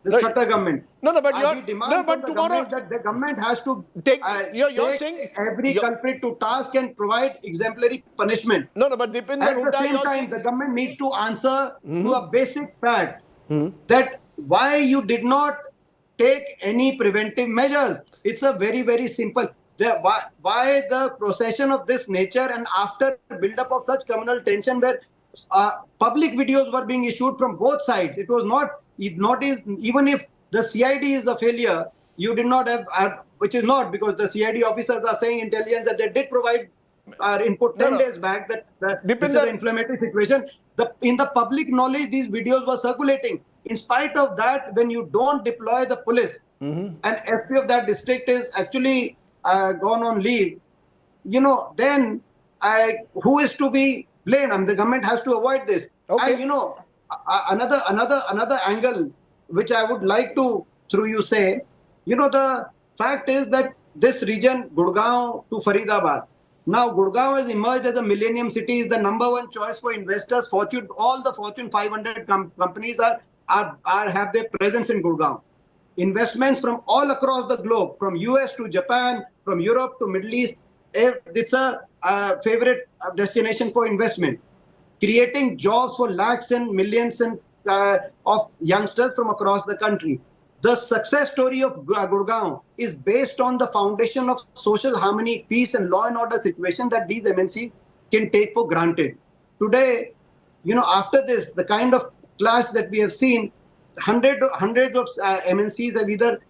this Khattar government. But tomorrow that the government has to take take every culprit to task and provide exemplary punishment. But Dipinder at the same time, the government needs to answer to a basic fact that why you did not take any preventive measures. It's a very, very simple. Why the procession of this nature and after build-up of such communal tension where public videos were being issued from both sides. It was not even if the CID is a failure, you did not have, which is not, because the CID officers are saying, intelligence, that they did provide input 10 days back that this is an inflammatory situation. In the public knowledge, these videos were circulating. In spite of that, when you don't deploy the police, and SP of that district is actually gone on leave, then who is to be blamed? I mean, the government has to avoid this. And another angle which I would like to, through you, say, the fact is that this region, Gurgaon to Faridabad, now Gurgaon has emerged as a millennium city, is the #1 choice for investors. All the Fortune 500 companies have their presence in Gurgaon. Investments from all across the globe, from US to Japan, from Europe to Middle East, it's a favorite destination for investment, creating jobs for lakhs and millions of youngsters from across the country. The success story of Gurgaon is based on the foundation of social harmony, peace and law and order situation that these MNCs can take for granted. Today, after this, the kind of clash that we have seen, hundreds of MNCs have either,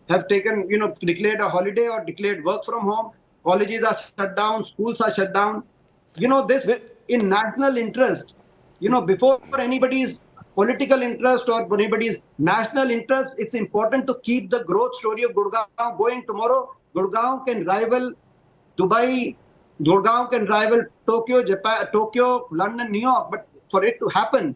have taken, declared a holiday or declared work from home. Colleges are shut down, schools are shut down. This in national interest, before anybody's political interest or anybody's national interest, it's important to keep the growth story of Gurgaon going. Tomorrow, Gurgaon can rival Dubai, Gurgaon can rival Tokyo, Japan, Tokyo, London, New York. But for it to happen,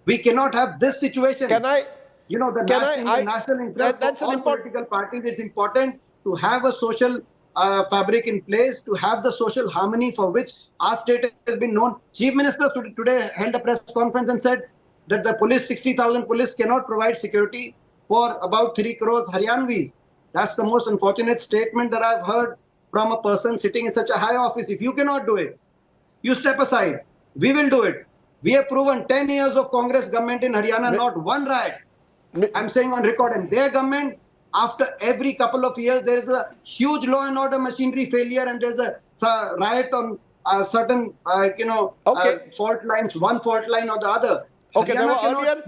we cannot have this situation. The national interest of all political parties, it's important to have a social fabric in place, to have the social harmony for which our state has been known. Chief Minister today held a press conference and said that the police, 60,000 police cannot provide security for about 3 crores Haryanvis. That's the most unfortunate statement that I've heard from a person sitting in such a high office. If you cannot do it, you step aside. We will do it. We have proven 10 years of Congress government in Haryana, not one riot. I'm saying on record. And their government, after every couple of years, there is a huge law and order machinery failure, and there's a riot on certain, fault lines, one fault line or the other. Okay, there were earlier.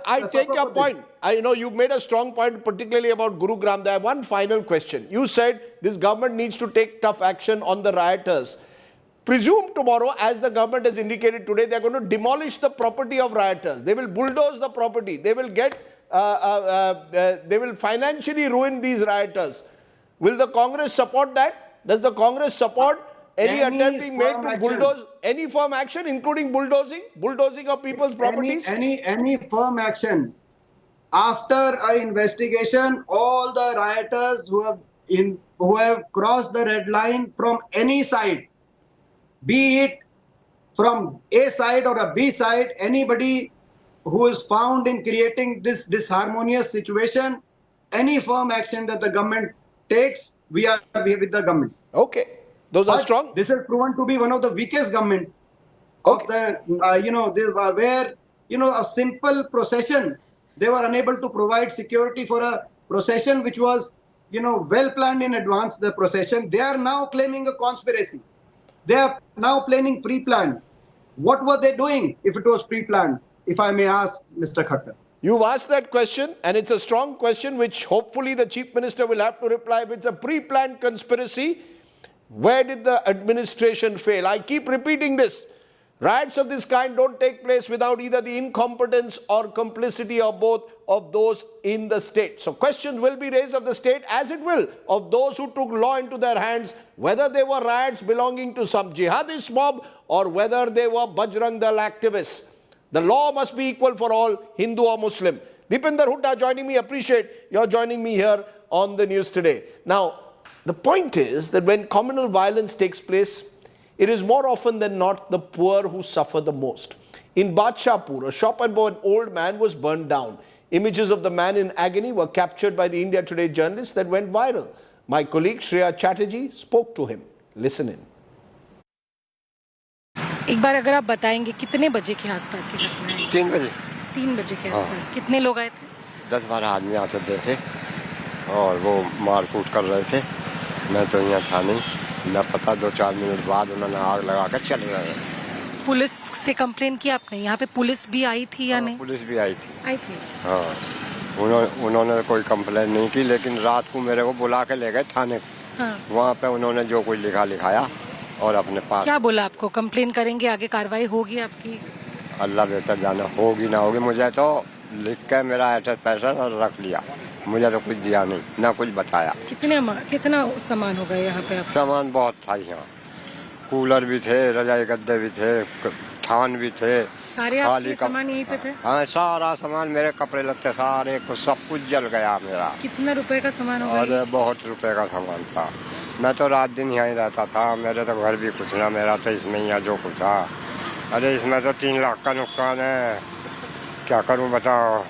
I take your point. I know you made a strong point, particularly about Gurugram. There one final question. You said this government needs to take tough action on the rioters. Presume tomorrow, as the government has indicated today, they are going to demolish the property of rioters. They will bulldoze the property. They will they will financially ruin these rioters. Will the Congress support that? Does the Congress support any attempt being made firm to action. bulldoze any firm action, including bulldozing of people's properties? Any firm action. After an investigation, all the rioters who have crossed the red line from any side, be it from A side or a B side, anybody who is found in creating this disharmonious situation, any firm action that the government takes, we are with the government. Okay, those are strong. This is proven to be one of the weakest government of the, where, a simple procession, they were unable to provide security for a procession which was, well planned in advance, the procession. They are now claiming a conspiracy. They are now planning pre-planned. What were they doing if it was pre-planned, if I may ask, Mr. Khattar? You've asked that question, and it's a strong question which hopefully the Chief Minister will have to reply. If it's a pre-planned conspiracy, where did the administration fail? I keep repeating this. Riots of this kind don't take place without either the incompetence or complicity of both of those in the state. So questions will be raised of the state, as it will of those who took law into their hands, whether they were riots belonging to some jihadist mob or whether they were Bajrang Dal activists. The law must be equal for all, Hindu or Muslim. Deepinder Hooda joining me. Appreciate your joining me here on the news today. Now, the point is that when communal violence takes place, it is more often than not the poor who suffer the most. In Badshahpur, a shop and an old man was burned down. Images of the man in agony were captured by the India Today journalists that went viral. My colleague Shreya Chatterjee spoke to him. Listen in. एक बार अगर आप बताएंगे कितने बजे के आसपास की घटना है? 3 बजे। 3 बजे के आसपास कितने लोग आए थे? 10-12 आदमी आते थे और वो मारकूट कर रहे थे। मैं तो यहाँ था नहीं, न पता 2-4 मिनट बाद उन्होंने आग लगा कर चले गए। पुलिस से कंप्लेन किया आपने? यहाँ पे पुलिस भी आई थी या नहीं? पुलिस भी आई थी। आई थी। हाँ, उन्होंने कोई कंप्लेन नहीं की, लेकिन रात को मेरे को बुला के ले गए थाने। हाँ। वहाँ पे उन्होंने जो कुछ लिखाया और अपने पास। क्या बोला आपको? कंप्लेन करेंगे, आगे कार्रवाई होगी आपकी? अल्लाह बेहतर जाने, होगी ना होगी। मुझे तो लिख के मेरा एड्रेस पैसा रख लिया, मुझे तो कुछ दिया नहीं, ना कुछ बताया। कितना सामान होगा यहाँ पे? सामान बहुत था यहाँ, कूलर भी थे, रजाई गद्दे भी थे, थान भी थे। सारे आपके सामान यहीं पे थे? हाँ, सारा सामान, मेरे कपड़े लगते सारे कुछ, सब कुछ जल गया मेरा। कितना रुपए का सामान होगा? अरे बहुत रुपए का सामान था। मैं तो रात दिन यहीं रहता था, मेरे तो घर भी कुछ ना, मेरा तो इसमें ही जो कुछ था। अरे इसमें तो 3 लाख का नुकसान है, क्या करूं बताओ।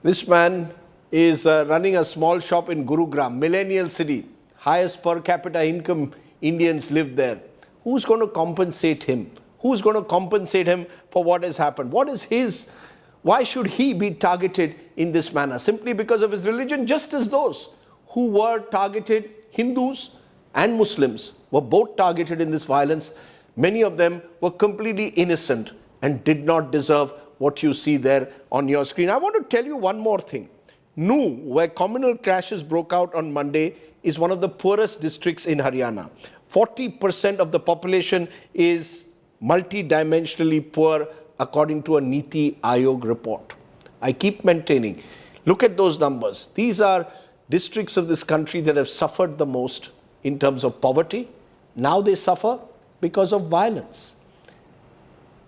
This man is running a small shop in Gurugram, millennial city, highest per capita income Indians live there. Who's going to compensate him? Who's going to compensate him for what has happened? Why should he be targeted in this manner? Simply because of his religion, just as those who were targeted, Hindus and Muslims, were both targeted in this violence. Many of them were completely innocent and did not deserve what you see there on your screen. I want to tell you one more thing. Nu, where communal crashes broke out on Monday, is one of the poorest districts in Haryana. 40% of the population is multidimensionally poor, according to a Niti Aayog report. I keep maintaining, look at those numbers. These are districts of this country that have suffered the most in terms of poverty. Now they suffer because of violence.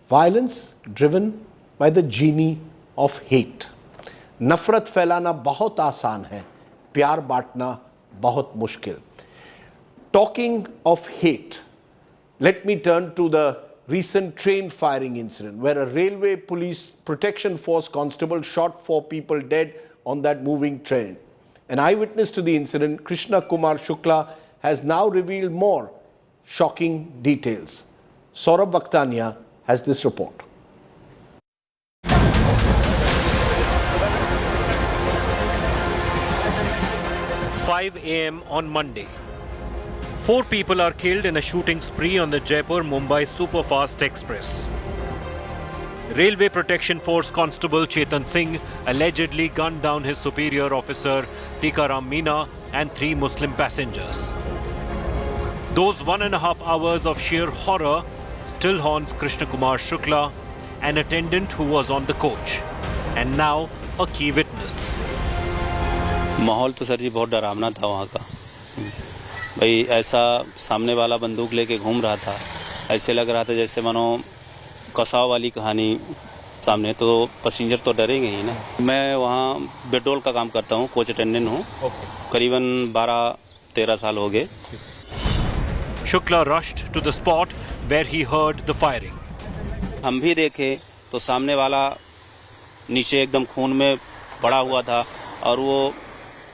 Violence driven by the genie of hate. नफरत फैलाना बहुत आसान है, प्यार बांटना बहुत मुश्किल. Talking of hate, let me turn to the recent train firing incident where a railway police protection force constable shot 4 people dead on that moving train. An eyewitness to the incident, Krishna Kumar Shukla, has now revealed more shocking details. Saurabh Vakhtania has this report. 5 a.m. on Monday. 4 people are killed in a shooting spree on the Jaipur-Mumbai Superfast Express. Railway Protection Force Constable Chetan Singh allegedly gunned down his superior officer Tikaram Meena and 3 Muslim passengers. Those 1.5 hours of sheer horror still haunts Krishna Kumar Shukla, an attendant who was on the coach, and now a key witness. माहौल तो sir जी बहुत डरावना था वहाँ का. भाई ऐसा सामने वाला बंदूक लेके घूम रहा था, ऐसे लग रहा था जैसे मानो कसाव वाली कहानी सामने, तो पैसेंजर तो डरेंगे ही ना। मैं वहाँ पेट्रोल का काम करता हूँ, कोच अटेंडेंट हूँ, करीबन 12-13 साल हो गए। Shukla rushed to the spot where he heard the firing. हम भी देखे तो सामने वाला नीचे एकदम खून में पड़ा हुआ था और वो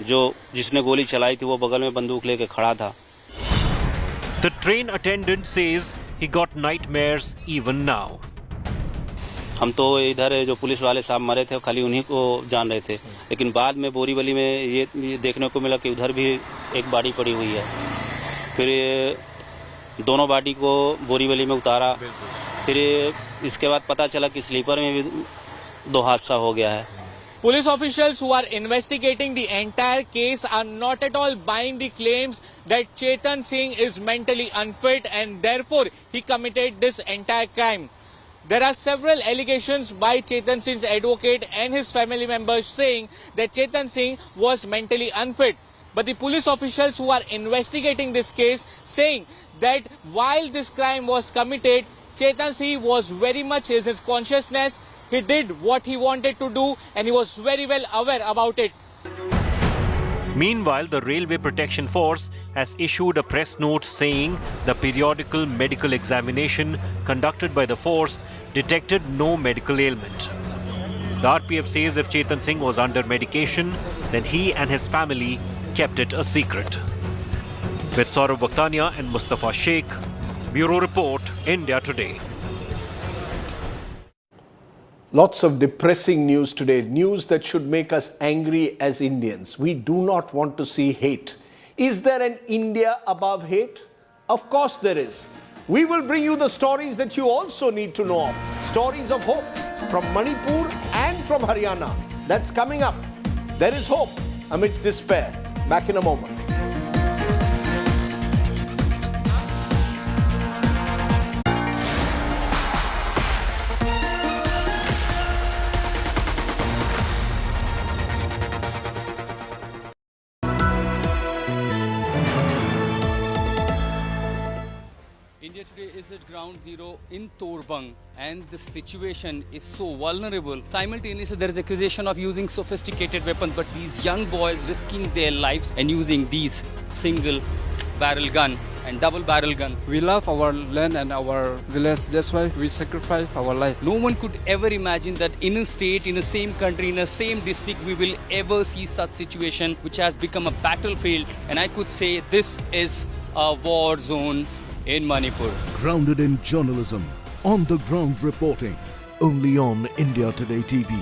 जो जिसने गोली चलाई थी वो बगल में बंदूक लेके खड़ा था। The train attendant says he got nightmares even now. हम तो इधर जो पुलिस वाले साहब मरे थे खाली उन्हीं को जान रहे थे, लेकिन बाद में बोरीवली में ये देखने को मिला कि उधर भी एक बॉडी पड़ी हुई है। फिर दोनों बॉडी को बोरीवली में उतारा, फिर इसके बाद पता चला कि स्लीपर में भी 2 हादसा हो गया है। Police officials who are investigating the entire case are not at all buying the claims that Chetan Singh is mentally unfit and therefore he committed this entire crime. There are several allegations by Chetan Singh's advocate and his family members saying that Chetan Singh was mentally unfit. But the police officials who are investigating this case saying that while this crime was committed, Chetan Singh was very much in his consciousness. He did what he wanted to do and he was very well aware about it. Meanwhile, the Railway Protection Force has issued a press note saying the periodical medical examination conducted by the force detected no medical ailment. The RPF says if Chetan Singh was under medication, then he and his family kept it a secret. With Saurav Bhaktania and Mustafa Sheikh, Bureau Report, India Today. Lots of depressing news today, news that should make us angry as Indians. We do not want to see hate. Is there an India above hate? Of course there is. We will bring you the stories that you also need to know of. Stories of hope from Manipur and from Haryana. That's coming up. There is hope amidst despair. Back in a moment. India today is at ground zero in Torbang and the situation is so vulnerable. Simultaneously there is accusation of using sophisticated weapons, but these young boys risking their lives and using these single barrel gun and double barrel gun. We love our land and our village, that's why we sacrifice our life. No one could ever imagine that in a state, in the same country, in the same district, we will ever see such situation which has become a battlefield, and I could say this is a war zone in Manipur. Grounded in journalism, on the ground reporting, only on India Today TV.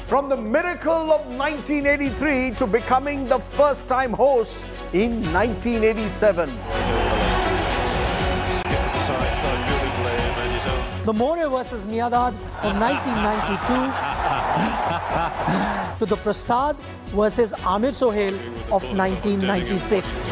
From the miracle of 1983 to becoming the first-time host in 1987. The More versus Miadad of 1992 to the Prasad versus Amir Sohail of 1996.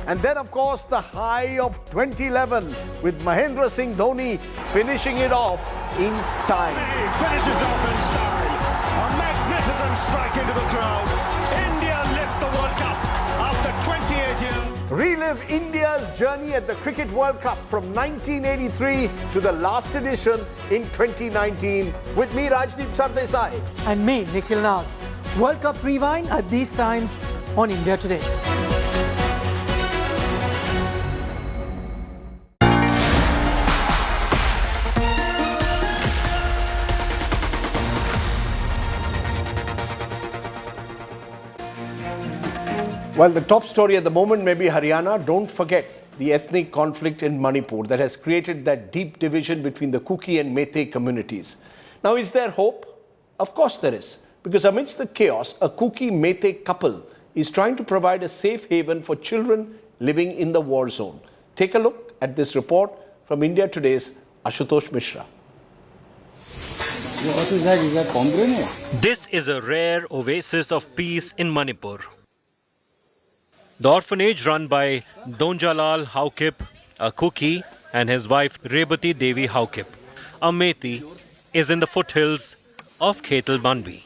And then, of course, the high of 2011 with Mahendra Singh Dhoni finishing it off in style. He finishes off in style. A magnificent strike into the crowd. India lift the World Cup after 28 years. Relive India's journey at the Cricket World Cup from 1983 to the last edition in 2019 with me, Rajdeep Sardesai. And me, Nikhil Nas. World Cup Rewind at these times on India Today. Well, the top story at the moment may be Haryana. Don't forget the ethnic conflict in Manipur that has created that deep division between the Kuki and Meitei communities. Now, is there hope? Of course there is. Because amidst the chaos, a Kuki-Meitei couple is trying to provide a safe haven for children living in the war zone. Take a look at this report from India Today's Ashutosh Mishra. This is a rare oasis of peace in Manipur. The orphanage run by Donjalal Haukip, a Kuki, and his wife Rebati Devi Haukip, a Methi, is in the foothills of Khetal Manvi.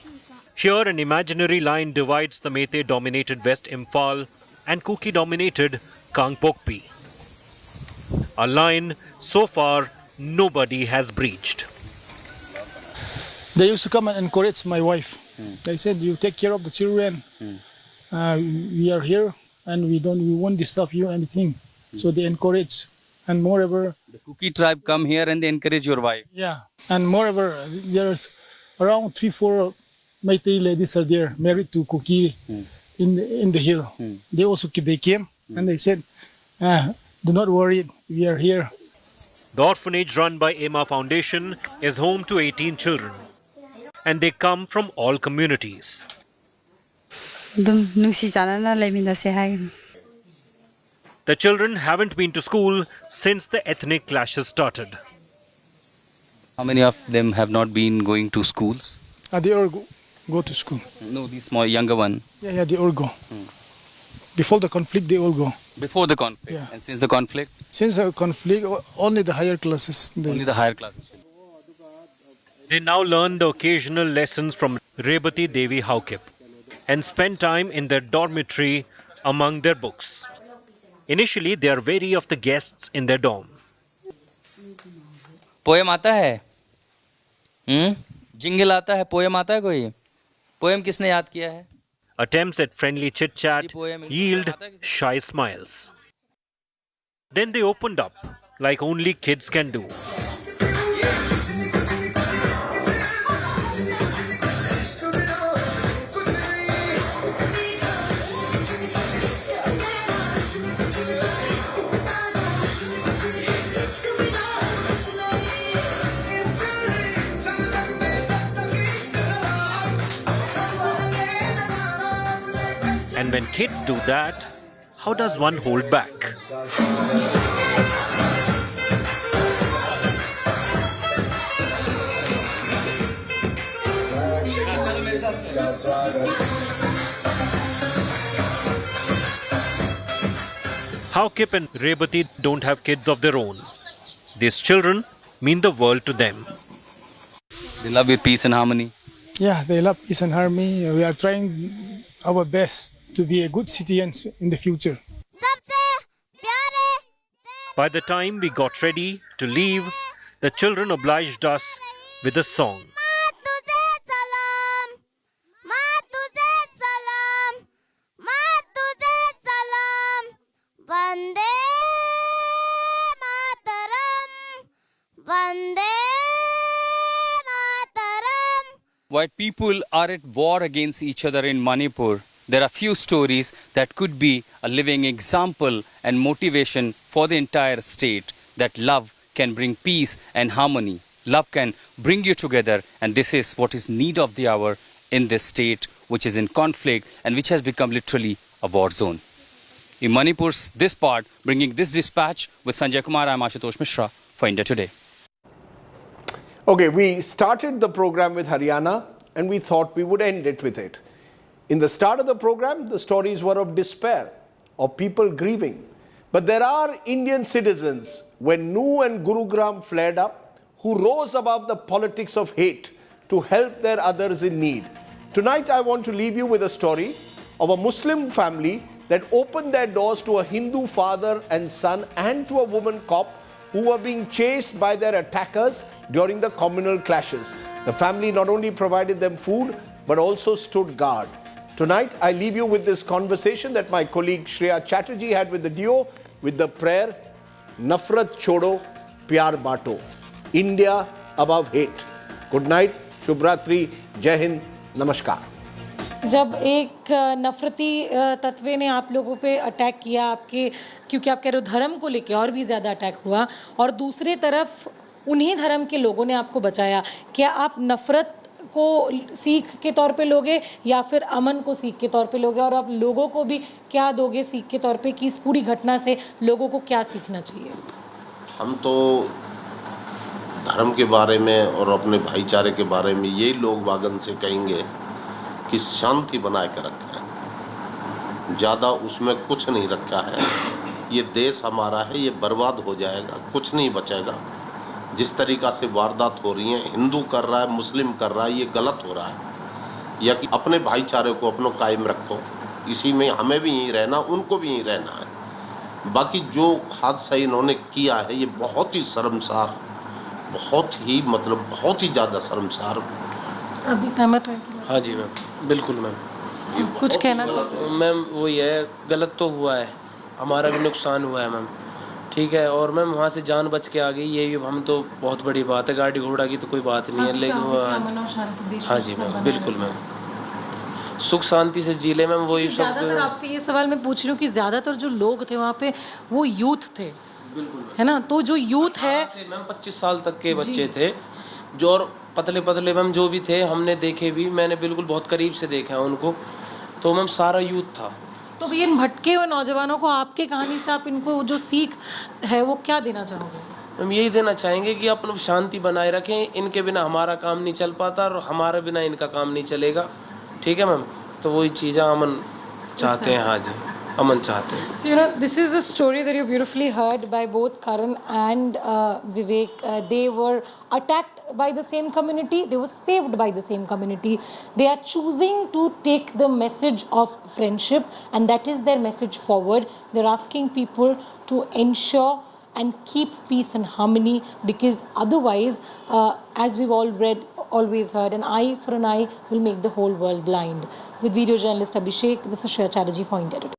Here an imaginary line divides the Methi-dominated West Imphal and Kuki-dominated Kangpokpi. A line so far nobody has breached. They used to come and encourage my wife. They said, "You take care of the children. We are here, and we won't disturb you anything." So they encourage, and moreover, The Kuki tribe come here and they encourage your wife. yeah, and moreover, there's around 3-4 Meitei ladies are there married to Kuki in the hill. They came and they said, "Do not worry, we are here." The orphanage run by Emma Foundation is home to 18 children, and they come from all communities. The children haven't been to school since the ethnic clashes started. How many of them have not been going to schools? They all go to school. No, the small younger one. Yeah, they all go. Before the conflict, they all go. Before the conflict. Yeah. And since the conflict? Since the conflict, only the higher classes. Only the higher classes. They now learn the occasional lessons from Rebati Devi Haukip and spend time in their dormitory among their books. Initially, they are wary of the guests in their dorm. Poem आता है? Jingle आता है? Poem आता है कोई? Poem किसने याद किया है? Attempts at friendly chit-chat yield shy smiles. Then they opened up, like only kids can do. And when kids do that, how does one hold back? Haukip and Rebati don't have kids of their own. These children mean the world to them. They love with peace and harmony. Yeah, they love peace and harmony. We are trying our best to be a good citizens in the future. By the time we got ready to leave, the children obliged us with a song. While people are at war against each other in Manipur, there are few stories that could be a living example and motivation for the entire state that love can bring peace and harmony. Love can bring you together, and this is what is need of the hour in this state which is in conflict and which has become literally a war zone. In Manipur's this part, bringing this dispatch with Sanjay Kumar, I'm Ashutosh Mishra for India Today. Okay, we started the program with Haryana and we thought we would end it with it. In the start of the program, the stories were of despair, of people grieving. But there are Indian citizens, when Nu and Gurugram flared up, who rose above the politics of hate to help their others in need. Tonight, I want to leave you with a story of a Muslim family that opened their doors to a Hindu father and son and to a woman cop who were being chased by their attackers during the communal clashes. The family not only provided them food, but also stood guard. Tonight, I leave you with this conversation that my colleague Shreya Chatterjee had with the duo, with the prayer, Nafrat Chodo, Pyar Bato. India above hate. Good night, Shubhratri, Jai Hind, Namaskar. जब एक नफरती तत्वे ने आप लोगों पे attack किया आपके क्योंकि आप कह रहे हो धर्म को लेके और भी ज़्यादा अटैक हुआ और दूसरी तरफ उन्हीं धर्म के लोगों ने आपको बचाया, क्या आप नफरत को सीख के तौर पे लोगे या फिर अमन को सीख के तौर पे लोगे और आप लोगों को भी क्या दोगे सीख के तौर पे कि इस पूरी घटना से लोगों को क्या सीखना चाहिए? हम तो धर्म के बारे में और अपने भाईचारे के बारे में यही लोग वागन से कहेंगे कि शांति बनाए के रखें, ज़्यादा उसमें कुछ नहीं रखा है। ये देश हमारा है, ये बर्बाद हो जाएगा, कुछ नहीं बचेगा। जिस तरीक़ा से वारदात हो रही हैं, हिंदू कर रहा है, मुस्लिम कर रहा है, ये गलत हो रहा है। या कि अपने भाईचारे को अपनों कायम रखो, इसी में हमें भी यहीं रहना, उनको भी यहीं रहना है। बाकी जो हादसा इन्होंने किया है ये बहुत ही शर्मसार, बहुत ही मतलब बहुत ही ज़्यादा शर्मसार। अभी सहमत हो? हाँ जी मैम, बिल्कुल मैम। कुछ कहना चाहते मैम? वही है, गलत तो हुआ है, हमारा भी नुकसान हुआ है मैम, ठीक है। और मैम वहाँ से जान बच के आ गई, ये हम तो बहुत बड़ी बात है, गाड़ी घोड़ा की तो कोई बात नहीं है, लेकिन हाँ जी मैम, बिल्कुल मैम, सुख शांति से जी ले मैम, वही सब। ज़्यादातर आपसे ये सवाल मैं पूछ रही हूँ कि ज़्यादातर जो लोग थे वहाँ पे वो यूथ थे, है ना? तो जो यूथ है मैम 25 साल तक के बच्चे थे, जो और पतले पतले मैम जो भी थे, हमने देखे भी, मैंने बिल्कुल बहुत करीब से देखा है उनको, तो मैम सारा यूथ था। तो भैया इन भटके हुए नौजवानों को आपके कहानी से आप इनको जो सीख है वो क्या देना चाहोगे? हम यही देना चाहेंगे कि अपन शांति बनाए रखें, इनके बिना हमारा काम नहीं चल पाता और हमारे बिना इनका काम नहीं चलेगा, ठीक है मैम। तो वही चीज़ें अमन चाहते हैं, हाँ जी, अमन चाहते हैं। So, you know, this is the story that you beautifully heard by both Karan and Vivek. They were attacked by the same community. They were saved by the same community. They are choosing to take the message of friendship, and that is their message forward. They're asking people to ensure and keep peace and harmony, because otherwise, as we've always heard, an eye for an eye will make the whole world blind. With video journalist Abhishek, this is Shreya Chatterjee for India Today.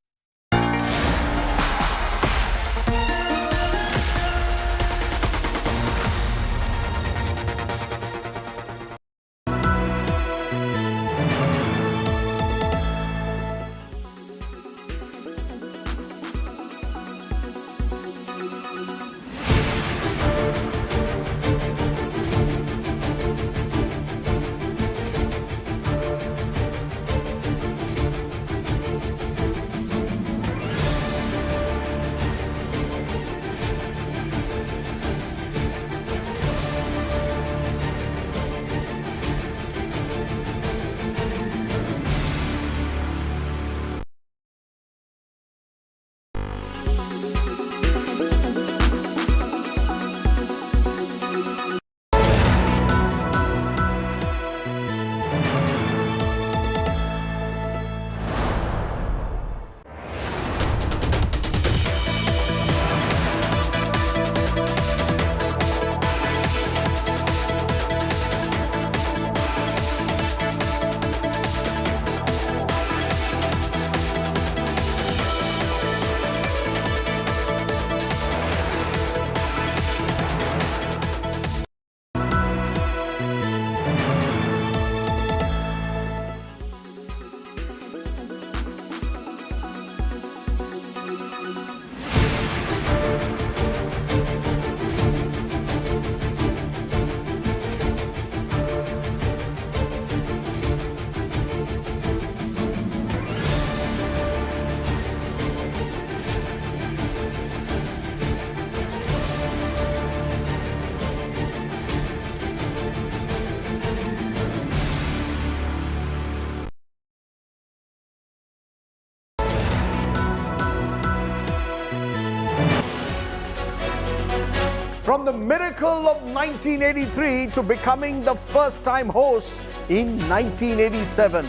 From the miracle of 1983 to becoming the first-time host in 1987.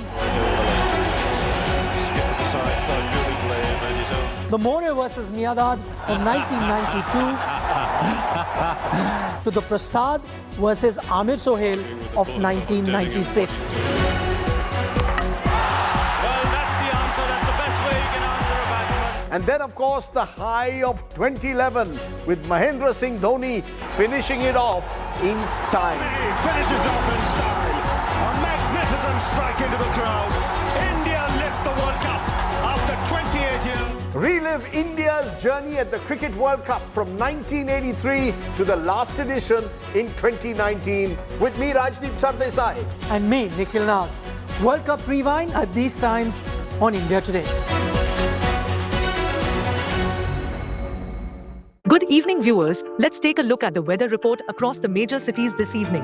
The More versus Miadad of 1992 to the Prasad versus Amir Sohail of 1996. And then, of course, the high of 2011 with Mahendra Singh Dhoni finishing it off in style. He finishes off in style. A magnificent strike into the crowd. India lift the World Cup after 28 years. Relive India's journey at the Cricket World Cup from 1983 to the last edition in 2019 with me, Rajdeep Sardesai. And me, Nikhil Nas. World Cup Rewind at these times on India Today. Good Good evening, viewers. Let's take a look at the weather report across the major cities this evening.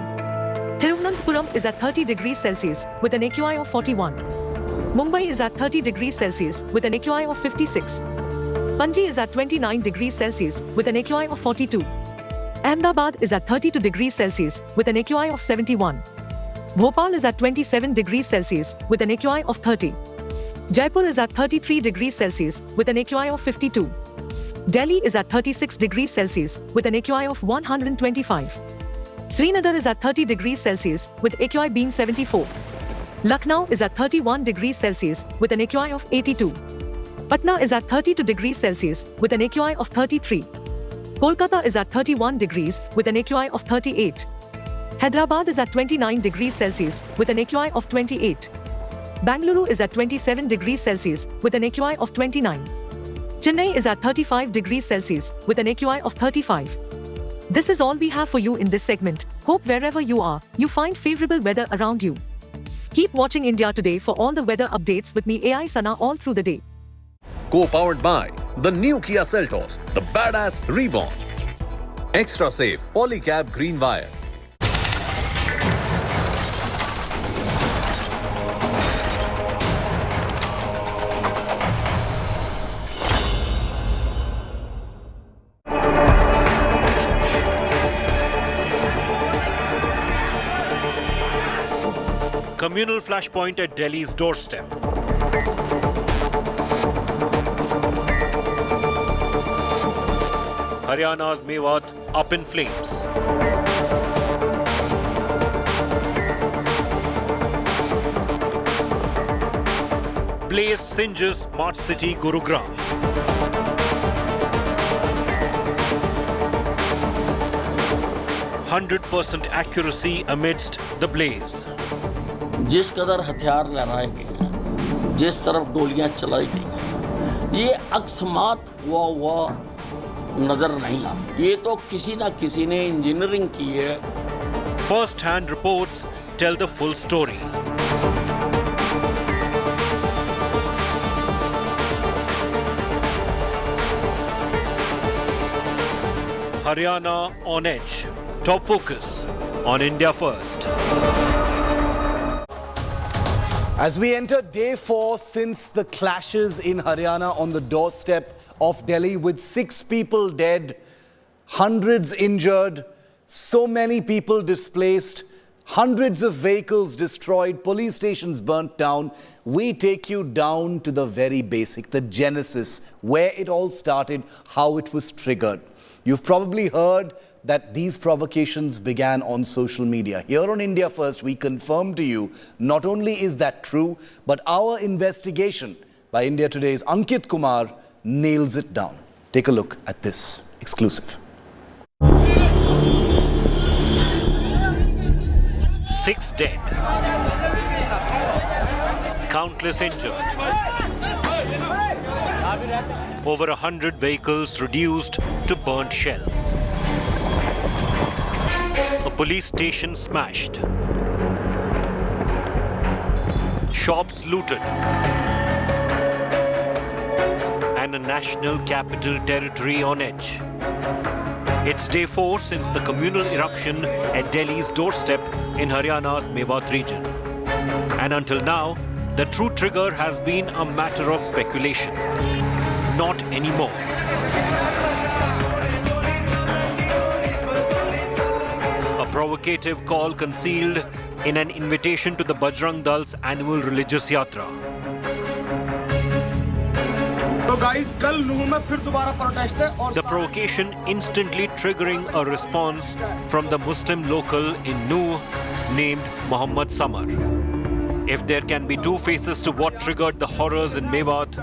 Thiruvananthapuram is at 30 degrees Celsius with an AQI of 41. Mumbai is at 30 degrees Celsius with an AQI of 56. Panji is at 29 degrees Celsius with an AQI of 42. Ahmedabad is at 32 degrees Celsius with an AQI of 71. Bhopal is at 27 degrees Celsius with an AQI of 30. Jaipur is at 33 degrees Celsius with an AQI of 52. Delhi is at 36 degrees Celsius with an AQI of 125. Srinagar is at 30 degrees Celsius with AQI being 74. Lucknow is at 31 degrees Celsius with an AQI of 82. Patna is at 32 degrees Celsius with an AQI of 33. Kolkata is at 31 degrees with an AQI of 38. Hyderabad is at 29 degrees Celsius with an AQI of 28. Bangalore is at 27 degrees Celsius with an AQI of 29. Chennai is at 35 degrees Celsius with an AQI of 35. This is all we have for you in this segment. Hope wherever you are, you find favorable weather around you. Keep watching India Today for all the weather updates with me AI Sana all through the day. Co-powered by the new Kia Seltos, the badass reborn. Extra safe polycab green wire. Communal flashpoint at Delhi's doorstep. Haryana's Mewat up in flames. Blaze singes smart city Gurugram. %100% accuracy amidst the blaze. जिस कदर हथियार लहराए गए हैं, जिस तरफ गोलियां चलाई गई हैं, ये अकस्मात हुआ नजर नहीं आता। ये तो किसी ना किसी ने इंजीनियरिंग की है। First hand reports tell the full story. Haryana on edge. Top focus on India First. As we enter day 4 since the clashes in Haryana on the doorstep of Delhi, with 6 people dead, hundreds injured, so many people displaced, hundreds of vehicles destroyed, police stations burnt down, we take you down to the very basic, the genesis, where it all started, how it was triggered. You've probably heard that these provocations began on social media. Here on India First, we confirm to you, not only is that true, but our investigation by India Today's Ankit Kumar nails it down. Take a look at this exclusive. 6 dead. Countless injured. Over 100 vehicles reduced to burnt shells. A police station smashed. Shops looted. And a national capital territory on edge. It's day 4 since the communal eruption at Delhi's doorstep in Haryana's Mewat region. And until now, the true trigger has been a matter of speculation. Not anymore. A provocative call concealed in an invitation to the Bajrang Dal's annual religious yatra. The provocation instantly triggering a response from the Muslim local in Nuh named Muhammad Samar. If there can be two faces to what triggered the horrors in Mewat,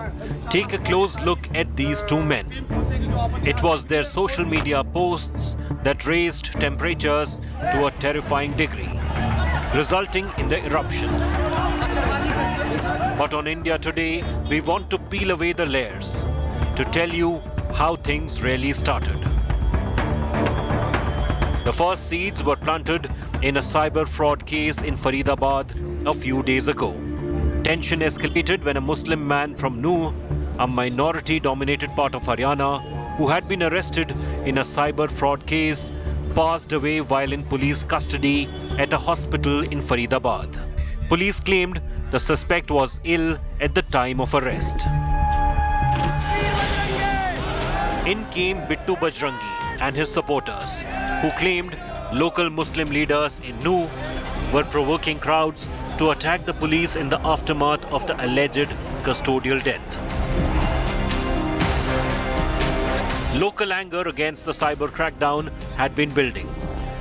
take a close look at these two men. It was their social media posts that raised temperatures to a terrifying degree, resulting in the eruption. But on India Today, we want to peel away the layers to tell you how things really started. The first seeds were planted in a cyber fraud case in Faridabad a few days ago. Tension escalated when a Muslim man from Nuh, a minority-dominated part of Haryana, who had been arrested in a cyber fraud case, passed away while in police custody at a hospital in Faridabad. Police claimed the suspect was ill at the time of arrest. In came Bittu Bajrangi and his supporters, who claimed local Muslim leaders in Nu were provoking crowds to attack the police in the aftermath of the alleged custodial death. Local anger against the cyber crackdown had been building,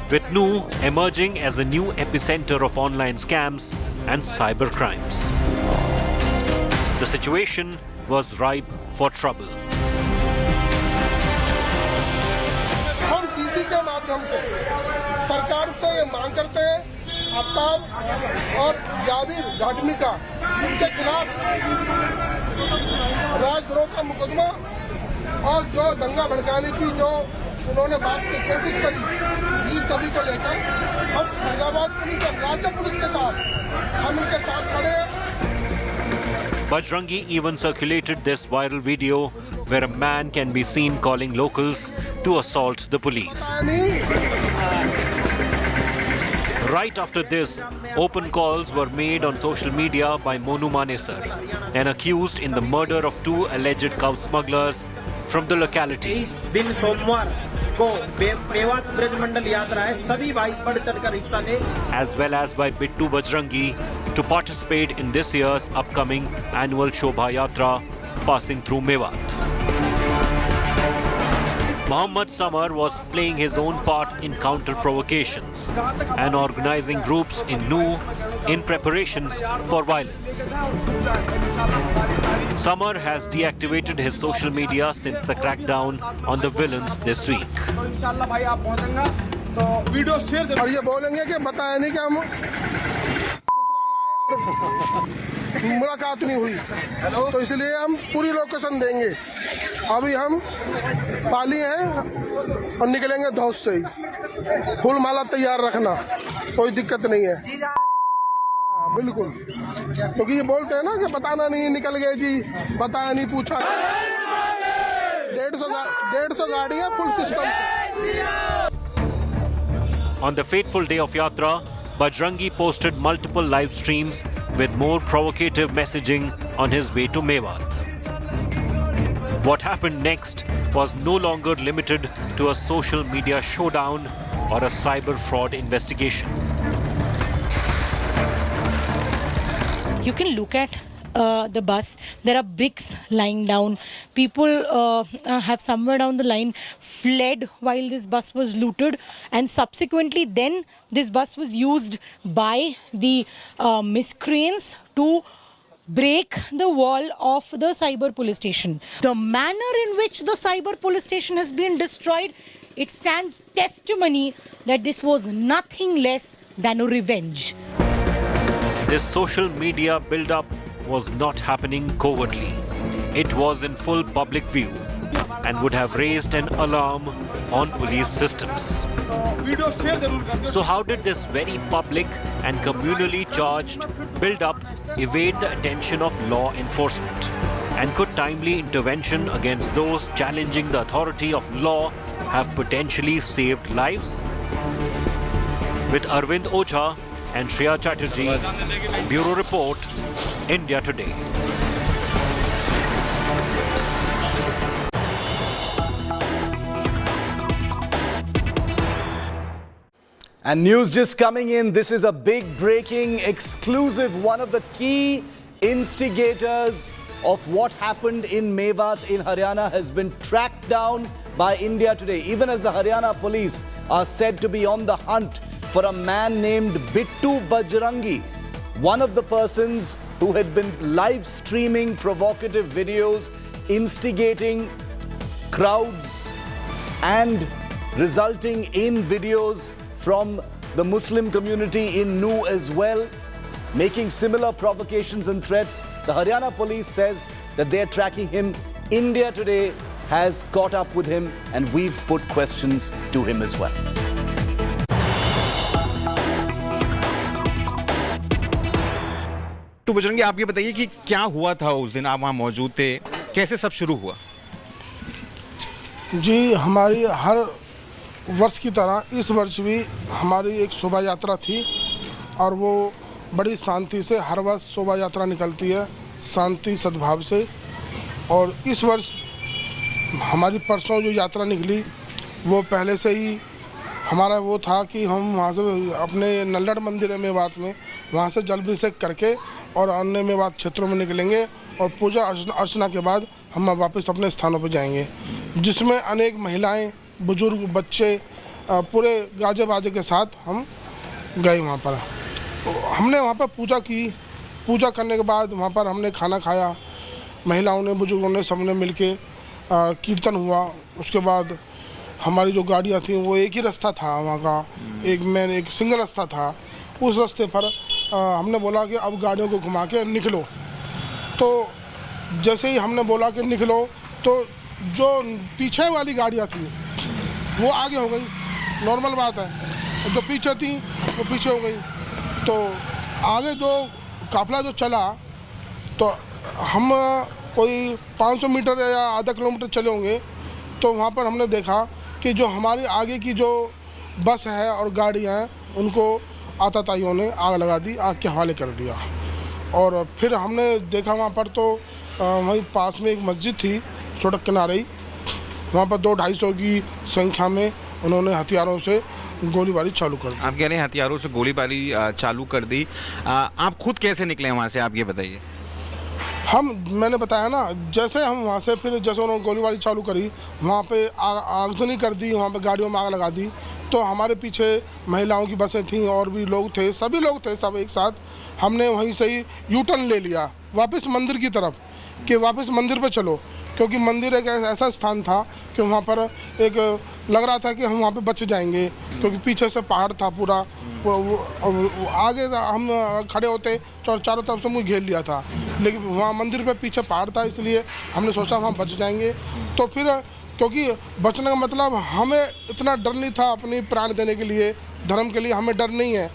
with Nu emerging as the new epicenter of online scams and cyber crimes. The situation was ripe for trouble. हम DC के माध्यम से सरकार से ये मांग करते हैं आफ्ताब और जाबिर घाटमी का उनके खिलाफ राजद्रोह का मुकदमा और जो दंगा भड़काने की जो उन्होंने बात की कोशिश करी, ये सभी को लेकर हम फरीदाबाद पुलिस और राज्य पुलिस के साथ हम इनके साथ खड़े हैं। Bajrangi even circulated this viral video where a man can be seen calling locals to assault the police. Right after this, open calls were made on social media by Monu Manesar, an accused in the murder of two alleged cow smugglers from the locality. दिन सोमवार को मेवात ब्रज मंडल यात्रा है, सभी भाई बढ़ चढ़कर हिस्सा लें. As well as by Bittu Bajrangi to participate in this year's upcoming annual Shobha Yatra passing through Mewat. Mohammad Samar was playing his own part in counter-provocations and organizing groups in Nu in preparations for violence. Samar has deactivated his social media since the crackdown on the villains this week. और ये बोलेंगे कि बताया नहीं कि हम मुलाकात नहीं हुई, तो इसलिए हम पूरी लोकेशन देंगे. अभी हम पाली हैं और निकलेंगे धौस से ही. फूल माला तैयार रखना, कोई दिक्कत नहीं है. बिल्कुल, क्योंकि ये बोलते हैं ना कि बताना नहीं, निकल गए जी, बताया नहीं, पूछा. 150 गाड़ियां full system. On the fateful day of Yatra, Bajrangi posted multiple live streams with more provocative messaging on his way to Mewat. What happened next was no longer limited to a social media showdown or a cyber fraud investigation. You can look at the bus. There are bricks lying down. People have somewhere down the line fled while this bus was looted, and subsequently then this bus was used by the miscreants to break the wall of the cyber police station. The manner in which the cyber police station has been destroyed, it stands testimony that this was nothing less than a revenge. This social media build-up was not happening covertly. It was in full public view and would have raised an alarm on police systems. So how did this very public and communally charged build-up evade the attention of law enforcement? And could timely intervention against those challenging the authority of law have potentially saved lives? With Arvind Ocha and Shreya Chatterjee, Bureau Report, India Today. And news just coming in, this is a big breaking exclusive. One of the key instigators of what happened in Mewat in Haryana has been tracked down by India Today. Even as the Haryana police are said to be on the hunt for a man named Bittu Bajrangi, one of the persons who had been live streaming provocative videos, instigating crowds and resulting in videos from the Muslim community in Nu as well, making similar provocations and threats. The Haryana police says that they're tracking him. India Today has caught up with him and we've put questions to him as well. तो बजरंगी, आप ये बताइए कि क्या हुआ था उस दिन, आप वहाँ मौजूद थे, कैसे सब शुरू हुआ? जी, हमारी हर वर्ष की तरह इस वर्ष भी हमारी एक शोभा यात्रा थी और वो बड़ी शांति से हर वर्ष शोभा यात्रा निकलती है, शांति सद्भाव से। और इस वर्ष हमारी परसों जो यात्रा निकली वो पहले से ही हमारा वो था कि हम वहाँ से अपने नल्लड़ मंदिर है मेवात में, वहाँ से जल अभिषेक करके और अन्य मेवात क्षेत्रों में निकलेंगे और पूजा अर्चना के बाद हम वापस अपने स्थानों पर जाएंगे, जिसमें अनेक महिलाएं, बुजुर्ग, बच्चे पूरे गाजे बाजे के साथ हम गए वहाँ पर। हमने वहाँ पर पूजा की, पूजा करने के बाद वहाँ पर हमने खाना खाया, महिलाओं ने, बुजुर्गों ने, सबने मिलके कीर्तन हुआ। उसके बाद हमारी जो गाड़ियाँ थीं वो एक ही रास्ता था वहाँ का, एक सिंगल रास्ता था। उस रास्ते पर हमने बोला कि अब गाड़ियों को घुमा के निकलो। तो जैसे ही हमने बोला कि निकलो तो जो पीछे वाली गाड़ियाँ थी वो आगे हो गई, नॉर्मल बात है। जो पीछे थी वो पीछे हो गई। तो आगे जो काफिला जो चला तो हम कोई 500 मीटर या आधा किलोमीटर चले होंगे तो वहाँ पर हमने देखा कि जो हमारी आगे की जो बस है और गाड़ियाँ हैं उनको आतताइयों ने आग लगा दी, आग के हवाले कर दिया। और फिर हमने देखा वहाँ पर तो वहीं पास में एक मस्जिद थी सड़क किनारे ही, वहाँ पर 200-250 की संख्या में उन्होंने हथियारों से गोलीबारी चालू कर दी। आप कह रहे हैं हथियारों से गोलीबारी चालू कर दी, आप खुद कैसे निकले वहाँ से, आप ये बताइए। मैंने बताया ना, जैसे हम वहाँ से फिर जैसे उन्होंने गोलीबारी चालू करी, वहाँ पे आगजनी कर दी, वहाँ पे गाड़ियों में आग लगा दी। तो हमारे पीछे महिलाओं की बसें थीं और भी लोग थे, सभी लोग थे सब एक साथ। हमने वहीं से ही यू टर्न ले लिया वापस मंदिर की तरफ कि वापस मंदिर पे चलो, क्योंकि मंदिर एक ऐसा स्थान था कि वहाँ पर एक लग रहा था कि हम वहाँ पे बच जाएंगे, क्योंकि पीछे से पहाड़ था पूरा। आगे हम खड़े होते तो चारों तरफ से मुझे घेर लिया था, लेकिन वहाँ मंदिर पे पीछे पहाड़ था, इसलिए हमने सोचा वहाँ बच जाएंगे। तो फिर क्योंकि बचने का मतलब हमें इतना डर नहीं था अपनी प्राण देने के लिए, धर्म के लिए हमें डर नहीं है,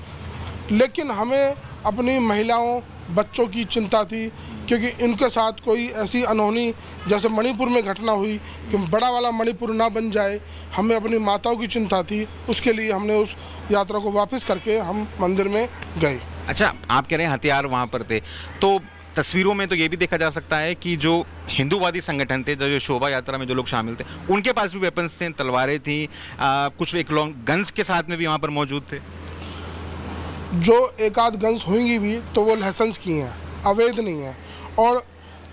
लेकिन हमें अपनी महिलाओं, बच्चों की चिंता थी, क्योंकि इनके साथ कोई ऐसी अनहोनी जैसे मणिपुर में घटना हुई कि बड़ा वाला मणिपुर ना बन जाए, हमें अपनी माताओं की चिंता थी। उसके लिए हमने उस यात्रा को वापस करके हम मंदिर में गए। अच्छा, आप कह रहे हैं हथियार वहाँ पर थे, तो तस्वीरों में तो ये भी देखा जा सकता है कि जो हिंदूवादी संगठन थे, जो शोभा यात्रा में जो लोग शामिल थे, उनके पास भी वेपन्स थे, तलवारें थी, कुछ एक लॉन्ग गन्स के साथ में भी वहाँ पर मौजूद थे। जो एक आध गन्स होंगी भी तो वो लाइसेंस की हैं, अवैध नहीं है। और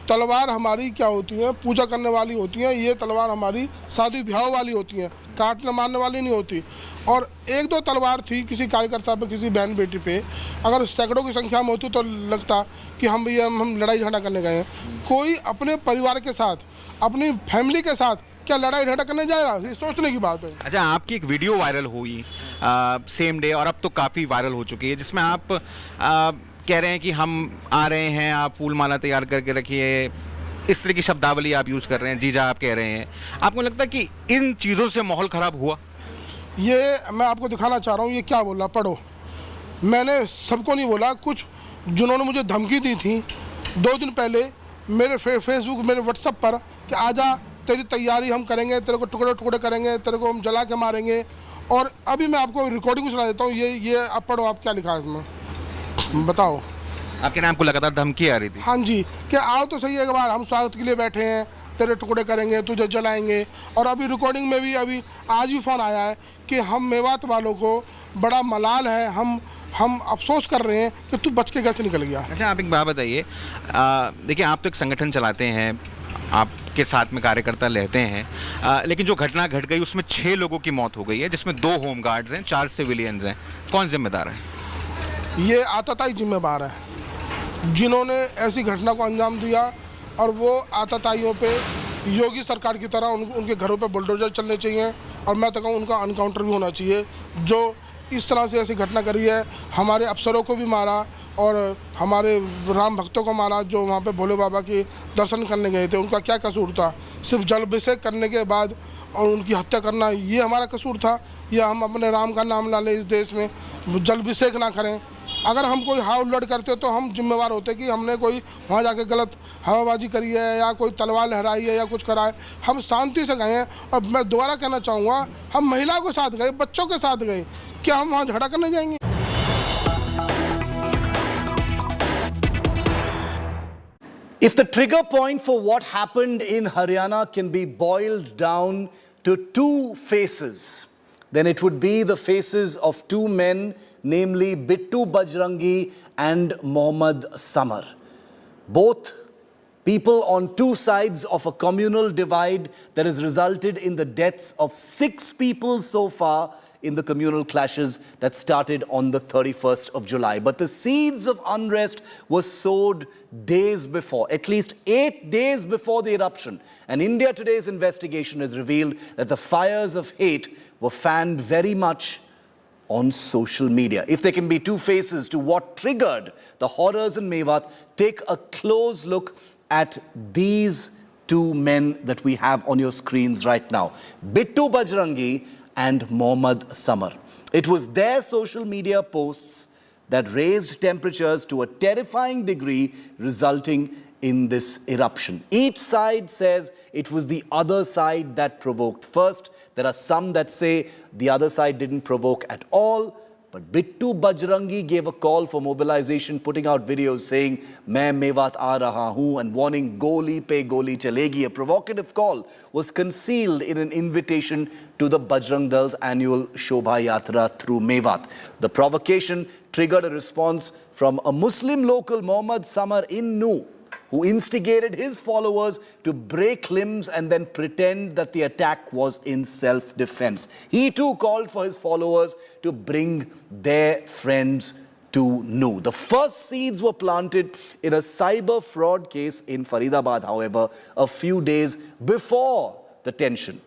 तलवार हमारी क्या होती है, पूजा करने वाली होती हैं। ये तलवार हमारी शादी ब्याह वाली होती हैं, काटने मारने वाली नहीं होती। और एक दो तलवार थी किसी कार्यकर्ता पे, किसी बहन बेटी पे, अगर सैकड़ों की संख्या में होती तो लगता कि हम लड़ाई झगड़ा करने गए हैं। कोई अपने परिवार के साथ, अपनी फैमिली के साथ क्या लड़ाई झगड़ा करने जाएगा, ये सोचने की बात है। अच्छा, आपकी एक वीडियो वायरल हुई सेम डे, और अब तो काफ़ी वायरल हो चुकी है, जिसमें आप कह रहे हैं कि हम आ रहे हैं, आप फूल माला तैयार करके रखिए, इस तरह की शब्दावली आप यूज़ कर रहे हैं, जीजा आप कह रहे हैं। आपको लगता है कि इन चीज़ों से माहौल ख़राब हुआ? ये मैं आपको दिखाना चाह रहा हूँ, ये क्या बोला, पढ़ो। मैंने सबको नहीं बोला, कुछ जिन्होंने मुझे धमकी दी थी 2 दिन पहले मेरे फेसबुक, मेरे व्हाट्सएप पर कि आजा, तेरी तैयारी हम करेंगे, तेरे को टुकड़े टुकड़े करेंगे, तेरे को हम जला के मारेंगे। और अभी मैं आपको रिकॉर्डिंग सुना देता हूँ, ये आप पढ़ो, आप क्या लिखा है इसमें, बताओ। आपके नाम को लगातार धमकी आ रही थी? हाँ जी, कि आओ तो सही एक बार, हम स्वागत के लिए बैठे हैं, तेरे टुकड़े करेंगे, तुझे जलाएंगे। और अभी रिकॉर्डिंग में भी अभी आज भी फ़ोन आया है कि हम मेवात वालों को बड़ा मलाल है, हम अफसोस कर रहे हैं कि तू बच के कैसे निकल गया। अच्छा, आप एक बात बताइए, देखिए आप तो एक संगठन चलाते हैं, आपके साथ में कार्यकर्ता रहते हैं, लेकिन जो घटना घट गई उसमें 6 लोगों की मौत हो गई है, जिसमें 2 होमगार्ड्स हैं, 4 सिविलियंस हैं। कौन जिम्मेदार है? ये आतताई जिम्मेदार है, जिन्होंने ऐसी घटना को अंजाम दिया। और वो आतताइयों पे योगी सरकार की तरह उनके घरों पे बुलडोजर चलने चाहिए, और मैं तो कहूँ उनका एनकाउंटर भी होना चाहिए। जो इस तरह से ऐसी घटना करी है, हमारे अफसरों को भी मारा और हमारे राम भक्तों को मारा जो वहाँ पे भोले बाबा के दर्शन करने गए थे। उनका क्या कसूर था? सिर्फ जल अभिषेक करने के बाद और उनकी हत्या करना, ये हमारा कसूर था? या हम अपने राम का नाम ला लें इस देश में, जल अभिषेक ना करें, अगर हम कोई हाव लड़ करते तो हम जिम्मेवार होते कि हमने कोई वहाँ जाके गलत हवाबाजी करी है या कोई तलवार लहराई है या कुछ करा है। हम शांति से गए हैं और मैं दोबारा कहना चाहूँगा, हम महिलाओं के साथ गए, बच्चों के साथ गए, क्या हम वहाँ झगड़ा करने जाएंगे? If the trigger point for what happened in Haryana can be boiled down to two faces, then it would be the faces of two men, namely Bittu Bajrangi and Mohammad Samar. Both people on two sides of a communal divide that has resulted in the deaths of 6 people so far in the communal clashes that started on the 31st of July. But the seeds of unrest were sowed days before, at least 8 days before the eruption. And India Today's investigation has revealed that the fires of hate were fanned very much on social media. If there can be two faces to what triggered the horrors in Mewat, take a close look at these two men that we have on your screens right now. Bittu Bajrangi and Mohammad Samar. It was their social media posts that raised temperatures to a terrifying degree, resulting in this eruption. Each side says it was the other side that provoked first. There are some that say the other side didn't provoke at all. But Bittu Bajrangi gave a call for mobilization, putting out videos saying, "Main Mewat aa raha hoon," and warning, "Goli pe goli chalegi." A provocative call was concealed in an invitation to the Bajrang Dal's annual Shobha Yatra through Mewat. The provocation triggered a response from a Muslim local, Mohammad Samar in Nu, who instigated his followers to break limbs and then pretend that the attack was in self-defense. He too called for his followers to bring their friends to Nu. The first seeds were planted in a cyber fraud case in Faridabad, however, a few days before the tension.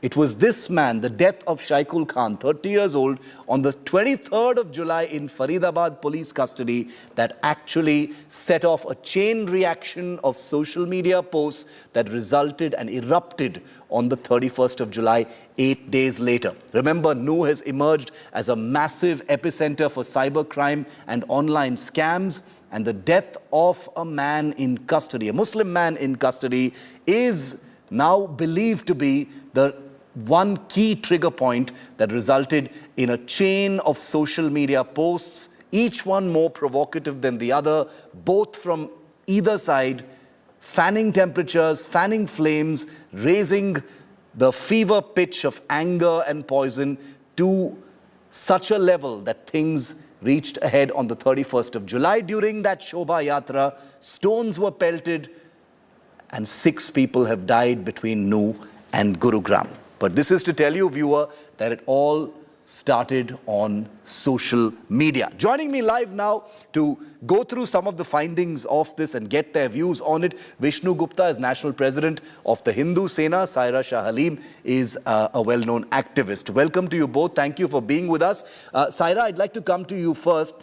It was this man, the death of Shaikul Khan, 30 years old, on the 23rd of July in Faridabad police custody that actually set off a chain reaction of social media posts that resulted and erupted on the 31st of July, 8 days later. Remember, Nu has emerged as a massive epicenter for cybercrime and online scams, and the death of a man in custody, a Muslim man in custody, is now believed to be the one key trigger point that resulted in a chain of social media posts, each one more provocative than the other, both from either side, fanning temperatures, fanning flames, raising the fever pitch of anger and poison to such a level that things reached a head on the 31st of July. During that Shobha Yatra, stones were pelted and 6 people have died between Nu and Gurugram. But this is to tell you, viewer, that it all started on social media. Joining me live now to go through some of the findings of this and get their views on it, Vishnu Gupta is National President of the Hindu Sena. Saira Shah Halim is a well-known activist. Welcome to you both. Thank you for being with us. Saira, I'd like to come to you first.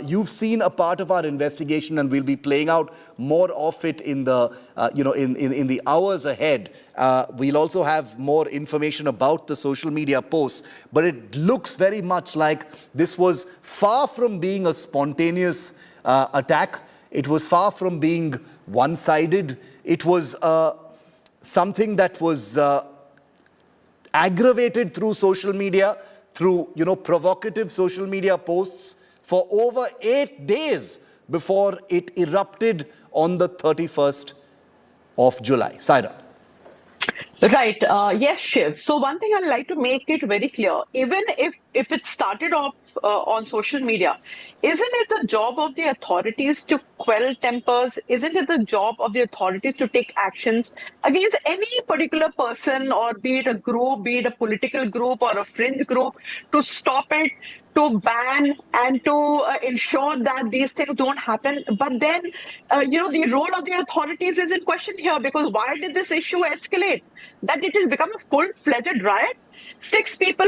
You've seen a part of our investigation, and we'll be playing out more of it in the in the hours ahead. We'll also have more information about the social media posts, but it looks very much like this was far from being a spontaneous attack. It was far from being one-sided. It was something that was aggravated through social media, through provocative social media posts, for over 8 days before it erupted on the 31st of July. Saira. Right. Yes, Shiv. So one thing I'd like to make it very clear, even if it started off on social media, isn't it the job of the authorities to quell tempers? Isn't it the job of the authorities to take actions against any particular person, or be it a group, be it a political group or a fringe group, to stop it, to ban and to ensure that these things don't happen? But then, the role of the authorities is in question here, because why did this issue escalate? That it has become a full-fledged riot?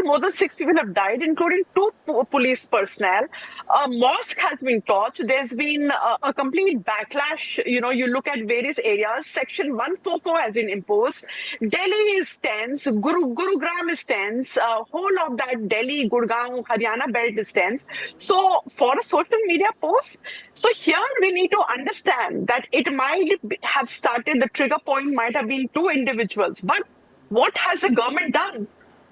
More than 6 people have died, including 2 police personnel. A mosque has been torched. There's been a complete backlash. You look at various areas. Section 144 has been imposed. Delhi is tense. Gurugram is tense. Whole of that Delhi, Gurgaon, Haryana belt is tense. So for a social media post, so here we need to understand that it might have started, the trigger point might have been 2 individuals. But what has the government done?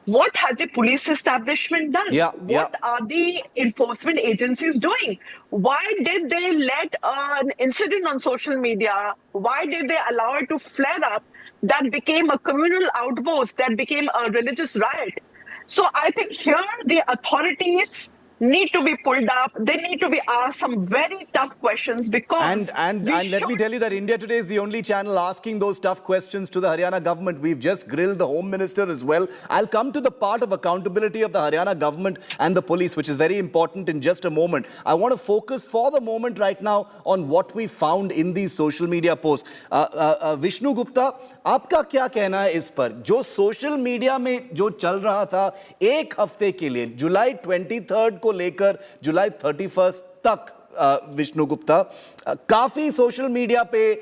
What has the police establishment done? What are the enforcement agencies doing? Why did they let an incident on social media? Why did they allow it to flare up? That became a communal outburst, that became a religious riot. So I think here the authorities need to be pulled up. They need to be asked some very tough questions, because and let me tell you that India Today is the only channel asking those tough questions to the Haryana government. We've just grilled the Home Minister as well. I'll come to the part of accountability of the Haryana government and the police, which is very important, in just a moment. I want to focus for the moment right now on what we found in these social media posts. Vishnu Gupta, आपका क्या कहना है इस पर? जो social media में जो चल रहा था एक हफ्ते के लिए, जुलाई 23 को लेकर जुलाई 31 तक, विष्णु गुप्ता, काफी सोशल मीडिया पे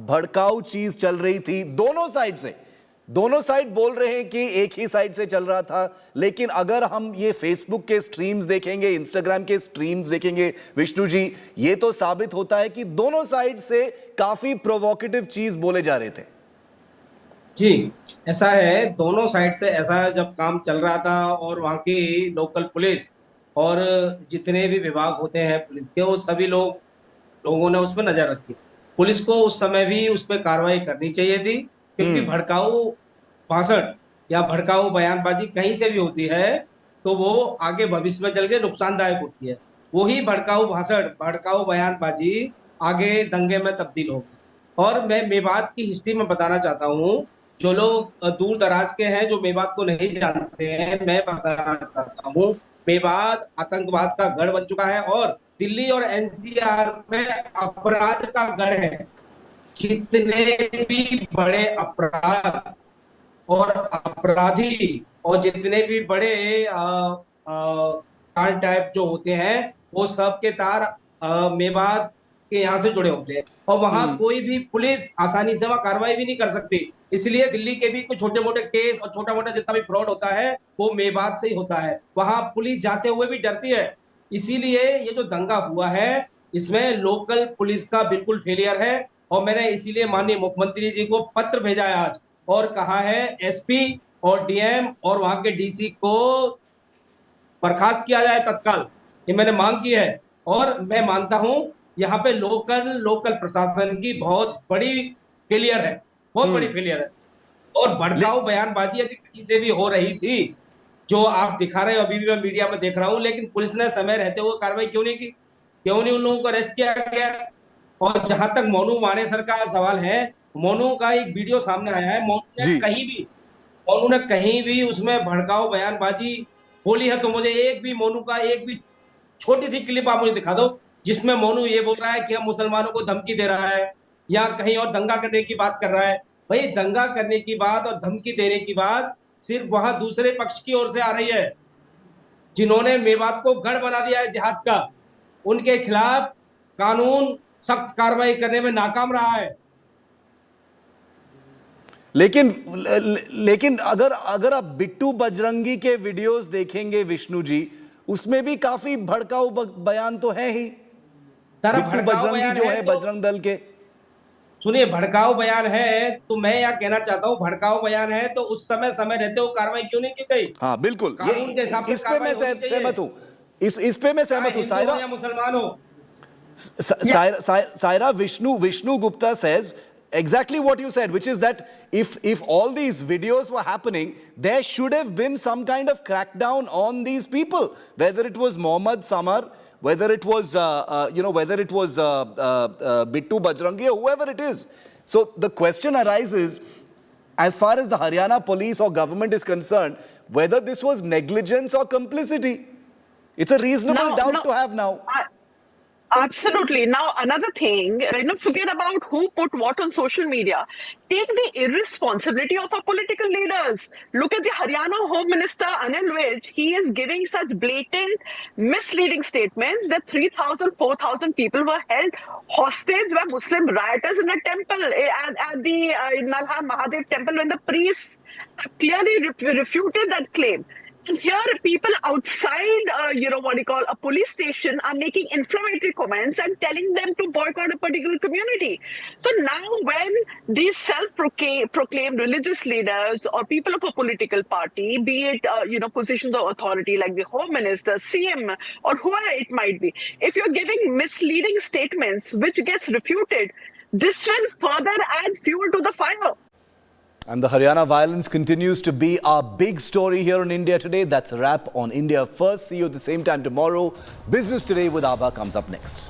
भड़काऊ चीज चल रही थी दोनों साइड से। दोनों साइड बोल रहे हैं कि एक ही साइड से चल रहा था, लेकिन अगर हम ये फेसबुक के स्ट्रीम्स देखेंगे, इंस्टाग्राम के स्ट्रीम्स देखेंगे, विष्णु जी, ये तो साबित होता है कि दोनों साइड से काफी प्रोवोकेटिव चीज बोले जा रहे थे। जी, ऐसा है, दोनों साइड से ऐसा जब काम चल रहा था, और वहाँ की लोकल पुलिस और जितने भी विभाग होते हैं पुलिस के, वो सभी लोगों ने उस पर नजर रखी। पुलिस को उस समय भी उस पर कार्रवाई करनी चाहिए थी, क्योंकि भड़काऊ भाषण या भड़काऊ बयानबाजी कहीं से भी होती है तो वो आगे भविष्य में चल के नुकसानदायक होती है। वही भड़काऊ भाषण, भड़काऊ बयानबाजी आगे दंगे में तब्दील होगी। और मैं मेवात की हिस्ट्री में बताना चाहता हूँ, जो लोग दूर दराज के हैं, जो मेवात को नहीं जानते हैं, मैं बताना चाहता हूँ, मेवात आतंकवाद का गढ़ बन चुका है, और दिल्ली और एनसीआर में अपराध का गढ़ है। जितने भी बड़े अपराध और अपराधी और जितने भी बड़े कांड टाइप जो होते हैं, वो सब के तार मेवात के यहाँ से जुड़े होते हैं, और वहां कोई भी पुलिस आसानी से वहां कार्रवाई भी नहीं कर सकती। इसलिए दिल्ली के भी कुछ छोटे मोटे केस और छोटा मोटा जितना भी फ्रॉड होता है वो मेवात से ही होता है। वहां पुलिस जाते हुए भी डरती है। इसीलिए ये जो दंगा हुआ है, इसमें लोकल पुलिस का बिल्कुल फेलियर है, और मैंने इसीलिए माननीय मुख्यमंत्री जी को पत्र भेजा है आज, और कहा है एसपी और डीएम और वहां के डीसी को बर्खास्त किया जाए तत्काल। ये मैंने मांग की है, और मैं मानता हूं यहाँ पे लोकल प्रशासन की बहुत बड़ी फेलियर है, बहुत बड़ी फेलियर है। और भड़काऊ बयानबाजी यदि कहीं से भी हो रही थी, जो आप दिखा रहे हो, अभी भी मैं मीडिया में देख रहा हूं, लेकिन पुलिस ने समय रहते हुए कार्रवाई क्यों नहीं की? क्यों नहीं उन लोगों को अरेस्ट किया गया? और जहां तक मोनू मानेसर का सवाल है, मोनू का एक वीडियो सामने आया है, मोनू ने कहीं भी उसमें भड़काऊ बयानबाजी बोली है तो मुझे एक भी छोटी सी क्लिप आप मुझे दिखा दो जिसमें मोनू ये बोल रहा है कि हम मुसलमानों को धमकी दे रहा है, या कहीं और दंगा करने की बात कर रहा है। भाई, दंगा करने की बात और धमकी देने की बात सिर्फ वहां दूसरे पक्ष की ओर से आ रही है, जिन्होंने मेवात को गढ़ बना दिया है जिहाद का। उनके खिलाफ कानून सख्त कार्रवाई करने में नाकाम रहा है। लेकिन अगर आप बिट्टू बजरंगी के वीडियोस देखेंगे विष्णु जी, उसमें भी काफी भड़काऊ बयान तो है ही। बिट्टू बजरंगी जो है बजरंग दल के, सुनिए, भड़काऊ बयान है तो मैं यह कहना चाहता हूँ, भड़काऊ बयान है तो उस समय रहते हुए कार्रवाई क्यों नहीं की गई? हाँ बिल्कुल, इस पे मैं सहमत हूँ, इस पे मैं सहमत हूँ। सायरा, मुसलमान हो, Saira, Vishnu Gupta says exactly what you said, which is that if all these videos were happening, there should have been some kind of crackdown on these people, whether it was Mohammad Samar, whether it was Bittu Bajrangi, or whoever it is. So the question arises, as far as the Haryana police or government is concerned, whether this was negligence or complicity. It's a reasonable doubt to have now. Absolutely. Now, another thing, forget about who put what on social media. Take the irresponsibility of our political leaders. Look at the Haryana Home Minister, Anil Vij. He is giving such blatant, misleading statements that 3,000, 4,000 people were held hostage by Muslim rioters in a temple, at the Nalha Mahadev temple, when the priests clearly refuted that claim. And here, people outside, a police station are making inflammatory comments and telling them to boycott a particular community. So now, when these self-proclaimed religious leaders or people of a political party, be it, positions of authority like the Home Minister, CM, or whoever it might be, if you're giving misleading statements which gets refuted, this will further add fuel to the fire. And the Haryana violence continues to be our big story here on India Today. That's a wrap on India First. See you at the same time tomorrow. Business Today with Abha comes up next.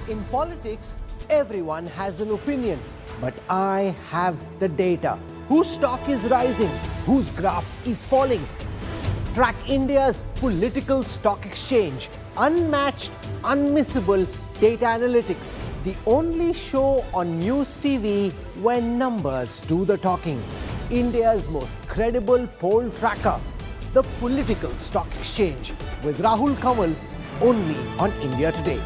In politics, everyone has an opinion, but I have the data. Whose stock is rising? Whose graph is falling? Track India's political stock exchange. Unmatched, unmissable data analytics. The only show on News TV where numbers do the talking. India's most credible poll tracker. The Political Stock Exchange with Rahul Gandhi, only on India Today.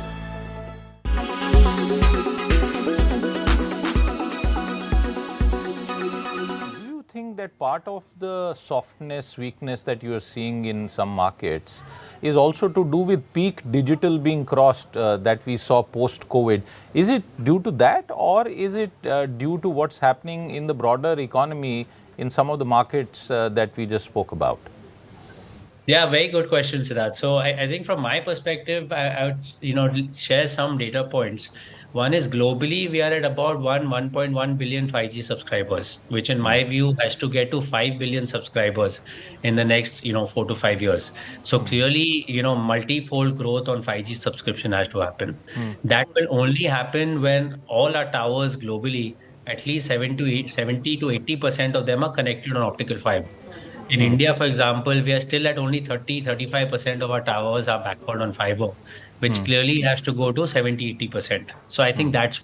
That part of the softness, weakness that you are seeing in some markets is also to do with peak digital being crossed that we saw post-COVID. Is it due to that, or is it due to what's happening in the broader economy in some of the markets that we just spoke about? Yeah, very good question, Siddharth. So I think from my perspective, I would share some data points. One is globally, we are at about 1.1 billion 5G subscribers, which in my view has to get to 5 billion subscribers in the next, 4 to 5 years. So clearly, multi-fold growth on 5G subscription has to happen. That will only happen when all our towers globally, at least 70 to 80% of them are connected on optical fiber. In India, for example, we are still at only 35% of our towers are backward on fiber, which clearly has to go to 70-80%. So I think that's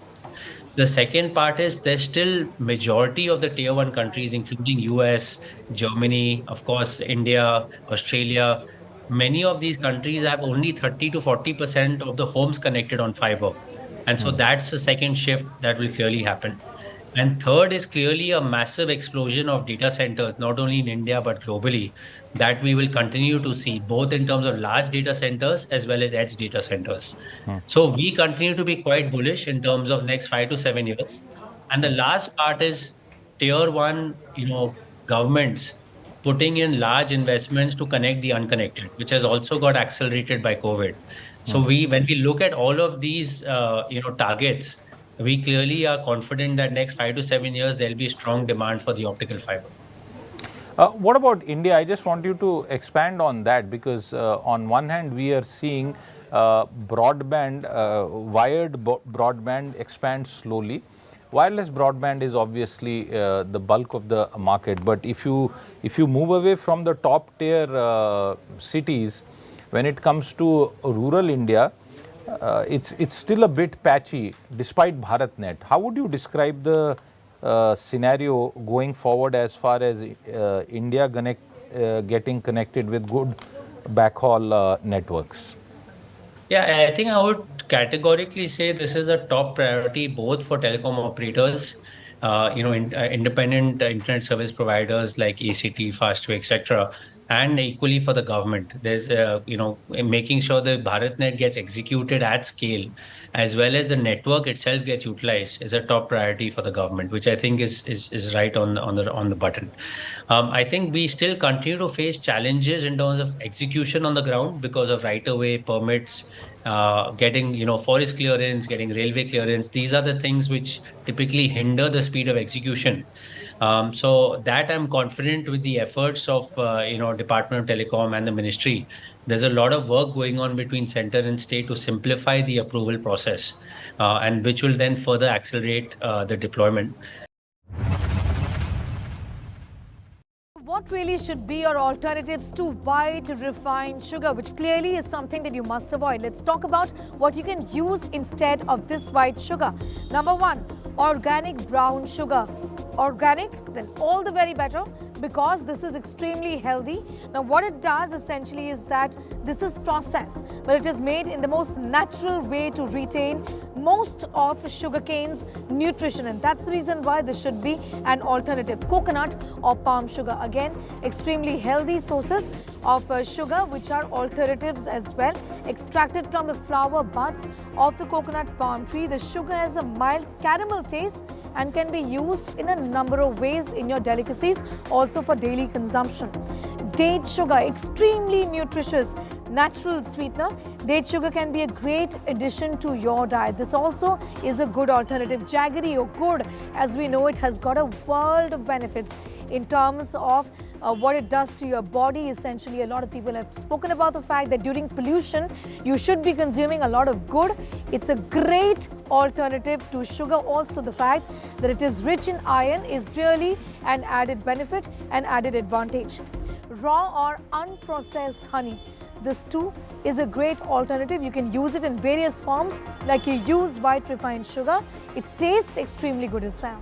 the second part. Is there's still majority of the tier 1 countries, including US, Germany, of course, India, Australia. Many of these countries have only 30 to 40% of the homes connected on fiber. And so that's the second shift that will clearly happen. And third is clearly a massive explosion of data centers, not only in India, but globally, that we will continue to see, both in terms of large data centers as well as edge data centers. So we continue to be quite bullish in terms of next 5 to 7 years. And the last part is tier 1, governments putting in large investments to connect the unconnected, which has also got accelerated by COVID. So when we look at all of these, targets, we clearly are confident that next 5 to 7 years, there'll be strong demand for the optical fiber. What about India? I just want you to expand on that, because on one hand, we are seeing broadband, wired broadband expand slowly. Wireless broadband is obviously the bulk of the market. But if you move away from the top tier cities, when it comes to rural India, it's still a bit patchy despite BharatNet. How would you describe the scenario going forward as far as India getting connected with good backhaul networks? Yeah, I think I would categorically say this is a top priority both for telecom operators, independent internet service providers like ACT, Fastway, etc., and equally for the government. There's, making sure that BharatNet gets executed at scale, as well as the network itself gets utilized, is a top priority for the government, which I think is right on the button. I think we still continue to face challenges in terms of execution on the ground because of right-of-way permits getting forest clearance, getting railway clearance. These are the things which typically hinder the speed of execution. So that I'm confident with the efforts of Department of Telecom and the ministry. There's a lot of work going on between center and state to simplify the approval process, and which will then further accelerate the deployment. What really should be your alternatives to white refined sugar, which clearly is something that you must avoid? Let's talk about what you can use instead of this white sugar. Number one, organic brown sugar. Organic, then all the very better, because this is extremely healthy. Now what it does essentially is that this is processed, but it is made in the most natural way to retain most of sugarcane's nutrition, and that's the reason why this should be an alternative. Coconut or palm sugar, again extremely healthy sources of sugar, which are alternatives as well, extracted from the flower buds of the coconut palm tree. The sugar has a mild caramel taste and can be used in a number of ways in your delicacies, also for daily consumption. Date sugar, extremely nutritious natural sweetener. Date sugar can be a great addition to your diet. This also is a good alternative. Jaggery or gur, as we know it, has got a world of benefits in terms of what it does to your body. Essentially, a lot of people have spoken about the fact that during pollution, you should be consuming a lot of gur. It's a great alternative to sugar. Also, the fact that it is rich in iron is really an added benefit and added advantage. Raw or unprocessed honey. This too is a great alternative. You can use it in various forms, like you use white refined sugar. It tastes extremely good as well.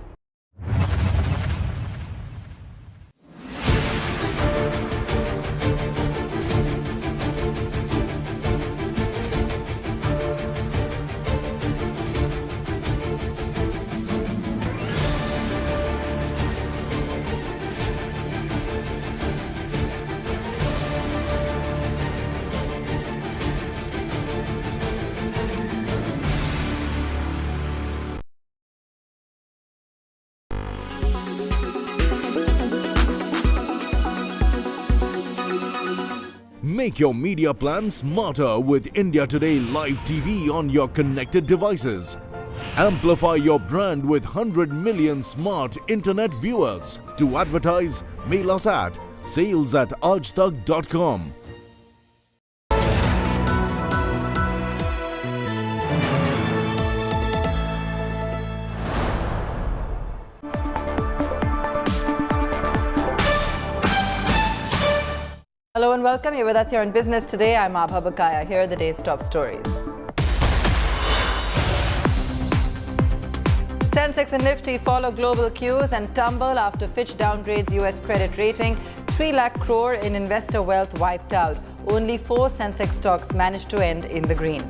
Make your media plan smarter with India Today Live TV on your connected devices. Amplify your brand with 100 million smart internet viewers. To advertise, mail us at sales@aajtak.com. Hello and welcome. You're with us here on Business Today. I'm Abha Bakaya. Here are the day's top stories. Sensex and Nifty follow global cues and tumble after Fitch downgrades US credit rating. 3 lakh crore in investor wealth wiped out. Only 4 Sensex stocks managed to end in the green.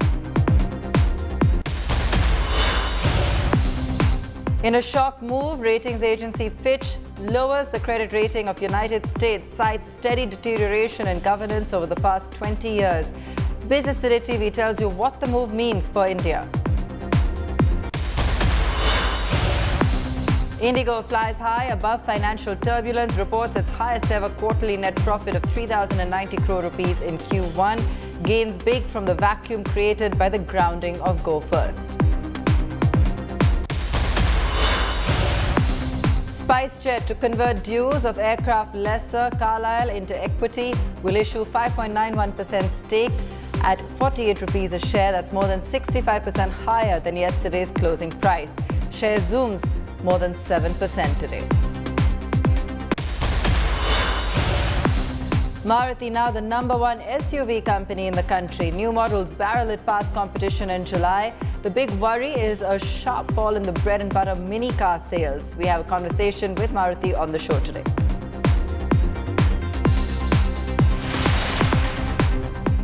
In a shock move, ratings agency Fitch lowers the credit rating of United States, cites steady deterioration in governance over the past 20 years. Business Today TV tells you what the move means for India. Indigo flies high above financial turbulence, reports its highest ever quarterly net profit of 3,090 crore rupees in Q1, gains big from the vacuum created by the grounding of Go First. SpiceJet to convert dues of aircraft lessor Carlyle into equity will issue 5.91% stake at 48 rupees a share. That's more than 65% higher than yesterday's closing price. Share zooms more than 7% today. Maruti now the #1 SUV company in the country. New models barrel it past competition in July. The big worry is a sharp fall in the bread and butter mini car sales. We have a conversation with Maruti on the show today.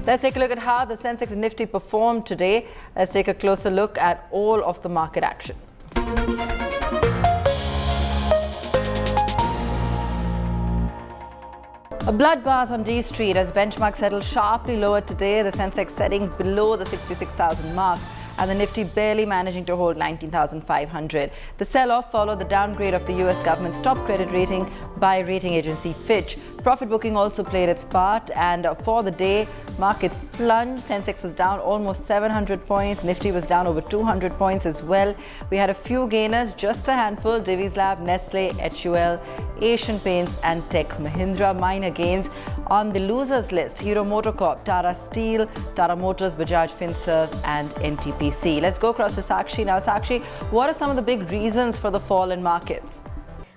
Let's take a look at how the Sensex and Nifty performed today. Let's take a closer look at all of the market action. A bloodbath on D Street as benchmark settled sharply lower today, the Sensex setting below the 66,000 mark and the Nifty barely managing to hold 19,500. The sell-off followed the downgrade of the US government's top credit rating by rating agency Fitch. Profit booking also played its part, and for the day, markets plunged. Sensex was down almost 700 points. Nifty was down over 200 points as well. We had a few gainers, just a handful: Divi's Lab, Nestle, HUL, Asian Paints and Tech Mahindra. Minor gains. On the losers list, Hero MotoCorp, Tata Steel, Tata Motors, Bajaj Finserv and NTPC. Let's go across to Sakshi now. Sakshi, what are some of the big reasons for the fall in markets?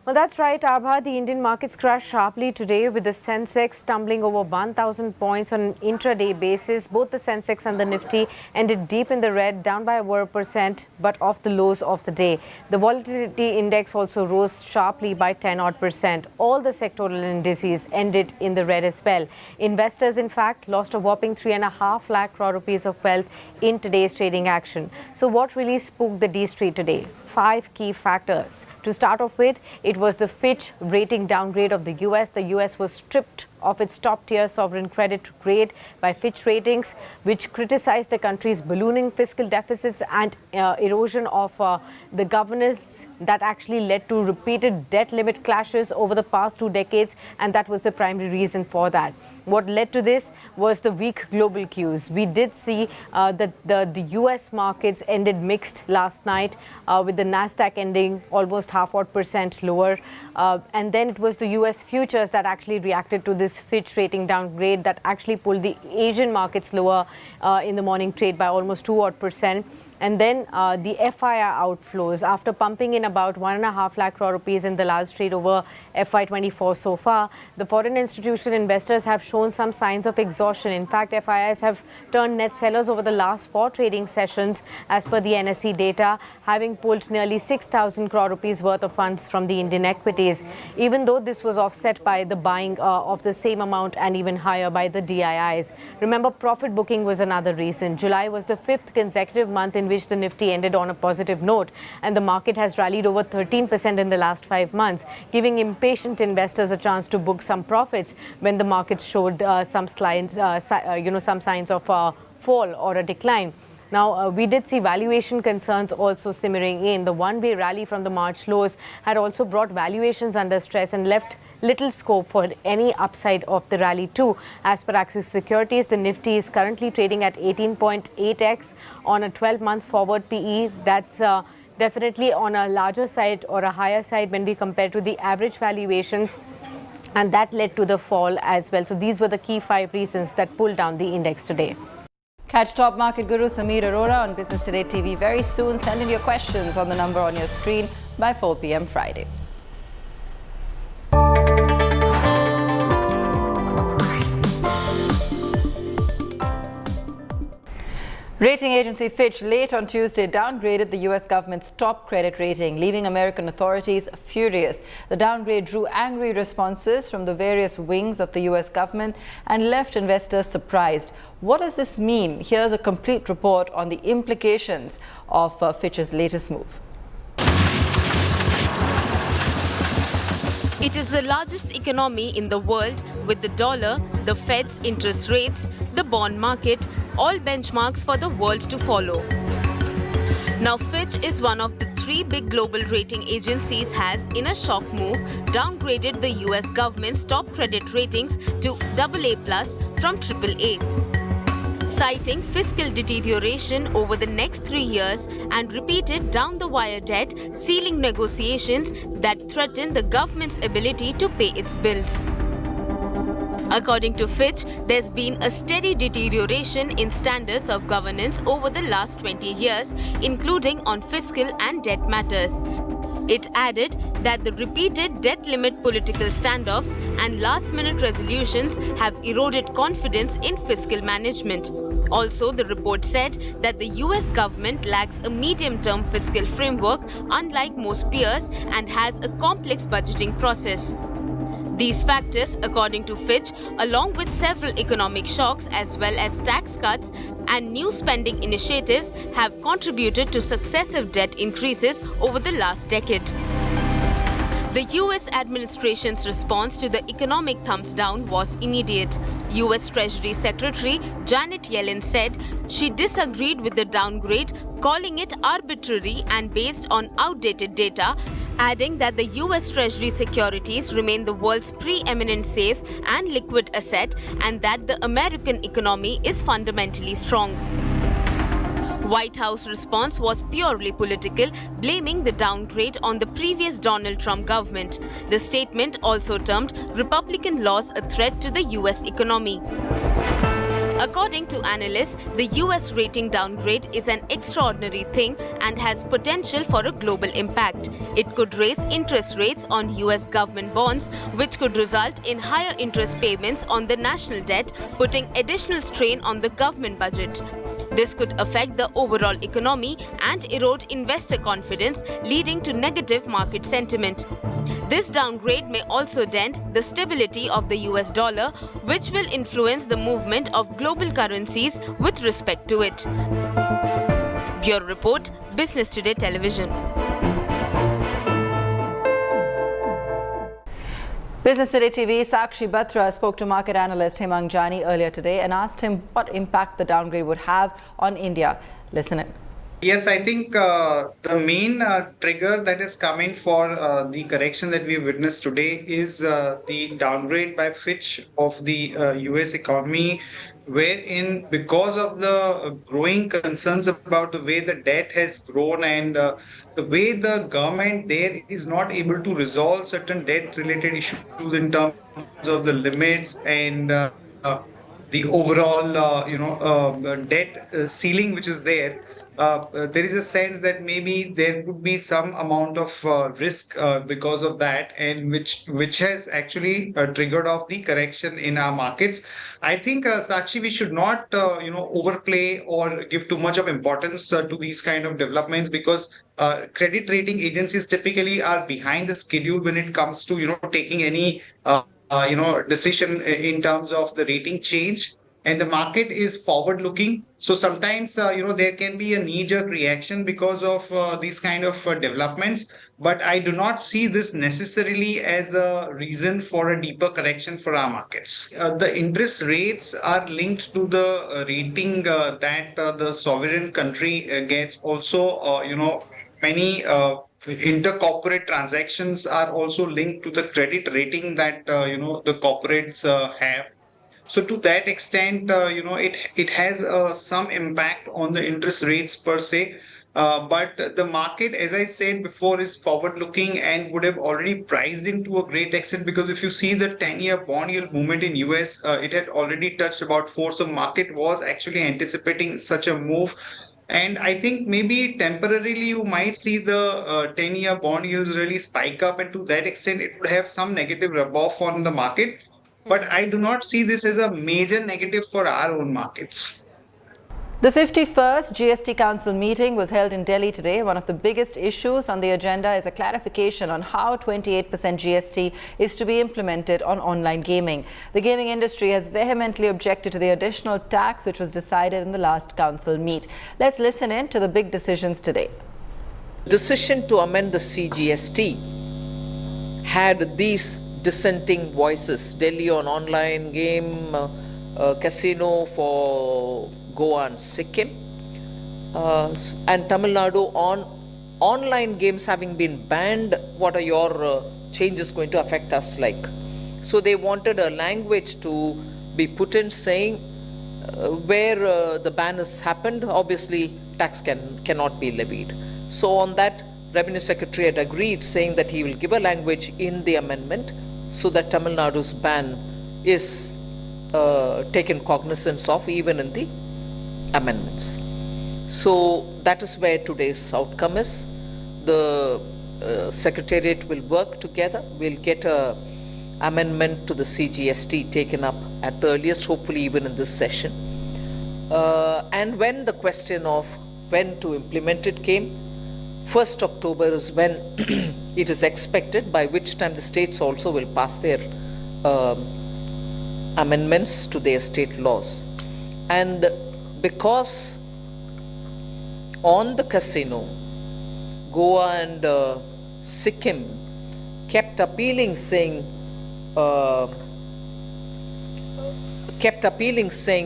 Well, that's right, Abha. The Indian markets crashed sharply today, with the Sensex tumbling over 1,000 points on an intraday basis. Both the Sensex and the Nifty ended deep in the red, down by over 1%, but off the lows of the day. The volatility index also rose sharply by 10-odd%. All the sectoral indices ended in the red as well. Investors, in fact, lost a whopping 3.5 lakh crore rupees of wealth in today's trading action. So what really spooked the D Street today? 5 key factors. To start off with, it was the Fitch rating downgrade of the US. The US was stripped of its top-tier sovereign credit grade by Fitch Ratings, which criticized the country's ballooning fiscal deficits and erosion of the governance that actually led to repeated debt limit clashes over the past 2 decades, and that was the primary reason for that. What led to this was the weak global cues. We did see that the US markets ended mixed last night, with the Nasdaq ending almost 0.5% lower, and then it was the US futures that actually reacted to this Fitch rating downgrade that actually pulled the Asian markets lower in the morning trade by almost 2-odd%. And then the FII outflows, after pumping in about 1.5 lakh crore rupees in the last trade over FY24 so far, the foreign institutional investors have shown some signs of exhaustion. In fact, FIIs have turned net sellers over the last 4 trading sessions, as per the NSE data, having pulled nearly 6,000 crore rupees worth of funds from the Indian equities, even though this was offset by the buying of the same amount and even higher by the DIIs. Remember, profit booking was another reason. July was the 5th consecutive month in which the Nifty ended on a positive note, and the market has rallied over 13% in the last 5 months, giving impatient investors a chance to book some profits when the market showed some signs of fall or a decline. Now, we did see valuation concerns also simmering in. The one-way rally from the March lows had also brought valuations under stress and left little scope for any upside of the rally too. As per Axis Securities, the Nifty is currently trading at 18.8x on a 12-month forward PE. That's definitely on a larger side or a higher side when we compare to the average valuations, and that led to the fall as well. So these were the key 5 reasons that pulled down the index today. Catch top market guru Sameer Arora on Business Today TV very soon. Send in your questions on the number on your screen by 4 p.m. Friday. Rating agency Fitch late on Tuesday downgraded the U.S. government's top credit rating, leaving American authorities furious. The downgrade drew angry responses from the various wings of the U.S. government and left investors surprised. What does this mean? Here's a complete report on the implications of Fitch's latest move. It is the largest economy in the world, with the dollar, the Fed's interest rates, the bond market, all benchmarks for the world to follow. Now, Fitch is one of the 3 big global rating agencies has, in a shock move, downgraded the US government's top credit ratings to AA+ from AAA. Citing fiscal deterioration over the next 3 years and repeated down-the-wire debt ceiling negotiations that threaten the government's ability to pay its bills. According to Fitch, there's been a steady deterioration in standards of governance over the last 20 years, including on fiscal and debt matters. It added that the repeated debt limit political standoffs and last-minute resolutions have eroded confidence in fiscal management. Also, the report said that the US government lacks a medium-term fiscal framework, unlike most peers, and has a complex budgeting process. These factors, according to Fitch, along with several economic shocks as well as tax cuts and new spending initiatives, have contributed to successive debt increases over the last decade. The US administration's response to the economic thumbs down was immediate. US Treasury Secretary Janet Yellen said she disagreed with the downgrade, calling it arbitrary and based on outdated data, adding that the US Treasury securities remain the world's preeminent safe and liquid asset and that the American economy is fundamentally strong. White House response was purely political, blaming the downgrade on the previous Donald Trump government. The statement also termed Republican loss a threat to the US economy. According to analysts, the US rating downgrade is an extraordinary thing and has potential for a global impact. It could raise interest rates on US government bonds, which could result in higher interest payments on the national debt, putting additional strain on the government budget. This could affect the overall economy and erode investor confidence, leading to negative market sentiment. This downgrade may also dent the stability of the US dollar, which will influence the movement of global currencies with respect to it. Bureau Report, Business Today Television. Business Today TV, Sakshi Batra spoke to market analyst Hemang Jani earlier today and asked him what impact the downgrade would have on India. Listen in. Yes, I think the main trigger that is coming for the correction that we witnessed today is the downgrade by Fitch of the US economy, wherein because of the growing concerns about the way the debt has grown and the way the government there is not able to resolve certain debt related issues in terms of the limits and the overall debt ceiling which is there. There is a sense that maybe there could be some amount of risk because of that, and which has actually triggered off the correction in our markets. I think, Sakshi, we should not overplay or give too much of importance to these kind of developments, because credit rating agencies typically are behind the schedule when it comes to taking any decision in terms of the rating change. And the market is forward looking. So sometimes, there can be a knee-jerk reaction because of these kind of developments. But I do not see this necessarily as a reason for a deeper correction for our markets. The interest rates are linked to the rating that the sovereign country gets. Also, many intercorporate transactions are also linked to the credit rating that, the corporates have. So to that extent, it has some impact on the interest rates per se. But the market, as I said before, is forward-looking and would have already priced into a great extent, because if you see the 10-year bond yield movement in US, it had already touched about 4. So market was actually anticipating such a move. And I think maybe temporarily you might see the 10-year bond yields really spike up, and to that extent, it would have some negative rub-off on the market. But I do not see this as a major negative for our own markets. The 51st GST Council meeting was held in Delhi today. One of the biggest issues on the agenda is a clarification on how 28% GST is to be implemented on online gaming. The gaming industry has vehemently objected to the additional tax which was decided in the last council meet. Let's listen in to the big decisions today. Decision to amend the CGST had these dissenting voices. Delhi on online game, casino for Goa and Sikkim, and Tamil Nadu on online games having been banned. What are your changes going to affect us like? So they wanted a language to be put in saying where the ban has happened, obviously tax cannot be levied. So on that, Revenue Secretary had agreed, saying that he will give a language in the amendment so that Tamil Nadu's ban is taken cognizance of even in the amendments. So that is where today's outcome is. The Secretariat will work together. We'll get a amendment to the CGST taken up at the earliest, hopefully even in this session. And when the question of when to implement it came, 1st October is when it is expected, by which time the states also will pass their amendments to their state laws. And because on the casino, Goa and Sikkim kept appealing, saying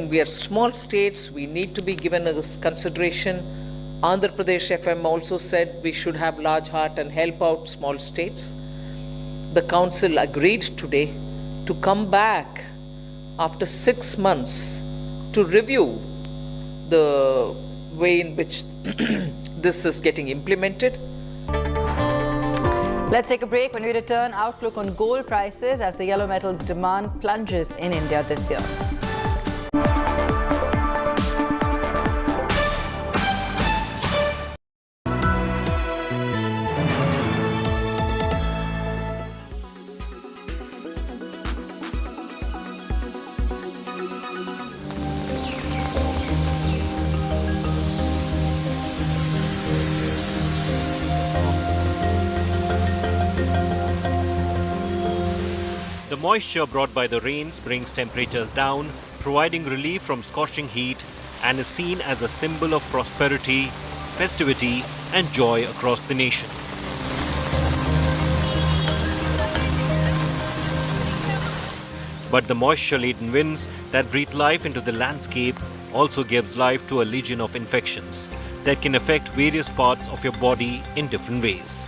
we are small states, we need to be given a consideration. Andhra Pradesh FM also said we should have large heart and help out small states. The council agreed today to come back after 6 months to review the way in which this is getting implemented. Let's take a break. When we return, outlook on gold prices as the yellow metals demand plunges in India this year. The moisture brought by the rains brings temperatures down, providing relief from scorching heat, and is seen as a symbol of prosperity, festivity, and joy across the nation. But the moisture-laden winds that breathe life into the landscape also gives life to a legion of infections that can affect various parts of your body in different ways.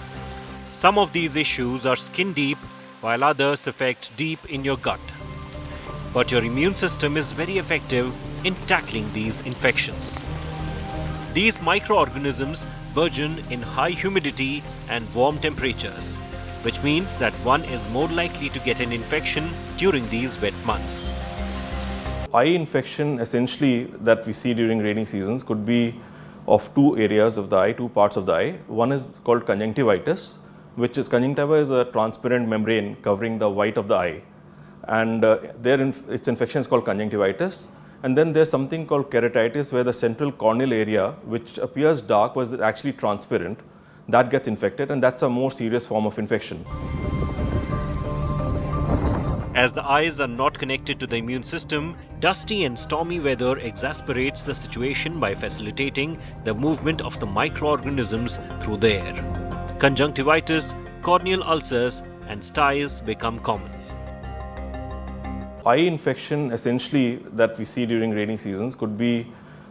Some of these issues are skin deep, while others affect deep in your gut. But your immune system is very effective in tackling these infections. These microorganisms burgeon in high humidity and warm temperatures, which means that one is more likely to get an infection during these wet months. Eye infection essentially that we see during rainy seasons could be of two areas of the eye, two parts of the eye. One is called conjunctivitis, which is conjunctiva is a transparent membrane covering the white of the eye, and its infection is called conjunctivitis. And then there's something called keratitis, where the central corneal area, which appears dark, was actually transparent, that gets infected, and that's a more serious form of infection. As the eyes are not connected to the immune system, dusty and stormy weather exasperates the situation by facilitating the movement of the microorganisms through the air. Conjunctivitis, corneal ulcers, and styes become common. Eye infection essentially that we see during rainy seasons could be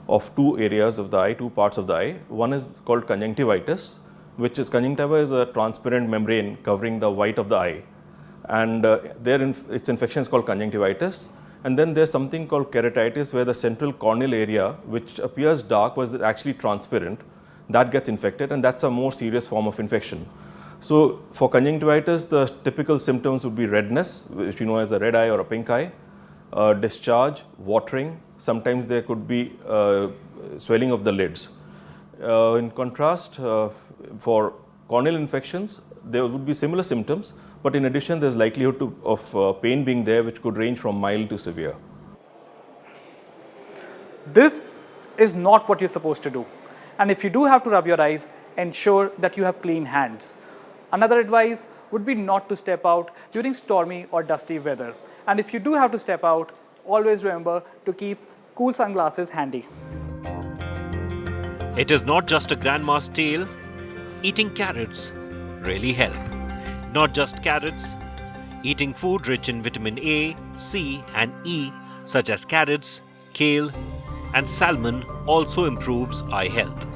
of two areas of the eye, two parts of the eye. One is called conjunctivitis, which is conjunctiva is a transparent membrane covering the white of the eye, and its infection is called conjunctivitis. And then there's something called keratitis, where the central corneal area, which appears dark, was actually transparent, that gets infected, and that's a more serious form of infection. So for conjunctivitis, the typical symptoms would be redness, which you know as a red eye or a pink eye, discharge, watering. Sometimes there could be swelling of the lids. In contrast, for corneal infections, there would be similar symptoms, but in addition, there's likelihood of pain being there, which could range from mild to severe. This is not what you're supposed to do. And if you do have to rub your eyes, ensure that you have clean hands. Another advice would be not to step out during stormy or dusty weather. And if you do have to step out, always remember to keep cool sunglasses handy. It is not just a grandma's tale. Eating carrots really help. Not just carrots. Eating food rich in vitamin A, C, and E, such as carrots, kale, and salmon also improves eye health.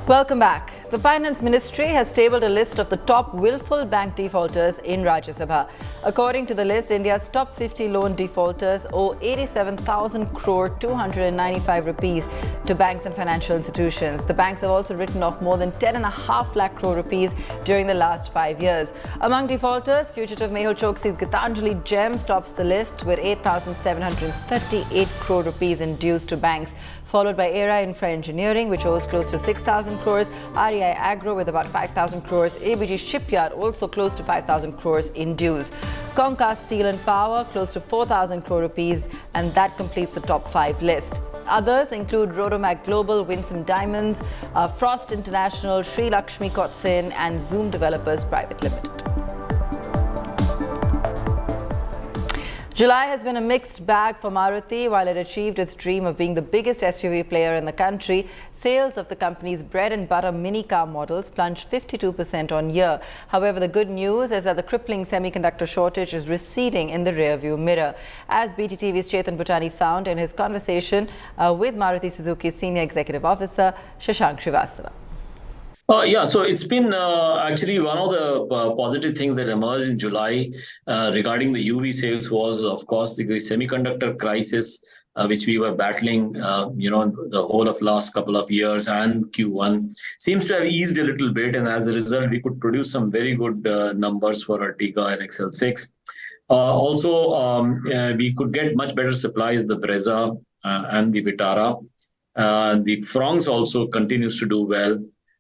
Welcome back. The Finance Ministry has tabled a list of the top willful bank defaulters in Rajya Sabha. According to the list, India's top 50 loan defaulters owe 87,000 crore 295 rupees to banks and financial institutions. The banks have also written off more than 10.5 lakh crore rupees during the last 5 years. Among defaulters, fugitive Mehul Choksi's Gitanjali Gems tops the list with 8,738 crore rupees in dues to banks, followed by ERA Infra Engineering, which owes close to 6,000 crores, REI Agro with about 5,000 crores, ABG Shipyard also close to 5,000 crores in dues. Concast Steel and Power close to 4,000 crore rupees, and that completes the top 5 list. Others include Rodomac Global, Winsome Diamonds, Frost International, Sri Lakshmi Kotsin, and Zoom Developers Private Limited. July has been a mixed bag for Maruti. While it achieved its dream of being the biggest SUV player in the country, sales of the company's bread and butter mini car models plunged 52% on year. However, the good news is that the crippling semiconductor shortage is receding in the rearview mirror. As BTTV's Chetan Bhutani found in his conversation with Maruti Suzuki's Senior Executive Officer, Shashank Srivastava. Yeah, so it's been actually one of the positive things that emerged in July regarding the UV sales was, of course, the semiconductor crisis, which we were battling, the whole of last couple of years, and Q1 seems to have eased a little bit. And as a result, we could produce some very good numbers for Ertiga and XL6. We could get much better supplies, the Brezza and the Vitara. The Fronx also continues to do well.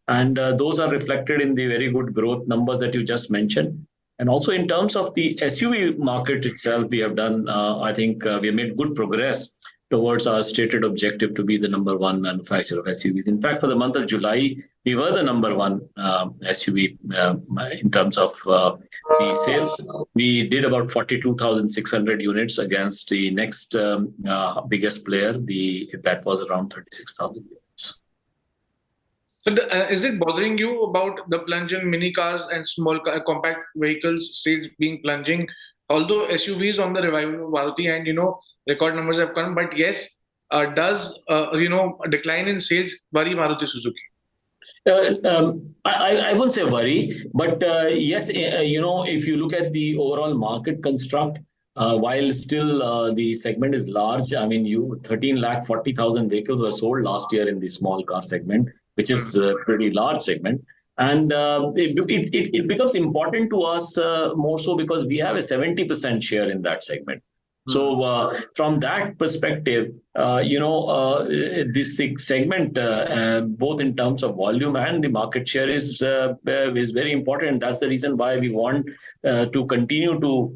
And those are reflected in the very good growth numbers that you just mentioned. And also in terms of the SUV market itself, we have done, I think we have made good progress towards our stated objective to be the number one manufacturer of SUVs. In fact, for the month of July, we were the number one SUV in terms of the sales. We did about 42,600 units against the next biggest player. That was around 36,000 units. So is it bothering you about the plunge in mini cars and small compact vehicles sales being plunging? Although SUVs on the revival of Maruti and record numbers have come, but yes, does a decline in sales worry Maruti Suzuki? I wouldn't say worry, but yes, if you look at the overall market construct, while still the segment is large, I mean, 13,40,000 vehicles were sold last year in the small car segment, which is a pretty large segment. And it becomes important to us more so because we have a 70% share in that segment. So from that perspective, this segment, both in terms of volume and the market share, is very important. That's the reason why we want to continue to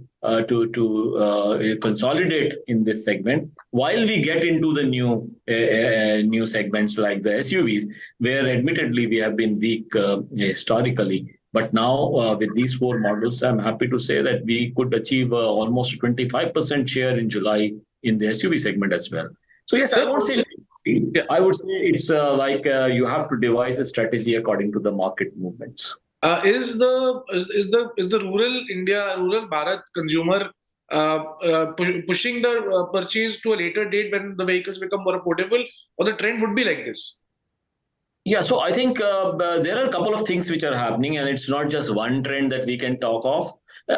consolidate in this segment while we get into the new segments like the SUVs, where admittedly we have been weak historically. But now with these four models, I'm happy to say that we could achieve almost 25% share in July in the SUV segment as well. So yes, I would say it's like you have to devise a strategy according to the market movements. Is the rural India, rural Bharat consumer pushing the purchase to a later date when the vehicles become more affordable, or the trend would be like this? Yeah, so I think there are a couple of things which are happening, and it's not just one trend that we can talk of.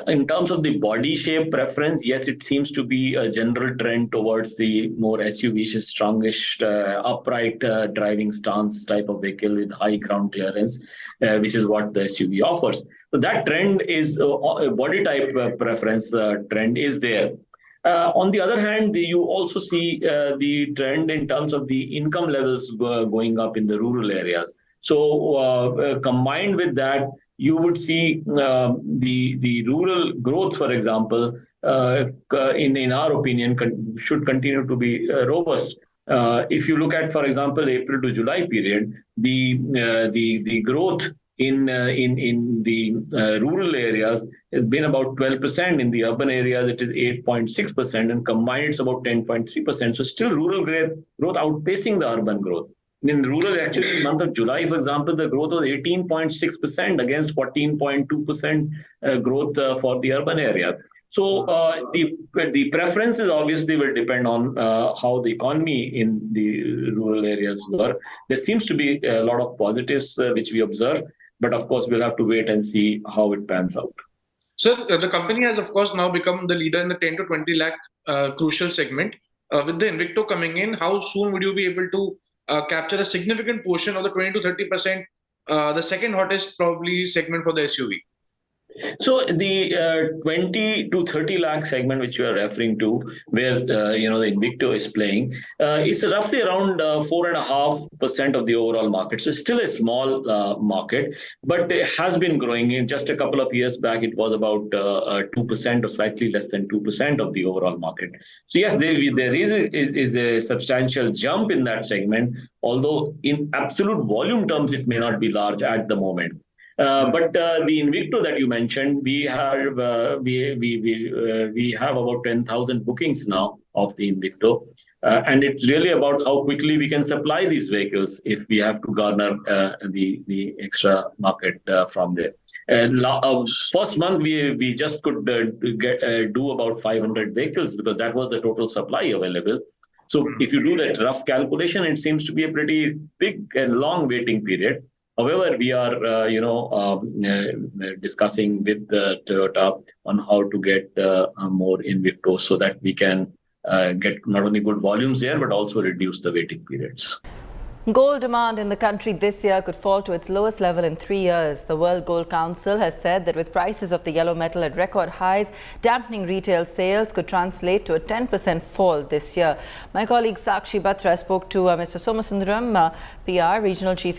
In terms of the body shape preference, yes, it seems to be a general trend towards the more SUV-ish, strongish, upright driving stance type of vehicle with high ground clearance, which is what the SUV offers. So that trend is body type preference trend is there. On the other hand, you also see the trend in terms of the income levels going up in the rural areas. So combined with that, you would see the rural growth, for example, in our opinion, should continue to be robust. If you look at, for example, April to July period, the growth in the rural areas has been about 12%. In the urban areas, it is 8.6%, and combined, it's about 10.3%. So still rural growth outpacing the urban growth. In rural, actually, in the month of July, for example, the growth was 18.6% against 14.2% growth for the urban area. So the preferences obviously will depend on how the economy in the rural areas work. There seems to be a lot of positives which we observe, but of course, we'll have to wait and see how it pans out. Sir, the company has, of course, now become the leader in the 10 to 20 lakh crucial segment. With the Invicto coming in, how soon would you be able to capture a significant portion of the 20 to 30%, the second hottest probably segment for the SUV? So the 20 to 30 lakh segment which you are referring to, where the Invicto is playing, is roughly around 4.5% of the overall market. So it's still a small market, but it has been growing. In just a couple of years back, it was about 2% or slightly less than 2% of the overall market. So yes, there is a substantial jump in that segment, although in absolute volume terms, it may not be large at the moment. But the Invicto that you mentioned, we have about 10,000 bookings now of the Invicto, and it's really about how quickly we can supply these vehicles if we have to garner the extra market from there. First month we just could do about 500 vehicles because that was the total supply available. So if you do that rough calculation, it seems to be a pretty big and long waiting period. However, we are, discussing with Toyota on how to get more Invictos so that we can get not only good volumes there, but also reduce the waiting periods. Gold demand in the country this year could fall to its lowest level in 3 years. The World Gold Council has said that with prices of the yellow metal at record highs, dampening retail sales could translate to a 10% fall this year. My colleague Sakshi Batra spoke to Mr. Somasundaram, PR, Regional Chief